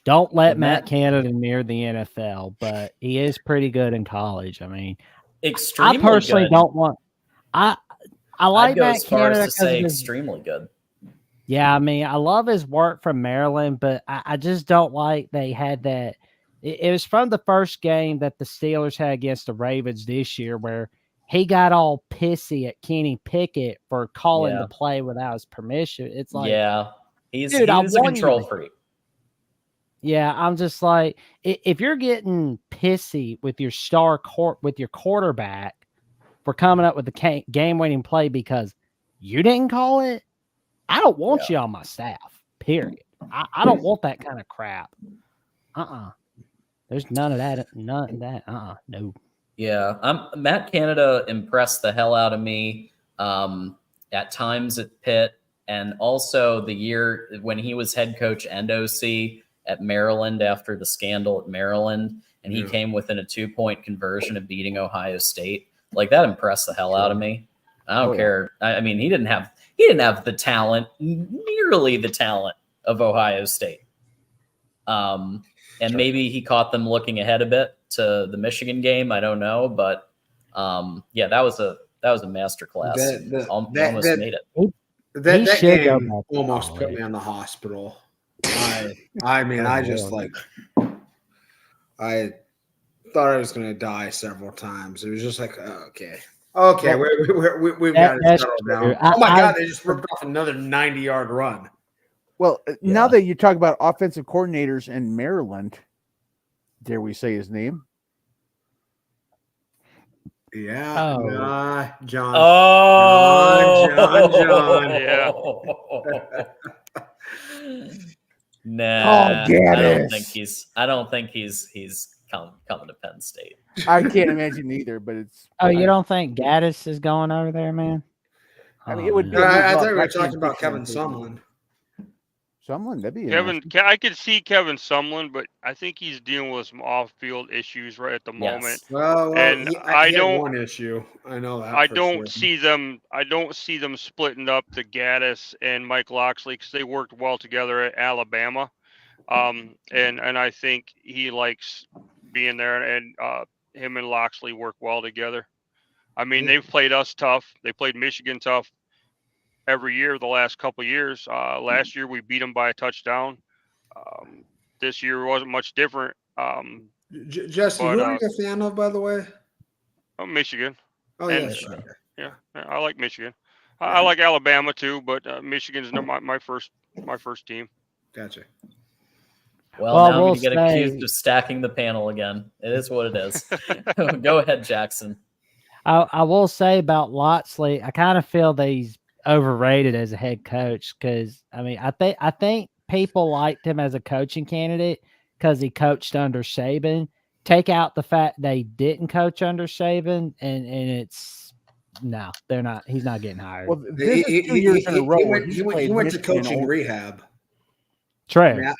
J: Don't let Matt Canada near the NFL, but he is pretty good in college. I mean,
B: extremely.
J: I personally
B: good.
J: don't want. I like
B: I'd go
J: Matt
B: as far
J: Canada
B: as to say extremely good.
J: Yeah, I mean, I love his work from Maryland, but I just don't like they had that. It was from the first game that the Steelers had against the Ravens this year where he got all pissy at Kenny Pickett for calling the play without his permission. It's like,
B: he's
J: dude,
B: a control freak.
J: Yeah, I'm just like, if you're getting pissy with your with your quarterback for coming up with the game-winning play because you didn't call it, I don't want you on my staff, period. I don't want that kind of crap. There's none of that. No.
B: Yeah, Matt Canada impressed the hell out of me at times at Pitt, and also the year when he was head coach and OC at Maryland after the scandal at Maryland, and he came within a 2-point conversion of beating Ohio State. Like that impressed the hell out of me. I don't care. I mean, he didn't have the talent, nearly the talent of Ohio State. And maybe he caught them looking ahead a bit to the Michigan game. I don't know, but that was a masterclass. Almost made it.
N: That
J: should go
N: game
J: back to
N: almost put
J: college.
N: me in the hospital. I mean, I just like, I thought I was going to die several times. It was just like, okay, we've got to
J: that's
N: settle
J: true.
N: down. Oh my God, they just ripped off another 90-yard run.
H: Well, now that you talk about offensive coordinators in Maryland, dare we say his name?
N: Yeah,
J: Oh.
N: John.
B: Oh,
C: Yeah.
B: Nah,
H: Gaddis.
B: I don't think he's coming to Penn State.
H: I can't imagine either, but it's.
J: Oh, you don't think Gaddis is going over there, man?
H: I mean, it would be.
N: I thought we were talking about Kevin Sumlin.
H: Sumlin, that'd be
C: I could see Kevin Sumlin, but I think he's dealing with some off-field issues right at the moment.
N: Well,
C: and
N: he
C: I
N: had
C: don't.
N: one issue. I know that.
C: I
N: for
C: don't
N: sure.
C: see them. I don't see them splitting up the Gaddis and Mike Locksley because they worked well together at Alabama. And I think he likes being there, and him and Locksley work well together. I mean, they've played us tough. They played Michigan tough every year the last couple of years. Last year we beat them by a touchdown. This year wasn't much different.
N: Jesse, who are you a fan of, by the way?
C: Michigan.
N: Oh, yes. Okay.
C: Yeah, I like Michigan. I like Alabama too, but Michigan's my first team.
N: Gotcha.
B: Well, now I'm going to get accused of stacking the panel again. It is what it is. Go ahead, Jackson.
J: I will say about Locksley, I kind of feel that he's overrated as a head coach because I mean I think people liked him as a coaching candidate because he coached under Saban. Take out the fact they didn't coach under Saban, and it's no, they're not. He's not getting hired.
H: Well, this is 2 years in a row.
N: He went to coaching rehab.
J: True.
N: I mean,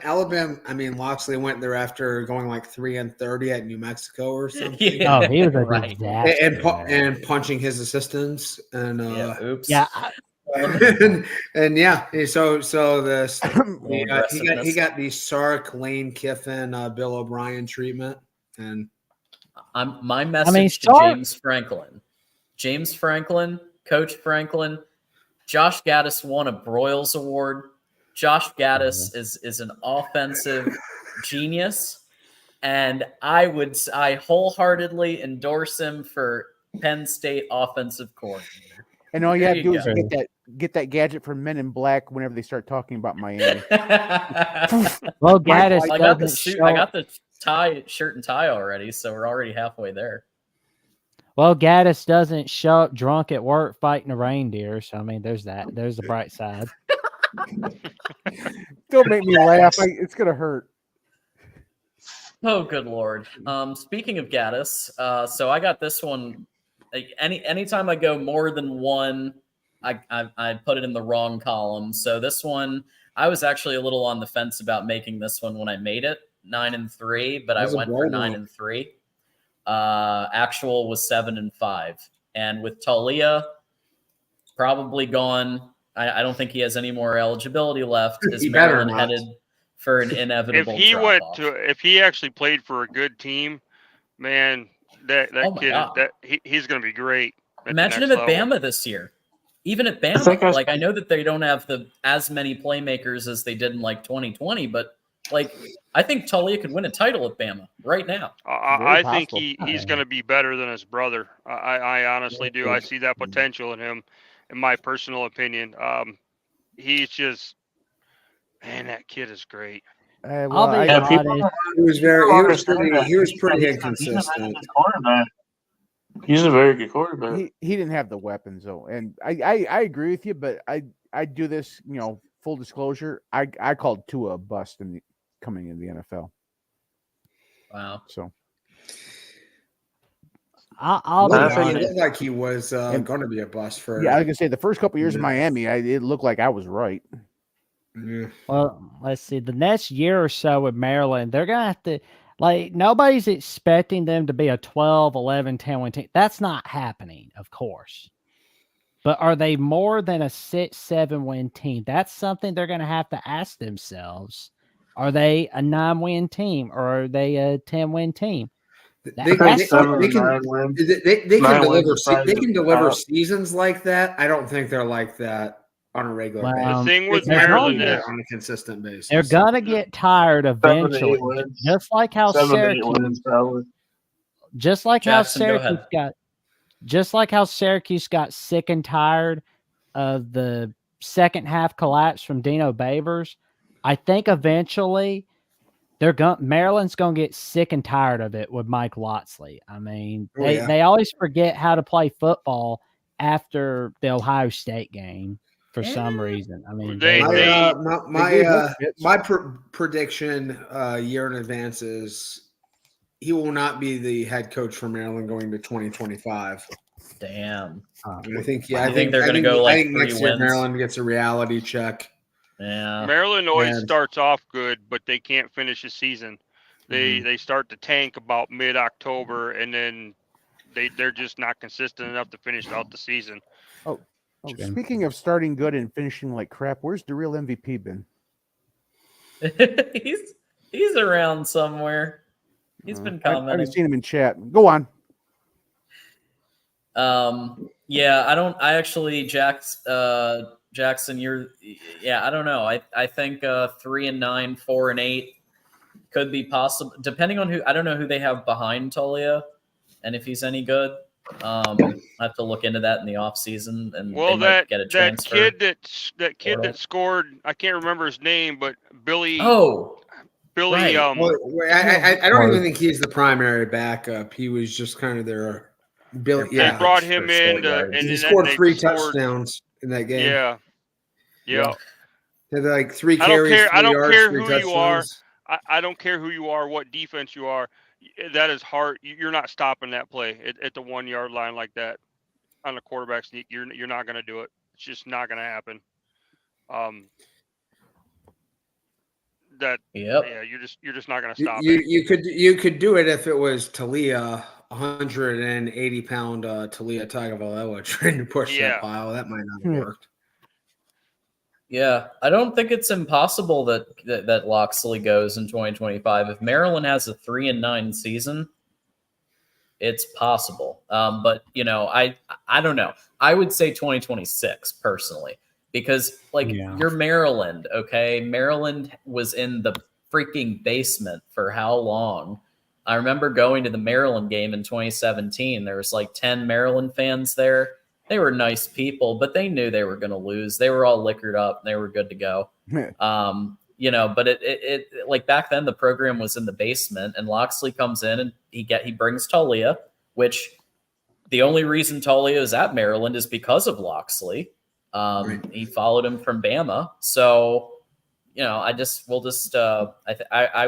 N: Alabama. I mean, Locksley went there after going like 3-30 at New Mexico or something.
J: Yeah. Oh, he was a disaster.
N: And punching his assistants and
B: oops.
J: Yeah.
N: and yeah, so this he got the Sark, Lane Kiffin, Bill O'Brien treatment, and
B: my message to James Franklin, Coach Franklin, Josh Gaddis won a Broyles Award. Josh Gaddis is an offensive genius, and I wholeheartedly endorse him for Penn State offensive coordinator.
H: And all you have to do is get that gadget from Men in Black whenever they start talking about Miami.
J: Well, Gaddis,
B: I got the suit. I got the shirt and tie already, so we're already halfway there.
J: Well, Gaddis doesn't show up drunk at work fighting a reindeer, so I mean, there's that. There's the bright side.
H: Don't make me laugh. It's gonna hurt.
B: Oh, good Lord. Speaking of Gaddis, so I got this one. Like anytime I go more than one, I put it in the wrong column. So this one, I was actually a little on the fence about making this one when I made it 9-3, but I went for 9-3. Actual was 7-5, and with Talia probably gone. I don't think he has any more eligibility left. Is Maryland headed for an inevitable?
C: If he actually played for a good team, man, that kid he's going to be great.
B: Imagine him at Bama this year. Even at Bama, I know that they don't have as many playmakers as they did in 2020, but I think Talia could win a title at Bama right now.
C: I think he's going to be better than his brother. I honestly do. I see that potential in him. In my personal opinion, he's just, man, that kid is great.
N: He was pretty inconsistent.
O: He's a very good quarterback.
H: He didn't have the weapons though, and I agree with you, but I do this, full disclosure. I called Tua a bust coming in the NFL.
B: Wow.
H: So.
J: I'll be honest.
N: It looked like he was going to be a bust for.
H: Yeah, I was gonna say the first couple years in Miami, it looked like I was right.
N: Yeah.
J: Well, let's see. The next year or so with Maryland, they're gonna have to nobody's expecting them to be a 12, 11, 10 win team. That's not happening, of course. But are they more than a 6, 7 win team? That's something they're gonna have to ask themselves. Are they a 9 win team or are they a 10 win team?
N: They
J: That's
N: can they can
O: 9 wins.
N: they
O: 9
N: can
O: wins
N: deliver
O: is probably
N: they can deliver
O: top.
N: seasons like that. I don't think they're like that on a regular
J: Well,
N: basis.
C: The thing with
N: They have to
C: Maryland
N: be
C: is
N: on a consistent basis.
J: they're gonna get tired
O: 7 to 8
J: eventually,
O: wins.
J: just like how
O: 7 to 8
J: Syracuse,
O: wins probably.
J: just like
B: Jackson, go
J: how
B: ahead.
J: Syracuse got sick and tired of the second half collapse from Dino Babers. I think eventually Maryland's gonna get sick and tired of it with Mike Lotzley. I mean,
N: Oh, yeah.
J: they always forget how to play football after the Ohio State game for some reason. I mean,
N: my prediction year in advance is he will not be the head coach for Maryland going to 2025.
B: Damn.
N: I think
B: they're going to go like 3
N: next year
B: wins?
N: Maryland gets a reality check.
B: Yeah.
C: Maryland always
N: And-
C: starts off good, but they can't finish the season. They start to tank about mid-October, and then they're just not consistent enough to finish out the season.
H: Oh, speaking of starting good and finishing like crap, where's the real MVP been?
B: he's around somewhere. He's been
H: I
B: commenting.
H: haven't seen him in chat. Go on.
B: Yeah, I actually, Jackson, I don't know. I think 3-9, 4-8 could be possible, depending on who. I don't know who they have behind Tolia, and if he's any good. I have to look into that in the off season, and
C: Well,
B: they might get a transfer.
C: that kid that scored, I can't remember his name, but Billy.
B: Oh,
C: Billy.
B: right.
N: I don't even think he's the primary backup. He was just kind of their Billy.
C: They brought him in, and
N: he
C: then
N: scored
C: they
N: 3
C: scored-
N: touchdowns in that game.
C: Yeah.
N: They had like 3
C: I don't
N: carries.
C: care.
N: 3
C: I don't
N: yards,
C: care
N: 3
C: who you are.
N: touchdowns.
C: I don't care who you are, what defense you are. That is hard. You're not stopping that play at the 1 yard line like that on a quarterback sneak. You're not going to do it. It's just not going to happen. Yeah, you're just not going to stop it.
N: You could do it if it was Talia, 180-pound Talia Tagovailoa trying to push that pile. That might not have worked.
B: Yeah, I don't think it's impossible that Loxley goes in 2025. If Maryland has a 3-9 season, it's possible. But I don't know. I would say 2026 personally, because you're Maryland, okay? Maryland was in the freaking basement for how long? I remember going to the Maryland game in 2017. There was like 10 Maryland fans there. They were nice people, but they knew they were going to lose. They were all liquored up. And they were good to go. But it like back then the program was in the basement, and Loxley comes in and he brings Tolia, which the only reason Tolia is at Maryland is because of Loxley. He followed him from Bama. So, I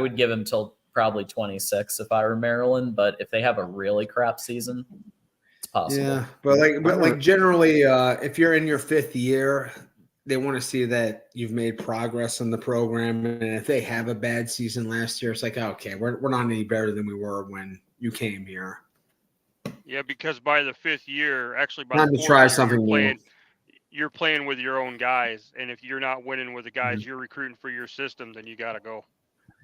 B: would give him till probably 26 if I were Maryland, but if they have a really crap season, it's possible.
N: Yeah, but generally, if you're in your 5th year, they want to see that you've made progress in the program. And if they have a bad season last year, it's like, okay, we're not any better than we were when you came here.
C: Yeah, because by the 5th year, actually by
N: Time
C: the
N: to
C: 4th
N: try
C: year,
N: something new.
C: you're playing with your own guys, and if you're not winning with the guys you're recruiting for your system, then you got to go.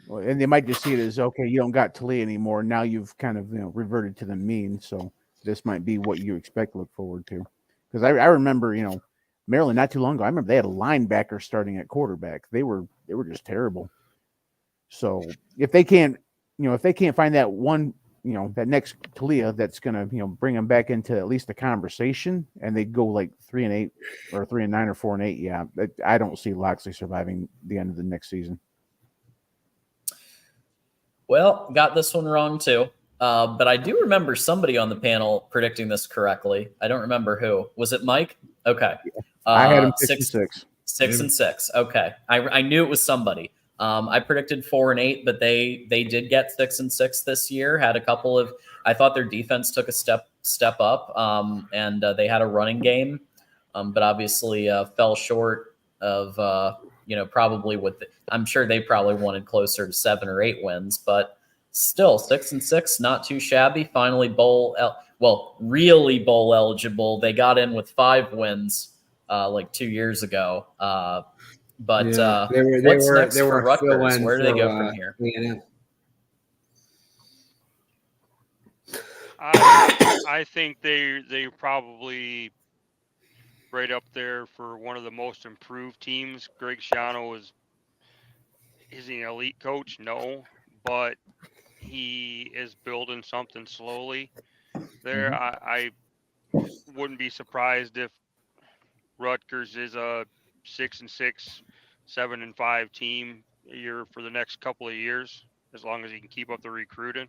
H: Well, and they might just see it as, okay, you don't got Talia anymore. Now you've kind of reverted to the mean. So this might be what you expect to look forward to. Because I remember, Maryland not too long ago, I remember they had a linebacker starting at quarterback. They were just terrible. So if they can't find that one, that next Talia that's gonna, bring them back into at least the conversation, and they go like 3-8 or 3-9 or 4-8, yeah, I don't see Loxley surviving the end of the next season.
B: Well, got this one wrong too. But I do remember somebody on the panel predicting this correctly. I don't remember who. Was it Mike? Okay.
H: I had him 6-6.
B: 6-6. Okay. I knew it was somebody. I predicted 4-8, but they did get 6-6 this year. Had a couple of. I thought their defense took a step up, and they had a running game, but obviously fell short of probably I'm sure they probably wanted closer to 7 or 8 wins, but still 6-6, not too shabby. Finally really bowl eligible. They got in with 5 wins like 2 years ago. But what's next for Rutgers? Where do they go from here?
C: I think they probably right up there for one of the most improved teams. Greg Schiano is he an elite coach? No, but he is building something slowly there. I wouldn't be surprised if Rutgers is a 6-6, 7-5 team year for the next couple of years, as long as he can keep up the recruiting.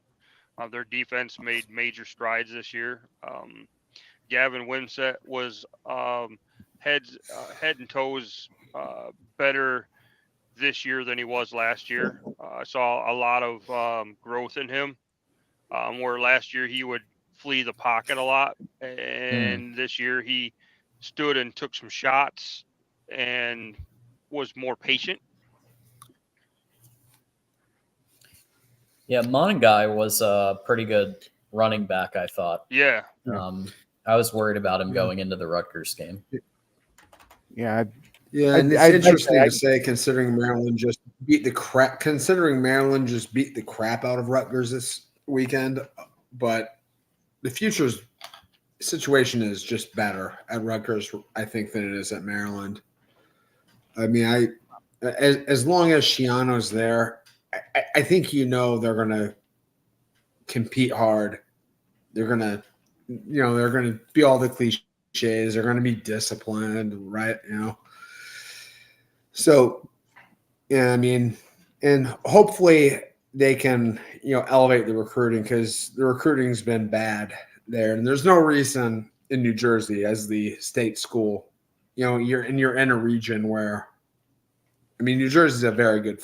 C: Their defense made major strides this year. Gavin Wimsett was head and toes better this year than he was last year. I saw a lot of growth in him, where last year he would flee the pocket a lot, and this year he stood and took some shots and was more patient.
B: Yeah, Monangai was a pretty good running back, I thought.
C: Yeah.
B: I was worried about him going into the Rutgers game.
H: Yeah.
N: Yeah, and it's interesting to say, considering Maryland just beat the crap out of Rutgers this weekend, but the future's situation is just better at Rutgers, I think, than it is at Maryland. I mean, as long as Schiano's there, I think they're going to compete hard. They're going to, they're going to be all the cliches. They're going to be disciplined, right? So, yeah, I mean, and hopefully they can, elevate the recruiting, because the recruiting's been bad there, and there's no reason in New Jersey as the state school, you're in a region where, I mean, New Jersey is a very good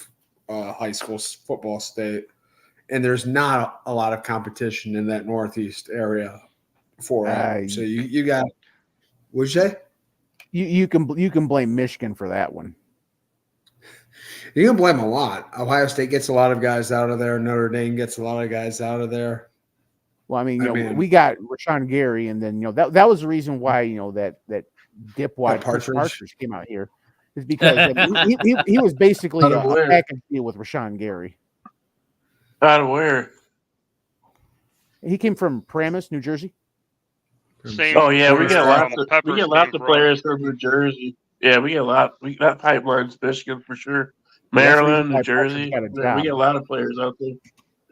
N: high school football state, and there's not a lot of competition in that Northeast area for it. So you got, what'd you say?
H: You can blame Michigan for that one.
N: You can blame a lot. Ohio State gets a lot of guys out of there. Notre Dame gets a lot of guys out of there.
H: Well, I mean, we got Rashawn Gary, and then that was the reason why that dipwad Partridge came out here, is because he was basically a package deal with Rashawn Gary.
O: Out of where?
H: He came from Paramus, New Jersey.
O: Oh yeah, we get lots of players from New Jersey. Yeah, we get a lot. We got pipelines, Michigan for sure. Maryland, New Jersey. We get a lot of players out there.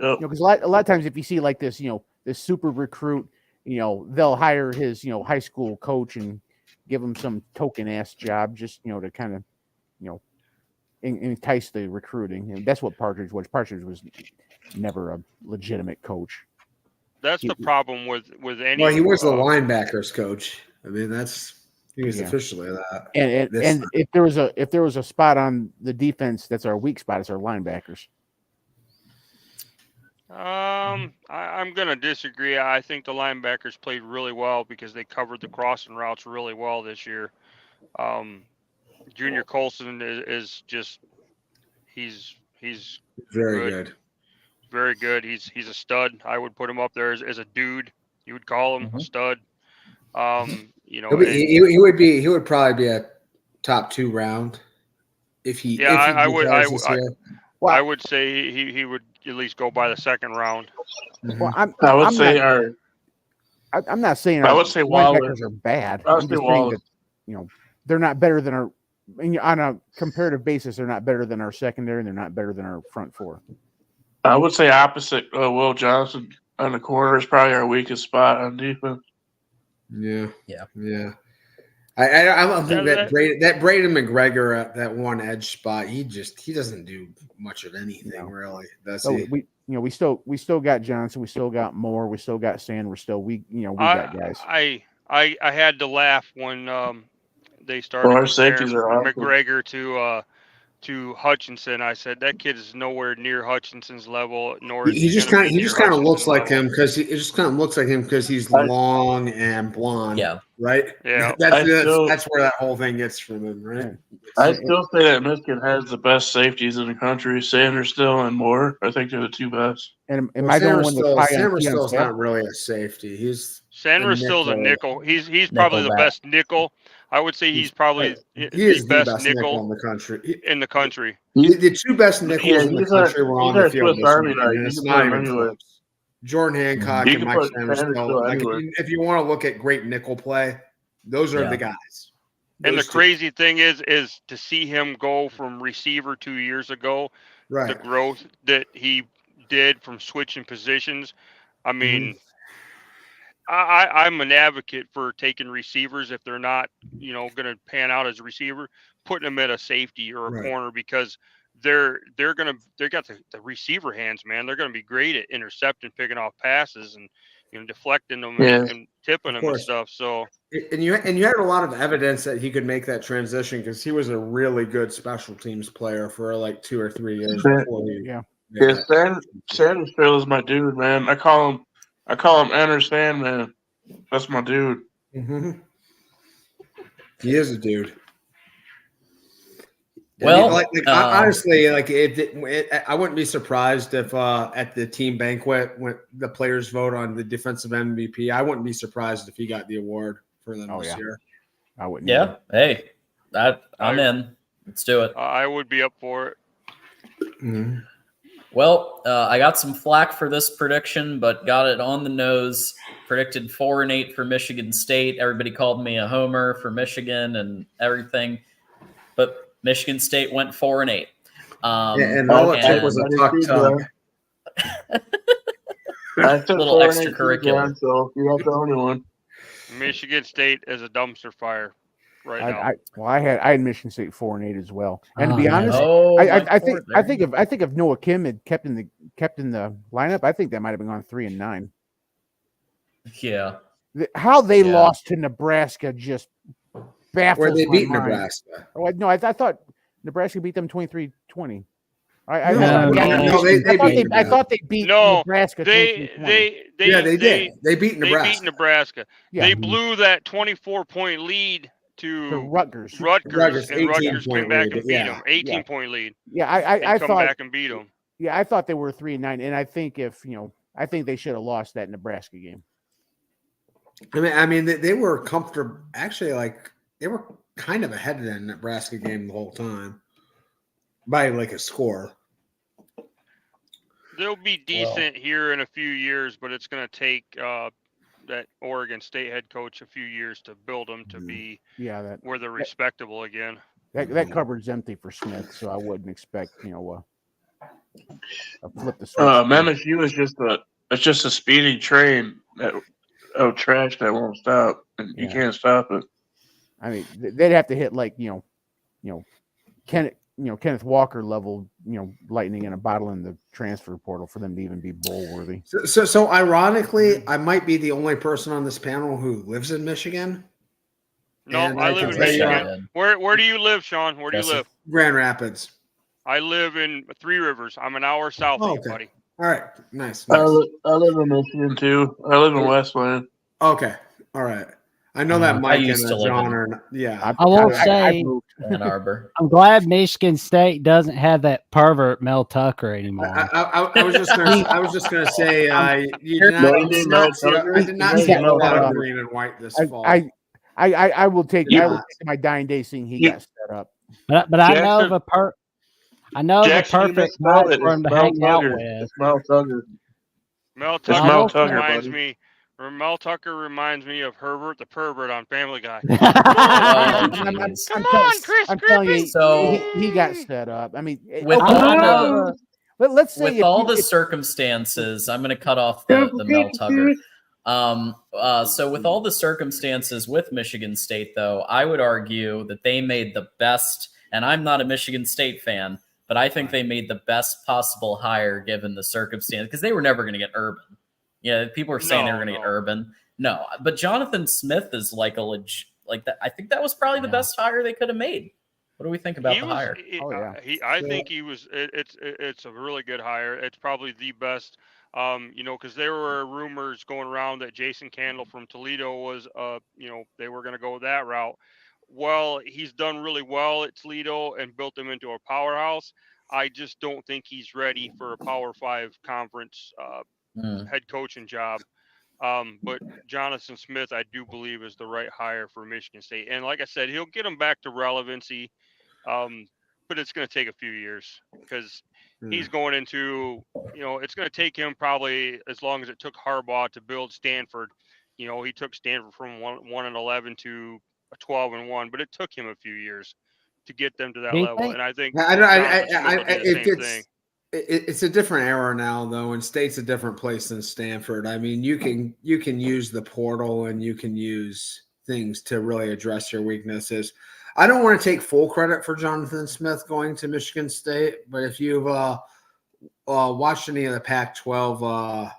O: Yep.
H: Because a lot of times, if you see like this, this super recruit, they'll hire his, high school coach and give him some token ass job just, to kind of, entice the recruiting. And that's what Partridge was. Partridge was never a legitimate coach.
C: That's the problem with any.
N: Well, he was the linebackers coach. I mean, he was officially that.
H: And if there was a spot on the defense that's our weak spot, it's our linebackers.
C: I'm gonna disagree. I think the linebackers played really well because they covered the crossing routes really well this year. Junior Colson is just he's
N: very good.
C: Very good. He's a stud. I would put him up there as a dude. You would call him a stud. He
N: would probably be a top 2 round if he.
C: Yeah, I would.
H: I
C: would say he would at least go by the second round.
H: Well,
N: I'm not saying our
H: linebackers are bad. I'm just saying that, they're not better than our. On a comparative basis, they're not better than our secondary, and they're not better than our front 4.
O: I would say opposite. Will Johnson on the corner is probably our weakest spot on defense.
N: Yeah. I don't think that Braden McGregor at that one edge spot. He doesn't do much of anything really.
H: We still got Johnson. We still got Moore. We still got Sand. We got guys.
C: I had to laugh when they started McGregor to Hutchinson. I said that kid is nowhere near Hutchinson's level. Nor
N: he just kind of looks like him because he's long and blonde.
B: Yeah.
N: Right.
C: Yeah.
N: That's where that whole thing gets from him. Right.
O: I still say that Michigan has the best safeties in the country. Sanders still and Moore. I think they're the 2 best.
H: And am I the one that's
N: Sanders not really a safety.
C: Sanders still's a nickel. He's probably the best nickel. I would say he's probably
N: the best nickel in the country.
C: The
N: 2 best nickels in the country were on the field. It's not even close. Jordan Hancock
O: You
N: and
O: can
N: Mike
O: put
N: Sandersville. Like
O: anywhere.
N: if you want to look at great nickel play, those are the guys.
C: And the
N: Those two.
C: crazy thing is to see him go from receiver 2 years ago, the
N: Right.
C: growth that he did from switching positions. I mean, I'm an advocate for taking receivers if they're not, going to pan out as a receiver, putting them at a safety or a
N: Right.
C: corner because they got the receiver hands, man. They're going to be great at intercepting, picking off passes, and deflecting them and tipping them and
N: course.
C: stuff. So.
N: And you had a lot of evidence that he could make that transition because he was a really good special teams player for like 2 or 3 years before he.
O: Yeah, Sandersville is my dude, man. I call him Enter Sandman. That's my dude.
N: Mm-hmm. He is a dude.
B: Well,
N: honestly, like I wouldn't be surprised if at the team banquet when the players vote on the defensive MVP, I wouldn't be surprised if he got the award for them this year.
H: I wouldn't.
B: Yeah. Hey, I'm in. Let's do it.
C: I would be up for it.
N: Mm-hmm.
B: Well, I got some flack for this prediction, but got it on the nose. Predicted 4-8 for Michigan State. Everybody called me a homer for Michigan and everything, but Michigan State went 4-8.
N: And all it took was a tuck tongue.
B: Little extracurricular.
O: So you're not the only one.
C: Michigan State is a dumpster fire right now.
H: I had Michigan State 4-8 as well. And to be honest, I think if Noah Kim had kept in the lineup, I think that might have been on 3-9.
B: Yeah.
H: How they lost to Nebraska just baffles
N: Where they
H: my
N: beat
H: mind.
N: Nebraska.
H: Oh, no, I thought Nebraska beat them 23-20. I thought they beat Nebraska.
C: They
N: did. They beat Nebraska.
C: They beat Nebraska.
H: Yeah.
C: They blew that 24-point lead to
H: Rutgers.
C: And Rutgers came back and beat them. 18-point lead.
H: Yeah, I
C: come
H: thought
C: back and beat them.
H: Yeah, I thought they were 3-9, and I think I think they should have lost that Nebraska game.
N: I mean, they were comfortable. Actually, like they were kind of ahead of the Nebraska game the whole time by like a score.
C: They'll be decent here in a few years, but it's going to take that Oregon State head coach a few years to build them to be where they're respectable again.
H: That cupboard's empty for Smith, so I wouldn't expect a flip the switch.
O: MSU is just a speeding train trash that won't stop, and you can't stop it.
H: I mean, they'd have to hit like Kenneth Walker level, lightning in a bottle in the transfer portal for them to even be bowl worthy.
N: So ironically, I might be the only person on this panel who lives in Michigan.
C: No, I live in Michigan. Where do you live, Sean? Where do you live?
N: Grand Rapids.
C: I live in Three Rivers. I'm an hour south of you, buddy.
N: All right, nice.
O: I live in Michigan too. I live in Westland.
N: Okay, all right. I know that Mike and John are.
J: I won't say.
B: Ann Arbor.
J: I'm glad Michigan State doesn't have that pervert Mel Tucker anymore.
N: I was just gonna say you did not see a lot of green and white this fall.
H: I will take my dying day seeing he got set up.
J: But I know the perfect guy for him to hang out with.
O: Mel Tucker.
C: Mel Tucker reminds me. Mel Tucker reminds me of Herbert the pervert on Family Guy.
H: Come on, Chris. I'm telling you, so he got set up. I mean, let's say
B: with all the circumstances, I'm going to cut off the Mel Tucker. So with all the circumstances with Michigan State, though, I would argue that they made the best, and I'm not a Michigan State fan, but I think they made the best possible hire given the circumstance because they were never going to get Urban. Yeah, people are saying they were going to get Urban. No, but Jonathan Smith is like that. I think that was probably the best hire they could have made. What do we think about the hire?
C: I think he was. It's a really good hire. It's probably the best. Because there were rumors going around that Jason Candle from Toledo was, they were going to go that route. Well, he's done really well at Toledo and built them into a powerhouse. I just don't think he's ready for a Power 5 conference head coaching job. But Jonathan Smith, I do believe, is the right hire for Michigan State. And like I said, he'll get them back to relevancy. But it's going to take a few years because he's going into, it's going to take him probably as long as it took Harbaugh to build Stanford. He took Stanford from 1-11 to a 12-1, but it took him a few years to get them to that
J: Do you
C: level.
J: think-
C: And I think
N: I,
C: Jonathan Smith will do the same thing.
N: it's a different era now, though, and State's a different place than Stanford. I mean, you can use the portal and you can use things to really address your weaknesses. I don't want to take full credit for Jonathan Smith going to Michigan State, but if you've watched any of the Pac-12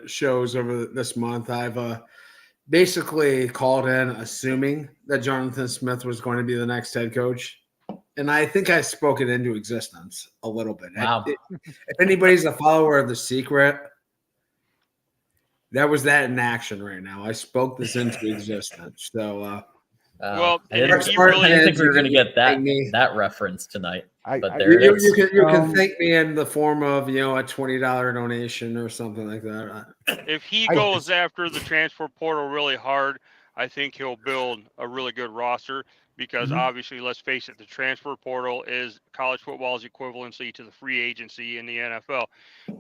N: shows over this month, I've basically called in assuming that Jonathan Smith was going to be the next head coach. And I think I spoke it into existence a little bit.
B: Wow.
N: If anybody's a follower of The Secret, that was that in action right now. I spoke this into existence. So,
C: well,
B: I didn't think we were going to get that reference tonight. But there it is.
N: You can thank me in the form of a $20 donation or something like that.
C: If he goes after the transfer portal really hard, I think he'll build a really good roster because obviously, let's face it, the transfer portal is college football's equivalency to the free agency in the NFL.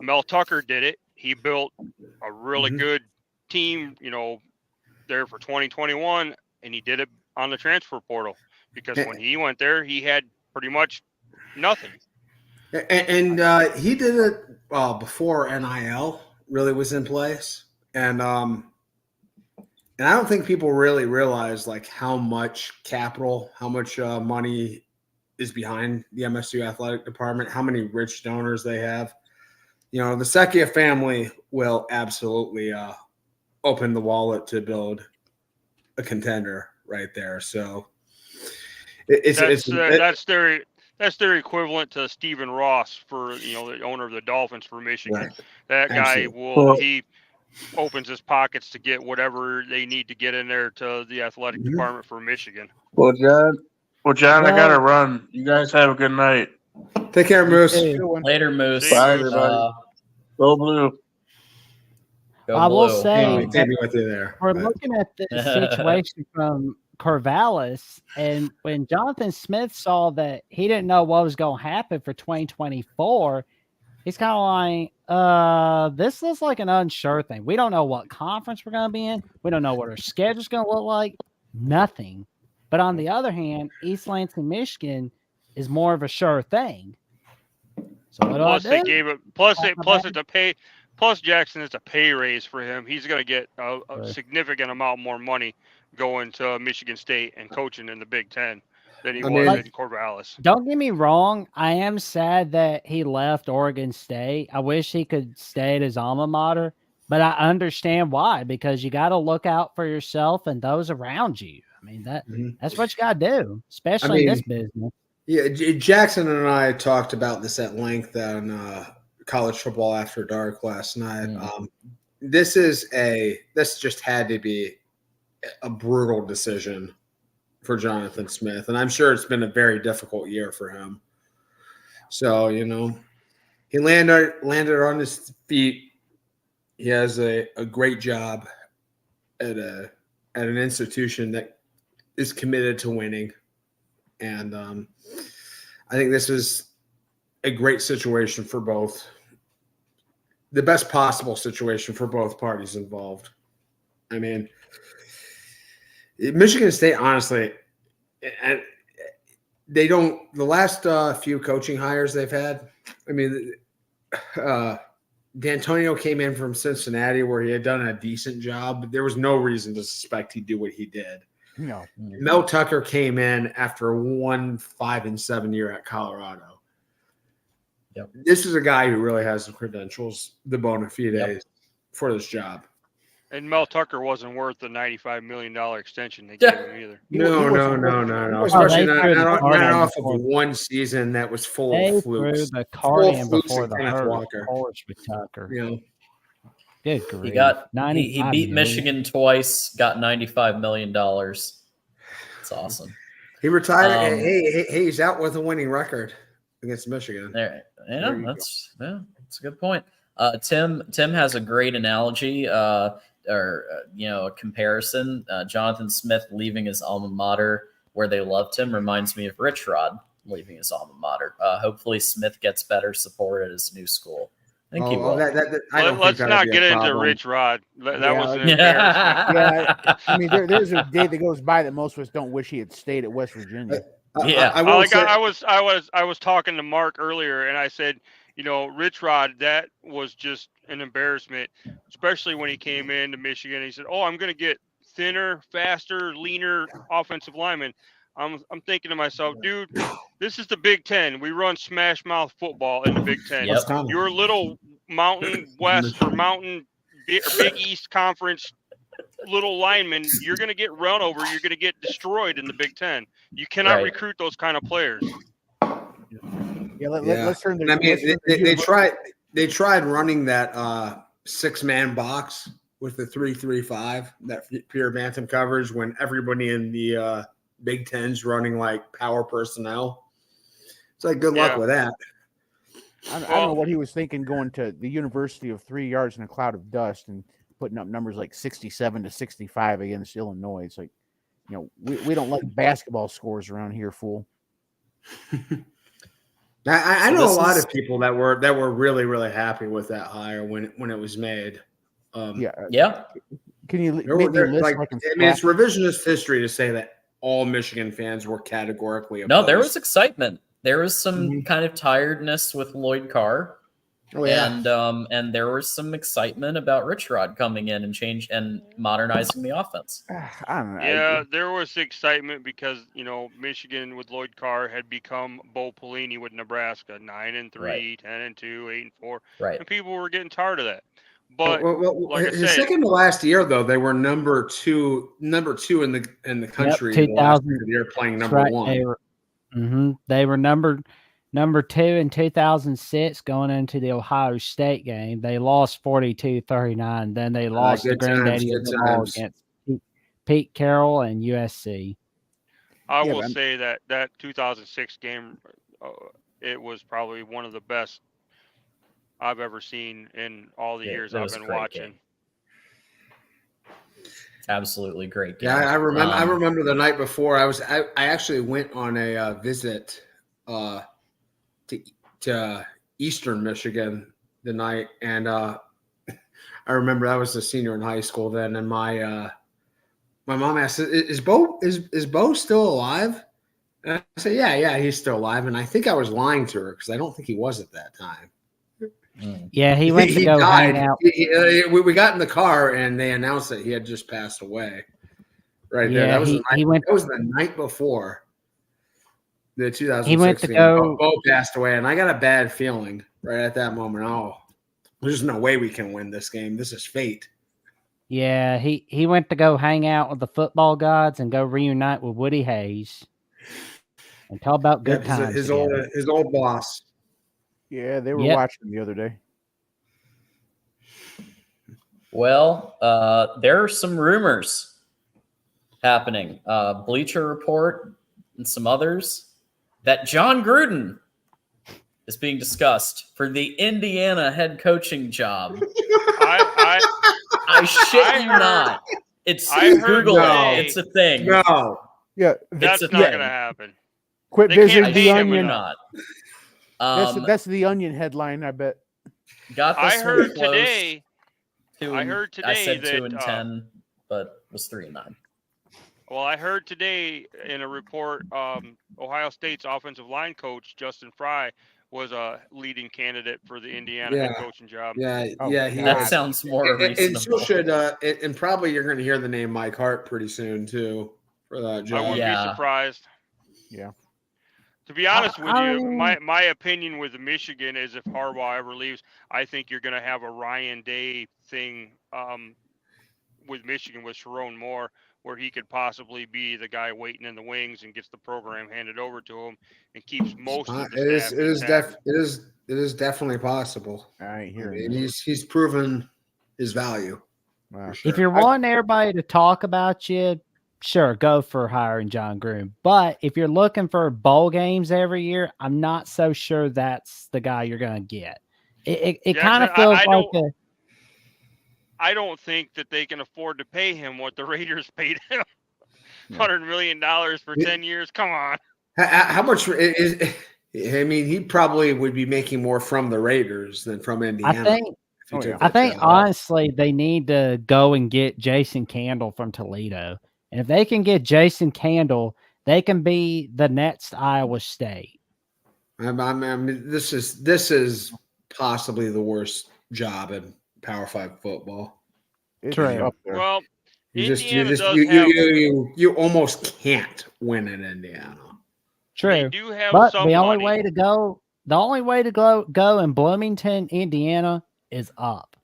C: Mel Tucker did it. He built a really good team, there for 2021, and he did it on the transfer portal because when he went there, he had pretty much nothing.
N: And he did it before NIL really was in place, and I don't think people really realize how much capital, how much money is behind the MSU athletic department, how many rich donors they have. The Secchia family will absolutely open the wallet to build a contender right there. So
C: that's their equivalent to Stephen Ross for the owner of the Dolphins for Michigan.
N: Right.
C: That guy he opens his pockets to get whatever they need to get in there to the athletic department for Michigan.
O: Well, John, I gotta run. You guys have a good night.
N: Take care, Moose.
B: Later, Moose.
O: Bye, everybody. Go Blue.
J: I will say
N: take me with you there.
J: we're looking at the situation from Corvallis, and when Jonathan Smith saw that he didn't know what was going to happen for 2024, he's kind of like, this looks like an unsure thing. We don't know what conference we're going to be in. We don't know what our schedule's going to look like. Nothing. But on the other hand, East Lansing, Michigan is more of a sure thing. So what
C: Plus
J: do I do?
C: they gave it. Plus it's a pay. Plus Jackson, it's a pay raise for him. He's going to get a significant amount more money going to Michigan State and coaching in the Big Ten than he was in Corvallis.
J: Don't get me wrong. I am sad that he left Oregon State. I wish he could stay at his alma mater, but I understand why, because you got to look out for yourself and those around you. I mean, that's what you got to do, especially in this business.
N: Yeah, Jackson and I talked about this at length on College Football After Dark last night. This just had to be a brutal decision for Jonathan Smith, and I'm sure it's been a very difficult year for him. So he landed on his feet. He has a great job at an institution that is committed to winning, and I think this is a great situation for both. The best possible situation for both parties involved. I mean, Michigan State, honestly, the last few coaching hires they've had, I mean, D'Antonio came in from Cincinnati where he had done a decent job, but there was no reason to suspect he'd do what he did.
H: No.
N: Mel Tucker came in after 5-7 year at Colorado.
B: Yep.
N: This is a guy who really has the credentials, the bona fides for this job.
C: And Mel Tucker wasn't worth the $95 million extension they gave him either.
N: No. Especially not off of one season that was full of flukes.
J: Threw the card in before the horse with Tucker. Good grief.
B: He beat Michigan twice, got $95 million. It's awesome.
N: He retired. Hey, he's out with a winning record against Michigan.
B: That's a good point. Tim has a great analogy a comparison. Jonathan Smith leaving his alma mater where they loved him reminds me of Rich Rod. leaving his alma mater. Hopefully Smith gets better support at his new school. I think he will.
P: Let's not get into Rich Rod. That was an embarrassment.
H: Yeah, I mean, there's a day that goes by that most of us don't wish he had stayed at West Virginia.
P: I was talking to Mark earlier, and I said, Rich Rod, that was just an embarrassment, especially when he came into Michigan. He said, "Oh, I'm going to get thinner, faster, leaner offensive linemen." I'm thinking to myself, dude, this is the Big Ten. We run smash mouth football in the Big Ten.
B: Yep.
P: Your little Mountain West or Mountain or Big East Conference little linemen, you're going to get run over. You're going to get destroyed in the Big Ten. You cannot recruit those kind of players.
H: Yeah, let's turn.
N: I mean, they tried running that 6-man box with the 3-3-5, that pure bantam coverage, when everybody in the Big Ten's running like power personnel. It's like, good luck with that.
H: I don't know what he was thinking going to the University of 3 yards in a cloud of dust and putting up numbers like 67 to 65 against Illinois. It's like, we don't like basketball scores around here, fool.
N: I know a lot of people that were really, really happy with that hire when it was made.
B: Yeah.
H: Can you
N: it's revisionist history to say that all Michigan fans were categorically opposed.
B: No, there was excitement. There was some kind of tiredness with Lloyd Carr.
N: Oh, yeah.
B: And there was some excitement about Rich Rod coming in and modernizing the offense.
H: I don't know.
P: Yeah, there was excitement because Michigan with Lloyd Carr had become Bo Pelini with Nebraska, 9-3, 10-2, 8-4,
B: right?
P: And people were getting tired of that. But
N: his second to last year, though, they were number two in the country.
J: Yep,
N: the last year playing number one.
J: They were number 2 in 2006 going into the Ohio State game. They lost 42-39. Then they lost to Granddaddy of the Ball against Pete Carroll and USC.
P: I will say that 2006 game, it was probably one of the best I've ever seen in all the years I've been watching.
B: Game. Absolutely great game.
N: Yeah, I remember. I remember the night before. I actually went on a visit to Eastern Michigan the night, and I remember I was a senior in high school then, and my mom asked, "Is Bo still alive?" And I said, "Yeah, he's still alive." And I think I was lying to her because I don't think he was at that time.
J: Yeah, he went to go
N: died.
J: hang out.
N: We got in the car and they announced that he had just passed away. Right there. That was the night before the 2006.
J: He went to go.
N: Bo passed away, and I got a bad feeling right at that moment. Oh, there's no way we can win this game. This is fate.
J: Yeah, he went to go hang out with the football gods and go reunite with Woody Hayes and talk about good times.
N: His old boss.
H: Yeah, they were watching the other day.
B: Well, there are some rumors happening. Bleacher Report and some others that John Gruden is being discussed for the Indiana head coaching job. I shit you not. It's Google it. It's a thing.
N: No.
H: Yeah,
P: that's not going to happen.
H: Quit visiting the Onion.
B: Not.
H: That's the Onion headline, I bet.
B: Got this
P: I heard
B: close.
P: today.
B: I said
P: that
B: 2-10, but was 3-9.
P: Well, I heard today in a report, Ohio State's offensive line coach Justin Fry was a leading candidate for the Indiana head coaching job.
B: That sounds more reasonable.
N: And so should, and probably you're going to hear the name Mike Hart pretty soon too for that job.
P: I wouldn't be surprised.
H: Yeah.
P: To be honest with you, my opinion with Michigan is if Harbaugh ever leaves, I think you're going to have a Ryan Day thing with Michigan with Sharon Moore, where he could possibly be the guy waiting in the wings and gets the program handed over to him and keeps most of the staff.
N: It is definitely possible.
H: I hear
N: he's proven his value.
H: Wow.
N: Sure.
J: If you're wanting everybody to talk about you, sure, go for hiring John Gruden. But if you're looking for bowl games every year, I'm not so sure that's the guy you're going to get. It kind of feels like
P: I don't think that they can afford to pay him what the Raiders paid him. $100 million for 10 years. Come on.
N: How much is? I mean, he probably would be making more from the Raiders than from Indiana.
J: I think honestly they need to go and get Jason Candle from Toledo. And if they can get Jason Candle, they can be the next Iowa State.
N: I mean, this is possibly the worst job in Power 5 football.
J: True.
P: Well,
N: you almost can't win in Indiana.
J: True.
P: do have
J: but
P: some
J: the only
P: money.
J: way to go in Bloomington, Indiana is up.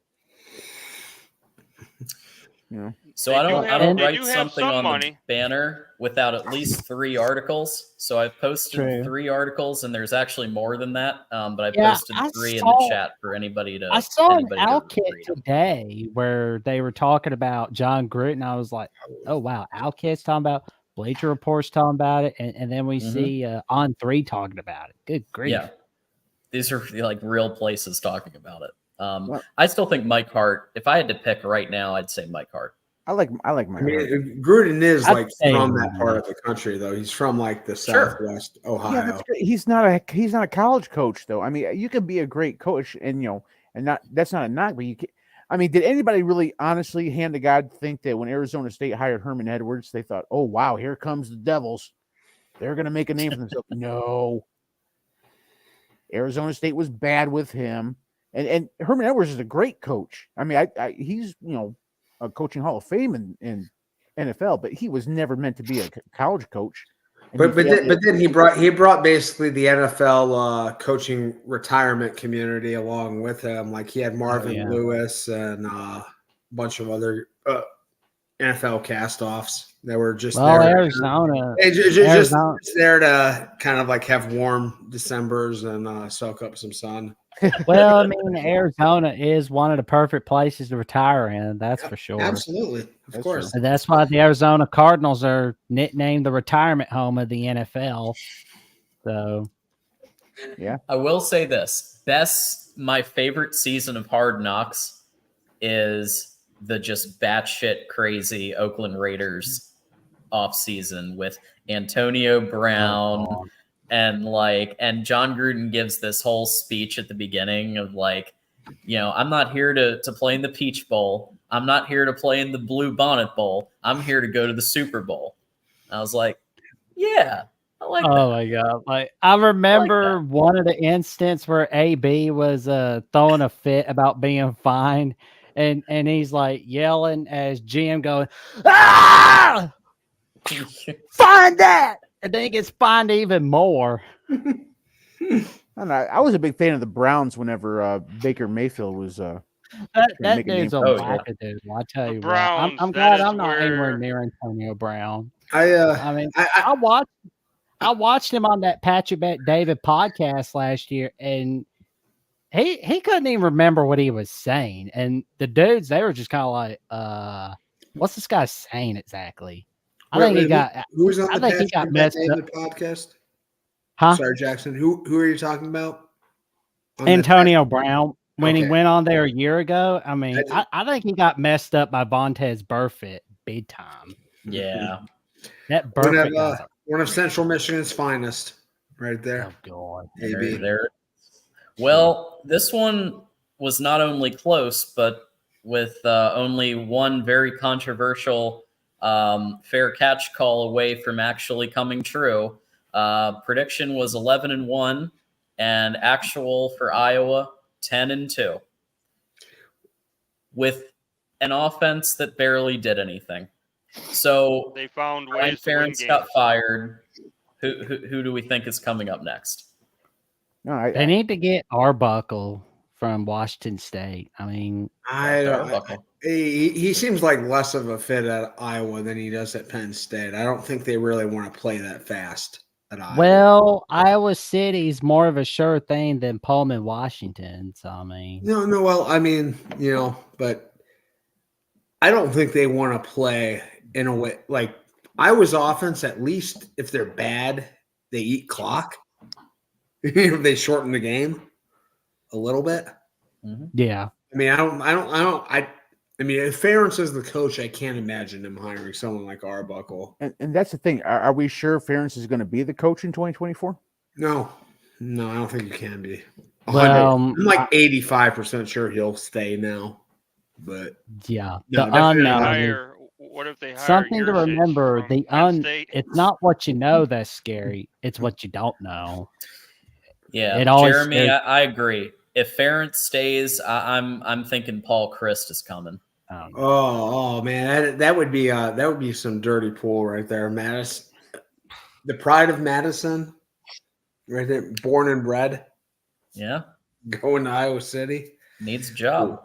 H: Yeah.
B: So
P: They
B: I
P: do
B: don't
P: have- they
B: write
P: do have
B: something
P: some
B: on
P: money.
B: the banner without at least 3 articles. So I've posted
J: True.
B: 3 articles, and there's actually more than that. But I
J: Yeah,
B: posted
J: I
B: 3 in
J: saw-
B: the chat for anybody to.
J: I saw an
B: anybody to
J: Alkit
B: read 'em.
J: today where they were talking about John Gruden. I was like, oh wow, Alkit's talking about Bleacher Report's talking about it, and then we see On 3 talking about it. Good grief.
B: Yeah, these are like real places talking about it. I still think Mike Hart. If I had to pick right now, I'd say Mike Hart.
H: I like my.
N: I mean, Gruden is
H: I'd
N: like
H: say-
N: from that part of the country, though. He's from like the Southwest Ohio.
H: Yeah, that's great. He's not a college coach though. I mean, you can be a great coach, and that's not a knock. But you can, I mean, did anybody really honestly, hand to God, think that when Arizona State hired Herman Edwards, they thought, "Oh wow, here comes the Devils. They're going to make a name for themselves"? No. Arizona State was bad with him, and Herman Edwards is a great coach. I mean, he's a coaching Hall of Fame in NFL, but he was never meant to be a college coach. And
N: But then he brought basically the NFL coaching retirement community along with him. Like he had Marvin Lewis and a bunch of other NFL cast-offs that were just there.
J: Arizona.
N: Just there to kind of like have warm Decembers and soak up some sun.
J: Well, I mean, Arizona is one of the perfect places to retire in. That's for sure.
N: Absolutely, of course.
J: And that's why the Arizona Cardinals are nicknamed the retirement home of the NFL. So,
H: yeah,
B: I will say this: my favorite season of Hard Knocks is the just batshit crazy Oakland Raiders offseason with Antonio Brown. And John Gruden gives this whole speech at the beginning of I'm not here to play in the Peach Bowl. I'm not here to play in the Blue Bonnet Bowl. I'm here to go to the Super Bowl. I was like, yeah, I like that.
J: Oh my God. I remember one of the instances where AB was throwing a fit about being fined, and he's like yelling as GM going, "Ah! Find that!" And then he gets fined even more.
H: I was a big fan of the Browns whenever Baker Mayfield was
J: that dude's a wackadoo. I tell you what. I'm glad I'm not anywhere near Antonio Brown. I watched him on that Patrick Bet David podcast last year, and he couldn't even remember what he was saying. And the dudes, they were just kind of like, what's this guy saying exactly? I think he got messed up.
N: Podcast.
J: Huh?
N: Sorry, Jackson. Who are you talking about?
J: Antonio Brown. When he went on there a year ago, I mean, I think he got messed up by Vontez Burfict big time.
B: Yeah.
J: That Burfict
N: one of Central Michigan's finest right there.
J: Oh, God.
B: There. Well, this one was not only close, but with only one very controversial fair catch call away from actually coming true. Prediction was 11-1, and actual for Iowa 10-2, with an offense that barely did anything. So
P: they found
B: Kirk
P: ways to win
B: Ferentz got
P: games.
B: fired. Who do we think is coming up next?
H: No,
J: they need to get Arbuckle from Washington State. I mean,
N: he seems like less of a fit at Iowa than he does at Penn State. I don't think they really want to play that fast at Iowa.
J: Well, Iowa City's more of a sure thing than Pullman, Washington. So I mean,
N: no. Well, I mean, but I don't think they want to play in a way like Iowa's offense. At least if they're bad, they eat clock. They shorten the game a little bit.
J: Yeah.
N: I mean, I mean, if Ferentz is the coach, I can't imagine him hiring someone like Arbuckle.
H: And that's the thing. Are we sure Ferentz is going to be the coach in 2024?
N: No, I don't think you can be.
J: Well,
N: I'm like 85% sure he'll stay now, but
J: yeah,
N: no,
J: the
N: definitely
J: unknown.
P: hire. What if they hire
J: Something to
P: Yurcich
J: remember:
P: from
J: the
P: Penn State?
J: It's not what you know that's scary; it's what you don't know.
B: Yeah,
J: It always
B: Jeremy,
J: scares-
B: I agree. If Ferentz stays, I'm thinking Paul Christ is coming.
N: Oh man, that would be some dirty pool right there, Madison. The pride of Madison, right there, born and bred.
B: Yeah,
N: going to Iowa City
B: needs a job.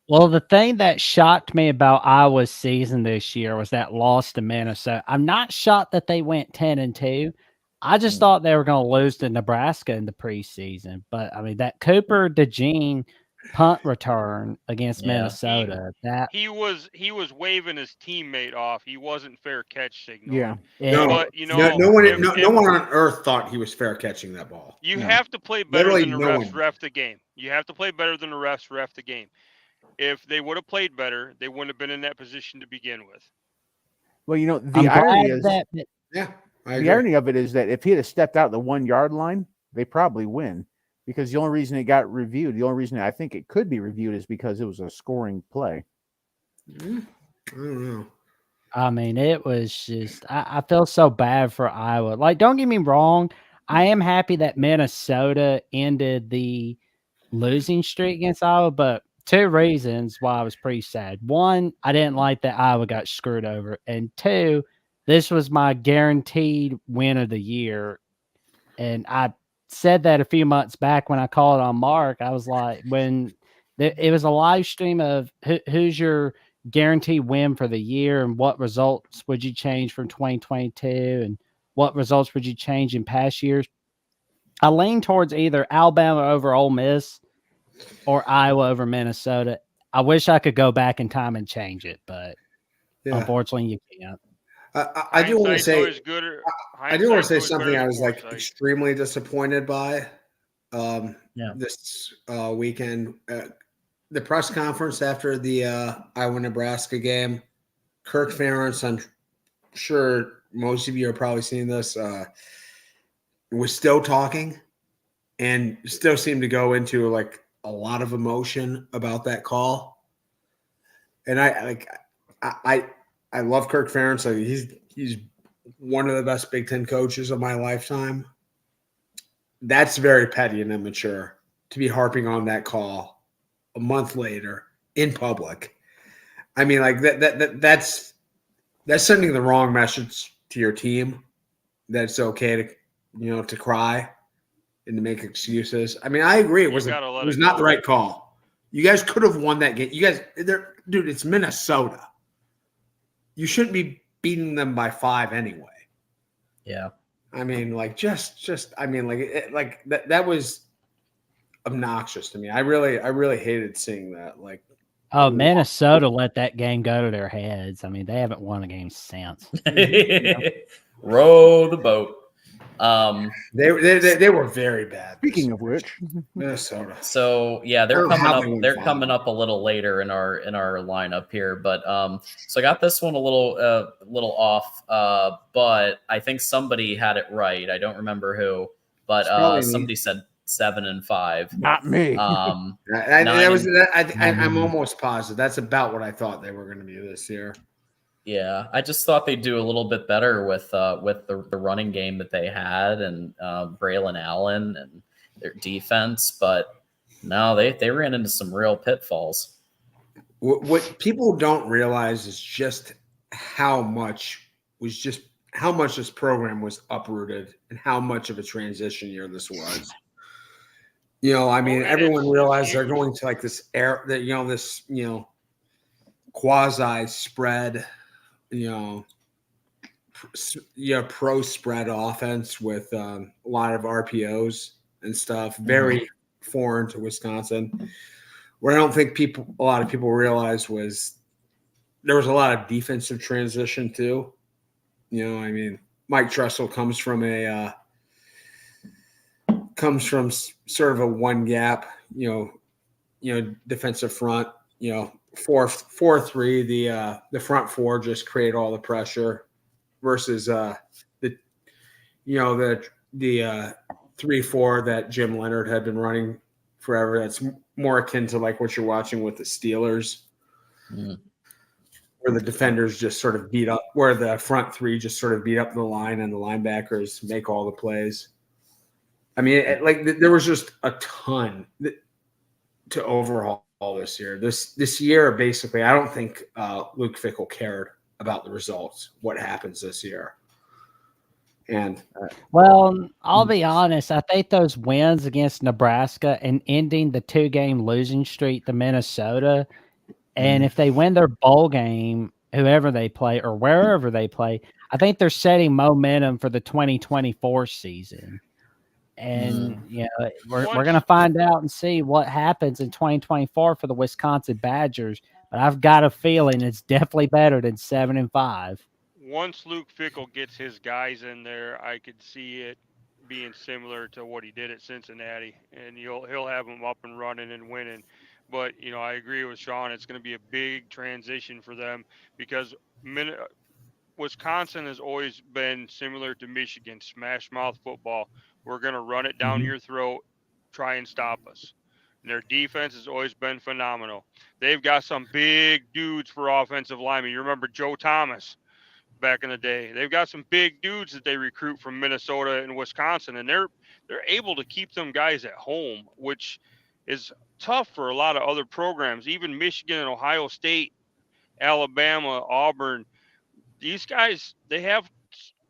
J: Well, the thing that shocked me about Iowa's season this year was that loss to Minnesota. I'm not shocked that they went 10-2. I just thought they were going to lose to Nebraska in the preseason. But I mean, that Cooper DeJean punt return against Minnesota.
P: He was waving his teammate off. He wasn't fair catch signal.
N: Yeah.
P: But
N: no one on earth thought he was fair catching that ball.
P: You have to play better
N: Literally
P: than the
N: no
P: refs
N: one.
P: ref the game. You have to play better than the refs ref the game. If they would have played better, they wouldn't have been in that position to begin with.
H: Well, you know,
J: I'm
H: the irony
J: glad
H: is
J: that
H: the irony of it is that if he had stepped out the 1 yard line, they probably win. Because the only reason it got reviewed, the only reason I think it could be reviewed is because it was a scoring play.
N: I don't know.
J: I mean, it was just, I feel so bad for Iowa. Like, don't get me wrong. I am happy that Minnesota ended the losing streak against Iowa, but 2 reasons why I was pretty sad. 1, I didn't like that Iowa got screwed over. And 2, this was my guaranteed win of the year. And I said that a few months back when I called on Mark. I was like, when it was a live stream of who's your guaranteed win for the year and what results would you change from 2022 and what results would you change in past years. I lean towards either Alabama over Ole Miss or Iowa over Minnesota. I wish I could go back in time and change it, but unfortunately you can't.
N: I do want to say
P: Hindsight's always good or-
N: I do want to say
P: hindsight's always
N: something
P: better
N: I
P: than
N: was like
P: foresight.
N: extremely disappointed by this weekend. The press conference after the Iowa-Nebraska game, Kirk Ferentz, I'm sure most of you are probably seeing this, was still talking and still seemed to go into like a lot of emotion about that call. And I love Kirk Ferentz. Like he's one of the best Big Ten coaches of my lifetime. That's very petty and immature to be harping on that call a month later in public. I mean, like that's sending the wrong message to your team that it's okay to cry and to make excuses. I mean, I agree. It was not the right call. You guys could have won that game. You guys, dude, it's Minnesota. You shouldn't be beating them by 5 anyway.
B: Yeah.
N: I mean, like I mean, like that was obnoxious to me. I really hated seeing that. Like,
J: Oh, Minnesota let that game go to their heads. I mean, they haven't won a game since.
B: Row the boat.
N: They were very bad.
H: Speaking of which,
N: Minnesota.
B: So yeah,
N: I
B: they're
N: don't know
B: coming
N: how
B: up.
N: they went
B: They're
N: 5.
B: coming up a little later in our lineup here, but so I got this one a little off, but I think somebody had it right. I don't remember who, but somebody said 7 and 5.
H: Not me.
N: I'm almost positive. That's about what I thought they were going to be this year.
B: Yeah, I just thought they'd do a little bit better with the running game that they had and Braylon Allen and their defense, but no, they ran into some real pitfalls.
N: What people don't realize is just how much this program was uprooted and how much of a transition year this was. I mean, everyone realized they're going to like this quasi spread, pro spread offense with a lot of RPOs and stuff. Very foreign to Wisconsin. What I don't think a lot of people realize was there was a lot of defensive transition too. I mean, Mike Tressel comes from sort of a one gap, defensive front, 4-3. The front four just create all the pressure versus the 3-4 that Jim Leonard had been running forever. That's more akin to like what you're watching with the Steelers, where the defenders just sort of beat up, where the front three just sort of beat up the line and the linebackers make all the plays. I mean, there was just a ton to overhaul this year. This year, basically, I don't think Luke Fickell cared about the results, what happens this year. And
J: well, I'll be honest. I think those wins against Nebraska and ending the 2-game losing streak to Minnesota, and if they win their bowl game, whoever they play or wherever they play, I think they're setting momentum for the 2024 season. And we're going to find out and see what happens in 2024 for the Wisconsin Badgers. But I've got a feeling it's definitely better than 7-5.
P: Once Luke Fickell gets his guys in there, I could see it being similar to what he did at Cincinnati, and he'll have them up and running and winning. But I agree with Sean. It's going to be a big transition for them because Wisconsin has always been similar to Michigan, smash mouth football. We're going to run it down your throat, try and stop us. And their defense has always been phenomenal. They've got some big dudes for offensive linemen. You remember Joe Thomas back in the day. They've got some big dudes that they recruit from Minnesota and Wisconsin, and they're able to keep them guys at home, which is tough for a lot of other programs. Even Michigan and Ohio State, Alabama, Auburn, these guys, they have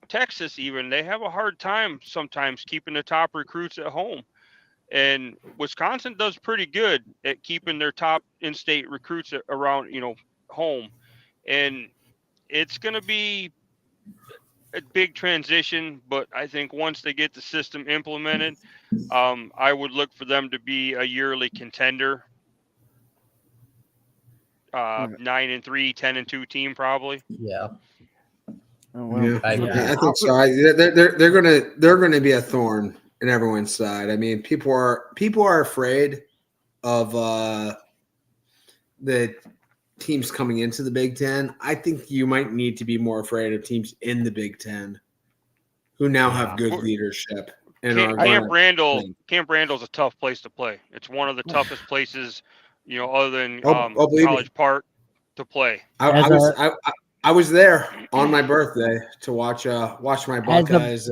P: Texas even, they have a hard time sometimes keeping the top recruits at home. And Wisconsin does pretty good at keeping their top in-state recruits around, home. And it's going to be a big transition, but I think once they get the system implemented, I would look for them to be a yearly contender. 9-3, 10-2 team probably.
B: Yeah.
H: Oh, well,
N: I think so. They're gonna be a thorn in everyone's side. I mean, people are afraid of the teams coming into the Big Ten. I think you might need to be more afraid of teams in the Big Ten who now have good leadership. And
P: Camp Randall's a tough place to play. It's one of the toughest places, other than College Park, to play.
N: I was there on my birthday to watch my Buckeyes.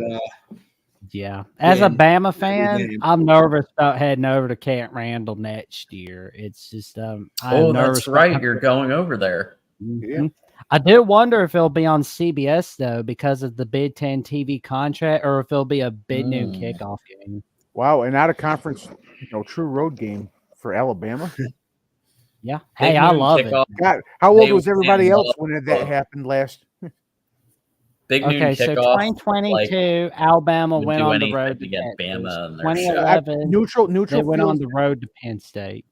J: As a Bama fan, I'm nervous about heading over to Camp Randall next year. It's just
B: that's right. You're going over there.
J: Yeah. I do wonder if it'll be on CBS though, because of the Big Ten TV contract, or if it'll be a big noon kickoff game.
H: Wow, an out of conference, true road game for Alabama.
J: Yeah. Hey, I love it.
H: God, how old was everybody else when that happened last?
B: Big noon
J: kickoff. So 2022, Alabama went on the road
B: to get Bama.
J: 2011,
H: neutral.
J: They went on the road to Penn State.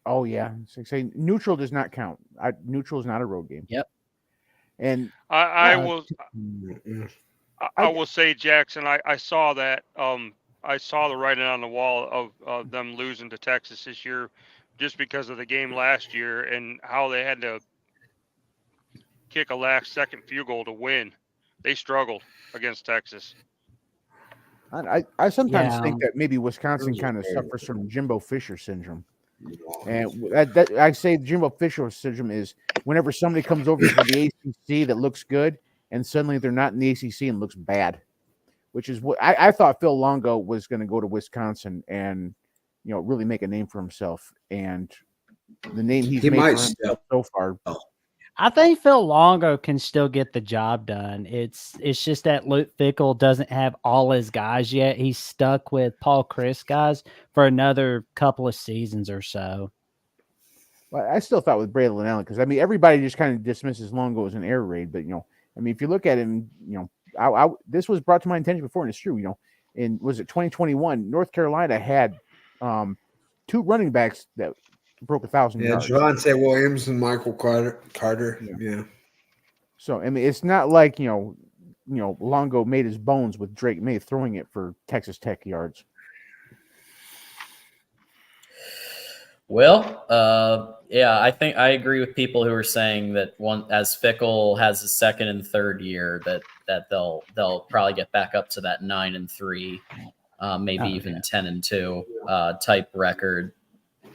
H: Oh yeah. Say neutral does not count. Neutral is not a road game.
J: Yep.
H: And
P: I will say, Jackson, I saw that. I saw the writing on the wall of them losing to Texas this year, just because of the game last year and how they had to kick a last-second field goal to win. They struggled against Texas.
H: I sometimes think that maybe Wisconsin kind of suffers from Jimbo Fisher syndrome. And I say Jimbo Fisher syndrome is whenever somebody comes over from the ACC that looks good, and suddenly they're not in the ACC and looks bad, which is what I thought Phil Longo was going to go to Wisconsin and really make a name for himself. And the name he's made for himself so far.
J: I think Phil Longo can still get the job done. It's just that Luke Fickell doesn't have all his guys yet. He's stuck with Paul Chryst guys for another couple of seasons or so.
H: Well, I still thought with Braylon Allen, because everybody just kind of dismisses Longo as an air raid, but if you look at him, this was brought to my attention before, and it's true. In was it 2021? North Carolina had 2 running backs that broke 1,000 yards.
N: Javonte Williams and Michael Carter. Yeah.
H: So it's not like Longo made his bones with Drake May throwing it for Texas Tech yards.
B: Well, yeah, I think I agree with people who are saying that as Fickle has his second and third year, that they'll probably get back up to that 9-3, maybe even 10-2 type record.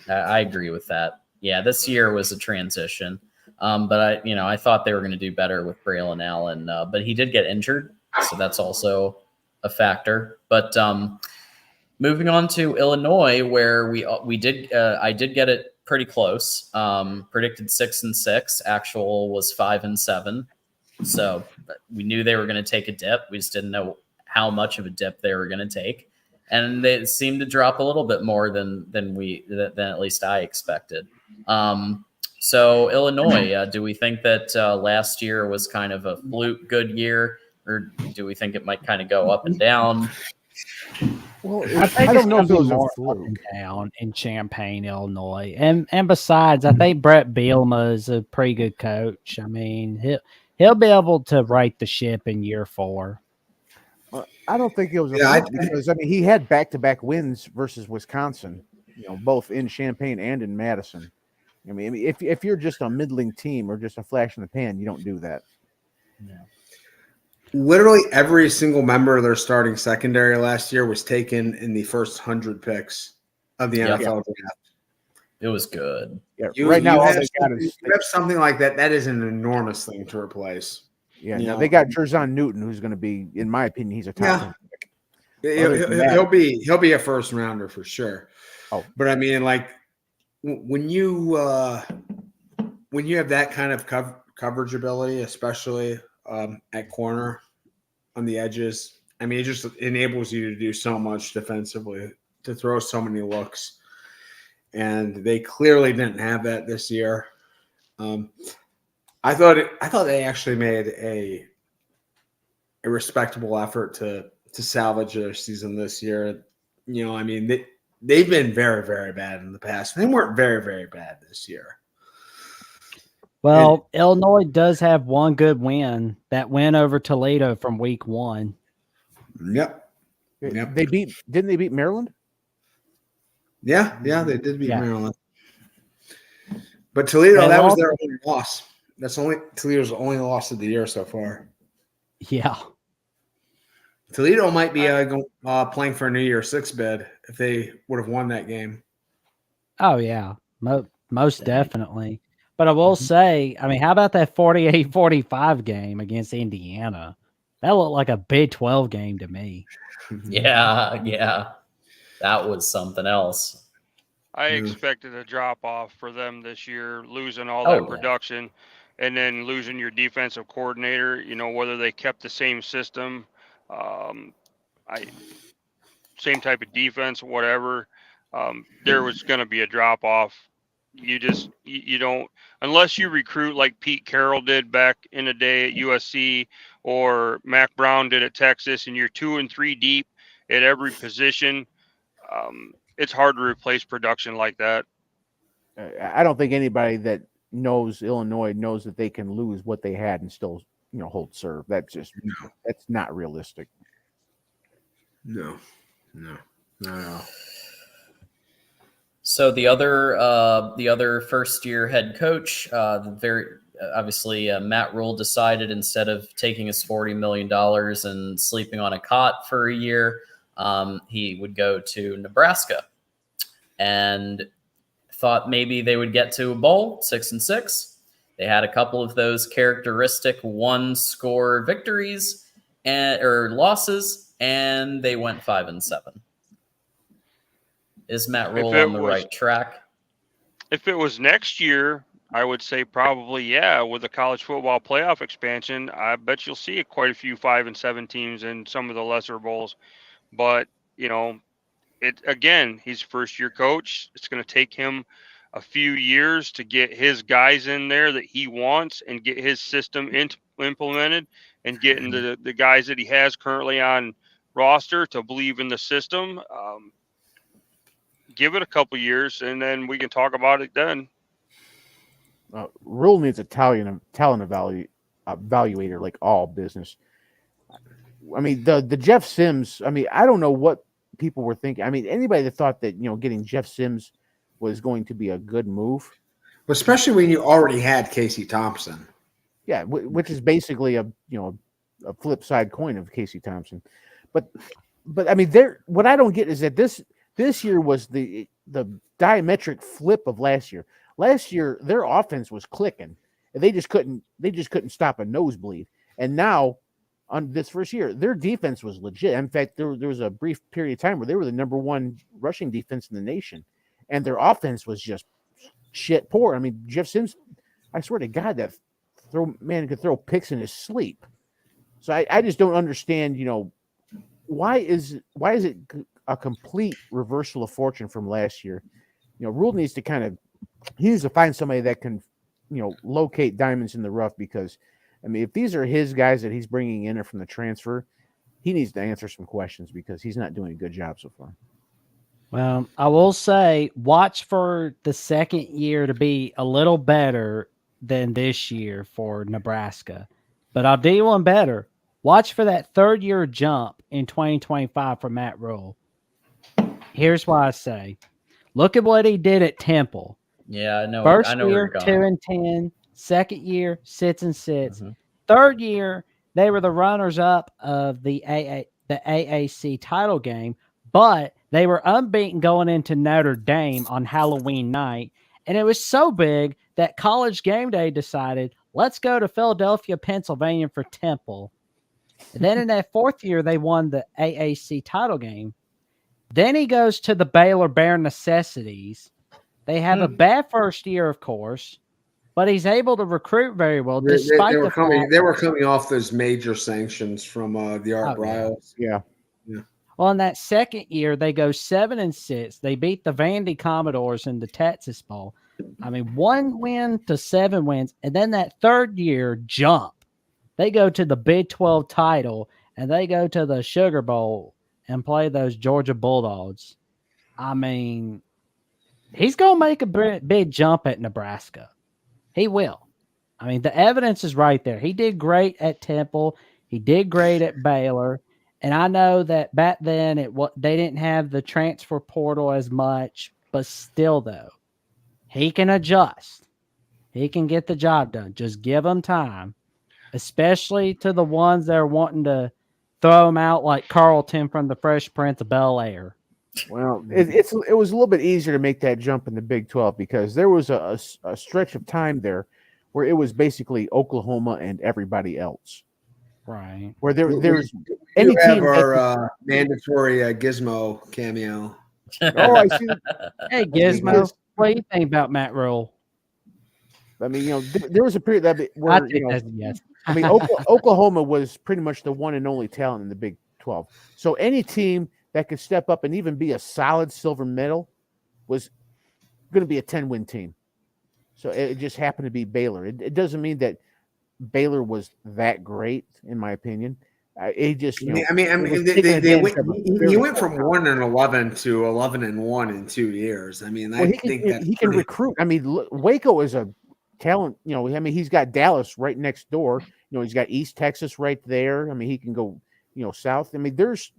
B: I agree with that. Yeah, this year was a transition, but I thought they were going to do better with Braylon Allen, but he did get injured, so that's also a factor. But moving on to Illinois, where we did I did get it pretty close. Predicted 6-6. Actual was 5-7. So we knew they were going to take a dip. We just didn't know how much of a dip they were going to take, and they seemed to drop a little bit more than at least I expected. So Illinois, do we think that last year was kind of a fluke good year, or do we think it might kind of go up and down?
H: Well,
J: I think
H: I
J: it's
H: don't know
J: going
H: if
J: to
H: it
J: be
H: was a
J: more up
H: fluke.
J: and down in Champaign, Illinois, and besides, I think Brett Bielema is a pretty good coach. I mean, he'll be able to right the ship in year 4.
H: I don't think it was a fluke because he had back-to-back wins versus Wisconsin, both in Champaign and in Madison. I mean, if you're just a middling team or just a flash in the pan, you don't do that.
B: Yeah.
N: Literally every single member of their starting secondary last year was taken in the first 100 picks of the NFL draft.
B: It was good.
H: Yeah,
N: You have something like that. That is an enormous thing to replace.
H: Yeah, they got Jerzon Newton, who's going to be, in my opinion, he's a top 10 pick.
N: He'll be a first rounder for sure.
H: Oh,
N: but I mean, like when you have that kind of coverage ability, especially at corner on the edges, I mean, it just enables you to do so much defensively, to throw so many looks, and they clearly didn't have that this year. I thought they actually made a respectable effort to salvage their season this year. I mean, they've been very, very bad in the past. They weren't very, very bad this year.
J: Well, Illinois does have one good win, that win over Toledo from week 1.
N: Yep.
H: Didn't they beat Maryland?
N: Yeah, they did beat Maryland. But Toledo, that was their only loss. That's Toledo's only loss of the year so far.
J: Yeah.
N: Toledo might be playing for a New Year 6 bid if they would have won that game.
J: Oh, yeah. Most definitely. But I will say, I mean, how about that 48-45 game against Indiana? That looked like a Big 12 game to me.
B: Yeah. That was something else.
P: I expected a drop off for them this year, losing all that production and then losing your defensive coordinator, whether they kept the same system, same type of defense, whatever. There was going to be a drop off. You don't, unless you recruit like Pete Carroll did back in the day at USC or Mac Brown did at Texas, and you're 2 and 3 deep at every position. It's hard to replace production like that.
H: I don't think anybody that knows Illinois knows that they can lose what they had and still, hold serve. That's not realistic.
N: No.
B: So the other first year head coach, obviously Matt Rule decided instead of taking his $40 million and sleeping on a cot for a year, he would go to Nebraska, and thought maybe they would get to a bowl, 6-6. They had a couple of those characteristic 1-score victories or losses, and they went 5-7. Is Matt Rule on the right track?
P: If it was next year, I would say probably, yeah. With the college football playoff expansion, I bet you'll see quite a few 5-7 teams in some of the lesser bowls. But, he's first-year coach. It's going to take him a few years to get his guys in there that he wants and get his system implemented and getting the guys that he has currently on roster to believe in the system. Give it a couple years, and then we can talk about it then.
H: Rule needs a talent evaluator like all business. I mean, the Jeff Sims, I mean, I don't know what people were thinking. I mean, anybody that thought that, getting Jeff Sims was going to be a good move.
N: Especially when you already had Casey Thompson.
H: Yeah, which is basically a flip side coin of Casey Thompson. But I mean, what I don't get is that this year was the diametric flip of last year. Last year, their offense was clicking, and they just couldn't stop a nosebleed. And now, on this first year, their defense was legit. In fact, there was a brief period of time where they were the number one rushing defense in the nation, and their offense was just shit poor. I mean, Jeff Sims, I swear to God, that man could throw picks in his sleep. So I just don't understand, why is it a complete reversal of fortune from last year? Rule needs to find somebody that can, locate diamonds in the rough, because, I mean, if these are his guys that he's bringing in or from the transfer, he needs to answer some questions because he's not doing a good job so far.
J: Well, I will say, watch for the second year to be a little better than this year for Nebraska. But I'll do you one better. Watch for that third year jump in 2025 for Matt Rule. Here's why I say, look at what he did at Temple.
B: Yeah, I know.
J: First
B: I know
J: year,
B: where you're going.
J: 2-10. Second year, 6-6. Third year, they were the runners-up of the AAC title game, but they were unbeaten going into Notre Dame on Halloween night, and it was so big that College Game Day decided, let's go to Philadelphia, Pennsylvania for Temple. And then in that fourth year, they won the AAC title game. Then he goes to the Baylor Bare Necessities. They have a bad first year, of course, but he's able to recruit very well. Despite
N: They were coming off those major sanctions from the Art Briles.
H: Yeah.
J: Well, in that second year, they go 7-6. They beat the Vandy Commodores in the Texas Bowl. I mean, 1 win to 7 wins. And then that third year jump. They go to the Big 12 title, and they go to the Sugar Bowl and play those Georgia Bulldogs. I mean, he's going to make a big jump at Nebraska. He will. I mean, the evidence is right there. He did great at Temple. He did great at Baylor. And I know that back then they didn't have the transfer portal as much, but still, though, he can adjust. He can get the job done. Just give him time, especially to the ones that are wanting to throw him out like Carlton from the Fresh Prince of Bel-Air.
H: Well, it was a little bit easier to make that jump in the Big 12 because there was a stretch of time there where it was basically Oklahoma and everybody else.
J: Right.
H: Where there's
N: any team our mandatory Gizmo cameo.
H: Oh, I see.
J: Hey, Gizmo, what do you think about Matt Rule?
H: I mean, there was a period where
J: yes.
H: I mean, Oklahoma was pretty much the one and only talent in the Big 12. So any team that could step up and even be a solid silver medal was going to be a 10-win team. So it just happened to be Baylor. It doesn't mean that Baylor was that great, in my opinion. He went from
N: 1-11 to 11-1 in 2 years. I mean, I think that
H: he can recruit. I mean, Waco is a talent. I mean, he's got Dallas right next door. He's got East Texas right there. I mean, he can go, south. I mean, there's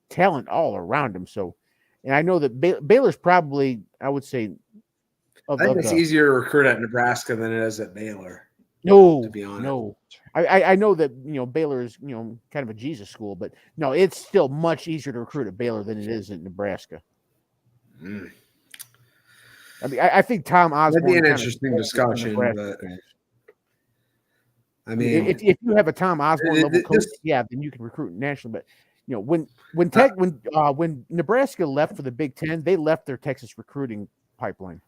H: talent all around him. So, and I know that Baylor's probably, I would say,
N: I think it's easier to recruit at Nebraska than it is at Baylor.
H: No,
N: to be honest.
H: No. I know that Baylor is kind of a Jesus school, but no, it's still much easier to recruit at Baylor than it is at Nebraska.
N: Mm.
H: I mean, I think Tom Osborne.
N: That'd be an interesting discussion, but I mean,
H: if you have a Tom Osborne level coach, then you can recruit nationally. But when Nebraska left for the Big Ten, they left their Texas recruiting pipeline,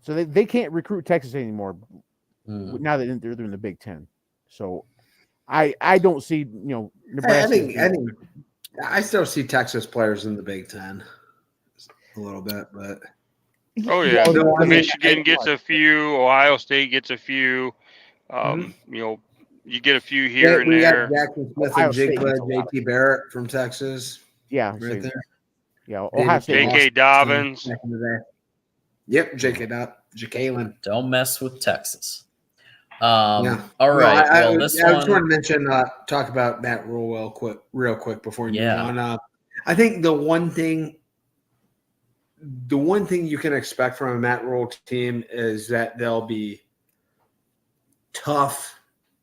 H: so they can't recruit Texas anymore. Now that they're in the Big Ten, so I don't see Nebraska.
N: I think I still see Texas players in the Big Ten a little bit, but
P: oh yeah, Michigan gets a few, Ohio State gets a few. You get a few here and there.
N: Jackson Smith and JT Barrett from Texas.
H: Yeah,
N: right there.
H: Yeah, Ohio State.
P: J.K. Dobbins.
N: Yep, Jalen.
B: Don't mess with Texas.
N: All
B: right.
N: I just want to mention, talk about Matt Rule real quick before you move on. I think the one thing the one thing you can expect from a Matt Rule team is that they'll be tough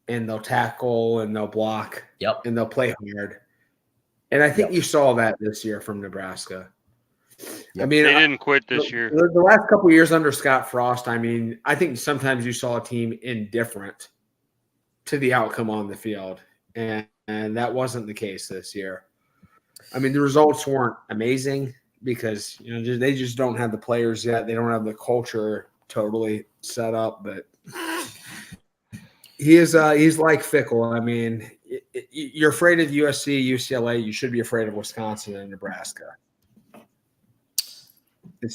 N: and they'll tackle and they'll block.
B: Yep.
N: And they'll play hard. And I think you saw that this year from Nebraska. I mean,
P: they didn't quit this year.
N: The last couple of years under Scott Frost, I mean, I think sometimes you saw a team indifferent to the outcome on the field. And that wasn't the case this year. I mean, the results weren't amazing because, they just don't have the players yet. They don't have the culture totally set up, but he's like Fickle. I mean, you're afraid of USC, UCLA. You should be afraid of Wisconsin and Nebraska.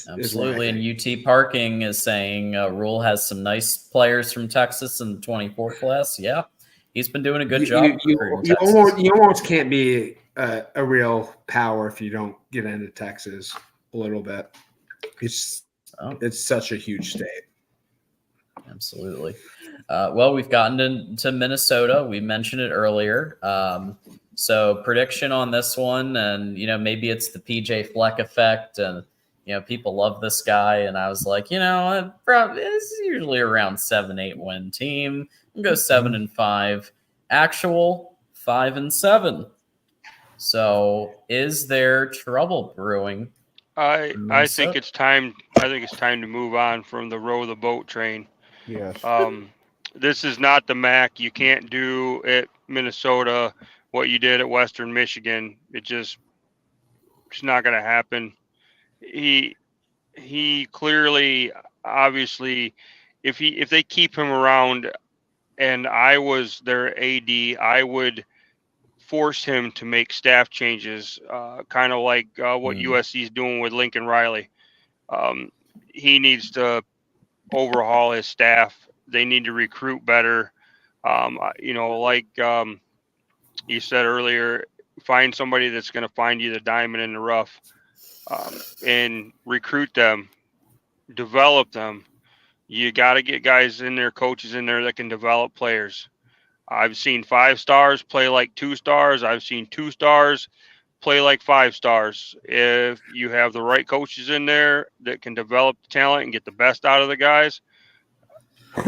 B: Absolutely. And UT Parking is saying Rule has some nice players from Texas in the 24 class. Yeah, he's been doing a good job.
N: You almost can't be a real power if you don't get into Texas a little bit. It's such a huge state.
B: Absolutely. Well, we've gotten to Minnesota. We mentioned it earlier. So prediction on this one, and maybe it's the PJ Fleck effect, and people love this guy, and I was like, it's usually around 7-8 win team. We'll go 7-5. Actual 5-7. So is there trouble brewing?
P: I think it's time. I think it's time to move on from the row the boat train.
H: Yes.
P: This is not the MAC. You can't do at Minnesota what you did at Western Michigan. It's not going to happen. He clearly, obviously, if they keep him around, and I was their AD, I would force him to make staff changes, kind of like what USC is doing with Lincoln Riley. He needs to overhaul his staff. They need to recruit better. Like you said earlier, find somebody that's going to find you the diamond in the rough, and recruit them, develop them. You got to get guys in there, coaches in there that can develop players. I've seen 5 stars play like 2 stars. I've seen 2 stars play like 5 stars. If you have the right coaches in there that can develop talent and get the best out of the guys,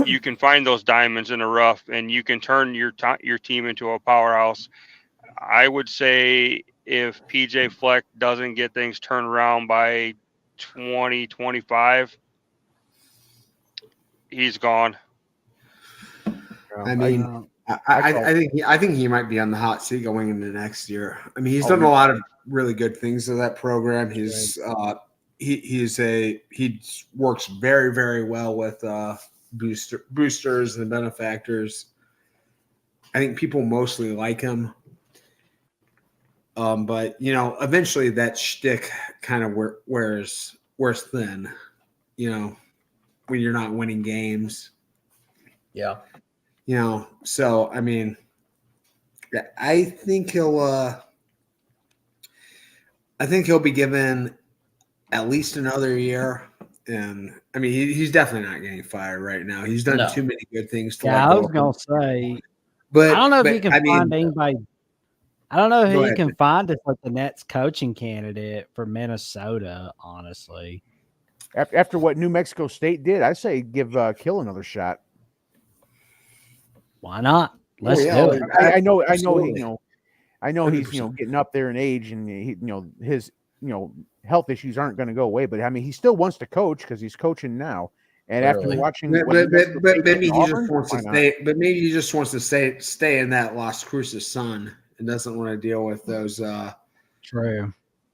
P: you can find those diamonds in the rough, and you can turn your team into a powerhouse. I would say if PJ Fleck doesn't get things turned around by 2025, he's gone.
N: I mean, I think he might be on the hot seat going into next year. I mean, he's done a lot of really good things to that program. He's he works very, very well with boosters and benefactors. I think people mostly like him. But eventually that shtick kind of wears thin, when you're not winning games.
B: Yeah.
N: So I mean, I think he'll be given at least another year. And I mean, he's definitely not getting fired right now. He's done too many good things to
J: I was gonna say,
N: but
J: I don't know if he can find anybody. I don't know who he can find as like the next coaching candidate for Minnesota, honestly.
H: After what New Mexico State did, I say give Kill another shot.
J: Why not? Let's do it.
H: I know he's getting up there in age, and his health issues aren't going to go away. But I mean, he still wants to coach because he's coaching now. And after watching,
N: but maybe he just wants to stay. But maybe he just wants to stay in that Las Cruces sun and doesn't want to deal with those.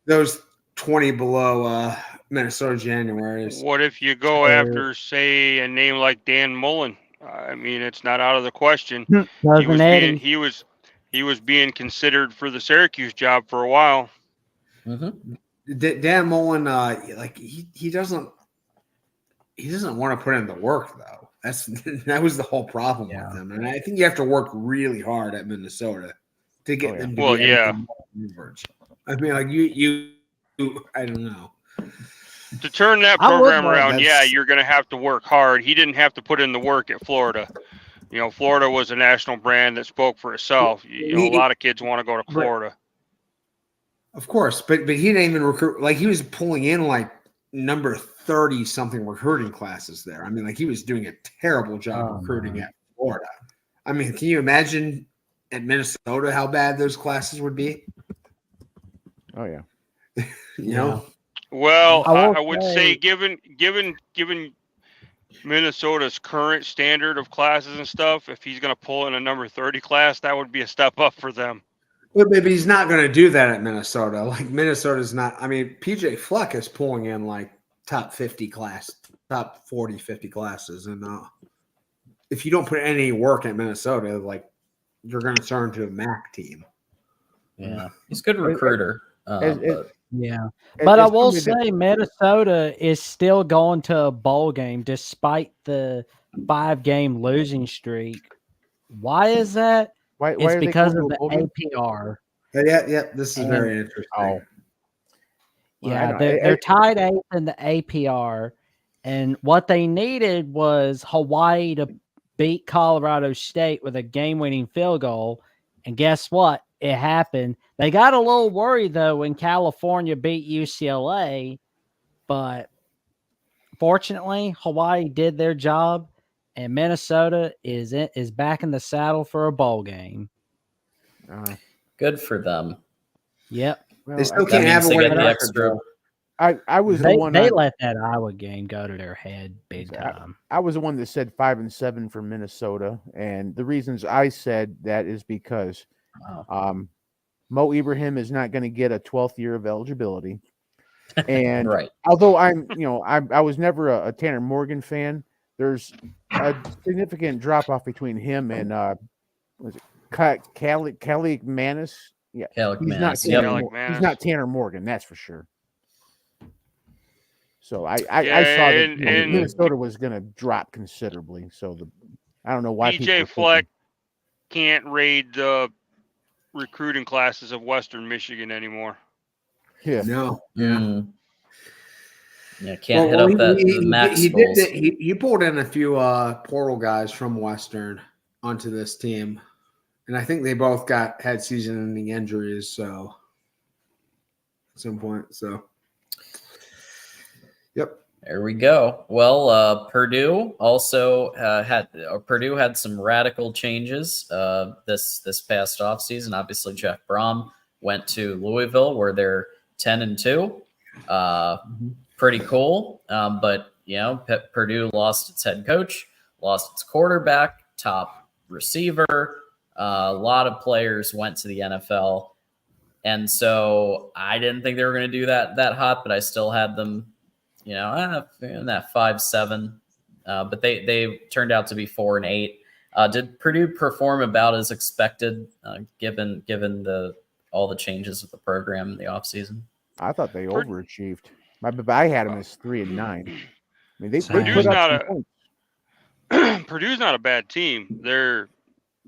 N: Those 20 below Minnesota Januaries.
P: What if you go after, say, a name like Dan Mullen? I mean, it's not out of the question. He was being considered for the Syracuse job for a while.
N: Mm-hmm. Dan Mullen, he doesn't want to put in the work though. That was the whole problem with him, and I think you have to work really hard at Minnesota to get them. To I mean, like you, I don't know.
P: To turn that program around, you're going to have to work hard. He didn't have to put in the work at Florida. Florida was a national brand that spoke for itself. A lot of kids want to go to Florida.
N: Of course, but he didn't even recruit. Like he was pulling in like number 30 something recruiting classes there. I mean, like he was doing a terrible job recruiting at Florida. I mean, can you imagine at Minnesota how bad those classes would be?
H: Oh yeah.
N: You know?
P: Well,
J: I will
P: I would say given Minnesota's current standard of classes and stuff, if he's going to pull in a number 30 class, that would be a step up for them.
N: But maybe he's not going to do that at Minnesota. Like Minnesota's not. I mean, PJ Fleck is pulling in like top 50 class, top 40, 50 classes, and if you don't put any work at Minnesota, like you're going to turn to a MAC team.
B: Yeah, he's a good recruiter.
J: Yeah. But I will say Minnesota is still going to a bowl game despite the 5-game losing streak. Why is that?
H: Why
J: it's
H: are they
J: because
H: going
J: of
H: to a bowl
J: the
H: game?
J: APR.
N: Yeah. This is very interesting.
J: Yeah, they're tied 8th in the APR. And what they needed was Hawaii to beat Colorado State with a game-winning field goal. And guess what? It happened. They got a little worried, though, when California beat UCLA. But fortunately, Hawaii did their job, and Minnesota is back in the saddle for a bowl game.
B: Good for them.
J: Yep.
H: Well,
N: they still can't have a winning
B: the
N: record,
B: extra.
H: I was
J: they,
H: the one.
J: They let that Iowa game go to their head big time.
H: I was the one that said 5-7 for Minnesota, and the reasons I said that is because Mo Ibrahim is not going to get a 12th year of eligibility, and although I was never a Tanner Morgan fan, there's a significant drop off between him and was it Calic Manis? Yeah, he's not Tanner Morgan, that's for sure. So I saw that Minnesota was going to drop considerably. So I don't know why
P: PJ Fleck can't raid the recruiting classes of Western Michigan anymore.
H: Yeah.
N: No.
B: Yeah. Yeah. Can't hit up the max schools.
N: He pulled in a few portal guys from Western onto this team, and I think they both had season-ending injuries. So at some point, Yep.
B: There we go. Well, Purdue also had some radical changes this past offseason. Obviously, Jeff Brom went to Louisville, where they're 10-2. Pretty cool. But Purdue lost its head coach, lost its quarterback, top receiver. A lot of players went to the NFL, and so I didn't think they were going to do that hot, but I still had them. In that 5-7, but they turned out to be 4-8. Did Purdue perform about as expected, given all the changes with the program in the offseason?
H: I thought they overachieved. I had them as 3-9. I mean, they put up some points.
P: Purdue's not a bad team.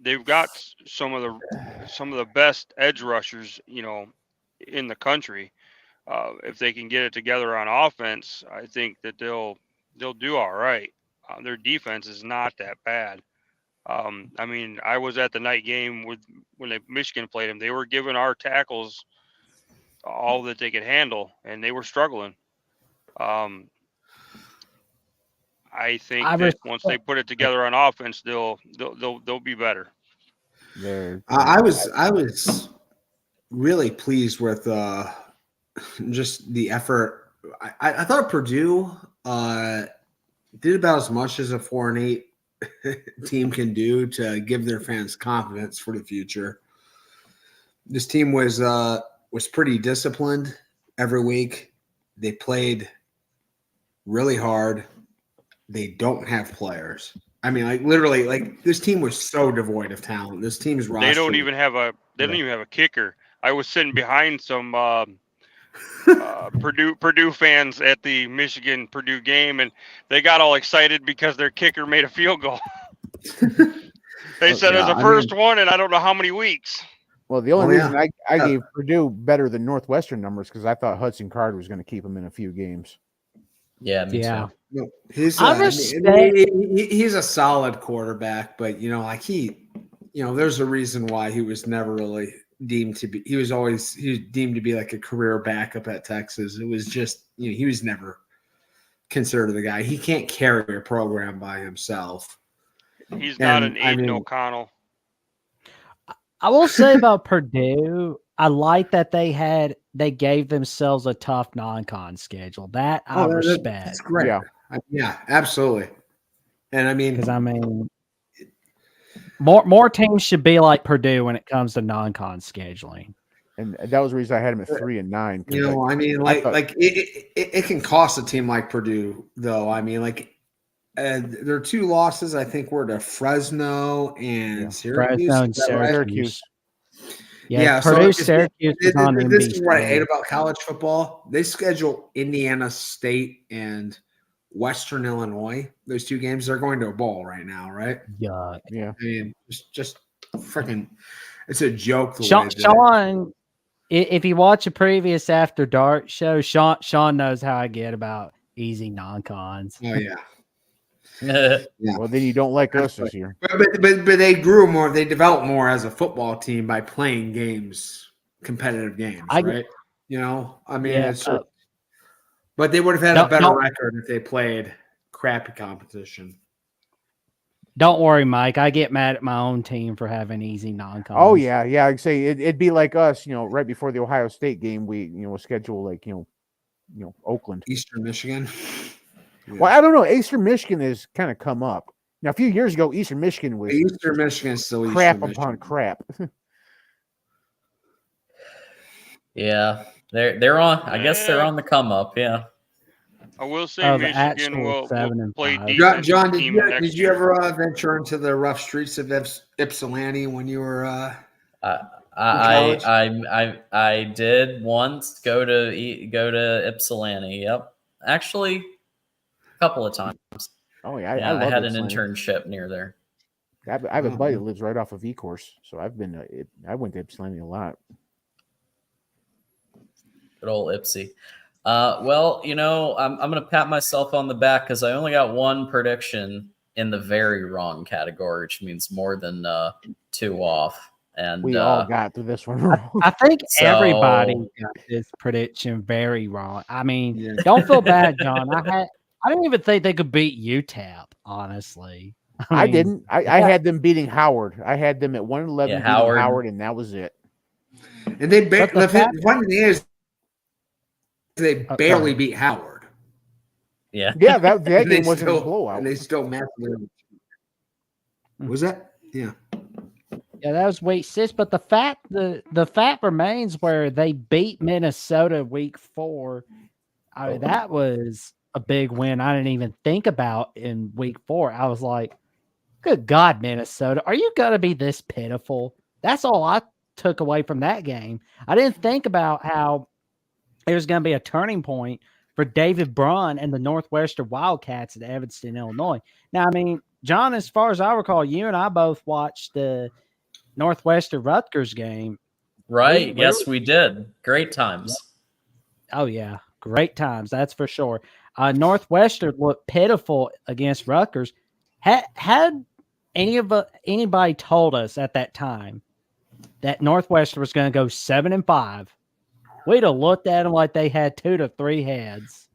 P: They've got some of the best edge rushers, in the country. If they can get it together on offense, I think that they'll do all right. Their defense is not that bad. I mean, I was at the night game when Michigan played them. They were giving our tackles all that they could handle, and they were struggling. I think that once they put it together on offense, they'll be better.
N: I was really pleased with just the effort. I thought Purdue did about as much as a 4-8 team can do to give their fans confidence for the future. This team was pretty disciplined every week. They played really hard. They don't have players. I mean, literally, this team was so devoid of talent. This team's roster.
P: They don't even have a kicker. I was sitting behind some Purdue fans at the Michigan Purdue game, and they got all excited because their kicker made a field goal. They said it was the first one in I don't know how many weeks.
H: Well, the only reason I gave Purdue better than Northwestern numbers because I thought Hudson Card was going to keep them in a few games.
B: Yeah, me too.
N: No, he's a solid quarterback, but there's a reason why he was never really deemed to be. He was deemed to be like a career backup at Texas. It was just he was never consider the guy. He can't carry a program by himself.
P: He's not
N: And,
P: an
N: I
P: Aiden
N: mean,
P: O'Connell.
J: I will say about Purdue, I like that they gave themselves a tough non-con schedule. That I respect.
N: That's great. Yeah, absolutely. And I mean,
J: Because I mean, more teams should be like Purdue when it comes to non-con scheduling.
H: And that was the reason I had him at 3-9.
N: you know, I mean, it can cost a team like Purdue, though. I mean, like their two losses, I think, were to Fresno and Syracuse.
J: Fresno and
N: Is that right?
H: Syracuse.
J: Yeah,
N: so
J: Purdue,
N: it's-
J: Syracuse was on
N: this is what I
J: NBC.
N: hate about college football. They schedule Indiana State and Western Illinois. Those two games, they're going to a bowl right now, right?
J: Yeah.
H: Yeah.
N: I mean, just freaking, it's a joke. The
J: Sean,
N: way that,
J: Sean, if you watch a previous After Dark show, Sean knows how I get about easy non-cons.
N: Oh yeah.
H: Well, then you don't like us this year.
N: But they grew more. They developed more as a football team by playing games, competitive games, right? You know, I mean,
J: Yeah,
N: it's. But they would have had a
J: don't-
N: better
J: don't-
N: record if they played crappy competition.
J: Don't worry, Mike. I get mad at my own team for having easy non-cons.
H: Oh yeah. I'd say it'd be like us, right before the Ohio State game, we schedule like Oakland,
N: Eastern Michigan.
H: Well, I don't know. Eastern Michigan has kind of come up. Now, a few years ago, Eastern Michigan was
N: Eastern Michigan still
H: crap
N: Eastern
H: upon
N: Michigan.
H: crap.
B: Yeah, they're on. I guess they're on the come up. Yeah.
P: I will say
J: Oh, the
P: Michigan
J: actual
P: will
J: 7-5.
P: play decent.
N: John,
P: team next
N: did you
P: year.
N: ever venture into the rough streets of Ypsilanti when you were?
B: I did once go to Ypsilanti. Yep, actually, a couple of times.
H: Oh
B: I
H: love
B: had an
H: Ypsilanti.
B: internship near there.
H: I have a buddy that lives right off of E-Course, so I went to Ypsilanti a lot.
B: Good old Ipsy. Well, I'm going to pat myself on the back because I only got one prediction in the very wrong category, which means more than 2 off. And
H: We all got through this one wrong.
J: I think
B: So-
J: everybody got this prediction very wrong. I mean, don't feel bad, John. I didn't even think they could beat UTEP, honestly.
H: I
J: mean,
H: didn't. I had them beating Howard. I had them at 111 beating
B: Howard.
H: Howard, and that was it.
N: And they
J: But the fact-
N: the funny thing is, they barely
H: sorry.
N: beat Howard.
B: Yeah.
H: Yeah, that
N: And they
H: game wasn't
N: still-
H: a blowout.
N: And they still massively. Was that? Yeah.
J: Yeah, that was week 6. But the fact remains where they beat Minnesota week 4. I mean, that was a big win. I didn't even think about in week 4. I was like, "Good God, Minnesota, are you gonna be this pitiful?" That's all I took away from that game. I didn't think about how there's going to be a turning point for David Braun and the Northwestern Wildcats at Evanston, Illinois. Now, I mean, John, as far as I recall, you and I both watched the Northwestern Rutgers game.
B: Right. Yes, we did. Great times.
J: Oh, yeah. Great times. That's for sure. Northwestern looked pitiful against Rutgers. Had anybody told us at that time that Northwestern was going to go 7-5, we'd have looked at them like they had 2 to 3 heads.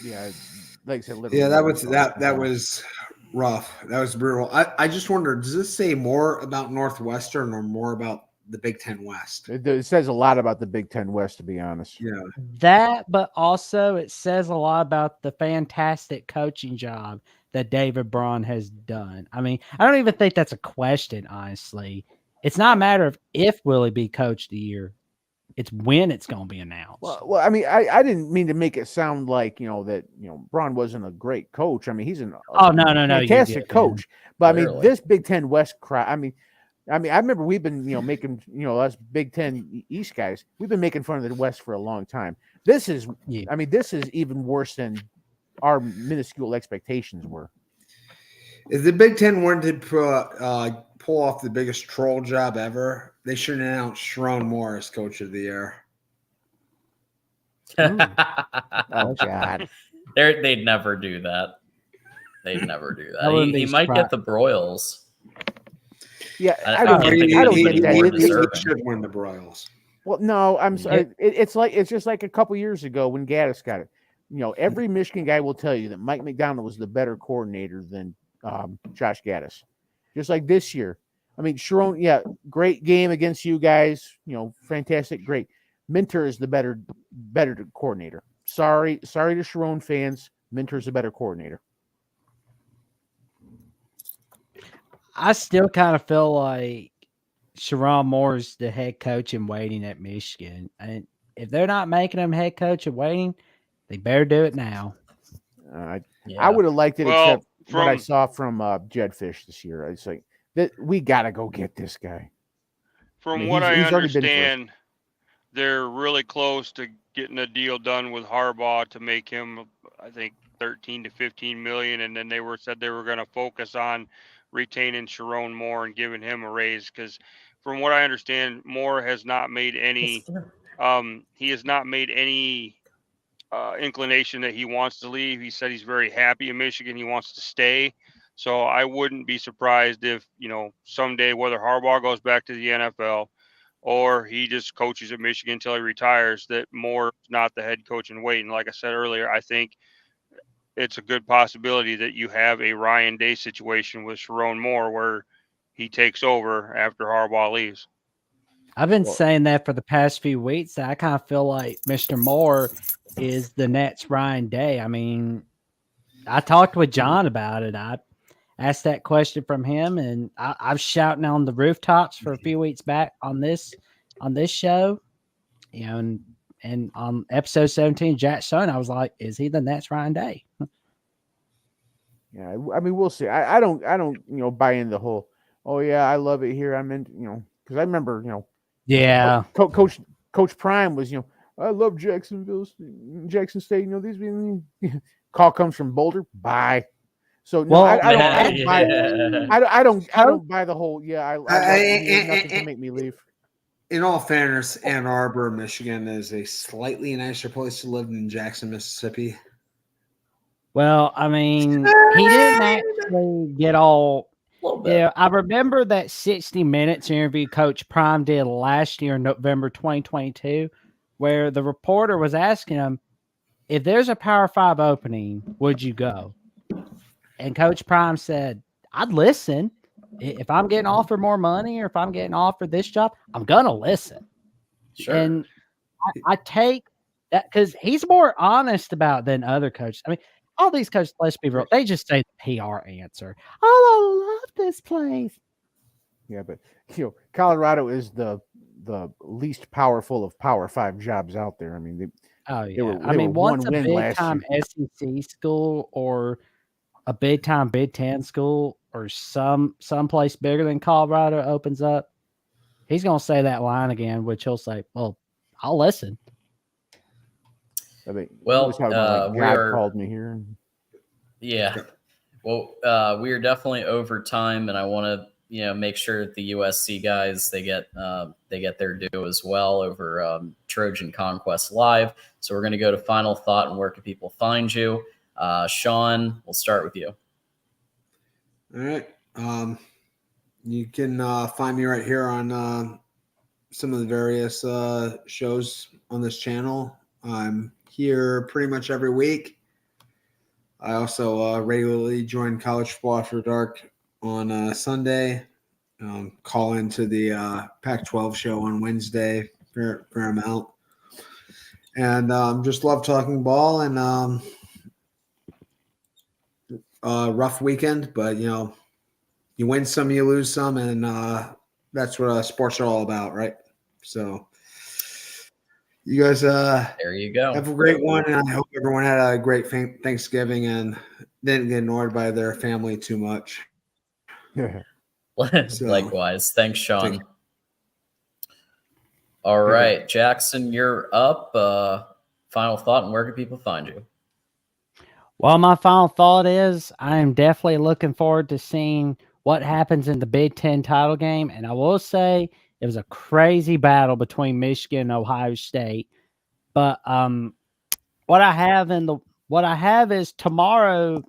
H: Yeah, like I said, literally.
N: Yeah, that was rough. That was brutal. I just wonder, does this say more about Northwestern or more about the Big Ten West?
H: It says a lot about the Big Ten West, to be honest.
N: Yeah.
J: That, but also it says a lot about the fantastic coaching job that David Braun has done. I mean, I don't even think that's a question, honestly. It's not a matter of if will he be coach of the year. It's when it's going to be announced.
H: Well, I mean, I didn't mean to make it sound like that Braun wasn't a great coach. I mean, he's no,
J: you
H: fantastic
J: did,
H: coach. But I mean,
B: Clearly.
H: this Big Ten West crowd. I mean, I remember we've been making us Big Ten East guys. We've been making fun of the West for a long time. This is, I mean, this is even worse than our minuscule expectations were.
N: If the Big Ten wanted to pull off the biggest troll job ever, they should have announced Sharon Moore as coach of the year.
H: Oh God,
B: They'd never do that. They'd never do
J: I wouldn't
B: that. He
J: be
B: might get
J: surprised.
B: the Broyles.
H: yeah,
B: I
H: I don't
B: think
H: get
B: he's
H: that.
B: more
N: He
B: deserving.
N: should win the Broyles.
H: Well, no, I'm sorry. It's just like a couple years ago when Gaddis got it. every Michigan guy will tell you that Mike McDonald was the better coordinator than Josh Gaddis. Just like this year. I mean, Sharon, yeah, great game against you guys. Fantastic, great. Minter is the better coordinator. Sorry to Sharon fans. Minter's a better coordinator.
J: I still kind of feel like Sharon Moore's the head coach in waiting at Michigan. And if they're not making him head coach in waiting, they better do it now.
H: I would have liked it,
P: Well,
H: except what I saw from Jed Fish this year. It's like that we got to go get this guy.
P: From
H: I mean,
P: what I
H: he's already been
P: understand, they're really close to getting a deal done with Harbaugh to make him, I think, 13 to 15 million, and then they said they were going to focus on retaining Sharon Moore and giving him a raise, because from what I understand, Moore has not made any inclination that he wants to leave. He said he's very happy in Michigan. He wants to stay. So I wouldn't be surprised if, someday, whether Harbaugh goes back to the NFL or he just coaches at Michigan until he retires, that Moore's not the head coach in waiting. Like I said earlier, I think it's a good possibility that you have a Ryan Day situation with Sharon Moore where he takes over after Harbaugh leaves.
J: I've been saying that for the past few weeks. I kind of feel like Mr. Moore is the Nets Ryan Day. I mean, I talked with John about it. I asked that question from him, and I was shouting on the rooftops for a few weeks back on this show, and on episode 17, Jack Stone, I was like, "Is he the Nets Ryan Day?"
H: Yeah, I mean, we'll see. I don't buy in the whole. Oh yeah, I love it here. I'm in, because I remember,
J: yeah,
H: Coach Prime was, I love Jackson State. These call comes from Boulder. Bye. So no, I don't buy the whole. Yeah, I love it here, nothing can make me leave.
N: In all fairness, Ann Arbor, Michigan is a slightly nicer place to live than Jackson, Mississippi.
J: Well, I mean, he didn't actually get all. Yeah, I remember that 60 Minutes interview Coach Prime did last year in November 2022, where the reporter was asking him, if there's a Power 5 opening, would you go? And Coach Prime said, I'd listen. If I'm getting offered more money or if I'm getting offered this job, I'm going to listen.
B: Sure.
J: And I take that because he's more honest about it than other coaches. I mean, all these coaches, let's be real, they just say the PR answer. Oh, I love this place.
H: Yeah, but Colorado is the least powerful of Power 5 jobs out there. I mean, they were
J: once a
H: win
J: big time SEC school or a big time Big Ten school or someplace bigger than Colorado opens up, he's gonna say that line again, which he'll say, "Well, I'll listen."
H: I mean,
B: well,
H: God called me here.
B: Yeah. Well, we are definitely over time, and I want to make sure that the USC guys they get their due as well over Trojan Conquest Live. So we're going to go to final thought and where can people find you? Sean, we'll start with you.
N: All right. You can find me right here on some of the various shows on this channel. I'm here pretty much every week. I also regularly join College Football After Dark on Sunday. Call into the Pac-12 show on Wednesday, fair amount. And just love talking ball and rough weekend, but you win some, you lose some, and that's what sports are all about, right? So you guys
B: there you go.
N: Have a great one, and I hope everyone had a great Thanksgiving and didn't get annoyed by their family too much.
B: Likewise. Thanks, Sean. All right, Jackson, you're up. Final thought, and where can people find you?
J: Well, my final thought is I am definitely looking forward to seeing what happens in the Big Ten title game. And I will say it was a crazy battle between Michigan and Ohio State. But what I have is tomorrow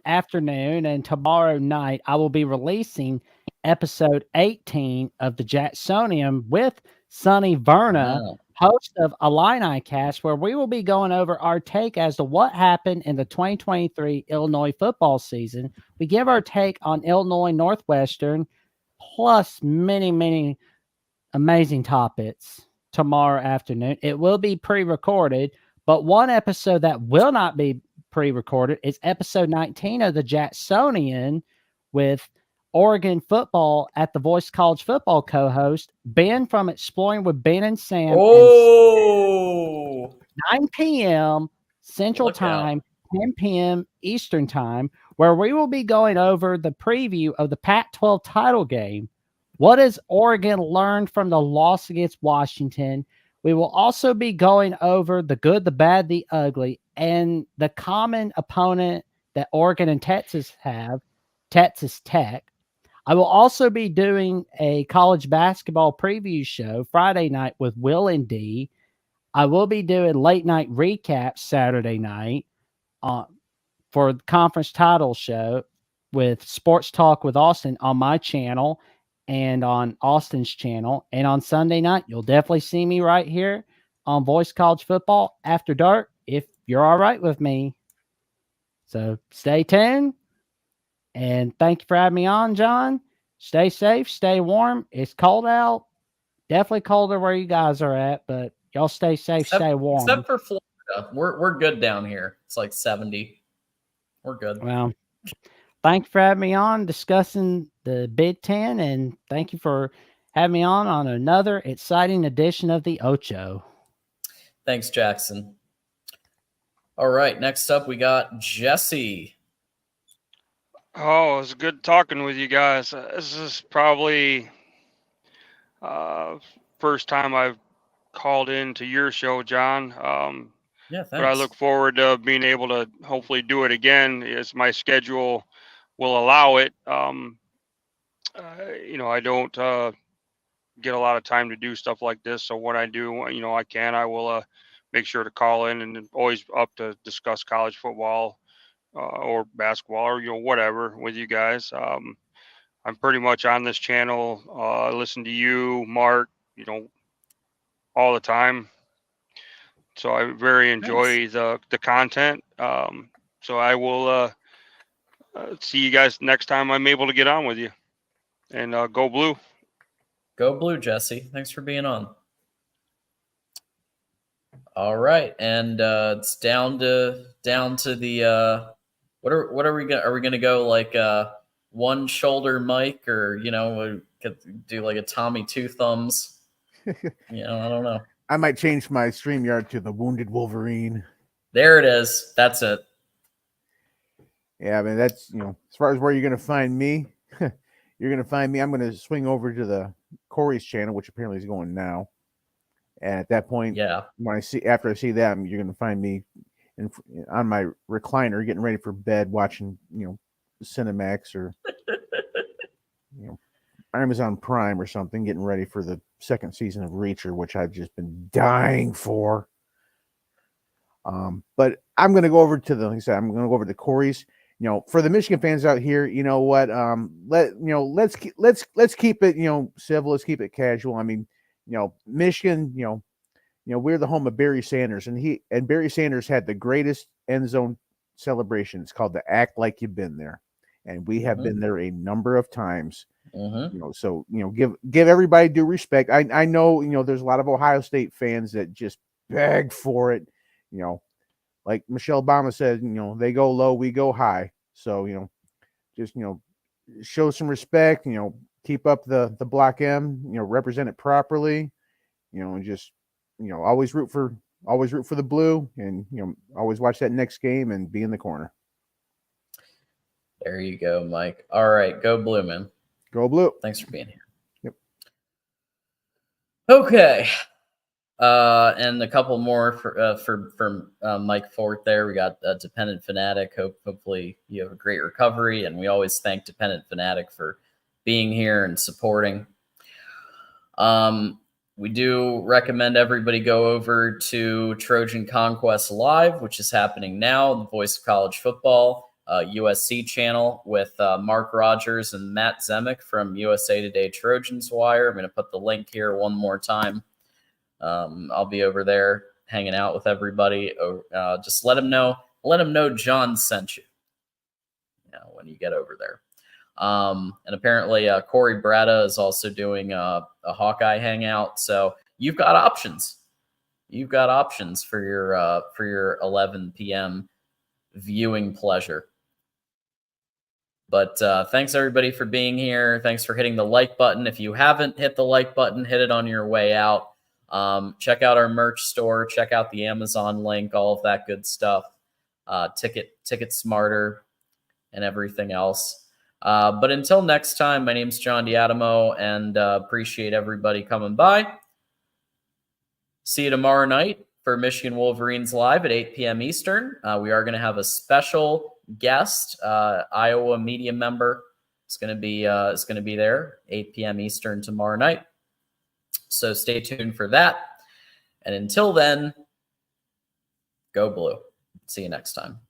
J: afternoon and tomorrow night, I will be releasing episode 18 of the Jacksonium with Sonny Verna host of Illini Cast, where we will be going over our take as to what happened in the 2023 Illinois football season. We give our take on Illinois Northwestern, plus many, many amazing topics tomorrow afternoon. It will be pre-recorded, but one episode that will not be pre-recorded is episode 19 of the Jacksonian with Oregon football at the Voice College Football co-host Ben from Exploring with Ben and Sam.
B: Oh,
J: 9 p.m. Central Time, 10 p.m. Eastern Time, where we will be going over the preview of the Pac-12 title game. What has Oregon learned from the loss against Washington? We will also be going over the good, the bad, the ugly, and the common opponent that Oregon and Texas have, Texas Tech. I will also be doing a college basketball preview show Friday night with Will and D. I will be doing late night recaps Saturday night for the conference title show with Sports Talk with Austin on my channel and on Austin's channel. And on Sunday night, you'll definitely see me right here on Voice College Football After Dark, if you're all right with me. So stay tuned. And thank you for having me on, John. Stay safe, stay warm. It's cold out. Definitely colder where you guys are at, but y'all stay safe, stay warm.
B: Except for Florida. We're good down here. It's like 70. We're good.
J: Well, thank you for having me on discussing the Big Ten, and thank you for having me on another exciting edition of the Ocho.
B: Thanks, Jackson. All right, next up we got Jesse.
P: Oh, it was good talking with you guys. This is probably first time I've called into your show, John.
B: Yeah, thanks.
P: But I look forward to being able to hopefully do it again as my schedule will allow it. I don't get a lot of time to do stuff like this. So when I do, I will make sure to call in, and always up to discuss college football or basketball or whatever with you guys. I'm pretty much on this channel. I listen to you, Mark, all the time. So I very enjoy the content. So I will see you guys next time I'm able to get on with you. And go blue.
B: Go blue, Jesse. Thanks for being on. All right, and it's down to the what are we gonna go like one shoulder mic, or we could do like a Tommy Two Thumbs? I don't know.
H: I might change my StreamYard to the Wounded Wolverine.
B: There it is. That's it.
H: Yeah, I mean, that's, as far as where you're going to find me, you're going to find me. I'm going to swing over to the Corey's channel, which apparently is going now. And at that point, after I see them, you're going to find me on my recliner getting ready for bed, watching, Cinemax or, Amazon Prime or something, getting ready for the second season of Reacher, which I've just been dying for. But I'm going to go over to I'm going to go over to Corey's. For the Michigan fans out here, you know what? Let's keep it, civil. Let's keep it casual. I mean, Michigan, we're the home of Barry Sanders, and Barry Sanders had the greatest end zone celebration. It's called the Act Like You've Been There, and we have been there a number of times. So give everybody due respect. I know there's a lot of Ohio State fans that just beg for it. Like Michelle Obama said, they go low, we go high. So just show some respect. Keep up the Block M. Represent it properly. And just always root for the blue, and always watch that next game and be in the corner.
B: There you go, Mike. All right, go blue, man.
H: Go blue.
B: Thanks for being here.
H: Yep.
B: Okay. And a couple more for Mike Fort there. We got Dependent Fanatic. Hopefully you have a great recovery, and we always thank Dependent Fanatic for being here and supporting. We do recommend everybody go over to Trojan Conquest Live, which is happening now, the Voice of College Football USC channel with Mark Rogers and Matt Zemek from USA Today Trojans Wire. I'm going to put the link here one more time. I'll be over there hanging out with everybody. Just let them know. Let them know John sent you. When you get over there. And apparently Corey Brada is also doing a Hawkeye hangout. So you've got options. You've got options for your 11 p.m. viewing pleasure. But thanks everybody for being here. Thanks for hitting the like button. If you haven't hit the like button, hit it on your way out. Check out our merch store. Check out the Amazon link. All of that good stuff. Ticket Smarter and everything else. But until next time, my name's John Diadamo, and appreciate everybody coming by. See you tomorrow night for Michigan Wolverines Live at 8 p.m. Eastern. We are going to have a special guest, Iowa media member. It's going to be there 8 p.m. Eastern tomorrow night. So stay tuned for that. And until then, go blue. See you next time.